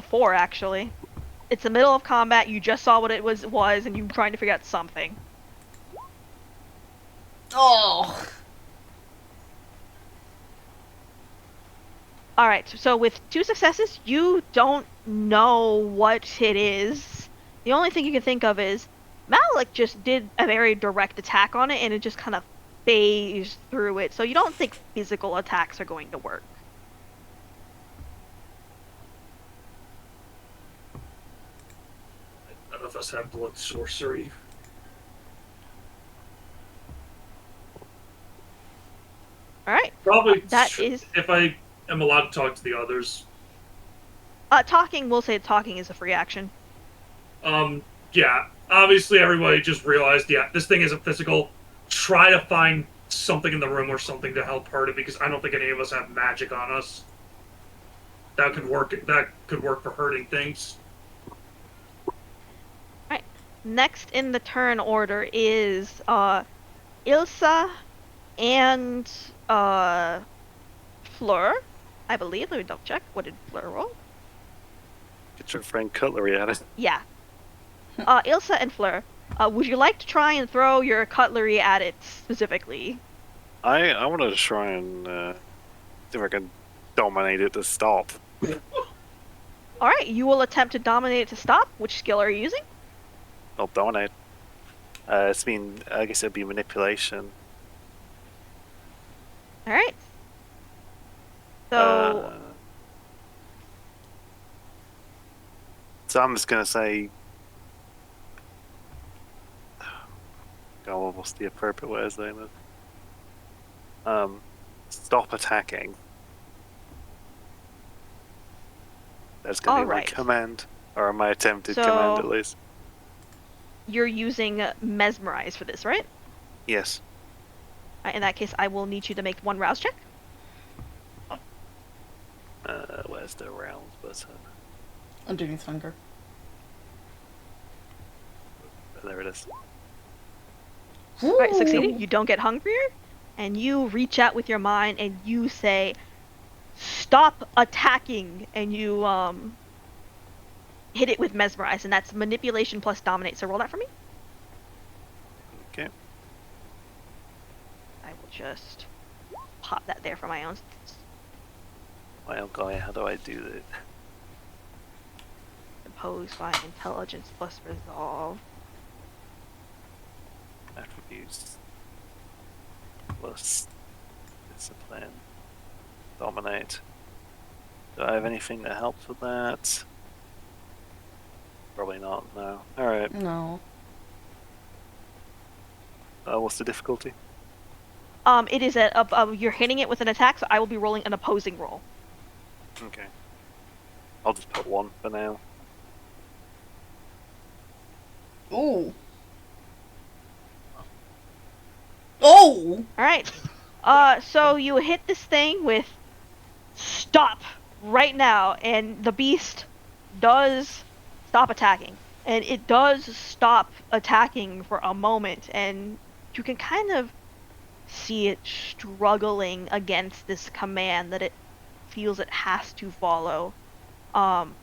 4, actually. It's the middle of combat, you just saw what it was, and you're trying to figure out something. Oh. Alright, so with 2 successes, you don't know what it is. The only thing you can think of is Malik just did a very direct attack on it, and it just kind of phased through it, so you don't think physical attacks are going to work. None of us have blood sorcery. Alright. Probably That is... if I am allowed to talk to the others. We'll say talking is a free action. Yeah. Obviously everybody just realized, yeah, this thing isn't physical. Try to find something in the room or something to help hurt it, because I don't think any of us have magic on us. That could work for hurting things. Alright. Next in the turn order is Ilsa and Fleur, I believe. Let me double check. What did Fleur roll? Get your friend cutlery at it. Yeah. Ilsa and Fleur, would you like to try and throw your cutlery at it specifically? I want to try and see if I can dominate it to stop. Alright, you will attempt to dominate it to stop. Which skill are you using? I'll dominate. I guess it'd be manipulation. Alright. So... So I'm just gonna say... God, what's the appropriate way of saying it? Stop attacking. That's gonna be my command. Or my attempted command, at least. You're using Mesmerize for this, right? Yes. In that case, I will need you to make 1 rouse check. Where's the rouse button? Underneath hunger. Oh, there it is. Alright, succeeded. You don't get hungrier, and you reach out with your mind and you say, "Stop attacking," and you hit it with Mesmerize, and that's manipulation plus dominate. So roll that for me. Okay. I will just pop that there for my own. My own guy, how do I do that? Opposed by intelligence plus resolve. Attributes plus discipline. Dominate. Do I have anything that helps with that? Probably not. No. All right. No. What's the difficulty? It is you're hitting it with an attack, so I will be rolling an opposing roll. Okay. I'll just put 1 for now. Ooh. Oh! Alright. So you hit this thing with stop right now, and the beast does stop attacking. And it does stop attacking for a moment, and you can kind of see it struggling against this command that it feels it has to follow. And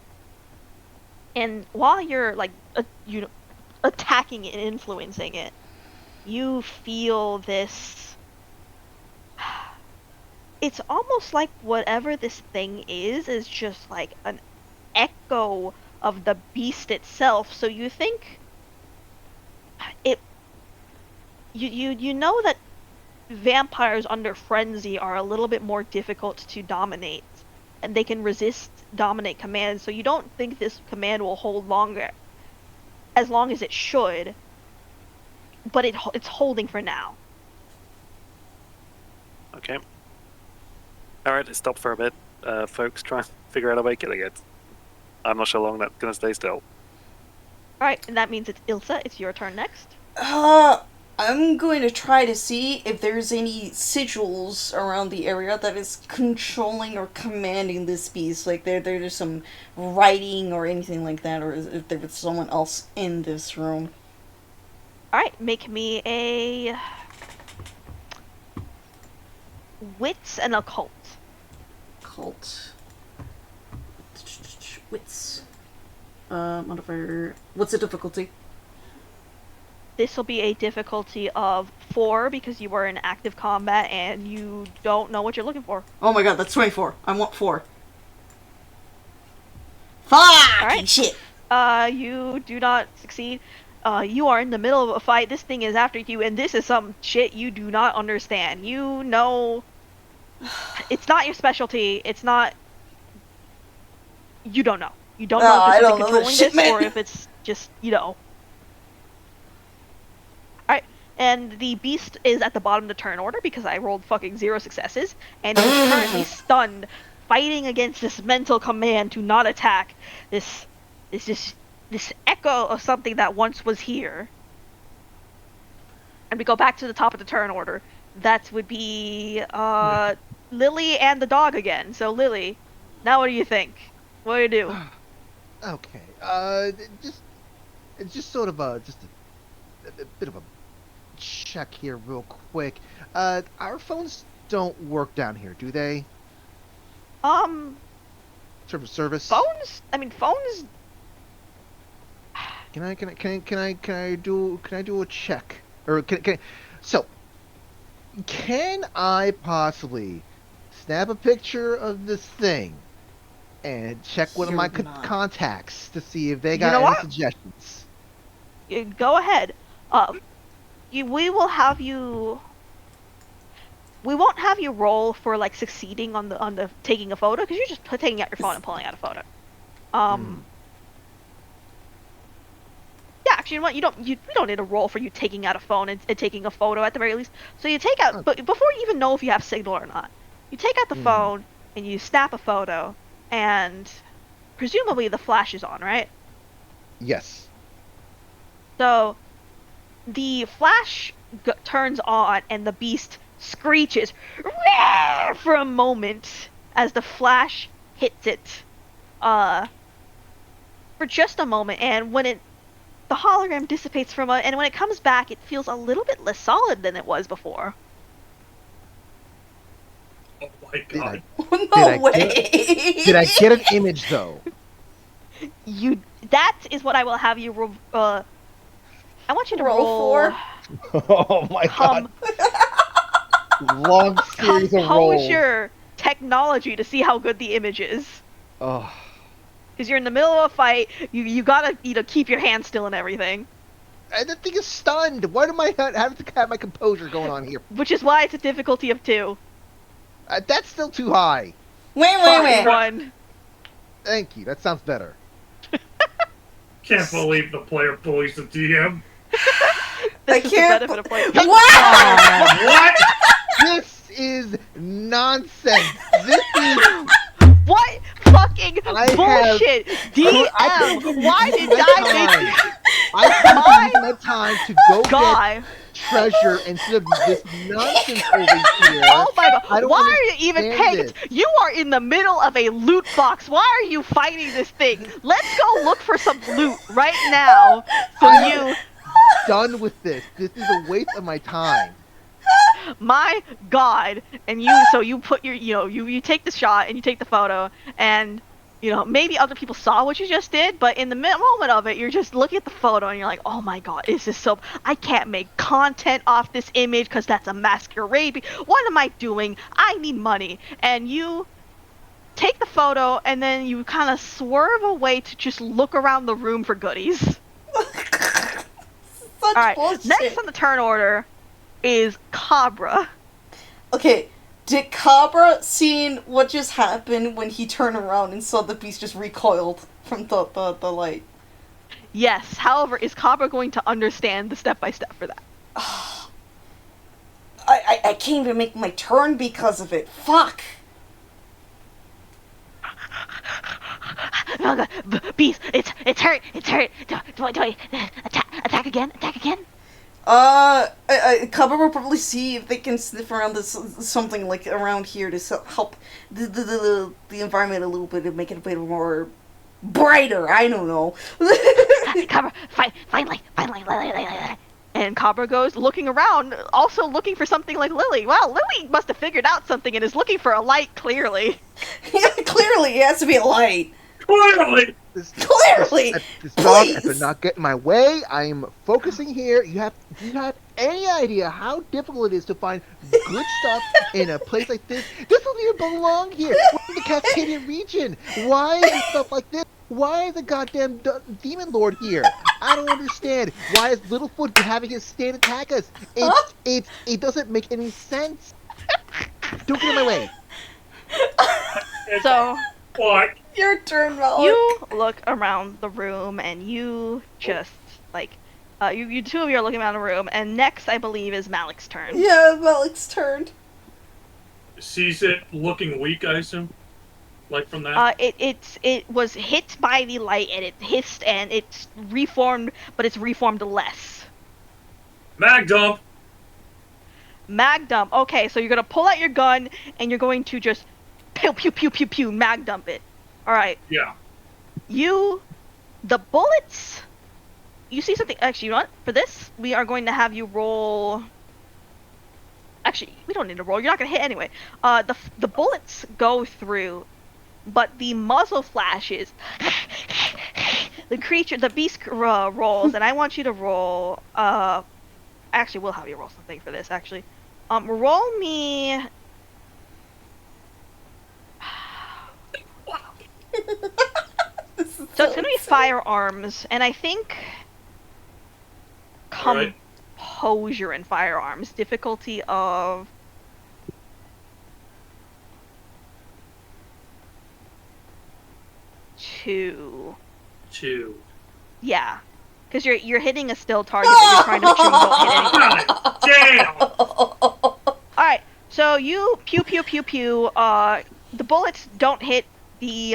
while you're like attacking it and influencing it, you feel this. It's almost like whatever this thing is just like an echo of the beast itself. So you think it. You know that vampires under frenzy are a little bit more difficult to dominate, and they can resist dominate commands. So you don't think this command will hold longer, as long as it should. But it's holding for now. Okay. Alright, let's stop for a bit. Folks, try and figure out how to make it again. I'm not sure how long that's gonna stay still. Alright, and that means it's Ilsa. It's your turn next. I'm going to try to see if there's any sigils around the area that is controlling or commanding this beast. Like there's some writing or anything like that, or if there was someone else in this room. Alright, make me a wits and occult. Cult. Wits. Modifier. What's the difficulty? This will be a difficulty of 4 because you were in active combat and you don't know what you're looking for. Oh my god, that's 24. I want 4. Fucking Alright. shit! You do not succeed. You are in the middle of a fight. This thing is after you, and this is some shit you do not understand. You know, it's not your specialty. It's not. You don't know. You don't know if it's controlling shit, this man. or if it's just, Alright, and the beast is at the bottom of the turn order because I rolled fucking 0 successes, and is currently stunned, fighting against this mental command to not attack this echo of something that once was here. And we go back to the top of the turn order. That would be Lily and the dog again. So Lily, now what do you think? What do you do? Okay. Just sort of a bit of a check here, real quick. Our phones don't work down here, do they? In terms of service. Phones? I mean, phones. Can I do a check? Or so can I possibly snap a picture of this thing and check one of my You're not. contacts to see if they You got know any what? suggestions? Go ahead. We will have you. We won't have you roll for like succeeding on the taking a photo because you're just taking out your phone and pulling out a photo. Yeah, actually, you know what? We don't need a roll for you taking out a phone and taking a photo at the very least. So you take out, but before you even know if you have signal or not, you take out the phone and you snap a photo, and presumably the flash is on, right? Yes. So the flash turns on and the beast screeches for a moment as the flash hits it. For just a moment, and when the hologram dissipates and when it comes back, it feels a little bit less solid than it was before. Oh my god. No way! Did I get an image though? That is what I will have you I want you to Roll for? Oh my god. Long series of rolls. compose your technology to see how good the image is. Oh. Because you're in the middle of a fight, you gotta keep your hands still and everything. And the thing is stunned. Why do I have to have my composure going on here? Which is why it's a difficulty of 2. That's still too high. Wait. 1. Thank you. That sounds better. Can't believe the player bullies the DM. This I is the can't benefit of be- playing. What? What? This is nonsense. This is. What fucking I have- bullshit? I could've DM. been Why using did my I time. make I could have used my time to go get guy? treasure instead of this nonsense over here. Oh my god! I don't Why are you even understand paying? this. You are in the middle of a loot box. Why are you fighting this thing? Let's go look for some loot right now. So I you, am done with this. This is a waste of my time. my god, and so you put your, you take the shot and you take the photo, and maybe other people saw what you just did, but in the moment of it, you're just looking at the photo and you're like, oh my god, is this so? I can't make content off this image because that's a masquerade. What am I doing? I need money. And you take the photo and then you kind of swerve away to just look around the room for goodies. Such Alright, bullshit. next on the turn order is Cabra. Okay, did Cabra seen what just happened when he turned around and saw the beast just recoiled from the light? Yes, however, is Cabra going to understand the step-by-step for that? I can't even make my turn because of it. Fuck! Oh god, beast, it's hurt. Do I attack again? Cabra will probably see if they can sniff around this something like around here to help the environment a little bit and make it a bit more brighter. I don't know. Cover, finally. And Cabra goes looking around, also looking for something like Lily. Wow, Lily must have figured out something and is looking for a light, clearly. Yeah, clearly, it has to be a light. Clearly! Clearly! This dog Please! does not get in my way. I am focusing here. Do you have any idea how difficult it is to find good stuff in a place like this? This doesn't even belong here. We're in the Cascadian region. Why is stuff like this? Why is the goddamn demon lord here? I don't understand. Why is Littlefoot having his stand attack us? It doesn't make any sense. Don't get in my way. So, What? Your turn, Malik. you look around the room and you just, you two of you are looking around the room, and next, I believe, is Malik's turn. Yeah, Malik's turn. Sees it looking weak, I assume? Like from that? It was hit by the light and it hissed and it's reformed, but it's reformed less. Mag dump! Mag dump. Okay, so you're gonna pull out your gun and you're going to just pew pew pew pew pew mag dump it. All right. Yeah. The bullets. You see something? Actually, you know what? For this, we are going to have you roll. Actually, we don't need to roll. You're not gonna hit anyway. The bullets go through, but the muzzle flashes. The beast rolls, and I want you to roll. Actually, we'll have you roll something for this. Actually, roll me. So it's gonna be firearms, and I think Alright. composure and firearms difficulty of. Two. Yeah, because you're hitting a still target, but you're trying to make sure you don't hit anything. God damn! All right, so you pew pew pew pew. The bullets don't hit the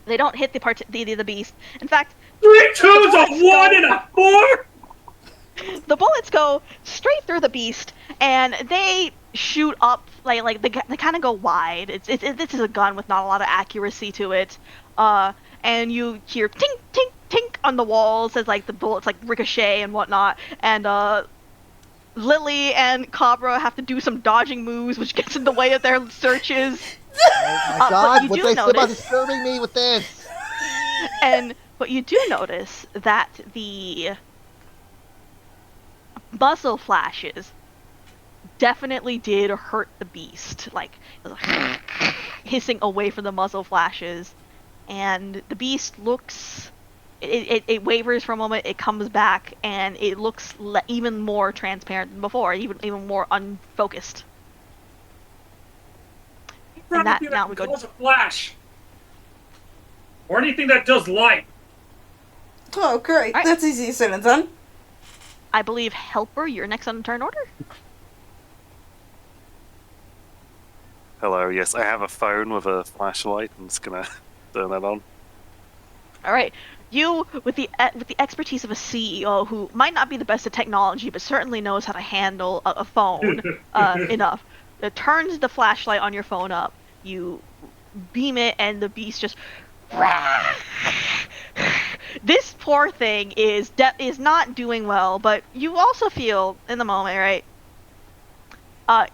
They don't hit the beast. In fact, 3 twos, a 1 and a 4? the bullets go straight through the beast, and they shoot up like they kind of go wide. This is a gun with not a lot of accuracy to it. And you hear tink tink tink on the walls as like the bullets like ricochet and whatnot. And Lily and Cabra have to do some dodging moves, which gets in the way of their searches. Oh my but god, you what do did I say about notice- disturbing me with this? But you do notice that the muzzle flashes definitely did hurt the beast, like hissing away from the muzzle flashes, and the beast looks. It wavers for a moment. It comes back, and it looks even more transparent than before, even more unfocused. And that now we go. Cause a flash. Or anything that does light. Oh, great. Alright. That's easy said and done. I believe Helper, you're next on the turn order. Hello, yes, I have a phone with a flashlight. I'm just gonna turn that on. All right, you with the expertise of a CEO who might not be the best at technology, but certainly knows how to handle a phone enough. It turns the flashlight on your phone up. You beam it, and the beast just. This poor thing is not doing well, but you also feel in the moment, right?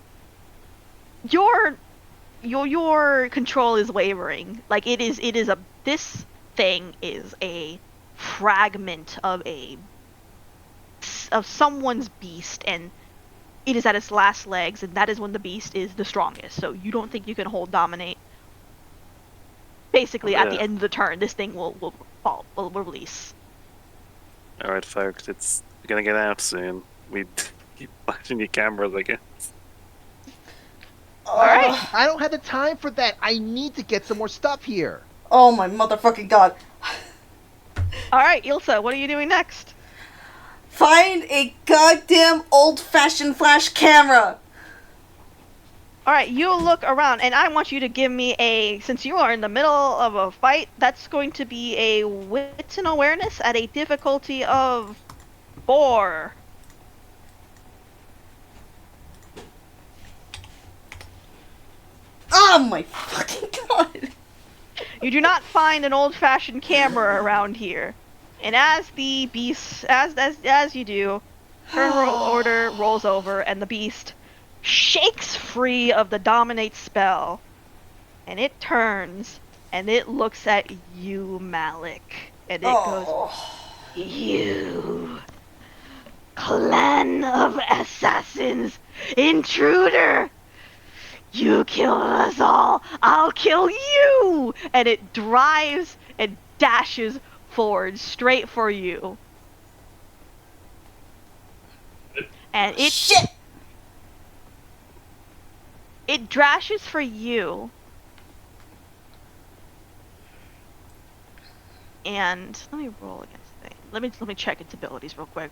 Your control is wavering. Like this thing is a fragment of someone's beast, and it is at its last legs, and that is when the beast is the strongest. So you don't think you can dominate. Basically, at the end of the turn, this thing will release. All right, folks, it's gonna get out soon. We keep flashing your cameras, I guess. Alright. I don't have the time for that. I need to get some more stuff here. Oh my motherfucking god. Alright, Ilsa, what are you doing next? Find a goddamn old-fashioned flash camera. Alright, you look around, and I want you to give me since you are in the middle of a fight, that's going to be a wits and awareness at a difficulty of 4. Oh my fucking god. You do not find an old-fashioned camera around here. And as the beast, as you do, turn order rolls over, and the beast shakes free of the dominate spell, and it turns, and it looks at you, Malik, and it goes, "You, clan of assassins, intruder! You killed us all, I'll kill you!" And it drives and dashes forward straight for you. And Shit! It dashes for you. And let me roll against thing. Let me check its abilities real quick.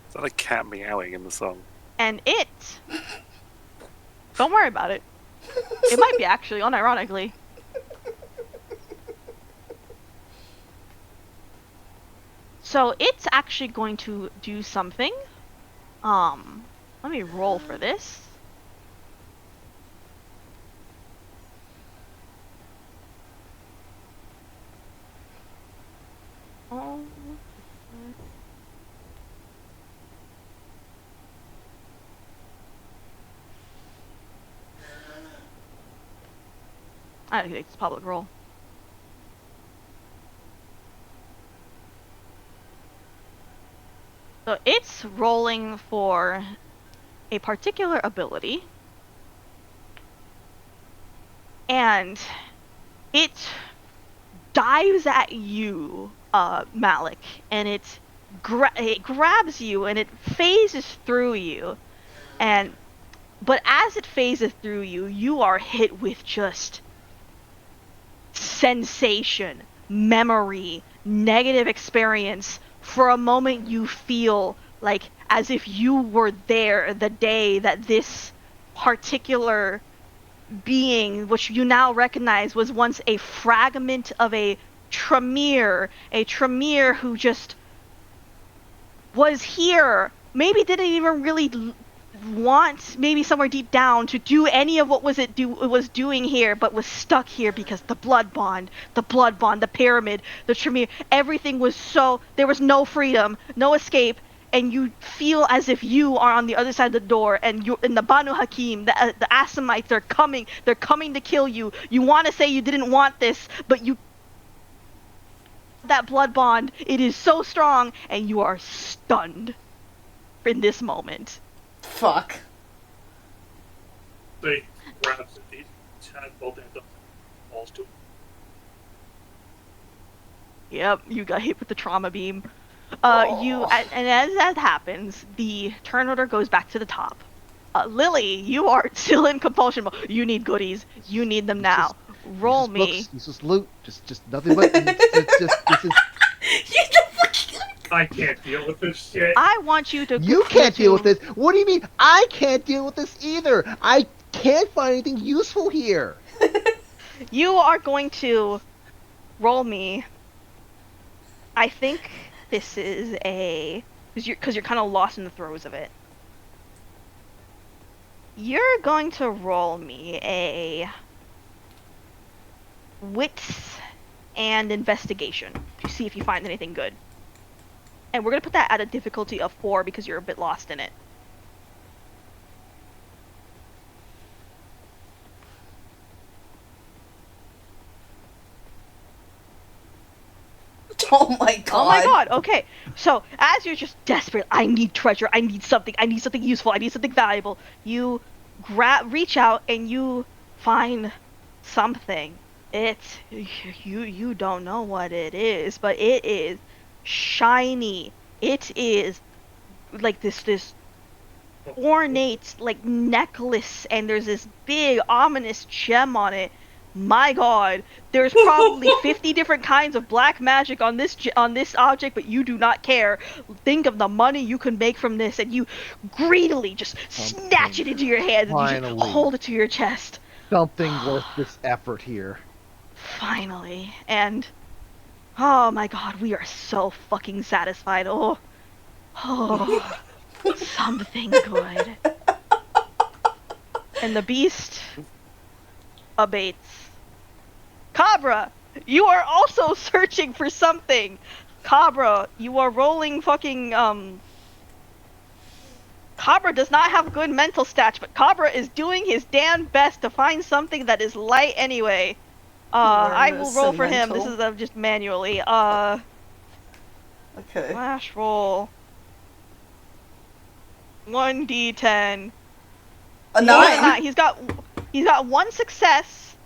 Is that a cat meowing in the song? And it don't worry about it. It might be actually, unironically. So it's actually going to do something. Let me roll for this. Oh. I think it's public roll. So it's rolling for a particular ability, and it dives at you, Malik, and it grabs you, and it phases through you, but as it phases through you, you are hit with just sensation, memory, negative experience. For a moment, you feel like as if you were there the day that this particular being, which you now recognize was once a fragment of a Tremere who just was here, maybe didn't even really want, maybe somewhere deep down, to do any of what it was doing here, but was stuck here because the blood bond, the pyramid, the Tremere, everything was so, there was no freedom, no escape, and you feel as if you are on the other side of the door, and you in the Banu Hakim, the Assamites, they're coming to kill you. You want to say you didn't want this, but you, that blood bond, it is so strong, and you are stunned in this moment. Fuck. They grabs it, he has both hands up, falls to him. Yep, you got hit with the trauma beam. And as that happens, the turn order goes back to the top. Lily, you are still in compulsion mode. You need goodies. You need them now. Roll Useless me. books, useless loot, just nothing but this is. You the fucking. I can't deal with this shit. I want you to. You can't deal with this. What do you mean? I can't deal with this either. I can't find anything useful here. You are going to roll me. I think this is a because you're kind of lost in the throes of it. You're going to roll me a wits and investigation to see if you find anything good. And we're gonna put that at a difficulty of 4 because you're a bit lost in it. Oh my god. Oh my god, okay. So, as you're just desperate, I need treasure, I need something useful, I need something valuable, you reach out and you find something. It's, you don't know what it is, but it is shiny. It is like this ornate, like, necklace, and there's this big, ominous gem on it. My god, there's probably 50 different kinds of black magic on this object, but you do not care. Think of the money you can make from this, and you greedily just snatch it into your hands and you just Finally. hold it to your chest. Something worth this effort here. Finally, and oh my god, we are so fucking satisfied. Oh, something good. And the beast abates. Cabra, you are also searching for something. Cabra, you are rolling fucking Cabra does not have good mental stats, but Cabra is doing his damn best to find something that is light anyway. I will Awareness roll and for him. This mental. is just manually. Okay. Flash roll. 1d10. A More than 9. that, he's got 1 success.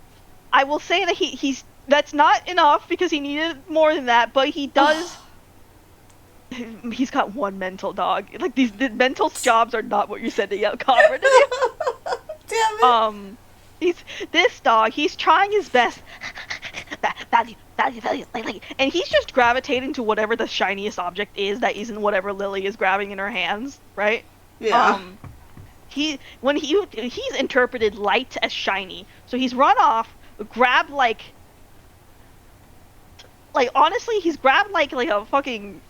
I will say that he's that's not enough because he needed more than that, but he does. He's got 1 mental dog. Like the mental jobs are not what you're sending out Cabra to do. Damn it. This dog. He's trying his best. Value, like, and he's just gravitating to whatever the shiniest object is that isn't whatever Lily is grabbing in her hands, right? Yeah. He's interpreted light as shiny, so he's run off, grabbed like honestly, he's grabbed like a fucking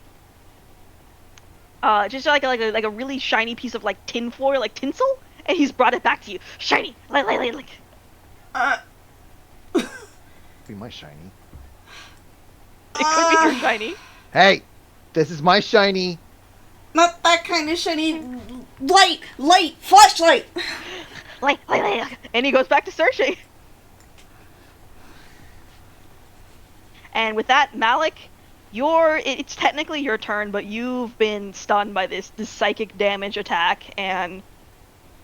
just like a really shiny piece of like tinfoil, like tinsel, and he's brought it back to you, shiny, like. Be my shiny. It could be your shiny. Hey, this is my shiny. Not that kind of shiny. Light, flashlight. Like, and he goes back to searching. And with that, Malik, it's technically your turn, but you've been stunned by this psychic damage attack, and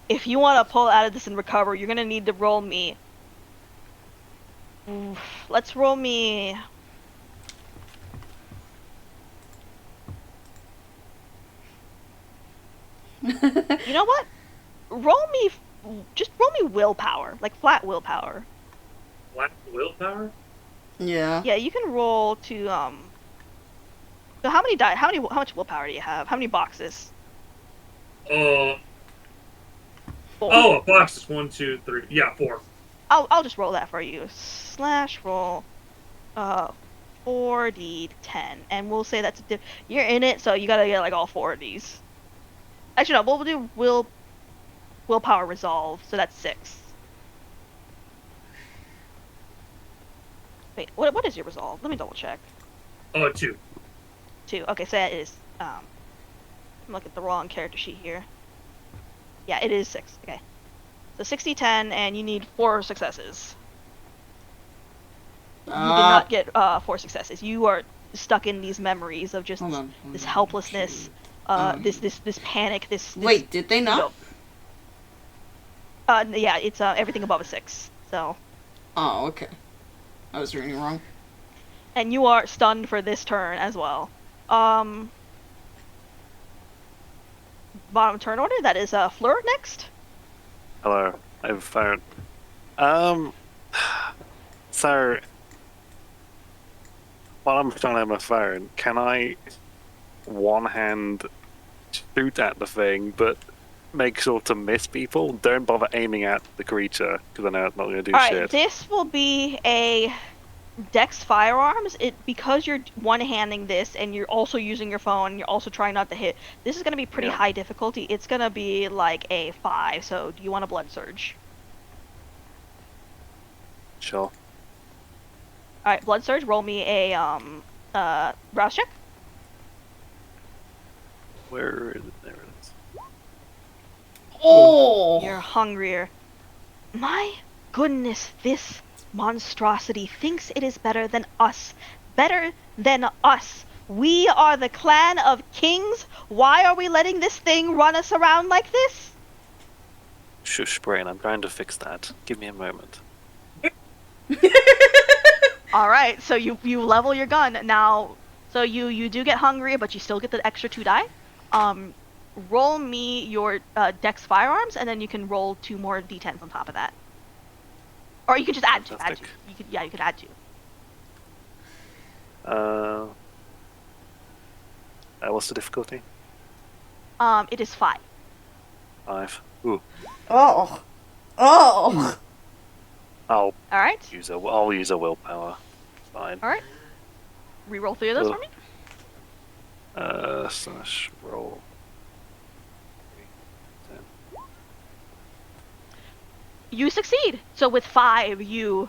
if you want to pull out of this and recover, you're gonna need to roll me. Let's roll me. You know what? Just roll me willpower, like flat willpower. Black willpower? Yeah. Yeah, you can roll to So how much willpower do you have? How many boxes? 4. Oh, a box is 1, 2, 3. Yeah, 4. I'll just roll that for you. Slash roll 4d10, and we'll say that's you're in it, so you gotta get like all 4 of these. Actually, no, we'll do willpower resolve, so that's 6. Wait, what is your resolve? Let me double check. 2. 2. Okay, so that is I'm looking at the wrong character sheet here. Yeah, it is 6. Okay. So 60, 10, and you need 4 successes. You did not get 4 successes. You are stuck in these memories of just Hold on. this helplessness, this panic, this Wait, did they not? Yeah, it's everything above a 6. So. Oh, okay. I was reading wrong. And you are stunned for this turn as well. Bottom turn order. That is Fleur next. Hello. I have a phone. Um. So, while I'm trying to have my phone, can I one hand shoot at the thing, but make sure to miss people? Don't bother aiming at the creature because I know it's not going to do All right, shit. this will be a Dex firearms. Because you're one-handing this and you're also using your phone, and you're also trying not to hit. This is gonna be pretty Yeah. high difficulty. It's gonna be like a 5. So do you want a blood surge? Sure. All right, blood surge. Roll me a rouse check. Where is it? There it is. Oh! You're hungrier. My goodness, this monstrosity thinks it is better than us. Better than us. We are the clan of kings. Why are we letting this thing run us around like this? Shush, brain. I'm trying to fix that. Give me a moment. All right, so you level your gun now. So you do get hungry, but you still get the extra 2 die. Roll me your Dex firearms, and then you can roll 2 more d10s on top of that. Or you could just add 2. Add 2. Fantastic. You could add 2. What's the difficulty? It is 5. 5. Ooh. Oh. Oh. I'll All right. I'll use a willpower. Fine. All right. Reroll 3 of those Ugh. for me. Slash roll. 10. You succeed. So with 5, you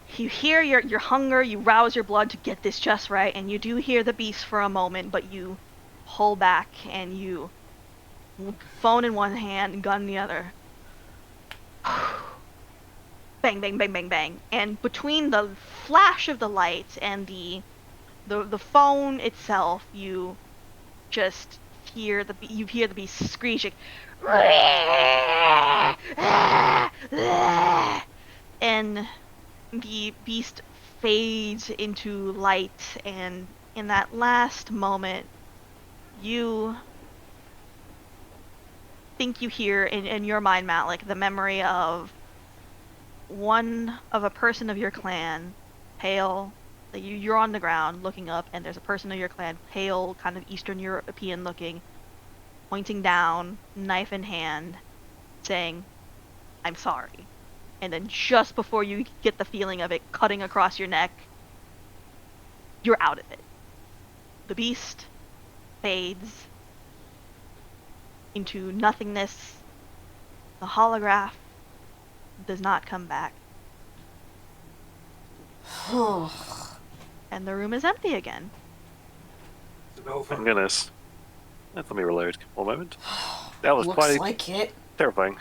hear your hunger, you rouse your blood to get this just right, and you do hear the beast for a moment, but you pull back and you phone in one hand, gun in the other. Bang, bang, bang, bang, bang. And between the flash of the light and the phone itself, you just hear the beast screeching. And the beast fades into light, and in that last moment, you think you hear in your mind, Malik, the memory of a person of your clan, pale. You're on the ground looking up, and there's a person of your clan, pale, kind of Eastern European looking, pointing down, knife in hand, saying, "I'm sorry." And then just before you get the feeling of it cutting across your neck, you're out of it. The beast fades into nothingness. The holograph does not come back. And the room is empty again. Is it over? Thank goodness. Let me reload. One moment. That was Looks quite like it. terrifying.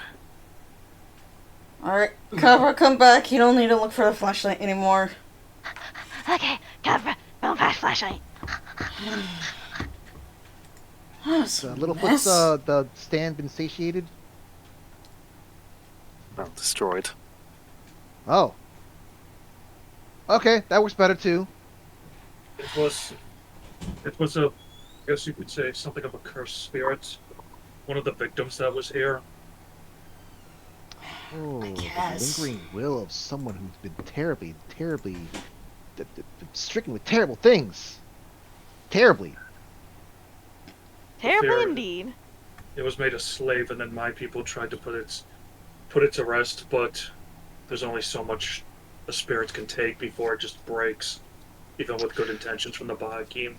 Alright, Cabra, come back. You don't need to look for the flashlight anymore. Okay, Cabra, don't pass flashlight. Littlefoot's the stand been satiated? Well, destroyed. Oh. Okay, that works better too. It was a, I guess you could say, something of a cursed spirit. One of the victims that was here. Oh, the guess. lingering will of someone who's been terribly stricken with terrible things. Terribly. Terribly Fear. indeed. It was made a slave, and then my people tried to put it to rest, but there's only so much a spirit can take before it just breaks, even with good intentions from the Bahakim.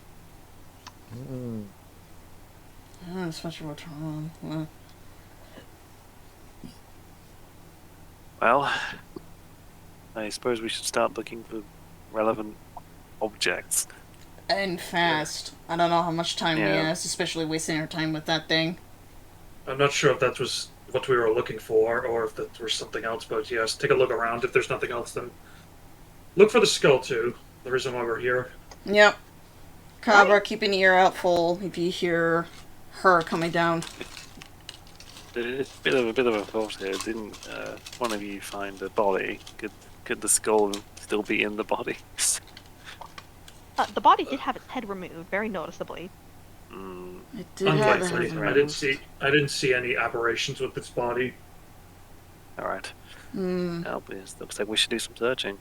That's much what's wrong. Well, I suppose we should start looking for relevant objects. And fast. I don't know how much time we Yeah. have, especially wasting our time with that thing. I'm not sure if that was what we were looking for, or if that was something else, but yes, take a look around. If there's nothing else, then look for the skull, too. The reason why we're here. Yep. Cabra, keep an ear out full if you hear her coming down. It's a bit of a thought here. Didn't one of you find a body? Could the skull still be in the body? The body did have its head removed, very noticeably. It did have the Unlikely. head I didn't see any aberrations with its body. All right. Hmm. Looks like we should do some searching.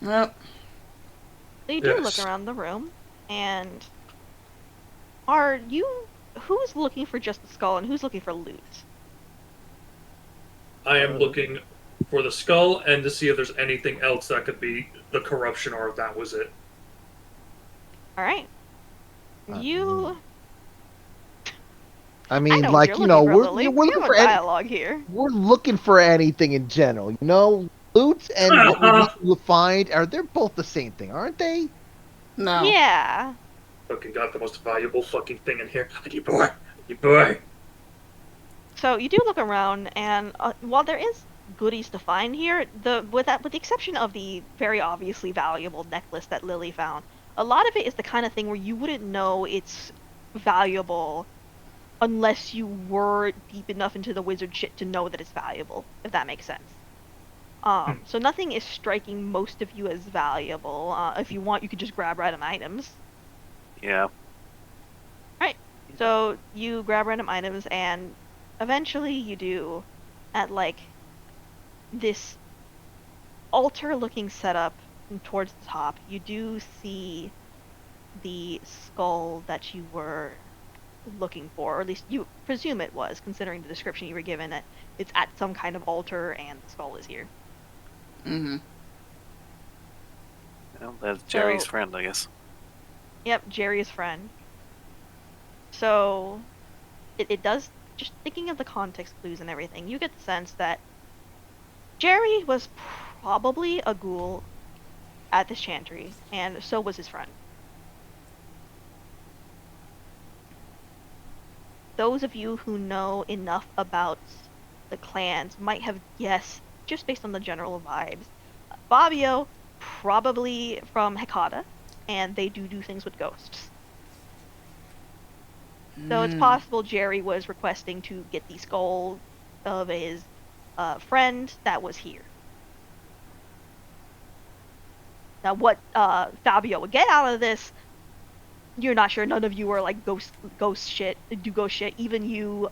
Well, So you do look Yes. around the room, and are you? Who's looking for just the skull, and who's looking for loot? I am looking for the skull and to see if there's anything else that could be the corruption or if that was it. All right. You. I I mean, know what you're looking for, Lily. we're We looking have for a dialogue here. we're looking for anything in general, you know. Loot and what we wish we would find they're both the same thing, aren't they? no. Yeah. Fucking got the most valuable fucking thing in here. I need more. I need more. So you do look around, and while there is goodies to find here, with the exception of the very obviously valuable necklace that Lily found, a lot of it is the kind of thing where you wouldn't know it's valuable unless you were deep enough into the wizard shit to know that it's valuable, if that makes sense. So nothing is striking most of you as valuable. If you want, you could just grab random items. Yeah. Right. So you grab random items, and eventually you do, at like this altar-looking setup towards the top, you do see the skull that you were looking for, or at least you presume it was, considering the description you were given. That it's at some kind of altar, and the skull is here. Mm-hmm. Well, there's Jerry's So- friend, I guess. Yep, Jerry's friend. So, it does, just thinking of the context clues and everything, you get the sense that Jerry was probably a ghoul at this chantry, and so was his friend. Those of you who know enough about the clans might have guessed, just based on the general vibes, Fabio, probably from Hecata, and they do things with ghosts. So it's possible Jerry was requesting to get the skull of his friend that was here. Now, what Fabio would get out of this, you're not sure. None of you are like ghost shit. Even you,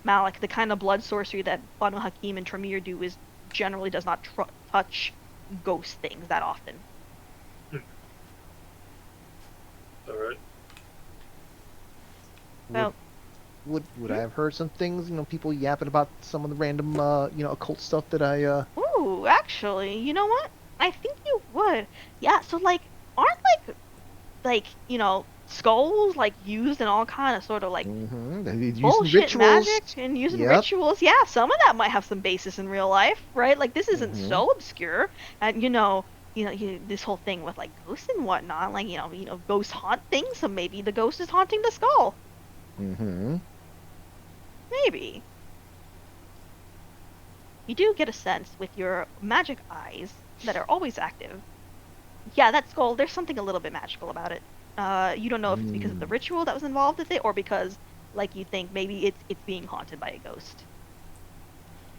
Malik, the kind of blood sorcery that Banu Hakim and Tremere do is generally does not touch ghost things that often. Alright. So, Would I have heard some things, people yapping about some of the random occult stuff that I ooh, actually, you know what? I think you would. Yeah, so aren't skulls used in all kind of sort of using bullshit rituals. magic and using Yep. rituals? Yeah, some of that might have some basis in real life, right? Like this isn't so obscure, and this whole thing with ghosts and whatnot, ghosts haunt things, so maybe the ghost is haunting the skull. Mm-hmm. Maybe. You do get a sense with your magic eyes that are always active. Yeah, that skull, there's something a little bit magical about it. You don't know if it's because of the ritual that was involved with it, or because, you think maybe it's being haunted by a ghost.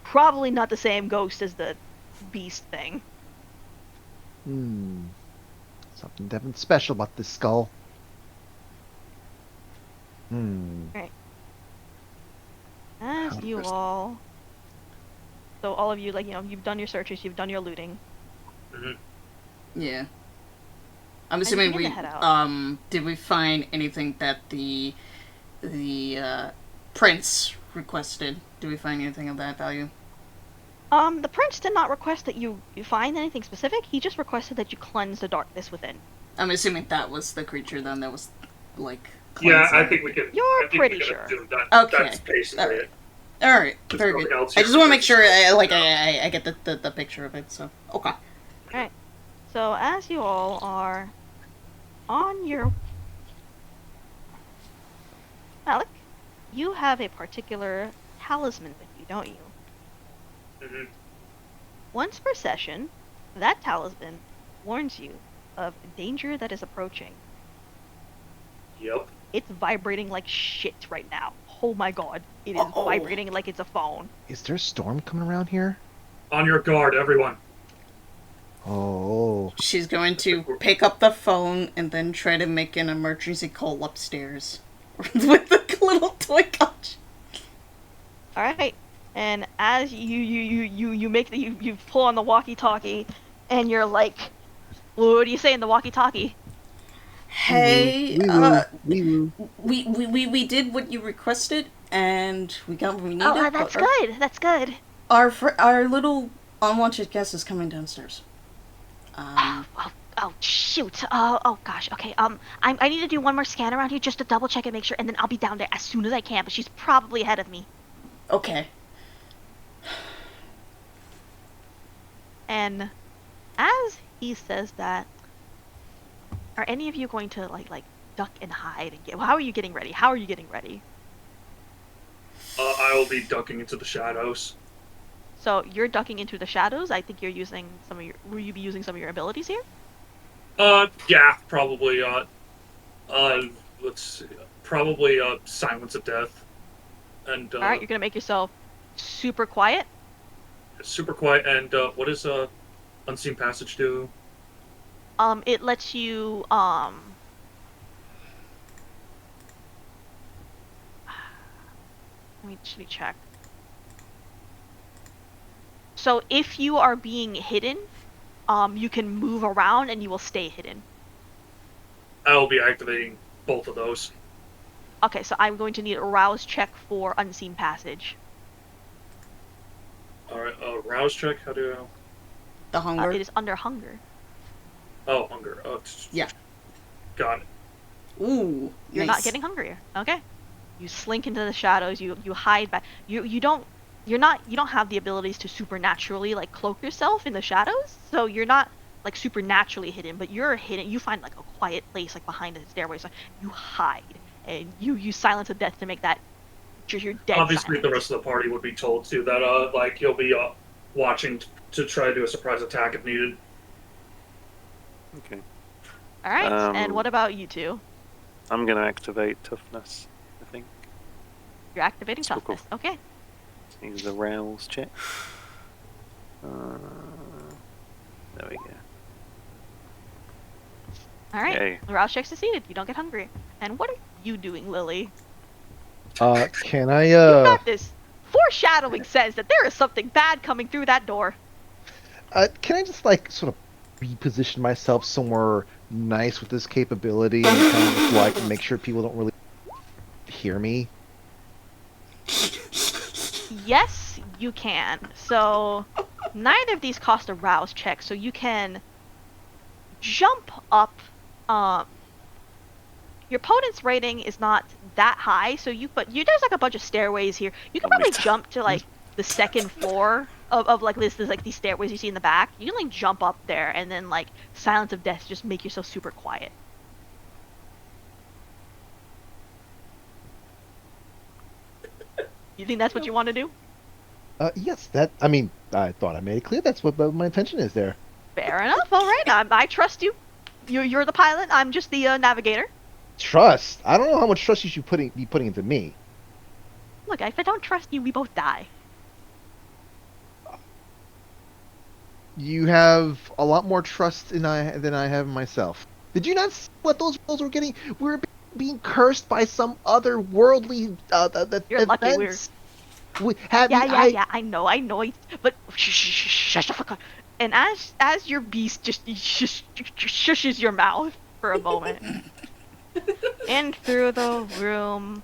Probably not the same ghost as the beast thing. Something definitely special about this skull. Right. As How you interesting. all... So all of you, you've done your searches, you've done your looting. Yeah. I'm you assuming begin we to head out. did we find anything that the prince requested? Did we find anything of that value? The prince did not request that you find anything specific, he just requested that you cleanse the darkness within. I'm assuming that was the creature then that was Yeah, cleansing. I think we can. You're I think pretty we can sure. assume that. Okay. That's basically Alright. it. All right, There's very nothing good. else I here just want to for make this. sure I get the picture of it. So okay. Alright. So as you all are on your... Alec, you have a particular talisman with you, don't you? Mhm. Once per session, that talisman warns you of danger that is approaching. Yep. It's vibrating like shit right now. Oh my god. It is Uh-oh. vibrating like it's a phone. Is there a storm coming around here? On your guard, everyone. Oh. She's going to pick up the phone and then try to make an emergency call upstairs with the little toy couch. Alright. And as you make you pull on the walkie-talkie, and you're like, what do you say in the walkie-talkie? Hey, Wee woo, wee woo. we did what you requested, and we got what we Oh, needed. that's but good. That's good. Our little unwanted guest is coming downstairs. Oh, shoot. Oh gosh. Okay. I need to do one more scan around here just to double check and make sure, and then I'll be down there as soon as I can. But she's probably ahead of me. Okay. And as he says that, are any of you going to like duck and hide and get? How are you getting ready? How are you getting ready? I will be ducking into the shadows. So you're ducking into the shadows. I think you're using some of your. Will you be using some of your abilities here? Yeah, probably. Let's see. Probably Silence of Death, and All right, you're gonna make yourself super quiet. super quiet. And what does Unseen Passage do? It lets you let me check. So if you are being hidden, you can move around and you will stay hidden. I will be activating both of those. Okay, so I'm going to need a rouse check for unseen passage. All right, rouse check. How do you? The hunger. It is under hunger. Oh, hunger. Yeah. Got it. Ooh. You're nice. not getting hungrier. Okay. You slink into the shadows. You hide back. You don't have the abilities to supernaturally like cloak yourself in the shadows. So you're not like supernaturally hidden, but you're hidden. You find like a quiet place like behind the stairway. So you hide and you use Silence of Death to make that your dead Obviously, silence. the rest of the party would be told too that like you'll be watching to try to do a surprise attack if needed. Okay. All right. And Um, what about you two? I'm gonna activate toughness, I think. You're activating Cool, cool. toughness. Okay. Use the rouse check. There we go. All right. Yay. The rouse check succeeded. You don't get hungry. And what are you doing, Lily? Can I, You got this. Foreshadowing says that there is something bad coming through that door. can I just, like, sort of reposition myself somewhere nice with this capability and kind of, like, make sure people don't really hear me? Yes, you can. So, neither of these cost a rouse check, so you can jump up. Your opponent's rating is not that high, so there's like a bunch of stairways here. You can probably jump to like the second floor of like this. There's like these stairways you see in the back. You can like jump up there and then like Silence of Death, just make yourself super quiet. You think that's what you want to do? Yes, I thought I made it clear that's what my intention is there. Fair enough. All right, I trust you. You're the pilot. I'm just the navigator. Trust? I don't know how much trust you should be putting into me. Look, if I don't trust you, we both die. You have a lot more trust than I have in myself. Did you not see what those rolls were getting? We were being cursed by some otherworldly You're lucky events. Yeah, I know. But shut the fuck up. And as your beast just shushes your mouth for a moment, and through the room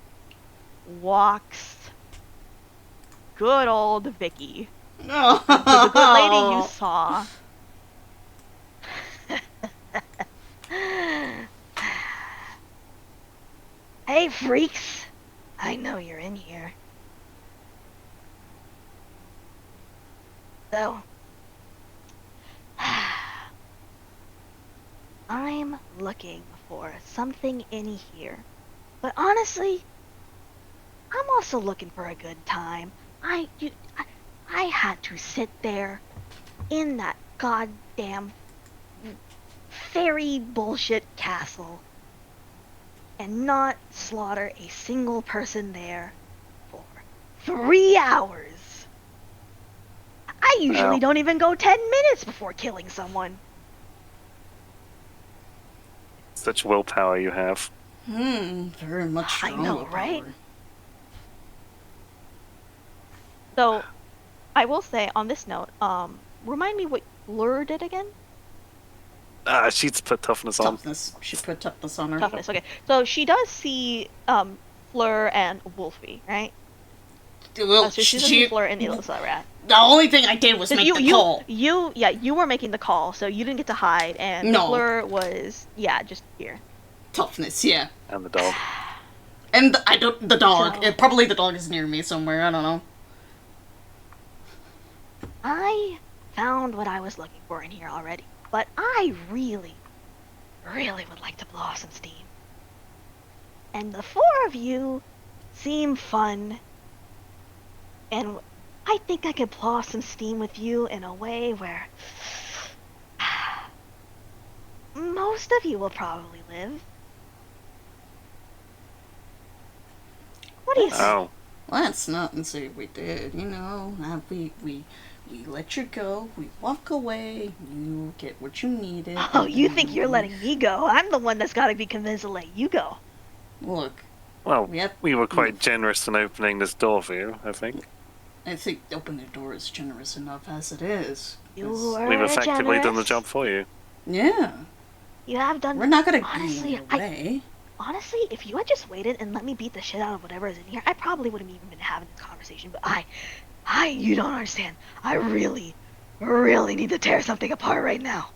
walks good old Vicky, the good lady you saw. Hey, freaks. I know you're in here. So, I'm looking for something in here. But honestly, I'm also looking for a good time. I had to sit there in that goddamn fairy bullshit castle and not slaughter a single person there for 3 hours. I usually Wow. don't even go 10 minutes before killing someone. Such willpower you have. Very much I strong know, willpower. right? So, I will say on this note, remind me what Lure did again? She's put toughness on. Toughness. She put toughness on her. Toughness. Okay, so she does see Fleur and Wolfie, right? Well, So she's she, see Fleur and Ilsa, right? the only thing I did was make the call. You were making the call, so you didn't get to hide, and No. Fleur was just here. Toughness, yeah. And the dog. And the dog. So- Probably the dog is near me somewhere. I don't know. I found what I was looking for in here already, but I really, really would like to blow off some steam. And the four of you seem fun, and I think I could blow off some steam with you in a way where most of you will probably live. What do you think? Oh. Let's not say we did, you know. We let you go, we walk away, you get what you needed. Oh, you think you're letting me go? I'm the one that's got to be convinced to let you go. Look, Well, Yep. we were quite generous in opening this door for you, I think. I think opening the door is generous enough as it is. You 'Cause- were We've effectively done the generous. job for you. Yeah. You have done. We're not gonna Honestly, give it away. Honestly, if you had just waited and let me beat the shit out of whatever is in here, I probably wouldn't even been having this conversation. But you don't understand. I really, really need to tear something apart right now.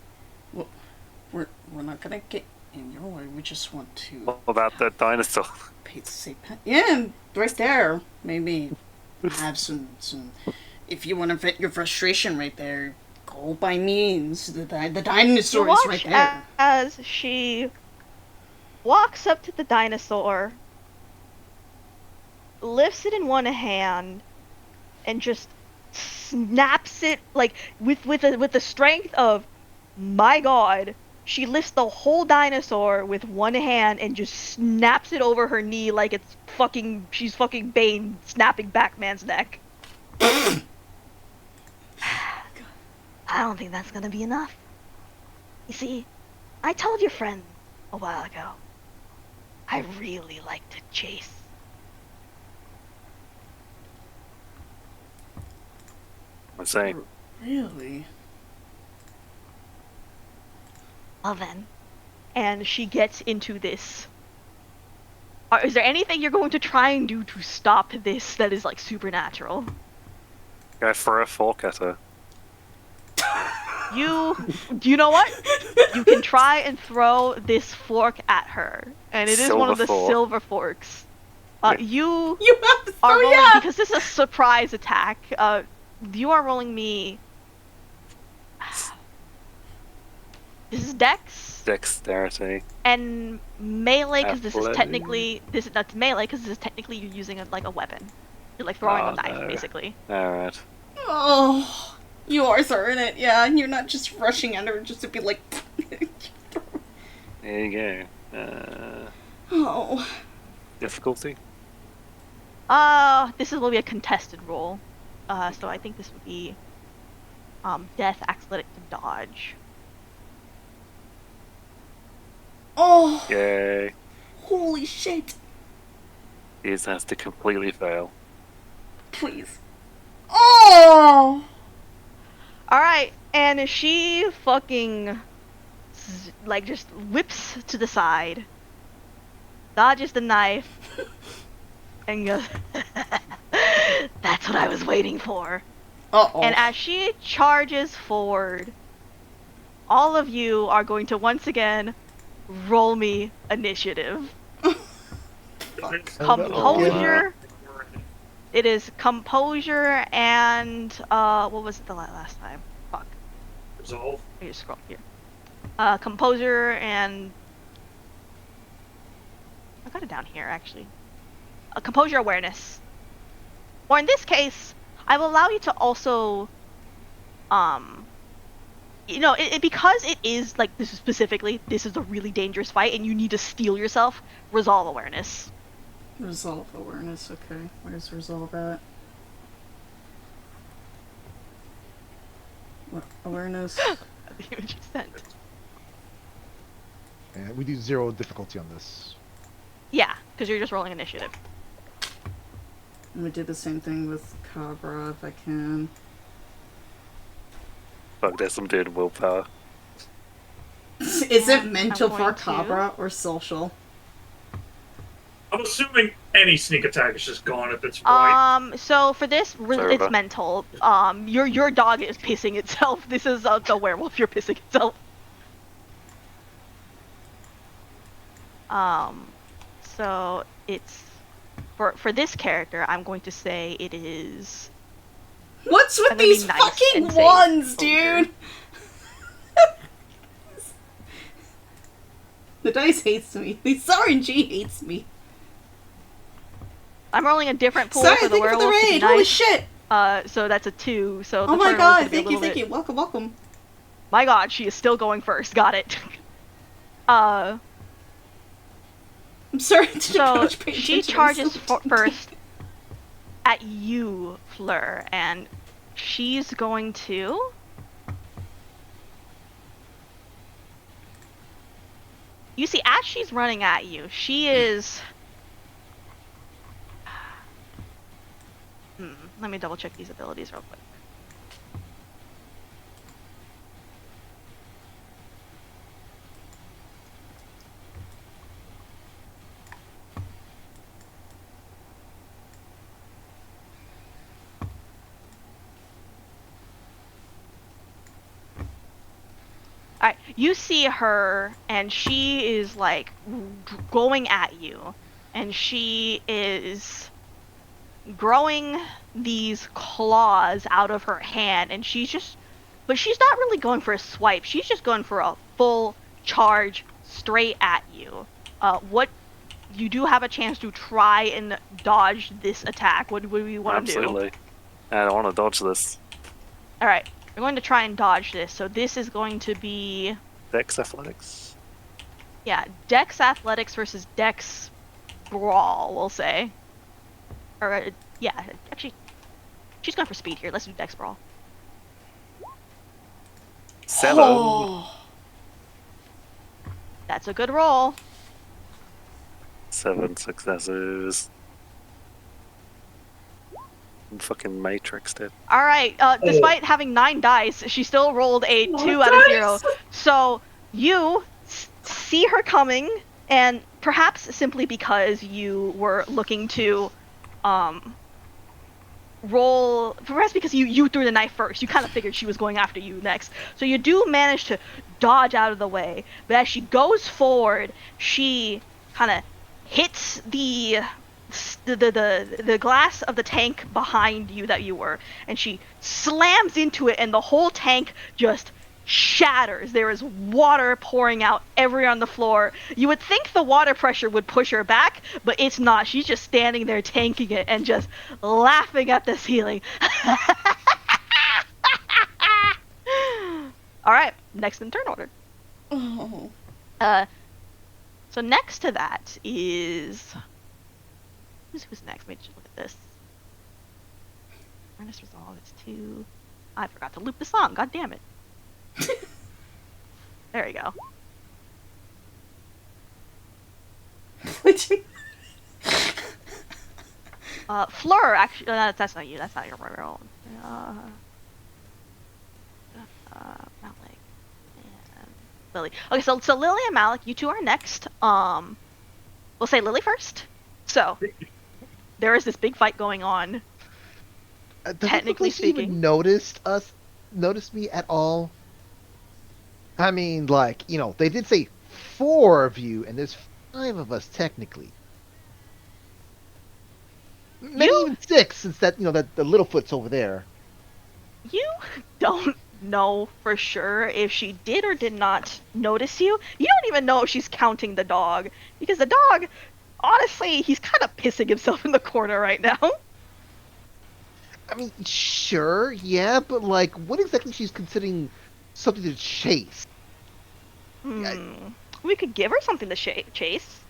We're not gonna get in your way. We just want to What about that dinosaur? pay the same. Yeah, right there. Maybe have some. If you want to vent your frustration right there, go by means. The You dinosaur is watch right there. as she walks up to the dinosaur, lifts it in one hand, and just snaps it like with the strength of my god. She lifts the whole dinosaur with one hand and just snaps it over her knee like she's fucking Bane snapping Batman's neck. I don't think that's gonna be enough. You see, I told your friend a while ago, I really like to chase. I'm saying. Really? Well then, And she gets into this. Is there anything you're going to try and do to stop this that is like supernatural? Go throw a fork at her. You know what? You can try and throw this fork at her, and it is one of the Silver fork. silver forks. Yeah. You You have to are throw rolling yeah. because this is a surprise attack. You are rolling me. This is Dex Dexterity. and melee because this is Athletic. technically that's melee because this is technically you're using like a weapon. You're like throwing Oh, a knife no. basically. Alright. Oh, you are throwing it, yeah, and you're not just rushing at her just to be like. There you go. Oh, Difficulty? This will be a contested roll. So I think this would be death, athletic, and dodge. oh, Yay. holy shit! He has to completely fail. Please. Oh, Alright, and she fucking like just whips to the side, dodges the knife, and goes, "That's what I was waiting for." uh-oh. And as she charges forward, all of you are going to once again roll me initiative. Composure. It is composure and what was it the last time? Fuck. Resolve. Let me just scroll here. Composure and I got it down here actually. Composure awareness. Or in this case, I will allow you to also, because it is like this is specifically this is a really dangerous fight and you need to steel yourself. Resolve awareness. Resolve awareness, okay. Where's resolve at? What, awareness? The image you sent. And we do 0 difficulty on this. Yeah, because you're just rolling initiative. I'm gonna do the same thing with Cabra if I can. Fuck this, I'm doing willpower. Is it mental I'm for going to- Cabra or social? I'm assuming any sneak attack is just gone at this point. So for this, it's Serva. mental. Your dog is pissing itself. This is the werewolf. You're pissing itself. So it's for this character, I'm going to say it is. What's with I'm gonna be these nice fucking and say ones, soldier. dude? The dice hates me. This RNG hates me. I'm rolling a different pool Sorry, for the thank you for the werewolf. to be raid. Holy nice. shit! So that's a 2. So the Oh my turn order's god, gonna be a thank you, little thank bit- you. Welcome, welcome. My god, she is still going first. Got it. I'm sorry to So coach pay she attention, I'm charges so first at you, Fleur, and she's going to. You see, as she's running at you, she is. Let me double check these abilities real quick. Alright, you see her, and she is like going at you, and she is growing these claws out of her hand, and but she's not really going for a swipe, she's just going for a full charge straight at you. What you do have a chance to try and dodge this attack. What do you want to do? Absolutely. I don't want to dodge this. Alright, we're going to try and dodge this, so this is going to be... Dex athletics. Yeah, Dex Athletics versus Dex Brawl, we'll say. Or, yeah, actually, she's going for speed here. Let's do Dex Brawl. 7. Oh. That's a good roll. 7 successes. Fucking Matrixed it. Alright, despite having 9 dice, she still rolled a 2 out of 0. So, you see her coming, and perhaps simply because you were looking to, roll, perhaps because you threw the knife first, you kind of figured she was going after you next. So you do manage to dodge out of the way, but as she goes forward, she kind of hits the glass of the tank behind you that you were, and she slams into it, and the whole tank just shatters. There is water pouring out everywhere on the floor. You would think the water pressure would push her back, but it's not. She's just standing there tanking it and just laughing at the ceiling. Alright, next in turn order. Oh. So next to that is... Who's next? Let me just look at this. Earnest Resolve is 2. I forgot to loop the song. God damn it. There we go. Fleur, actually, that's not you. That's not your roll. Malik and Lily. Okay, so Lily and Malik, you two are next. We'll say Lily first. So, there is this big fight going on. Technically speaking. Noticed me at all? I mean, like, you know, they did say 4 of you, and there's 5 of us technically. Maybe even 6, since that, you know, that the Littlefoot's over there. You don't know for sure if she did or did not notice you. You don't even know if she's counting the dog, because the dog, honestly, he's kind of pissing himself in the corner right now. I mean, sure, yeah, but like, what exactly she's considering something to chase? We could give her something to chase.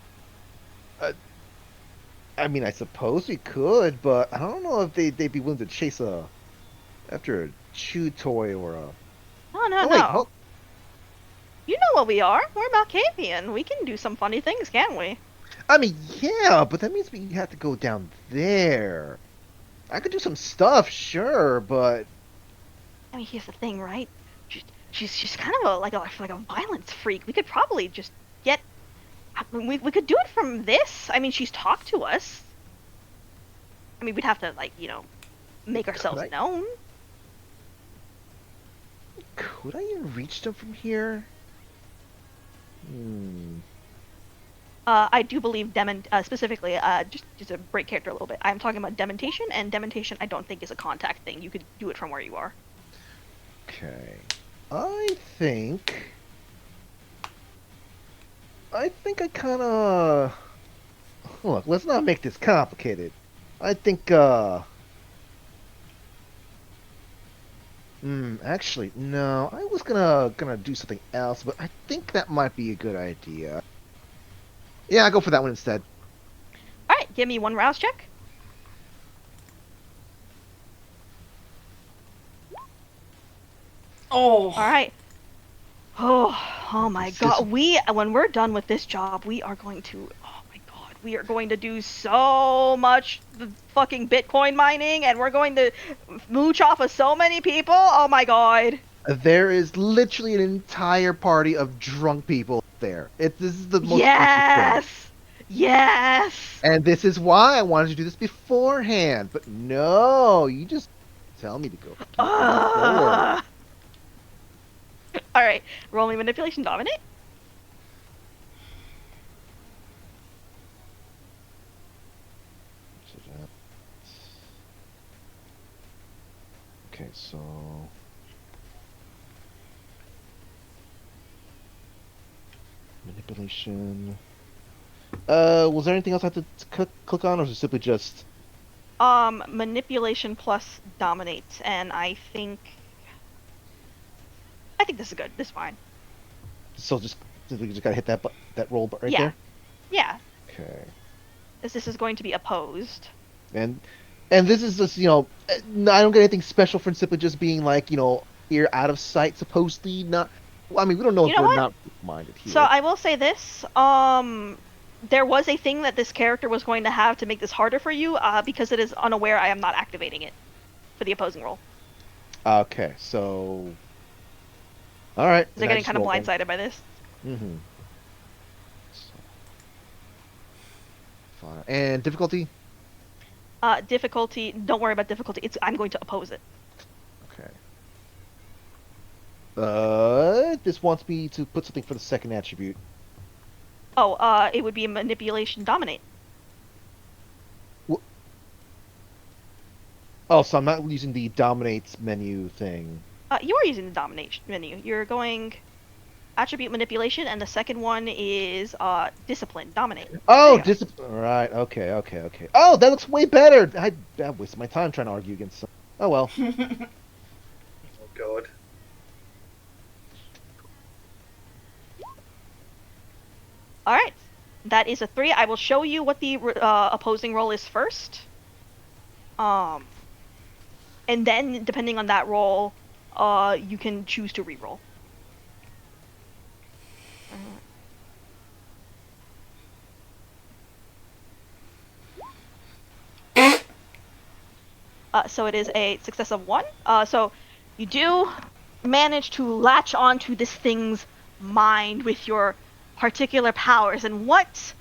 I mean, I suppose we could, but I don't know if they'd be willing to chase after a chew toy or a... No. Wait, You know what we are. We're Malkavian. We can do some funny things, can't we? I mean, yeah, but that means we have to go down there. I could do some stuff, sure, but I mean, here's the thing, right? She's kind of like a violence freak. We could probably just get. We could do it from this. I mean, she's talked to us. I mean, we'd have to make ourselves I- known. could I even reach them from here? Hmm. I do believe specifically, just to break character a little bit. I'm talking about dementation, and dementation I don't think is a contact thing. You could do it from where you are. Okay. I think I kind of. Look, let's not make this complicated. I think, actually, no. I was gonna do something else, but I think that might be a good idea. Yeah, I'll go for that one instead. All right, give me one rouse check. Oh. All right. Oh my This god. is- When we're done with this job, we are going to. Oh my god. We are going to do so much fucking Bitcoin mining, and we're going to mooch off of so many people. Oh my god. There is literally an entire party of drunk people there. This is the most precious thing. Yes. Yes. And this is why I wanted to do this beforehand. But no, you just tell me to go. All right. Roll me manipulation dominate. Okay, so manipulation. Was there anything else I had to click on, or was it simply just? Manipulation plus dominate, and I think this is good. This is fine. So just we just gotta hit that roll right Yeah. there. Yeah. Okay. As this is going to be opposed. And this is just I don't get anything special for simply just being like here out of sight supposedly not. Well, I mean we don't know You if know we're what? not minded here. So I will say this. There was a thing that this character was going to have to make this harder for you. Because it is unaware, I am not activating it for the opposing roll. Okay, so all right. They're getting kind of blindsided by this. Mm-hmm. Fine. And difficulty? Difficulty. Don't worry about difficulty. I'm going to oppose it. Okay. This wants me to put something for the second attribute. Oh, it would be a manipulation dominate. Oh, so I'm not using the dominates menu thing. You are using the domination menu. You're going attribute manipulation, and the second one is discipline dominate. Oh, There you discipline. Right. Okay. Oh, that looks way better. I wasted my time trying to argue against some. Oh well. Oh god. All right, that is a 3. I will show you what the opposing roll is first. And then depending on that roll, you can choose to re-roll. So it is a success of 1. So you do manage to latch onto this thing's mind with your particular powers. And what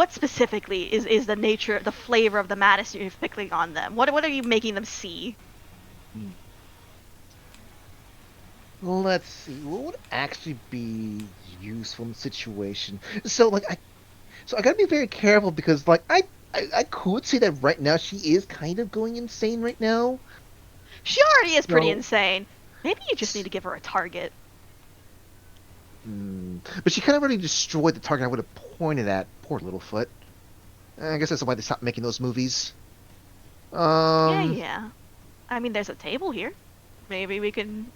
specifically is the nature, the flavor of the madness you're inflicting on them? What are you making them see? Let's see. What would actually be useful in the situation? So I gotta be very careful because I could say that right now she is kind of going insane right now. She already is pretty So- insane. Maybe you just need to give her a target. But she kind of already destroyed the target I would have pointed at. Poor Littlefoot. I guess that's why they stopped making those movies. Yeah. I mean, there's a table here. Maybe we can,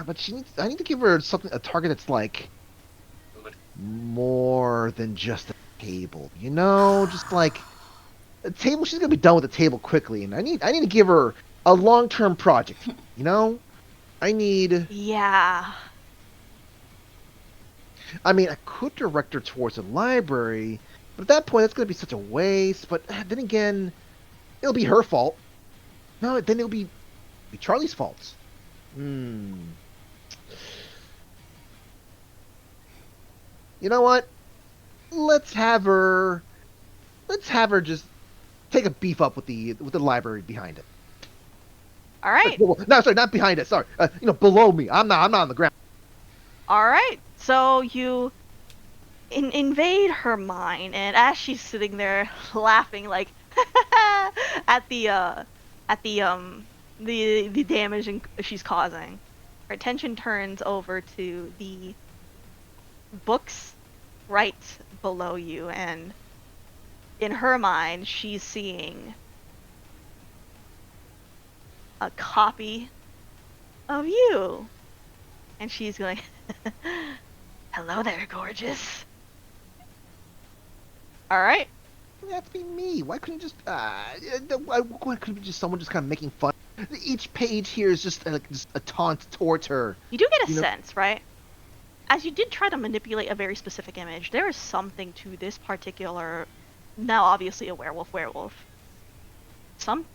But I need to give her a target that's more than just a table. Just like a table. She's gonna be done with the table quickly, and I need to give her a long-term project. I need. Yeah. I mean, I could direct her towards a library, But at that point, it's gonna be such a waste. But then again, it'll be her fault. No, then it'll be Charlie's fault. Hmm. You know what? Let's have her just take a beef up with the library behind it. All right. No, sorry, not behind it. Sorry, below me. I'm not on the ground. All right. So you invade her mind, and as she's sitting there laughing like at the damage she's causing, her attention turns over to the books right below you, and in her mind, she's seeing a copy of you. And she's going, hello there, gorgeous. Alright. That's be me. Why couldn't you just why couldn't it be just someone just kind of making fun? Each page here is just just a taunt towards her. You do get a sense, right? As you did try to manipulate a very specific image, there is something to this particular, now obviously a werewolf.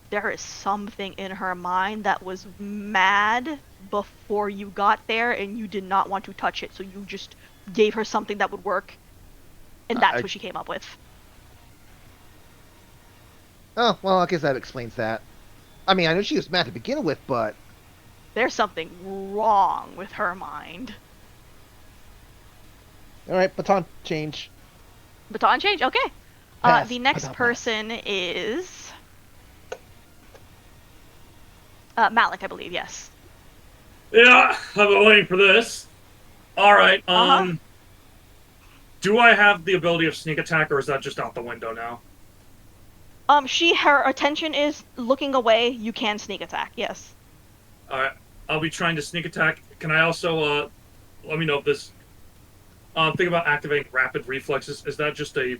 There is something in her mind that was mad before you got there, and you did not want to touch it, so you just gave her something that would work, and that's what she came up with. Oh, well, I guess that explains that. I mean, I know she was mad to begin with, but there's something wrong with her mind. Alright, baton change. Baton change? Okay. Pass. The next person is Malik, I believe, yes. Yeah, I've been waiting for this. Alright, do I have the ability of sneak attack, or is that just out the window now? Her attention is looking away. You can sneak attack, yes. Alright, I'll be trying to sneak attack. Can I also, let me know if this... think about activating rapid reflexes. Is that just a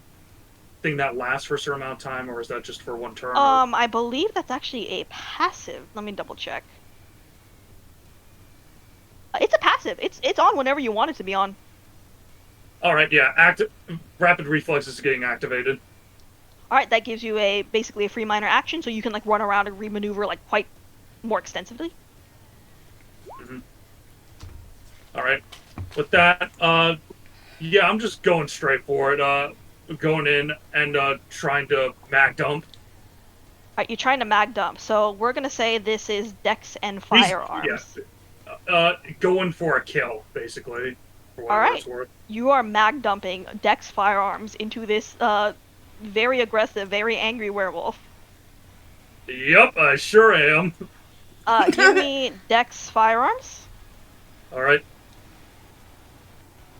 thing that lasts for a certain amount of time, or is that just for one turn? I believe that's actually a passive. Let me double check. It's a passive. It's on whenever you want it to be on. Alright, yeah, rapid reflexes is getting activated. Alright, that gives you basically a free minor action, so you can run around and remaneuver quite more extensively. Mm-hmm. Alright. With that, yeah, I'm just going straight for it. Going in and trying to mag dump. Alright, you're trying to mag dump, so we're gonna say this is dex and firearms. Going for a kill, basically. Alright, you are mag dumping dex firearms into this very aggressive, very angry werewolf. Yep, I sure am. Give me dex firearms. Alright.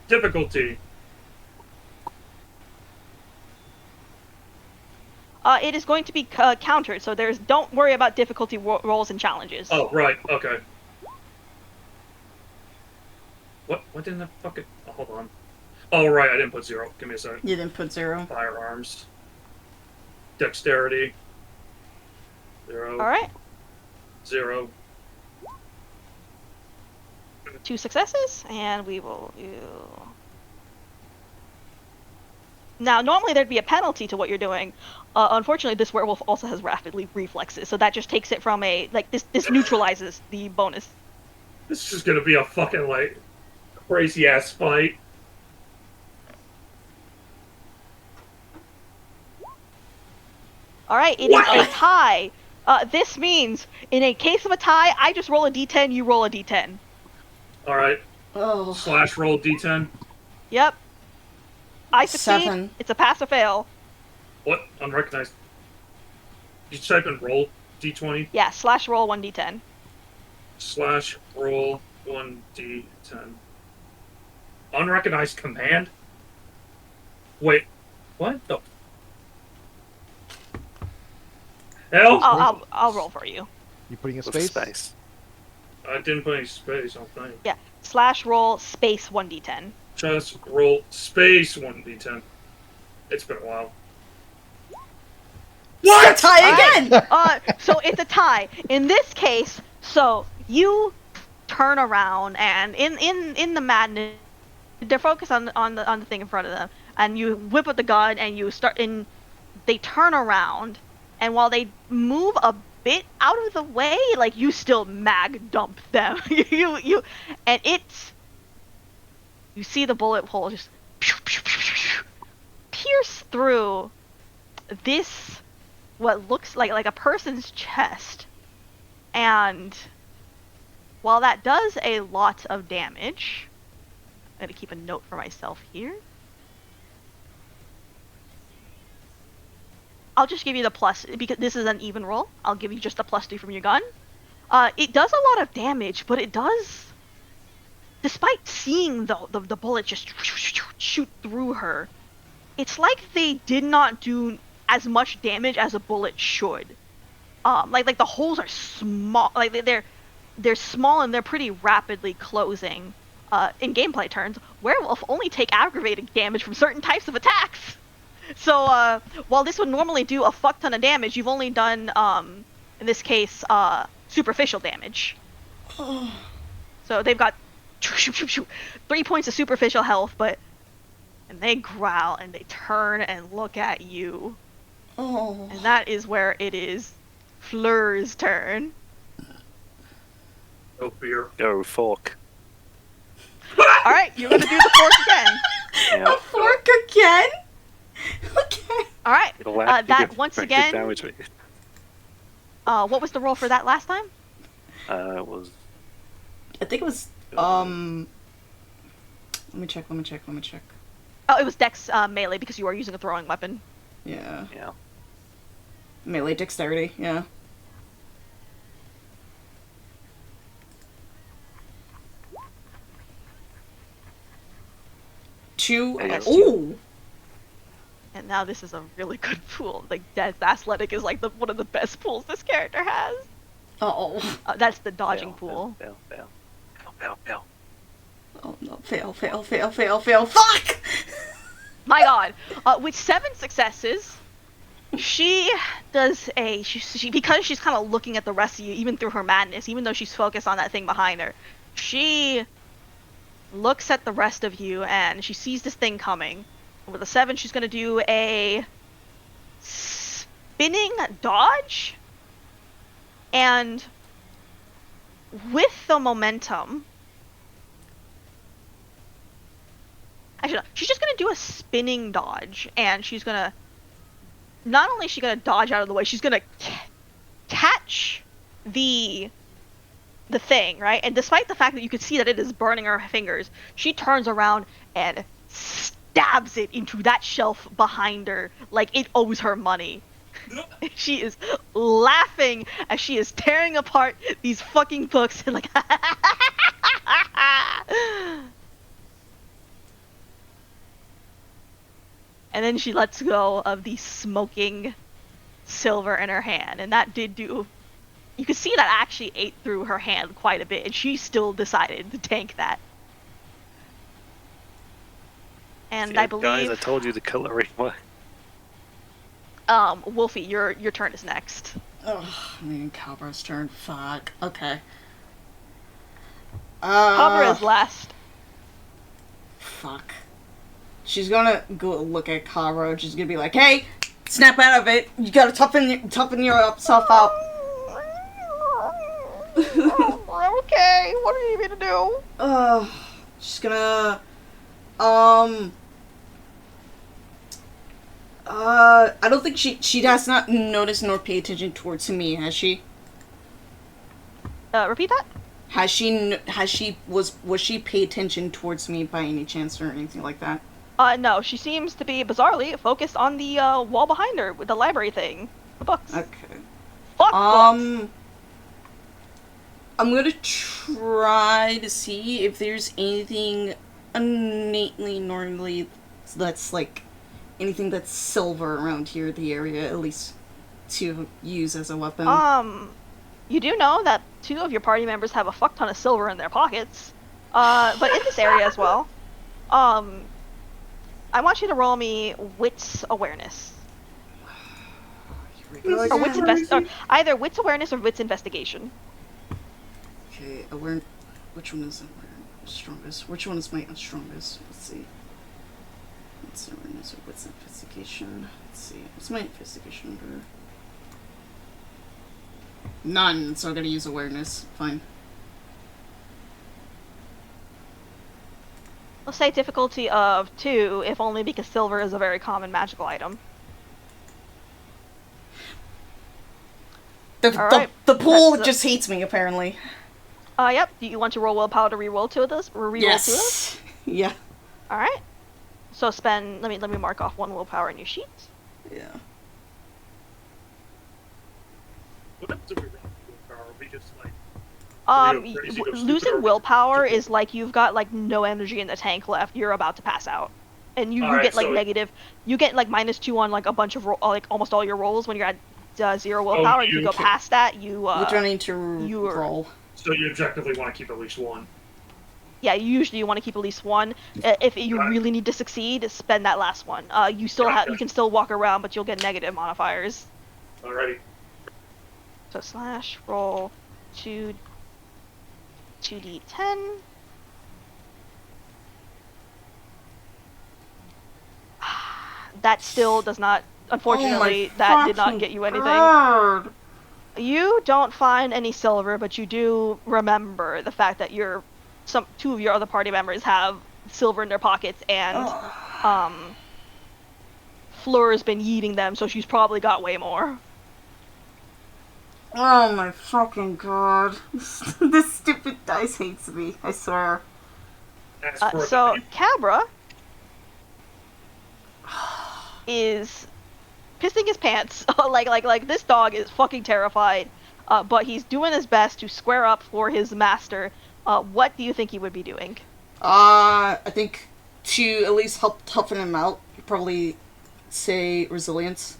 Difficulty. It is going to be countered, so don't worry about difficulty rolls and challenges. Oh, right, okay. What didn't I fucking... Oh, hold on. Oh, right, I didn't put 0. Give me a second. You didn't put 0. Firearms. Dexterity. 0. Alright. 0. 2 successes, and we will do... Now, normally there'd be a penalty to what you're doing. Unfortunately, this werewolf also has rapid reflexes, so that just takes it from this neutralizes the bonus. This is just gonna be a fucking, crazy-ass fight. Alright, it is a tie. This means, in a case of a tie, I just roll a d10, you roll a d10. Alright. Oh. / roll d10. Yep. I succeed. 7. It's a pass or fail. What? Unrecognized. You type in roll d20? Yeah, / roll 1d10. / roll 1d10. Unrecognized command? Wait. What the... Hell? I'll roll for you. You putting a With space? space. I didn't put any space, I don't think. Yeah, / roll space 1d10. Just roll space 1d10. It's been a while. What? Tie again! So it's a tie. In this case, so you turn around and in the madness, they're focused on the thing in front of them. and you whip up the gun, and you start, and they turn around, and while they move a bit out of the way, like, you still mag dump them. And you see the bullet hole just pierce through this, what looks like a person's chest, and while that does a lot of damage, I'm gonna keep a note for myself here. I'll just give you the plus, because this is an even roll. I'll give you just the +2 from your gun. It does a lot of damage, but it does, despite seeing the bullet just shoot through her, it's like they did not do as much damage as a bullet should. Like the holes are small, like they're small and they're pretty rapidly closing. In gameplay terms, werewolf only take aggravated damage from certain types of attacks. So while this would normally do a fuck ton of damage, you've only done, in this case, superficial damage. So they've got 3 points of superficial health, and they growl and they turn and look at you. Oh. And that is where it is Fleur's turn. No fear. Go fork. Alright, you're gonna do the fork again. Yeah. A fork again? Okay. Alright, It'll whack you that with once effective again, damage with it. what was the roll for that last time? It was. I think it was, let me check. Oh, it was Dex melee because you are using a throwing weapon. Yeah. Yeah. Melee dexterity, yeah. Two. Yes. Ooh! And now this is a really good pool. Like, Death Athletic is like one of the best pools this character has. Uh-oh. That's the dodging Fail, pool. Fail. Oh no, fail. Fuck! My god. With 7 successes, she does she because she's kind of looking at the rest of you, even through her madness, even though she's focused on that thing behind her, she looks at the rest of you and she sees this thing coming. With a 7, she's gonna do a spinning dodge, and with the momentum, actually, no, she's just gonna do a spinning dodge, and she's gonna, not only is she gonna dodge out of the way, she's gonna catch the thing, right? And despite the fact that you can see that it is burning her fingers, she turns around and stabs it into that shelf behind her like it owes her money. She is laughing as she is tearing apart these fucking books and like and then she lets go of the smoking silver in her hand, and that did do, you could see that actually ate through her hand quite a bit, and she still decided to tank that. And See, I believe, guys, I told you the coloring. Wolfie, your turn is next. Oh, man, Cobra's turn. Fuck. Okay. Cobra is last. Fuck. She's gonna go look at Cobra. She's gonna be like, "Hey, snap out of it. You gotta toughen yourself up." Okay, what do you need me to do? She's gonna, I don't think she has not noticed nor pay attention towards me, has she? Repeat that? Was she pay attention towards me by any chance or anything like that? No, she seems to be bizarrely focused on the wall behind her with the library thing. The books. Okay. Fuck books. I'm gonna try to see if there's anything innately normally that's like anything that's silver around here in the area, at least to use as a weapon. You do know that 2 of your party members have a fuck ton of silver in their pockets. But in this area as well. I want you to roll me wits awareness. Or wits either wits awareness or wits investigation. Okay, which one is strongest? Which one is my strongest? Let's see. What's awareness or what's investigation? Let's see. What's my investigation under? None, so I gotta use awareness. Fine. We'll say difficulty of 2, if only because silver is a very common magical item. Alright. The pool That's, just hates me, apparently. Yep. Do you want to roll willpower to reroll 2 of this? Or reroll 2 of this? Yes. Yeah. Alright. So spend, let me mark off 1 willpower in your sheet. Yeah. What happens if we run willpower? We just like Losing willpower is like you've got like no energy in the tank left. You're about to pass out, and you Alright, get like so- negative. You get like -2 on like a bunch of like almost all your rolls when you're at 0 willpower. And if you go past that, you Which I need to roll. So you objectively want to keep at least 1. yeah, usually you want to keep at least 1. If you Got it. really need to succeed, spend that last one. You still have, you can still walk around, but you'll get negative modifiers. Alrighty. So slash roll 2d10. That still does not, unfortunately, that did not get you anything. God. You don't find any silver, but you do remember the fact that 2 of your other party members have silver in their pockets, and Fleur's been eating them, so she's probably got way more. Oh my fucking god. This stupid dice hates me, I swear. As for So Cabra is pissing his pants. like this dog is fucking terrified, but he's doing his best to square up for his master. What do you think he would be doing? I think to at least help toughen him out, probably say resilience.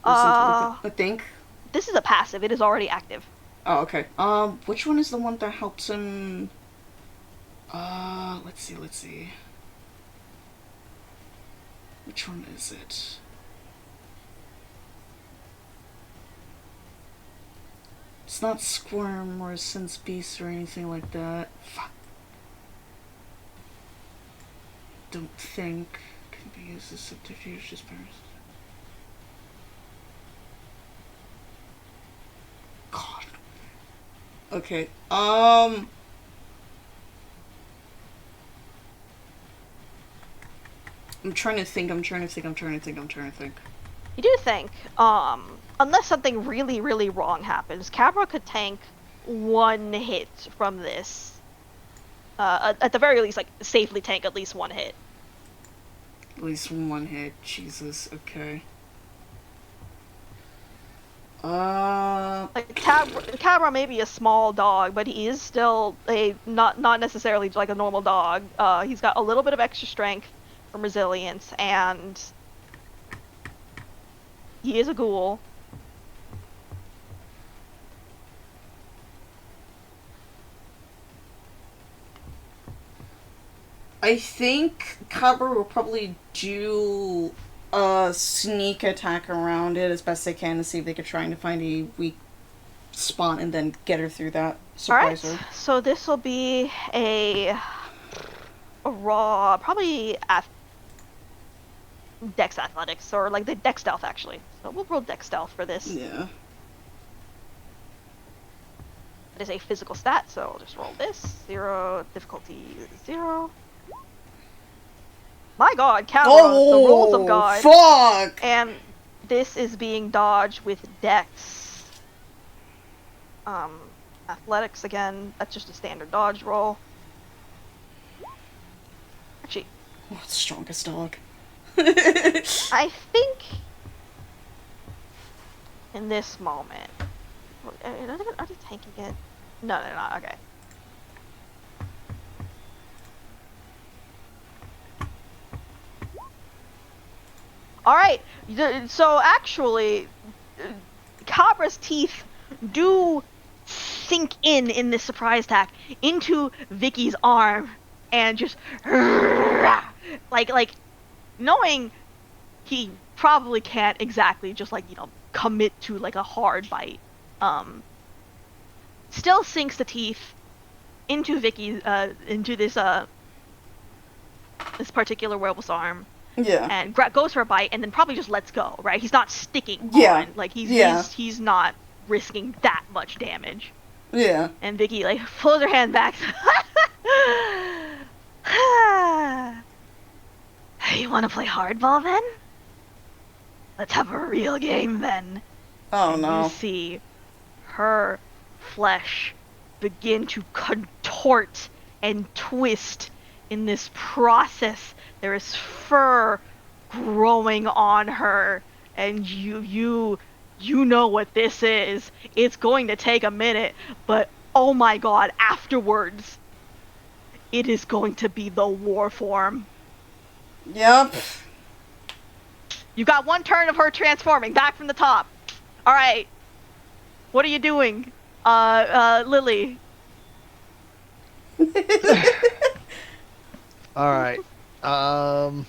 Or something like that, I think. This is a passive. It is already active. Oh, okay. Which one is the one that helps him? Let's see. Which one is it? It's not Squirm or Sense Beast or anything like that. Fuck. Don't think. Can be used as subterfuge, just powers. God. Okay. I'm trying to think. You do think, unless something really, really wrong happens, Cabra could tank 1 hit from this. At the very least, like, safely tank at least 1 hit. At least 1 hit. Jesus. Okay. Like, Cabra may be a small dog, but he is still a not necessarily like a normal dog. He's got a little bit of extra strength from resilience, and he is a ghoul. I think Cabra will probably do a sneak attack around it as best they can to see if they could try and find a weak spot and then get her through that. Surprise her. So this will be a raw, probably Dex Athletics, or like the Dex Stealth actually. So we'll roll Dex Stealth for this. Yeah. It is a physical stat, so I'll just roll this. 0, difficulty 0. My god, Cabra, the rolls of God. Fuck! And this is being dodged with Dex. Athletics again, that's just a standard dodge roll. Actually, Oh, it's the strongest dog. I think in this moment, are they tanking it? No, they're not. Okay. All right. So actually, Cabra's teeth do sink in this surprise attack into Vicky's arm, and just like knowing he probably can't exactly just like commit to like a hard bite, still sinks the teeth into Vicky into this particular werewolf's arm Yeah. and goes for a bite, and then probably just lets go. Right? He's not sticking Yeah. on. Like Yeah. he's not risking that much damage. Yeah. And Vicky like pulls her hand back. You want to play hardball then? Let's have a real game then. Oh And no. you see her flesh begin to contort and twist in this process. There is fur growing on her, and you know what this is. It's going to take a minute, but oh my god, afterwards, it is going to be the war form. Yep. You got one turn of her transforming back from the top. All right. What are you doing, Lily? All right. I'm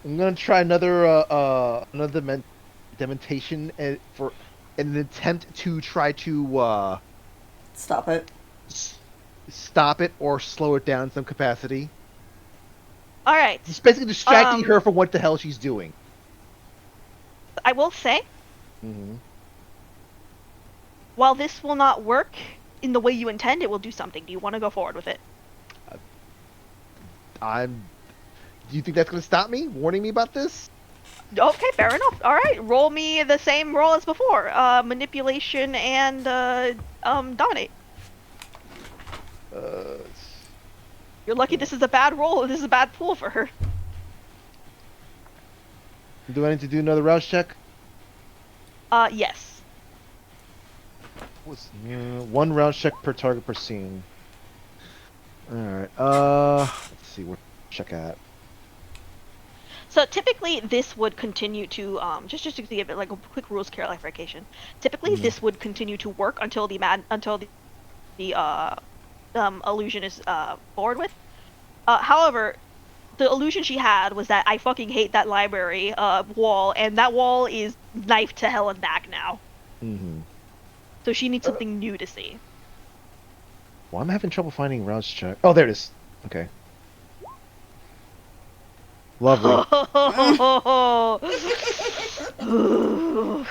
gonna try another demonstration for an attempt to try to Stop it. stop it or slow it down in some capacity. All right. It's basically distracting Um, her from what the hell she's doing. I will say, Mm-hmm. while this will not work in the way you intend, it will do something. Do you want to go forward with it? Do you think that's gonna stop me? Warning me about this? Okay, fair enough. All right, roll me the same roll as before. Manipulation and dominate. Uh, You're lucky this is a bad roll. This is a bad pool for her. do I need to do another rouse check? Yes. One rouse check per target per scene. All right. Let's see where check at. So typically this would continue to just to give it like a quick rules clarification. Typically this would continue to work until the illusion is forward with. However, the illusion she had was that I fucking hate that library wall, and that wall is knifed to hell and back now. Mm-hmm. So she needs something new to see. Well, I'm having trouble finding rouse check. Oh, there it is. Okay. Lovely.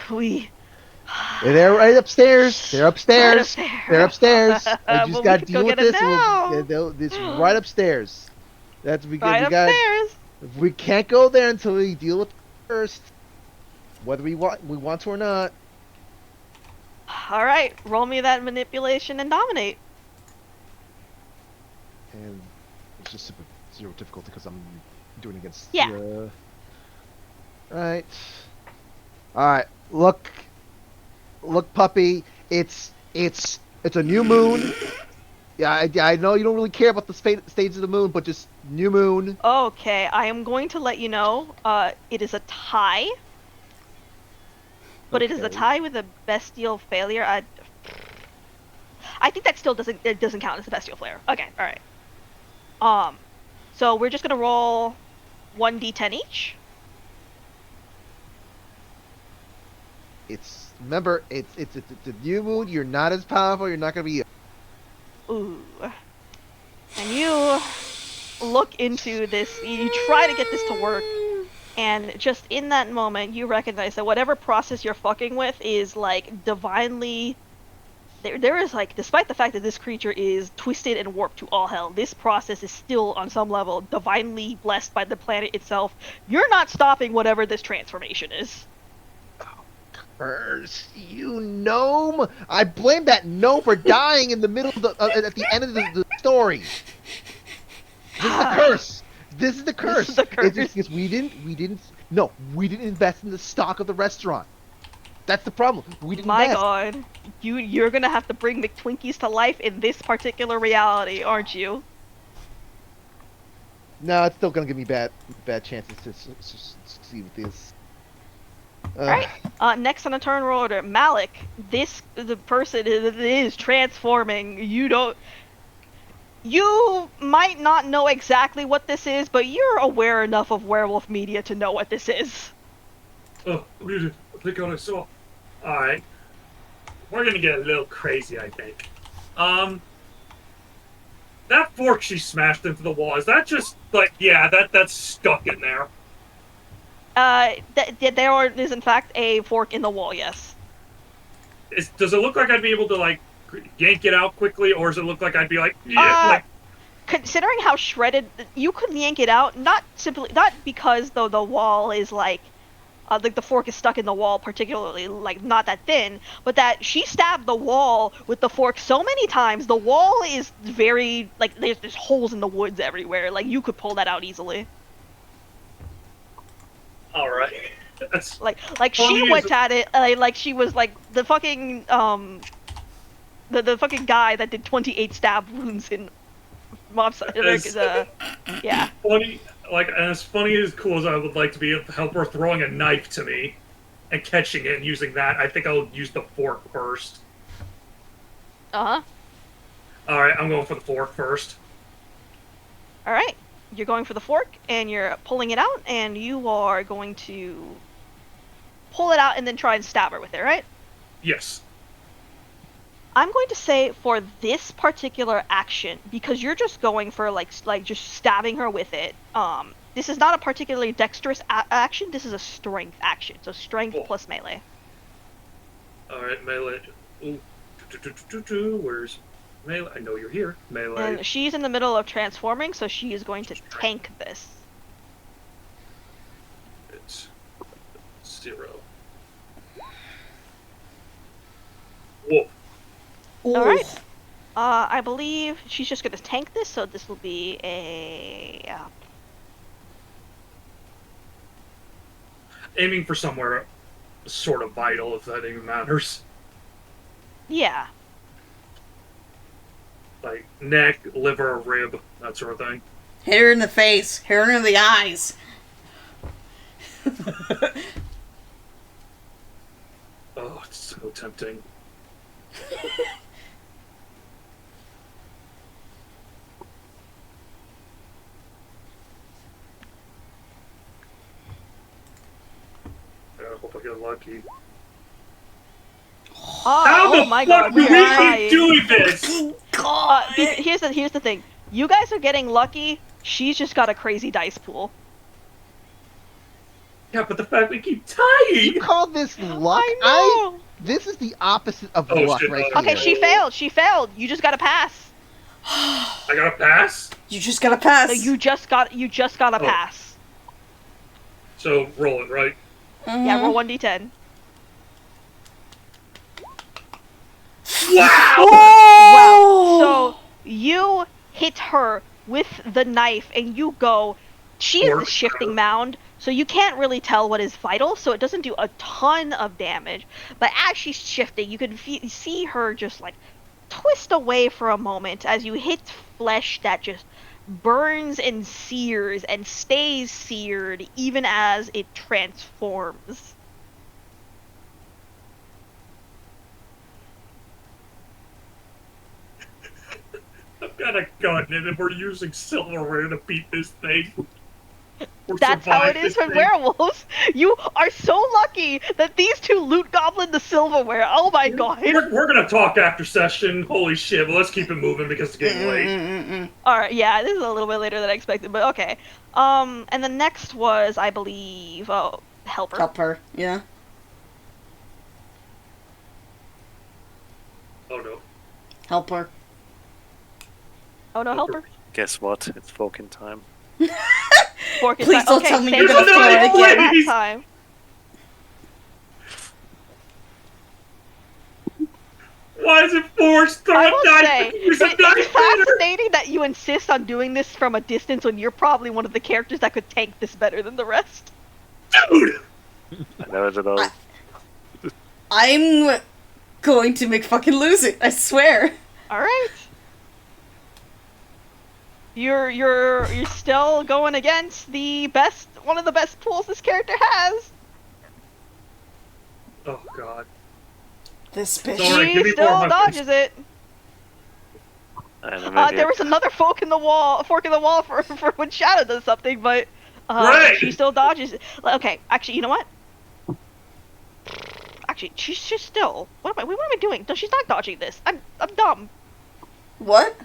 We. They're right upstairs. They're upstairs. Right upstairs. They're upstairs. I just Well, got we to could go deal with get it this. now. It's right upstairs. That's we Right we got. upstairs. We can't go there until we deal with it first, whether we want to or not. All right, roll me that manipulation and dominate. And it's just super zero difficulty because I'm doing it against. Yeah. Right. All right. Look, puppy. It's a new moon. Yeah, I know you don't really care about the stage of the moon, but just new moon. Okay, I am going to let you know. It is a tie. But it is a Okay. tie with a bestial failure. I think that still doesn't count as a bestial failure. Okay, all right. So we're just gonna roll 1d10 each. Remember, it's a new moon. You're not as powerful. You're not gonna be. Ooh. And you look into this. You try to get this to work. And just in that moment, you recognize that whatever process you're fucking with is like divinely. There is like, despite the fact that this creature is twisted and warped to all hell, this process is still on some level divinely blessed by the planet itself. You're not stopping whatever this transformation is. Curse, you gnome! I blame that gnome for dying in the middle of at the end of the story. This is the curse. This is the curse. This is the curse. It's just because we didn't invest in the stock of the restaurant. That's the problem. We didn't My invest. god, you're gonna have to bring McTwinkies to life in this particular reality, aren't you? No, it's still gonna give me bad chances to succeed with this. Right. Next on the turn order, Malik. The person is transforming. You might not know exactly what this is, but you're aware enough of werewolf media to know what this is. Oh, I think what I saw. Alright. We're gonna get a little crazy, I think. That fork she smashed into the wall, is that just, like, yeah, that's stuck in there. There is in fact a fork in the wall, yes. Does it look like I'd be able to, like, yank it out quickly, or does it look like I'd be like, yeah, like... Considering how shredded, you could yank it out, not because though the wall is like the fork is stuck in the wall particularly, like, not that thin, but that she stabbed the wall with the fork so many times, the wall is very, like, there's holes in the woods everywhere, like, you could pull that out easily. Alright. That's... Like she went at it, like she was, like, the fucking, the fucking guy that did 28 stab wounds in Mob's, yeah. Funny, like, and as funny as cool as I would like to be able to help her throwing a knife to me and catching it and using that, I think I'll use the fork first. Uh-huh. Alright, I'm going for the fork first. Alright. You're going for the fork, and you're pulling it out, and you are going to pull it out and then try and stab her with it, right? Yes. I'm going to say for this particular action, because you're just going for, like just stabbing her with it, this is not a particularly dexterous action, this is a strength action, so strength plus melee. Alright, melee. Ooh. Where's melee? I know you're here. Melee. And she's in the middle of transforming, so she is going to tank this. It's 0. Whoa. Alright. I believe she's just going to tank this, so this will be a... Aiming for somewhere sort of vital, if that even matters. Yeah. Like, neck, liver, rib, that sort of thing. Hit her in the face. Hit her in the eyes. Oh, it's so tempting. I hope I get lucky. Oh my god, we we are dying. doing this? Here's the thing. You guys are getting lucky. She's just got a crazy dice pool. Yeah, but the fact we keep tying. You call this luck? I know. This is the opposite of Oh, luck shit, right no. Okay, here. she failed. You just gotta pass. I gotta pass? You just gotta pass. So you just gotta Oh. pass. So, roll it, right? Yeah, roll 1d10. Wow! Wow. So you hit her with the knife and you go, she is the shifting mound, so you can't really tell what is vital, so it doesn't do a ton of damage. But as she's shifting, you can see her just, like, twist away for a moment as you hit flesh that just burns and sears and stays seared even as it transforms. I've got a gun, and we're using silverware to beat this thing. That's how it is with werewolves. You are so lucky that these two loot goblin the silverware. Oh my god. We're gonna talk after session. Holy shit, but let's keep it moving because it's getting late. Alright, yeah, this is a little bit later than I expected, but okay. And the next was, I believe, Helper. Helper, yeah. Oh no. Helper. Oh no, Helper. Guess what? It's forking time. Fork Please don't tell me you're save gonna it throw it for again. next time. Why is it forced? Throw I a will knife! say, Use a it's knife later! fascinating that you insist on doing this from a distance when you're probably one of the characters that could tank this better than the rest. Dude! I know it at all. I'm going to make fucking lose it, I swear. Alright. You're still going against the best, one of the best tools this character has. Oh god. This bitch. Sorry, She give me more still weapons. dodges it. I don't know, maybe There was another fork in the wall for when Shadow does something, but Right. she still dodges it. Okay, actually, you know what? Actually, she's just still. What am I doing? No, she's not dodging this. I'm dumb. What?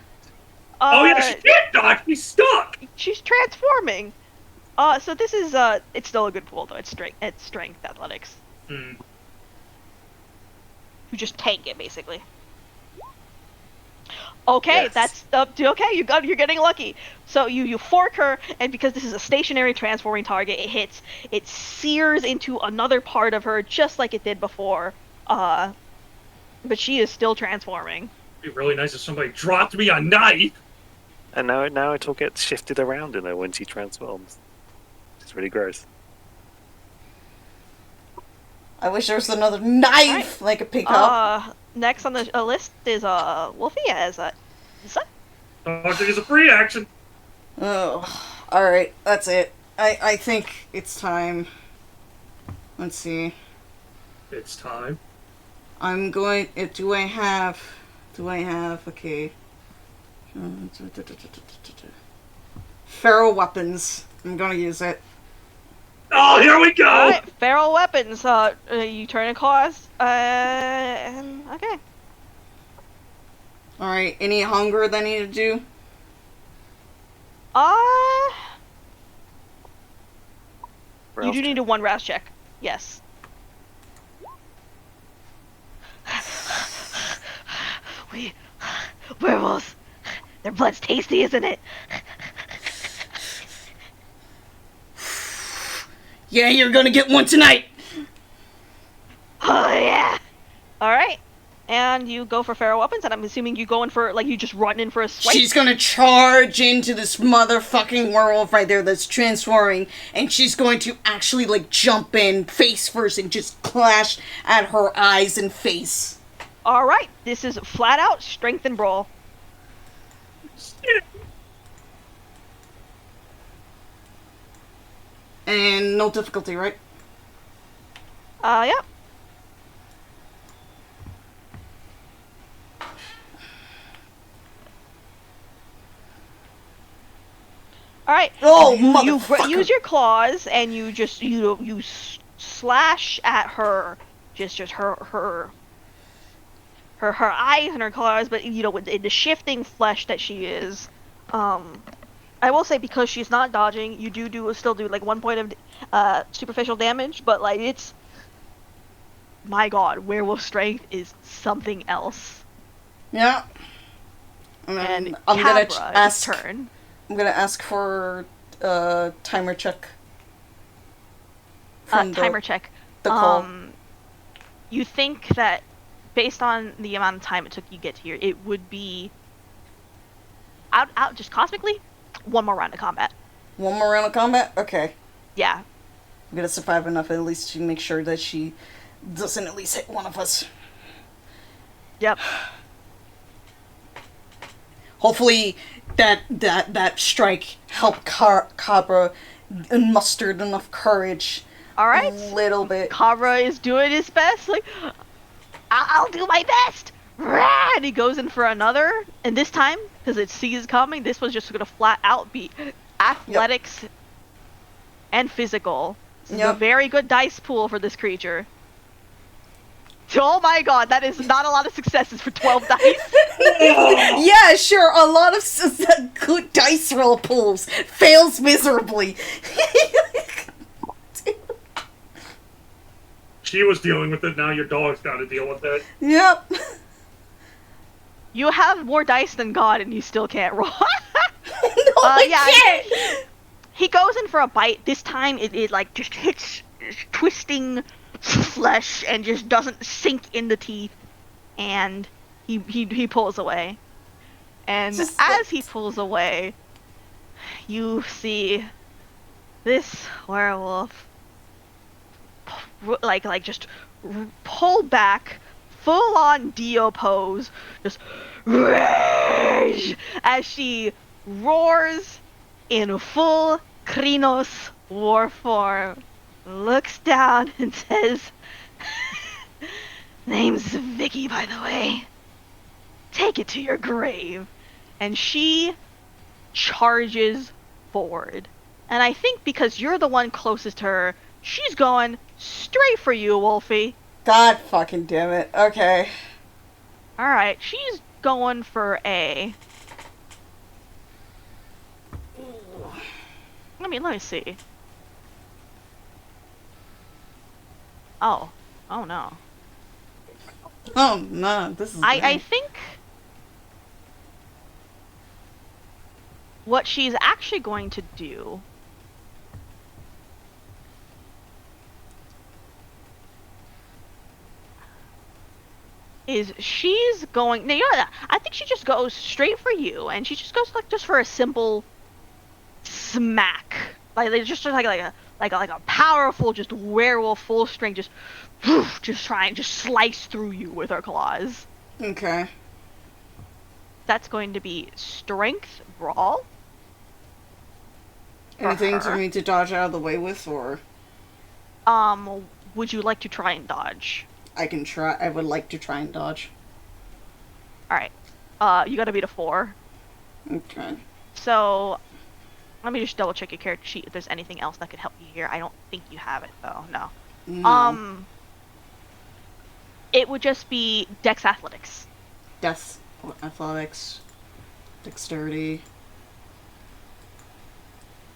Oh yeah, she can't dodge. She's stuck. She's transforming. So this is it's still a good pool though. It's strength athletics. Hmm. You just tank it basically. Okay, Yes. that's okay. You're getting lucky. So you fork her, and because this is a stationary transforming target, it sears into another part of her just like it did before. But she is still transforming. It'd be really nice if somebody dropped me a knife. And now it all gets shifted around in her when she transforms. It's really gross. I wish there was another knife I could pick up. Next on the list is Wolfie as Dodging is a free action. Oh, alright, that's it. I think it's time. Let's see. It's time. I'm going. Do I have? Okay. Feral weapons. I'm gonna use it. Oh, here we go. all right. Feral weapons. You turn a claws. Okay. Alright, any hunger that I need to do? You do need a 1 rouse check. Yes. Werewolves. Their blood's tasty, isn't it? Yeah, you're gonna get one tonight. Oh yeah. All right. And you go for feral weapons, and I'm assuming you go in for you just run in for a swipe. She's gonna charge into this motherfucking werewolf right there that's transforming, and she's going to actually jump in face first and just clash at her eyes and face. All right. This is flat out strength and brawl. And no difficulty, right? Yeah. All right. Oh, you motherfucker. use your claws and you just slash at her, just her eyes and her claws, but with the shifting flesh that she is. I will say because she's not dodging, you still do 1 point of superficial damage, but it's, my god, werewolf strength is something else. Yeah. And I'm gonna Cabra's ask. turn. I'm gonna ask for timer check. From Timer check. the call. You think that based on the amount of time it took you to get here, it would be out just cosmically 1 more round of combat. 1 more round of combat? Okay. Yeah. I'm gonna survive enough at least to make sure that she doesn't at least hit one of us. Yep. Hopefully that strike helped Cabra mustered enough courage. All right. A little bit. Cabra is doing his best. I'll do my best. Rah! And he goes in for another. And this time, because it sees coming, this was just gonna flat out be athletics and physical. This is a Yep. very good dice pool for this creature. Oh my god, that is not a lot of successes for 12 dice. Yeah, sure. A lot of good dice roll pools fails miserably. She was dealing with it. Now your dog's got to deal with it. Yep. You have more dice than God, and you still can't roll. I can't. He goes in for a bite. This time, it just hits twisting flesh and just doesn't sink in the teeth. And he pulls away. And as he pulls away, you see this werewolf just pull back, full on Dio pose, just rage as she roars in full Krynos war form, looks down and says, "Name's Vicky, by the way. Take it to your grave." And she charges forward. And I think because you're the one closest to her, she's going straight for you, Wolfie. God fucking damn it. Okay. Alright, she's going for a I mean, let me see. Oh. Oh no. Oh no, this is I bad. think what she's actually going to do is she's going. Now, you know, I think she just goes straight for you, and she just goes like just for a simple smack. Like they just like a powerful just werewolf full strength just try and just slice through you with her claws. Okay. That's going to be strength brawl. for Anything her. for me to dodge out of the way with, or Would you like to try and dodge? I can try. I would like to try and dodge. Alright. You gotta beat a 4. Okay. So, let me just double check your character sheet if there's anything else that could help you here. I don't think you have it, though. No. No. It would just be Dex Athletics. Death, athletics, dexterity.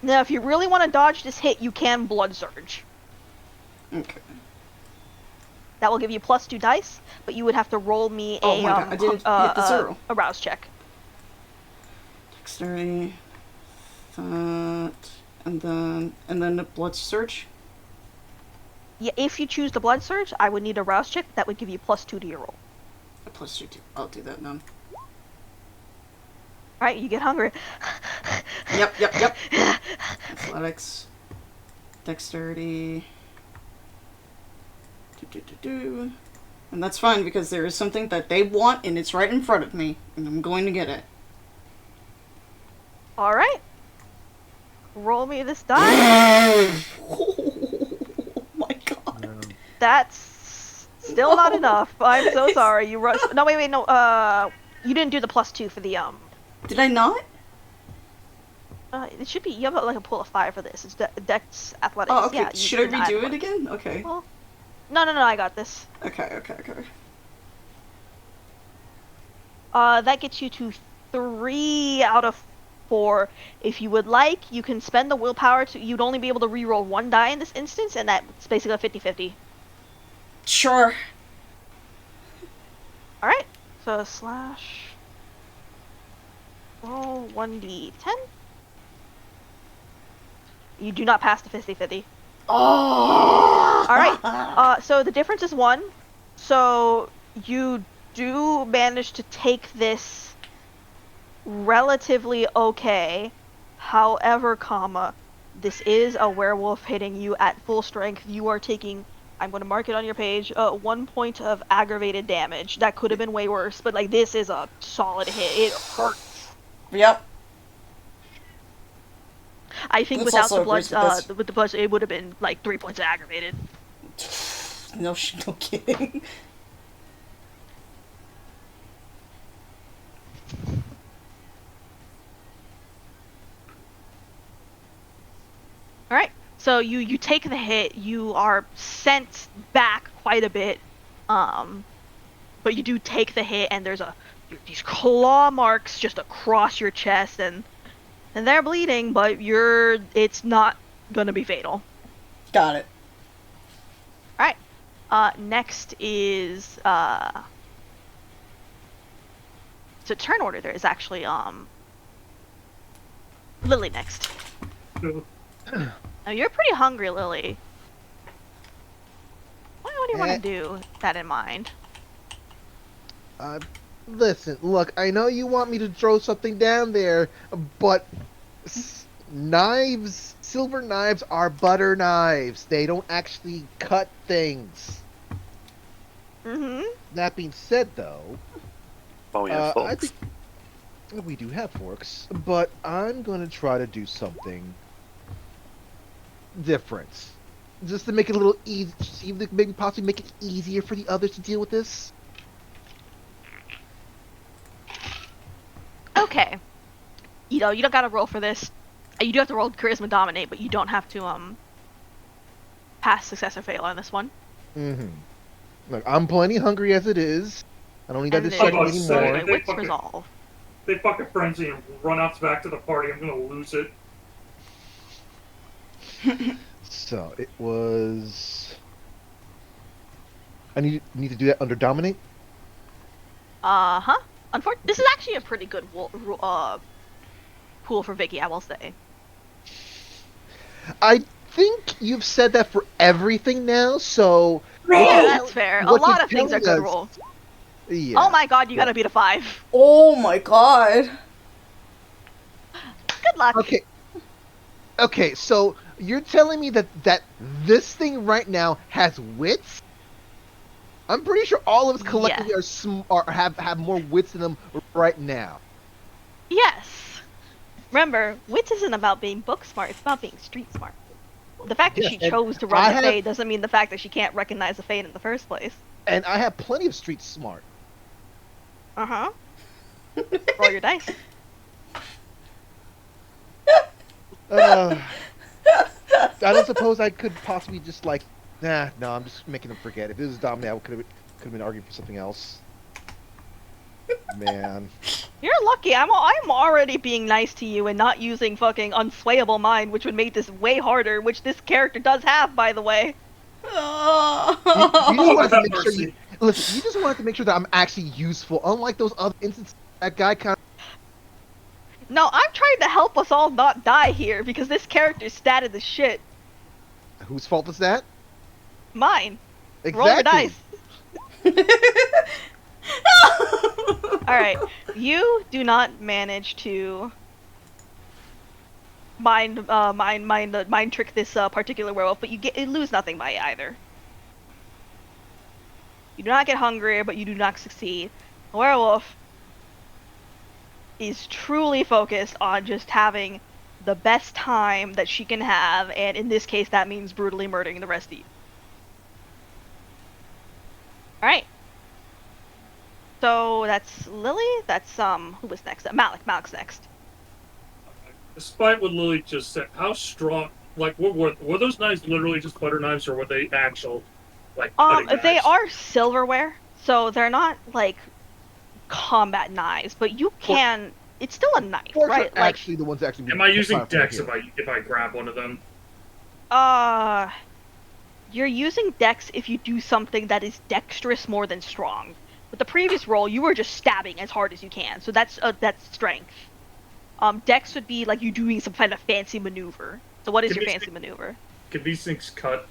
Now, if you really want to dodge this hit, you can Blood Surge. Okay. That will give you +2 dice, but you would have to roll me Oh my god, I didn't hit the 0. a rouse check. Dexterity, that, and then the blood surge. Yeah, if you choose the Blood Surge, I would need a rouse check. That would give you +2 to your roll. A +2. I'll do that then. Alright, you get hungry. Yep. Athletics, dexterity. And that's fine because there is something that they want and it's right in front of me, and I'm going to get it. Alright. Roll me this die. Oh my god. That's still not enough. I'm so sorry. You rushed. No, wait, no. You didn't do the +2 for the Did I not? It should be. You have like a pool of 5 for this. It's Dex Athletics. Oh, okay. Yeah, Should I did not redo add it again? Okay. Well, no. I got this. Okay. That gets you to 3 out of 4. If you would like, you can spend the willpower to. You'd only be able to reroll 1 die in this instance, and that's basically a 50-50. Sure. Alright. So slash. Roll 1d10. You do not pass the 50-50. Oh. Alright. So the difference is 1. So you do manage to take this relatively okay. However, this is a werewolf hitting you at full strength. You are taking, I'm going to mark it on your page, 1 point of aggravated damage. That could have been way worse, but like this is a solid hit. It hurts. Yep. I think This without also the blood, agrees with this. with the blood, it would have been like 3 points of aggravated. No kidding. Alright, so you take the hit, you are sent back quite a bit, but you do take the hit, and there's these claw marks just across your chest, and they're bleeding, but it's not gonna be fatal. Got it. Alright, next is, so turn order, there is actually, Lily next. Now, you're pretty hungry, Lily. What do you want to do with that in mind? Listen, look, I know you want me to throw something down there, but silver knives are butter knives. They don't actually cut things. Mm-hmm. That being said, though, Oh, yeah, I folks. think we do have forks, but I'm going to try to do something different. Just to make it a little easy, maybe possibly make it easier for the others to deal with this. Okay. You don't gotta roll for this. You do have to roll Charisma Dominate, but you don't have to, pass, success, or fail on this one. Mm-hmm. Look, I'm plenty hungry as it is. I don't need that And distract then me then- roll anymore. a They Wits fucking- Resolve. They fucking frenzy and run out back to the party. I'm gonna lose it. So it was. I need to do that under dominate. Uh-huh. This is actually a pretty good pool for Vicky, I will say. I think you've said that for everything now. So Yeah, that's fair. A what lot you're of things are telling good us- rolls. Yeah. Oh my god, you gotta beat a 5. Oh my god. Good luck. Okay. Okay, so you're telling me that this thing right now has wits? I'm pretty sure all of us collectively have more wits in them right now. Yes. Remember, wits isn't about being book smart, it's about being street smart. The fact that Yes, she and chose to I run the have- Fade doesn't mean the fact that she can't recognize the Fade in the first place. And I have plenty of street smart. Uh-huh. Roll your dice. I don't suppose I could possibly just like, no, I'm just making them forget. If it was Dominic, I could have been arguing for something else. Man. You're lucky. I'm already being nice to you and not using fucking unswayable mind, which would make this way harder, which this character does have, by the way. You just wanted to have make sure mercy. listen, you just wanted to make sure that I'm actually useful, unlike those other instances that guy kind of. No, I'm trying to help us all not die here because this character's statted the shit. Whose fault is that? Mine. Exactly. Roll your dice. Alright. You do not manage to mind trick this particular werewolf, but you lose nothing by it either. You do not get hungry, but you do not succeed. The werewolf is truly focused on just having the best time that she can have, and in this case that means brutally murdering the rest of you. Alright. So that's Lily, that's who was next? Malik's next. Despite what Lily just said, how strong? Like, were those knives literally just butter knives, or were they actual, like, cutting They knives? are silverware, so they're not like combat knives, but you can. It's still a knife, Forks right? are actually the ones that actually. Am I using clarify Dex here. if I grab one of them? You're using dex if you do something that is dexterous more than strong. With the previous roll, you were just stabbing as hard as you can, so that's strength. Dex would be like you doing some kind of fancy maneuver. So what is Can your these fancy maneuver? Can these things cut?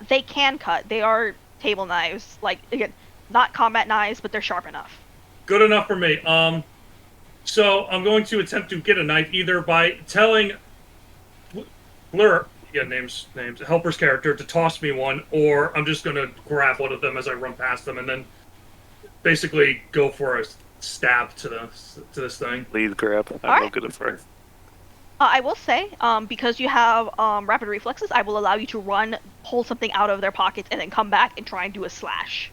They can cut. They are table knives. Like, again, not combat knives, but they're sharp enough. Good enough for me. So I'm going to attempt to get a knife either by telling Blur, names, Helper's character to toss me one, or I'm just gonna grab one of them as I run past them and then basically go for a stab to this thing. Lead grab. I'm Alright. not good at first. I will say, because you have rapid reflexes, I will allow you to run, pull something out of their pockets, and then come back and try and do a slash.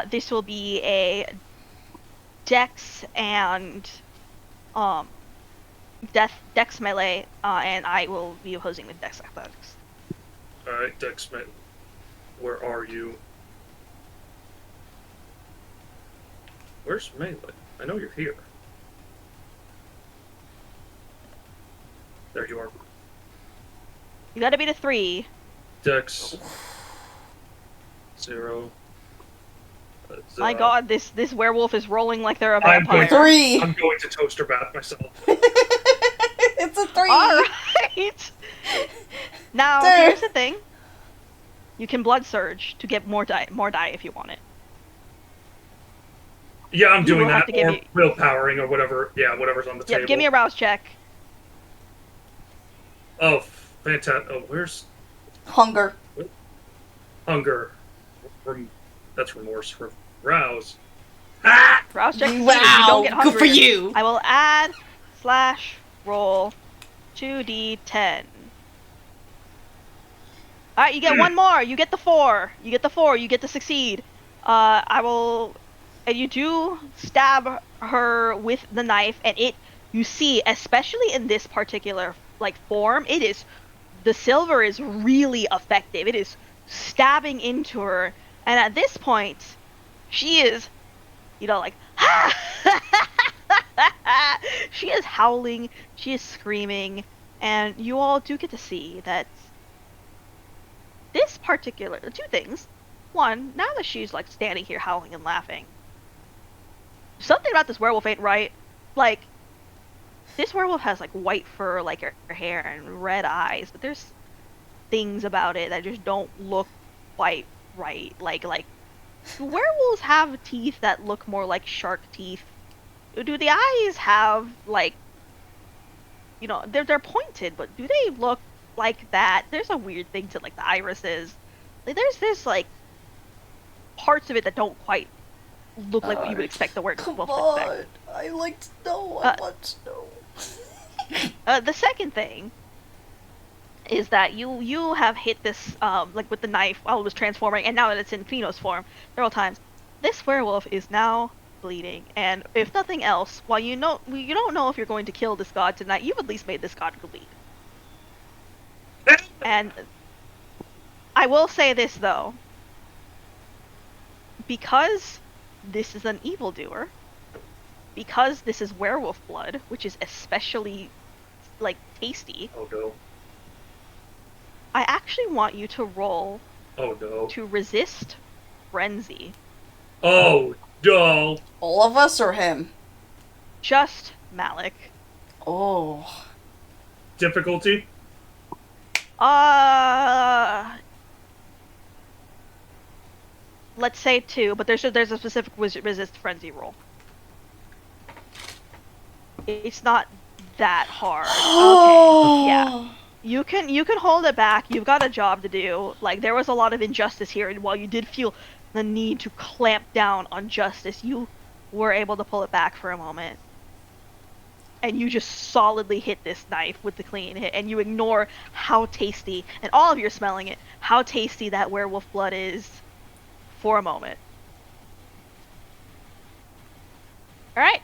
This will be a dex and dex melee, and I will be opposing with dex athletics. Alright, Dex, mate. Where are you? Where's melee? I know you're here. There you are. You gotta beat a 3. Dex. 0. My god, this werewolf is rolling like they're a I'm vampire. going to, 3. I'm going to toaster bath myself. It's a 3. Alright! Now, Dude. here's the thing. You can blood surge to get more die if you want it. Yeah, I'm You doing will have that, to give or me- willpowering, or whatever. Yeah, whatever's on the table. Yep, give me a rouse check. Oh, fantastic. Oh, where's Hunger. hunger? That's remorse. Rouse. Ah! Rouse check. succeeded. You Wow, don't get good for hungrier. you. I will add / roll 2d10. Alright, you get one more. You get the 4. You get the 4. You get to succeed. I will... And you do stab her with the knife, and you see, especially in this particular, like, form, the silver is really effective. It is stabbing into her, and at this point, she is, like, she is howling, she is screaming, And you all do get to see that this particular, two things. One, now that she's like standing here howling and laughing, something about this werewolf ain't right. Like, this werewolf has like white fur like her hair and red eyes, but there's things about it that just don't look quite right. Like werewolves have teeth that look more like shark teeth. Do the eyes have like, you know, they're pointed, but do they look like that? There's a weird thing to like the irises. Like there's like parts of it that don't quite look like what you would expect the werewolf Come to expect. on. I like to know. I want to know. The second thing is that you have hit this like with the knife while it was transforming, and now that it's in Pino's form several times. This werewolf is now bleeding, and if nothing else, while you don't know if you're going to kill this god tonight, you've at least made this god bleed. And I will say this though, because this is an evildoer, because this is werewolf blood, which is especially like tasty. Oh no. I actually want you to roll Oh no. to resist frenzy. Oh no. All of us or him? Just Malik. Oh. Difficulty? Let's say 2, but there's a specific resist frenzy roll. It's not that hard. Okay, yeah. You can hold it back. You've got a job to do. Like, there was a lot of injustice here, and while you did feel the need to clamp down on justice, you were able to pull it back for a moment. And you just solidly hit this knife with the clean hit, and you ignore how tasty, and all of you are smelling it, how tasty that werewolf blood is for a moment. Alright,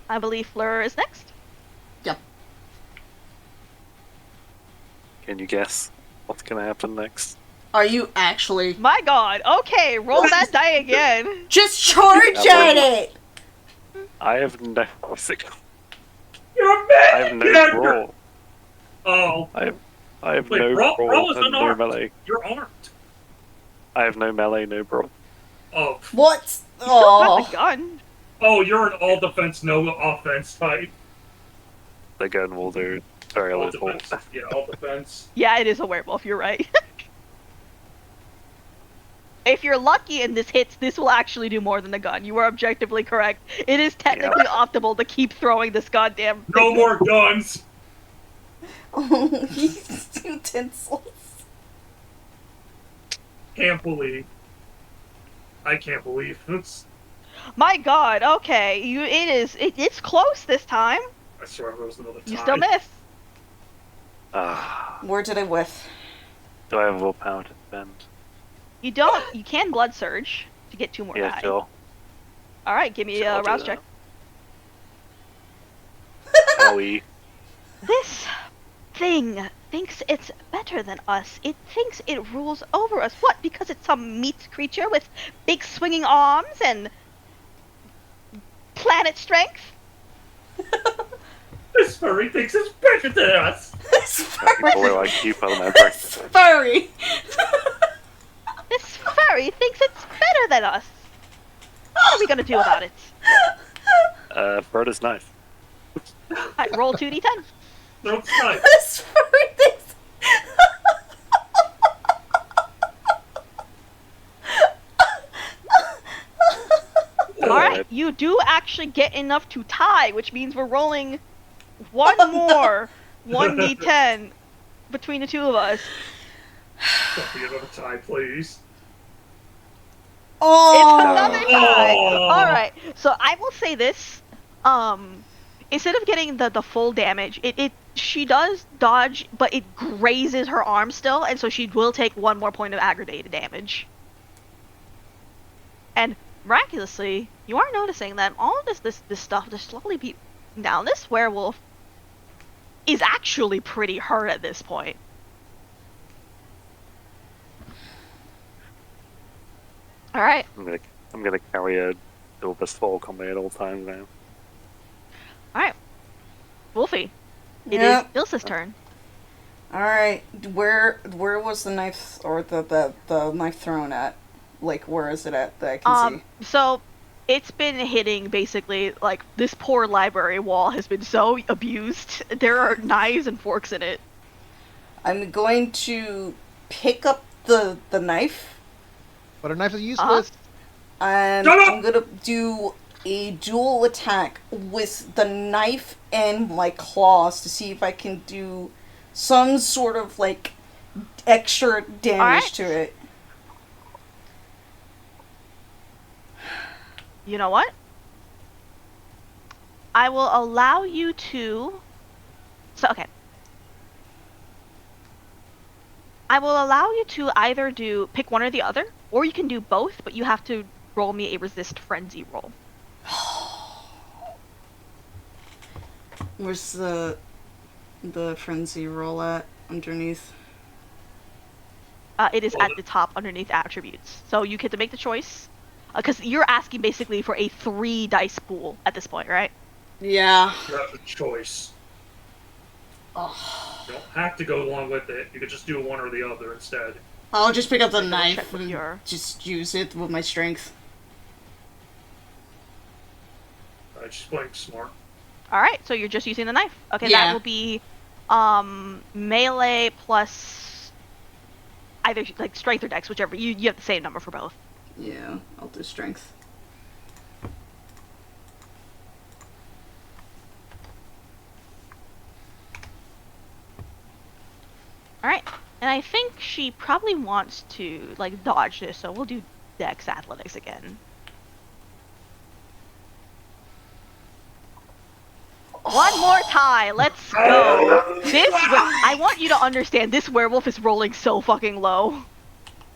I believe Fleur is next. Yep. Can you guess what's gonna happen next? Are you actually? My god, okay, roll that die again. Just charge at it! I have no. You're a I man have no character! roll. Oh, I have wait, no roll is and no unarmed. melee. You're armed. I have no melee, no brawl. Oh. What? You still got Oh. the gun. Oh, you're an all defense, no offense type. The gun will do very All little. defense. Yeah, all defense. Yeah, it is a werewolf, you're right. If you're lucky and this hits, this will actually do more than the gun. You are objectively correct. It is technically optimal to keep throwing this goddamn No thing. more guns! Oh, these utensils. Can't believe. I can't believe this. My god, okay. It's close this time. I swear it was another tie. You still miss. Where did I whiff? Do I have willpower to spend? You don't. You can blood surge to get 2 more Yeah, die. sure. Alright, give me Sure, a I'll do rouse that. check. Owie. This thing thinks it's better than us. It thinks it rules over us. What? Because it's some meat creature with big swinging arms and planet strength? This furry thinks it's better than us! This People are like you for my breakfast. furry. This furry thinks it's better than us. What are we gonna do about it? Broda's knife. Alright, roll 2d10. No, it's not. This furry thinks. Alright, you do actually get enough to tie, which means we're rolling one more 1d10 between the two of us. Don't be another tie, please. Oh. It's another tie. Oh. Alright, so I will say this. Instead of getting the full damage, she does dodge, but it grazes her arm still, and so she will take 1 more point of aggravated damage. And miraculously, you are noticing that all of this stuff just slowly be down. This werewolf is actually pretty hurt at this point. Alright. I'm gonna carry a Silver Fork on me at all times now. Alright. Wolfie, it is Yep. Ilsa's turn. All right, where was the knife or the knife thrown at? Like, where is it at that I can see? So it's been hitting basically like this poor library wall has been so abused. There are knives and forks in it. I'm going to pick up the knife But our knives are useless. and Shut up! I'm gonna do a dual attack with the knife and my claws to see if I can do some sort of like extra damage Alright. to it. You know what? I will allow you to. So, okay. I will allow you to either pick one or the other, or you can do both, but you have to roll me a resist frenzy roll. Where's the frenzy roll at underneath? It is at the top underneath attributes. So you get to make the choice. Because you're asking basically for a 3 dice pool at this point, right? Yeah. You have a choice. Oh. You don't have to go along with it. You could just do one or the other instead. I'll just pick up the Double knife check with and your- just use it with my strength. She's playing smart. Alright, so you're just using the knife. Okay, Yeah. that will be melee plus either like strength or dex, whichever. You have the same number for both. Yeah, I'll do strength. Alright. And I think she probably wants to like dodge this, so we'll do dex athletics again. One more tie, let's go. I want you to understand, this werewolf is rolling so fucking low.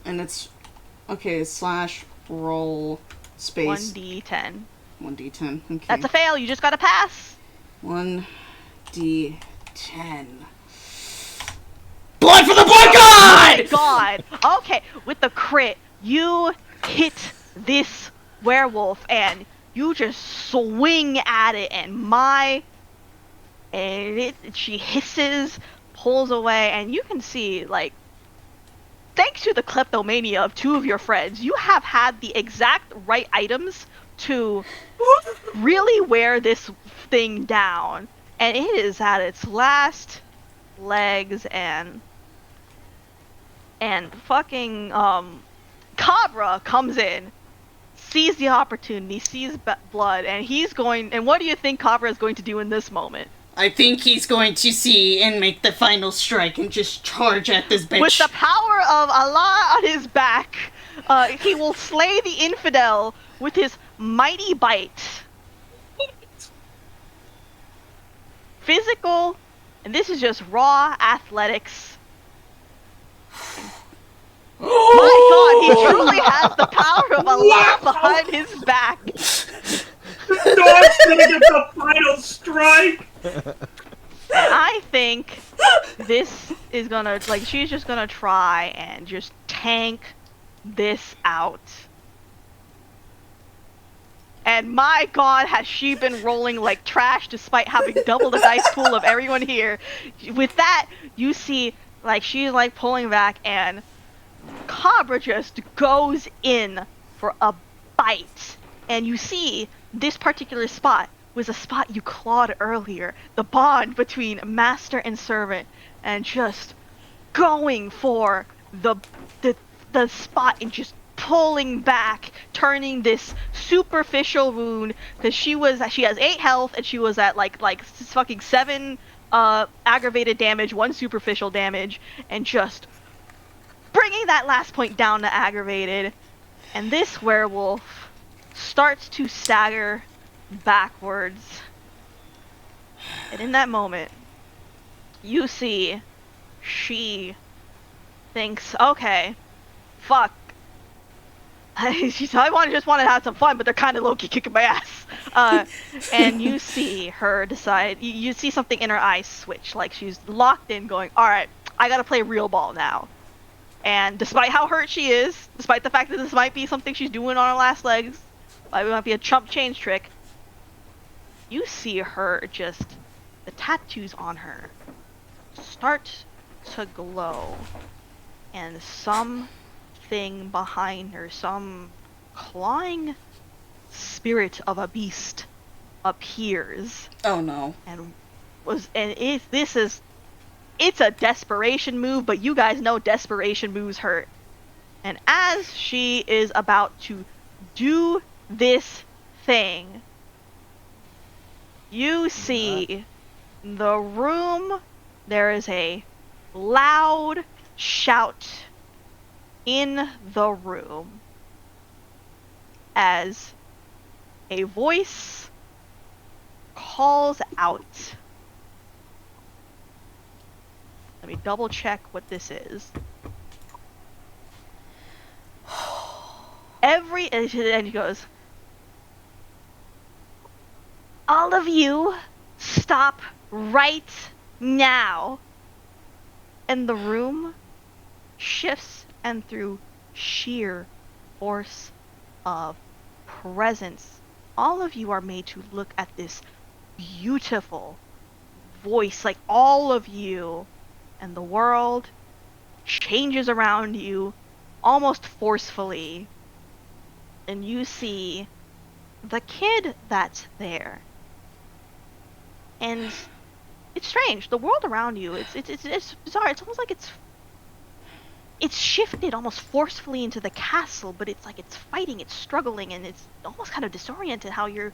And it's okay. Slash roll space 1d10. 1d10. Okay. That's a fail, you just gotta pass. 1d10. Blood for the blood god! God. Okay, with the crit, you hit this werewolf and you just swing at it, and she hisses, pulls away, and you can see, like, thanks to the kleptomania of 2 of your friends, you have had the exact right items to really wear this thing down. And it is at its last legs, and fucking Cabra comes in, sees the opportunity, sees blood, and and what do you think Cabra is going to do in this moment? I think he's going to see and make the final strike and just charge at this bitch. With the power of Allah on his back, he will slay the infidel with his mighty bite. Physical, and this is just raw athletics. My god, he truly has the power of Allah behind his back. The dog's gonna get the final strike! And I think this is gonna, like, she's just gonna try and just tank this out. And my god, has she been rolling like trash despite having double the dice pool of everyone here. With that, you see, like, she's like pulling back, and Cabra just goes in for a bite. And you see, this particular spot was a spot you clawed earlier. The bond between master and servant, and just going for the spot and just pulling back, turning this superficial wound, because she has 8 health and she was at like fucking 7 aggravated damage, 1 superficial damage, and just bringing that last point down to aggravated. And this werewolf starts to stagger backwards. And in that moment, you see she thinks, okay, fuck. I just want to have some fun, but they're kind of low-key kicking my ass. And you see her decide, you see something in her eyes switch, like she's locked in going, alright, I gotta play real ball now. And despite how hurt she is, despite the fact that this might be something she's doing on her last legs, it might be a chump change trick, you see her just, the tattoos on her start to glow, and something behind her, some clawing spirit of a beast, appears. Oh no. It's a desperation move, but you guys know desperation moves hurt. And as she is about to do this thing, you see the room, there is a loud shout in the room as a voice calls out. Let me double check what this is. And he goes, all of you, stop right now. And the room shifts, and through sheer force of presence, all of you are made to look at this beautiful voice, like all of you, and the world changes around you almost forcefully, and you see the kid that's there. And it's strange. The world around you, it's bizarre. It's almost like it's shifted almost forcefully into the castle, but it's like it's fighting, it's struggling, and it's almost kind of disoriented how you're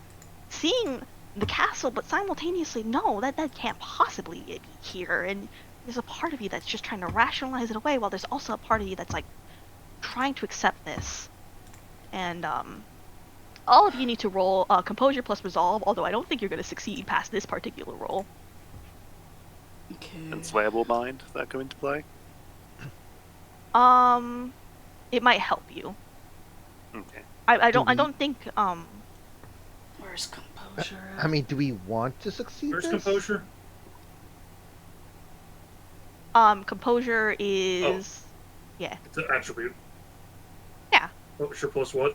seeing the castle, but simultaneously, no, that can't possibly be here. And there's a part of you that's just trying to rationalize it away, while there's also a part of you that's like trying to accept this. And all of you need to roll composure plus resolve, although I don't think you're going to succeed past this particular roll. Okay. And swayable mind, does that come into play? It might help you. Okay. I don't think Where's composure? I mean, do we want to succeed Where's this? composure? composure is yeah. It's an attribute. Yeah. Composure plus what?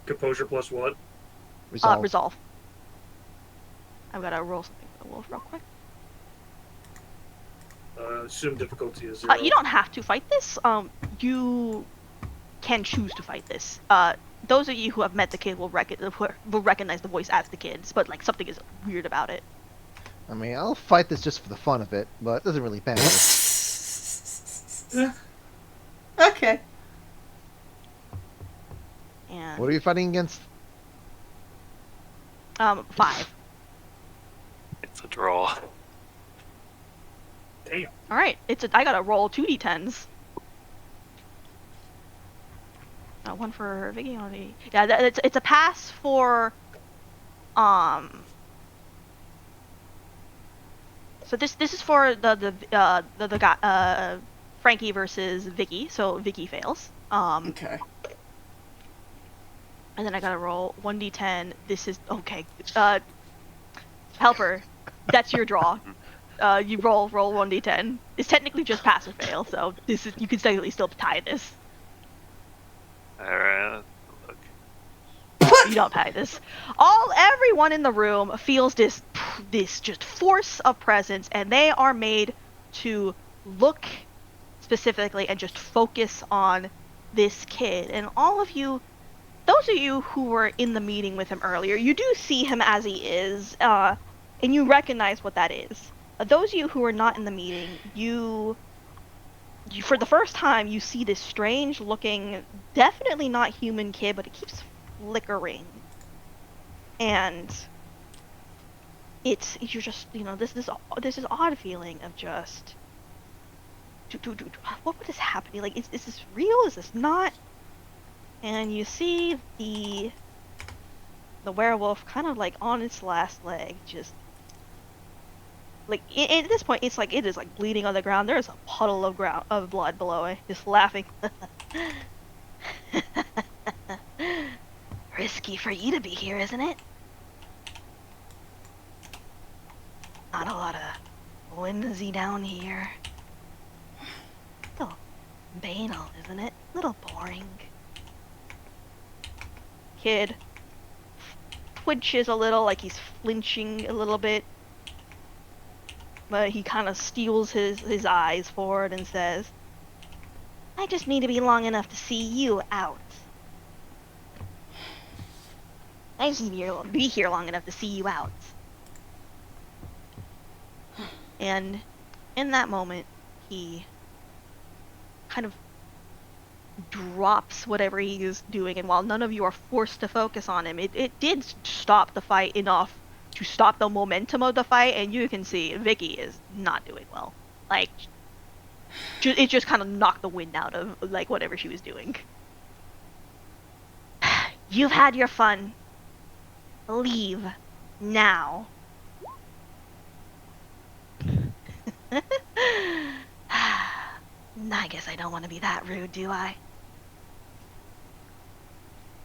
Composure plus what? Resolve. Resolve. I've got to roll something for the wolf real quick. Assume difficulty is 0. You don't have to fight this. You can choose to fight this. Those of you who have met the kid will recognize the voice as the kid's, but like something is weird about it. I mean, I'll fight this just for the fun of it, but it doesn't really matter. Okay. And What are you fighting against? 5. It's a draw. Damn. All right, I gotta roll 2d10s. One for Vicky. Yeah, it's a pass for So this is for the guy Frankie versus Vicky. So Vicky fails. Okay. And then I gotta roll 1d10. This is okay. Helper, that's your draw. You roll 1d10. It's technically just pass or fail, so this is you can technically still tie this. Alright, look. You don't tie this. Everyone in the room feels this just force of presence, and they are made to look specifically and just focus on this kid. And all of you, those of you who were in the meeting with him earlier, you do see him as he is, and you recognize what that is. Those of you who are not in the meeting, you for the first time, you see this strange looking, definitely not human kid, but it keeps flickering. And you're just, this odd feeling of just, what is happening? Like, is this real? Is this not? And you see the werewolf kind of like on its last leg, just like at this point, it's like it is like bleeding on the ground. There's a puddle of blood below it, just laughing. Risky for you to be here, isn't it? Not a lot of whimsy down here. Little banal, isn't it? Little boring. Kid twitches a little, like he's flinching a little bit. but he kind of steals his eyes forward and says, I just need to be long enough to see you out. I just need to be here long enough to see you out. And in that moment, he kind of drops whatever he is doing, and while none of you are forced to focus on him, it did stop the fight enough to stop the momentum of the fight, and you can see Vicky is not doing well. Like, it just kind of knocked the wind out of, like, whatever she was doing. You've had your fun. Leave. Now. I guess I don't want to be that rude, do I?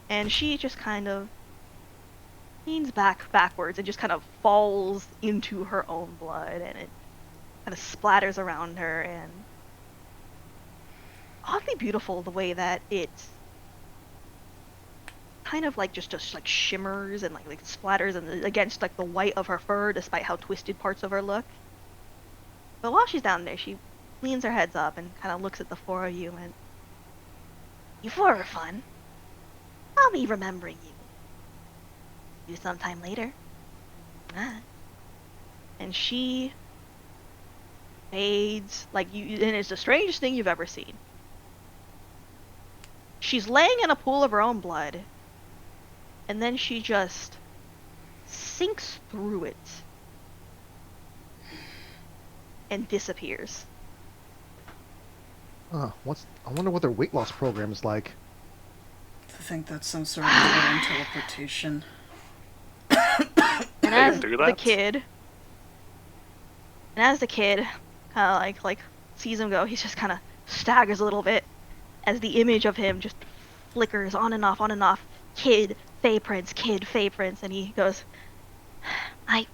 And she just kind of leans backwards and just kind of falls into her own blood, and it kind of splatters around her, and oddly beautiful the way that it kind of like just like shimmers and like splatters and against like the white of her fur, despite how twisted parts of her look. But while she's down there, she leans her heads up and kind of looks at the four of you, and you four are fun. I'll be remembering you sometime later. And she fades, like, you, and it's the strangest thing you've ever seen. She's laying in a pool of her own blood, and then she just sinks through it and disappears. I wonder what their weight loss program is like. I think that's some sort of alien teleportation. And as do the that? kid kind of like sees him go, he just kind of staggers a little bit as the image of him just flickers on and off, Kid, Fey Prince, and he goes, I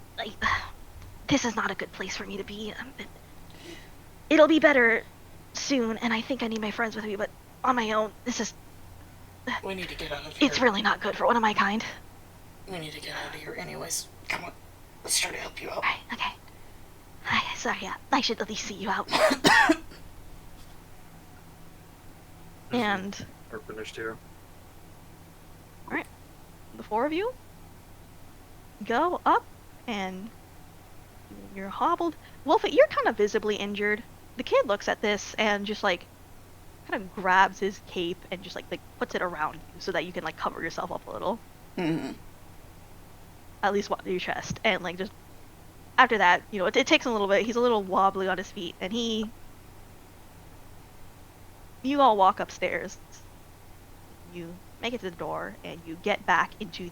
this is not a good place for me to be. It'll be better soon, and I think I need my friends with me, but on my own, We need to get out of here. it's really not good for one of my kind. We need to get out of here anyways. Come on. Let's try to help you out. Alright, okay. Sorry, yeah, I should at least see you out. And Are finished here. the four of you go up, and you're hobbled. Wolfie, you're kind of visibly injured. The kid looks at this and just like kind of grabs his cape and just like puts it around you so that you can like cover yourself up a little. Mm-hmm. At least your chest. And like just after that, you know, it takes him a little bit. He's a little wobbly on his feet, and you all walk upstairs. You make it to the door, and you get back into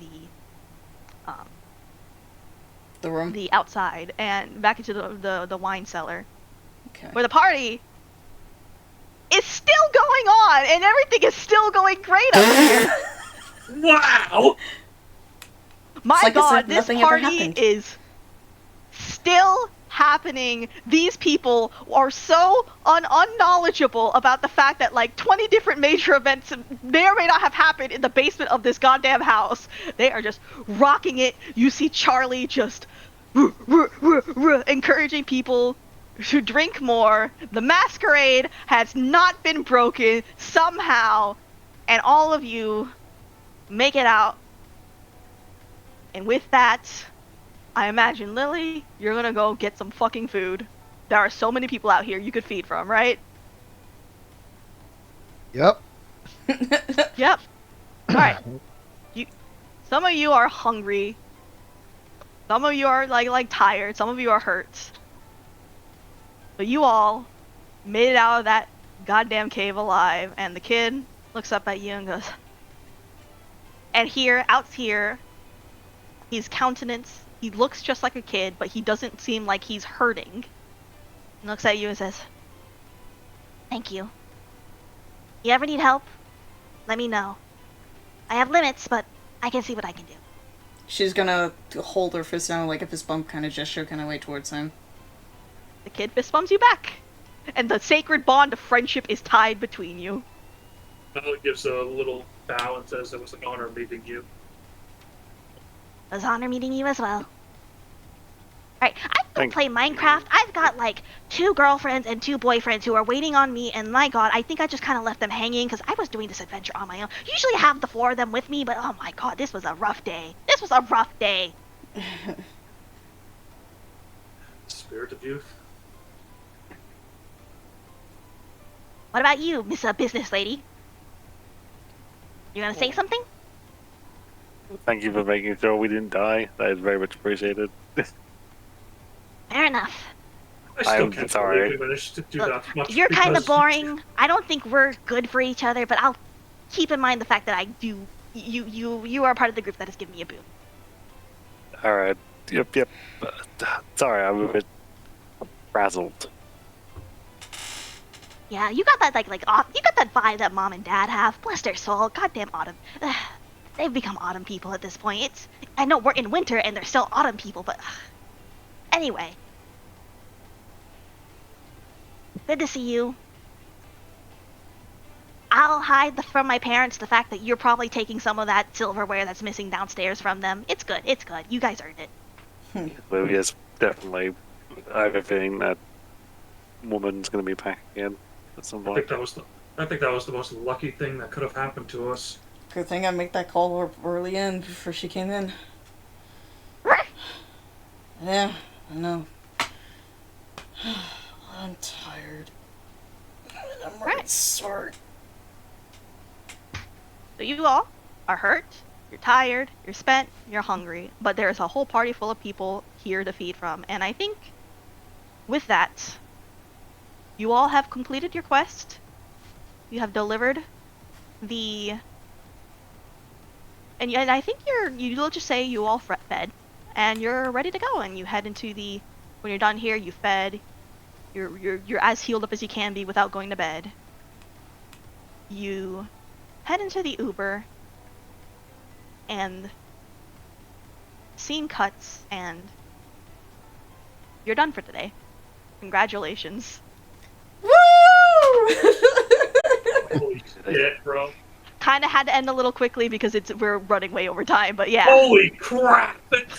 The room? the outside and back into the wine cellar, Okay. where the party is still going on, and everything is still going great up here. Wow! My like it's God, like this nothing ever party happened. is still happening. These people are so unknowledgeable about the fact that like 20 different major events may or may not have happened in the basement of this goddamn house. They are just rocking it. You see Charlie just encouraging people to drink more. The masquerade has not been broken somehow, and all of you make it out. And with that, I imagine, Lily, you're gonna go get some fucking food. There are so many people out here you could feed from, right? Yep. Yep. Alright. Some of you are hungry. Some of you are like tired. Some of you are hurt. But you all made it out of that goddamn cave alive, and the kid looks up at you and goes, and out here, his countenance, he looks just like a kid, but he doesn't seem like he's hurting. He looks at you and says, thank you. You ever need help? Let me know. I have limits, but I can see what I can do. She's gonna hold her fist down like a fist bump kind of gesture, kind of way towards him. The kid fist bumps you back, and the sacred bond of friendship is tied between you. Mel gives a little bow and says it was an honor meeting you. It was an honor meeting you as well. Alright, I don't play Minecraft. I've got like 2 girlfriends and 2 boyfriends who are waiting on me, and my god, I think I just kind of left them hanging because I was doing this adventure on my own. Usually I have the 4 of them with me, but oh my god, this was a rough day. This was a rough day. Spirit of youth. What about you, Miss Business Lady? You gonna say something? Thank you for making sure we didn't die. That is very much appreciated. Fair enough. I still I'm can't sorry. believe we managed to do Look, that much. you're kind of because- boring. I don't think we're good for each other, but I'll keep in mind the fact that I do. You are part of the group that has given me a boon. Alright. Yep. Sorry, I'm a bit frazzled. Yeah, you got that you got that vibe that mom and dad have. Bless their soul. Goddamn autumn. They've become autumn people at this point. I know we're in winter and they're still autumn people, but anyway. Good to see you. I'll hide from my parents the fact that you're probably taking some of that silverware that's missing downstairs from them. It's good. It's good. You guys earned it. Well, yes, definitely. I have a feeling that woman's going to be back again at some I point. think that was the most lucky thing that could have happened to us. Good thing I made that call early in before she came in. Yeah, I know. I'm tired. I'm really Right. sorry. So you all are hurt, you're tired, you're spent, you're hungry, but there's a whole party full of people here to feed from. And I think with that, you all have completed your quest. You have delivered the... And I think you'll just say you all fed, and you're ready to go, and you head into the... When you're done here, you fed, you're as healed up as you can be without going to bed. You head into the Uber, and scene cuts, and you're done for today. Congratulations. Woo! Holy shit, bro. Kind of had to end a little quickly because we're running way over time, but yeah. Holy crap!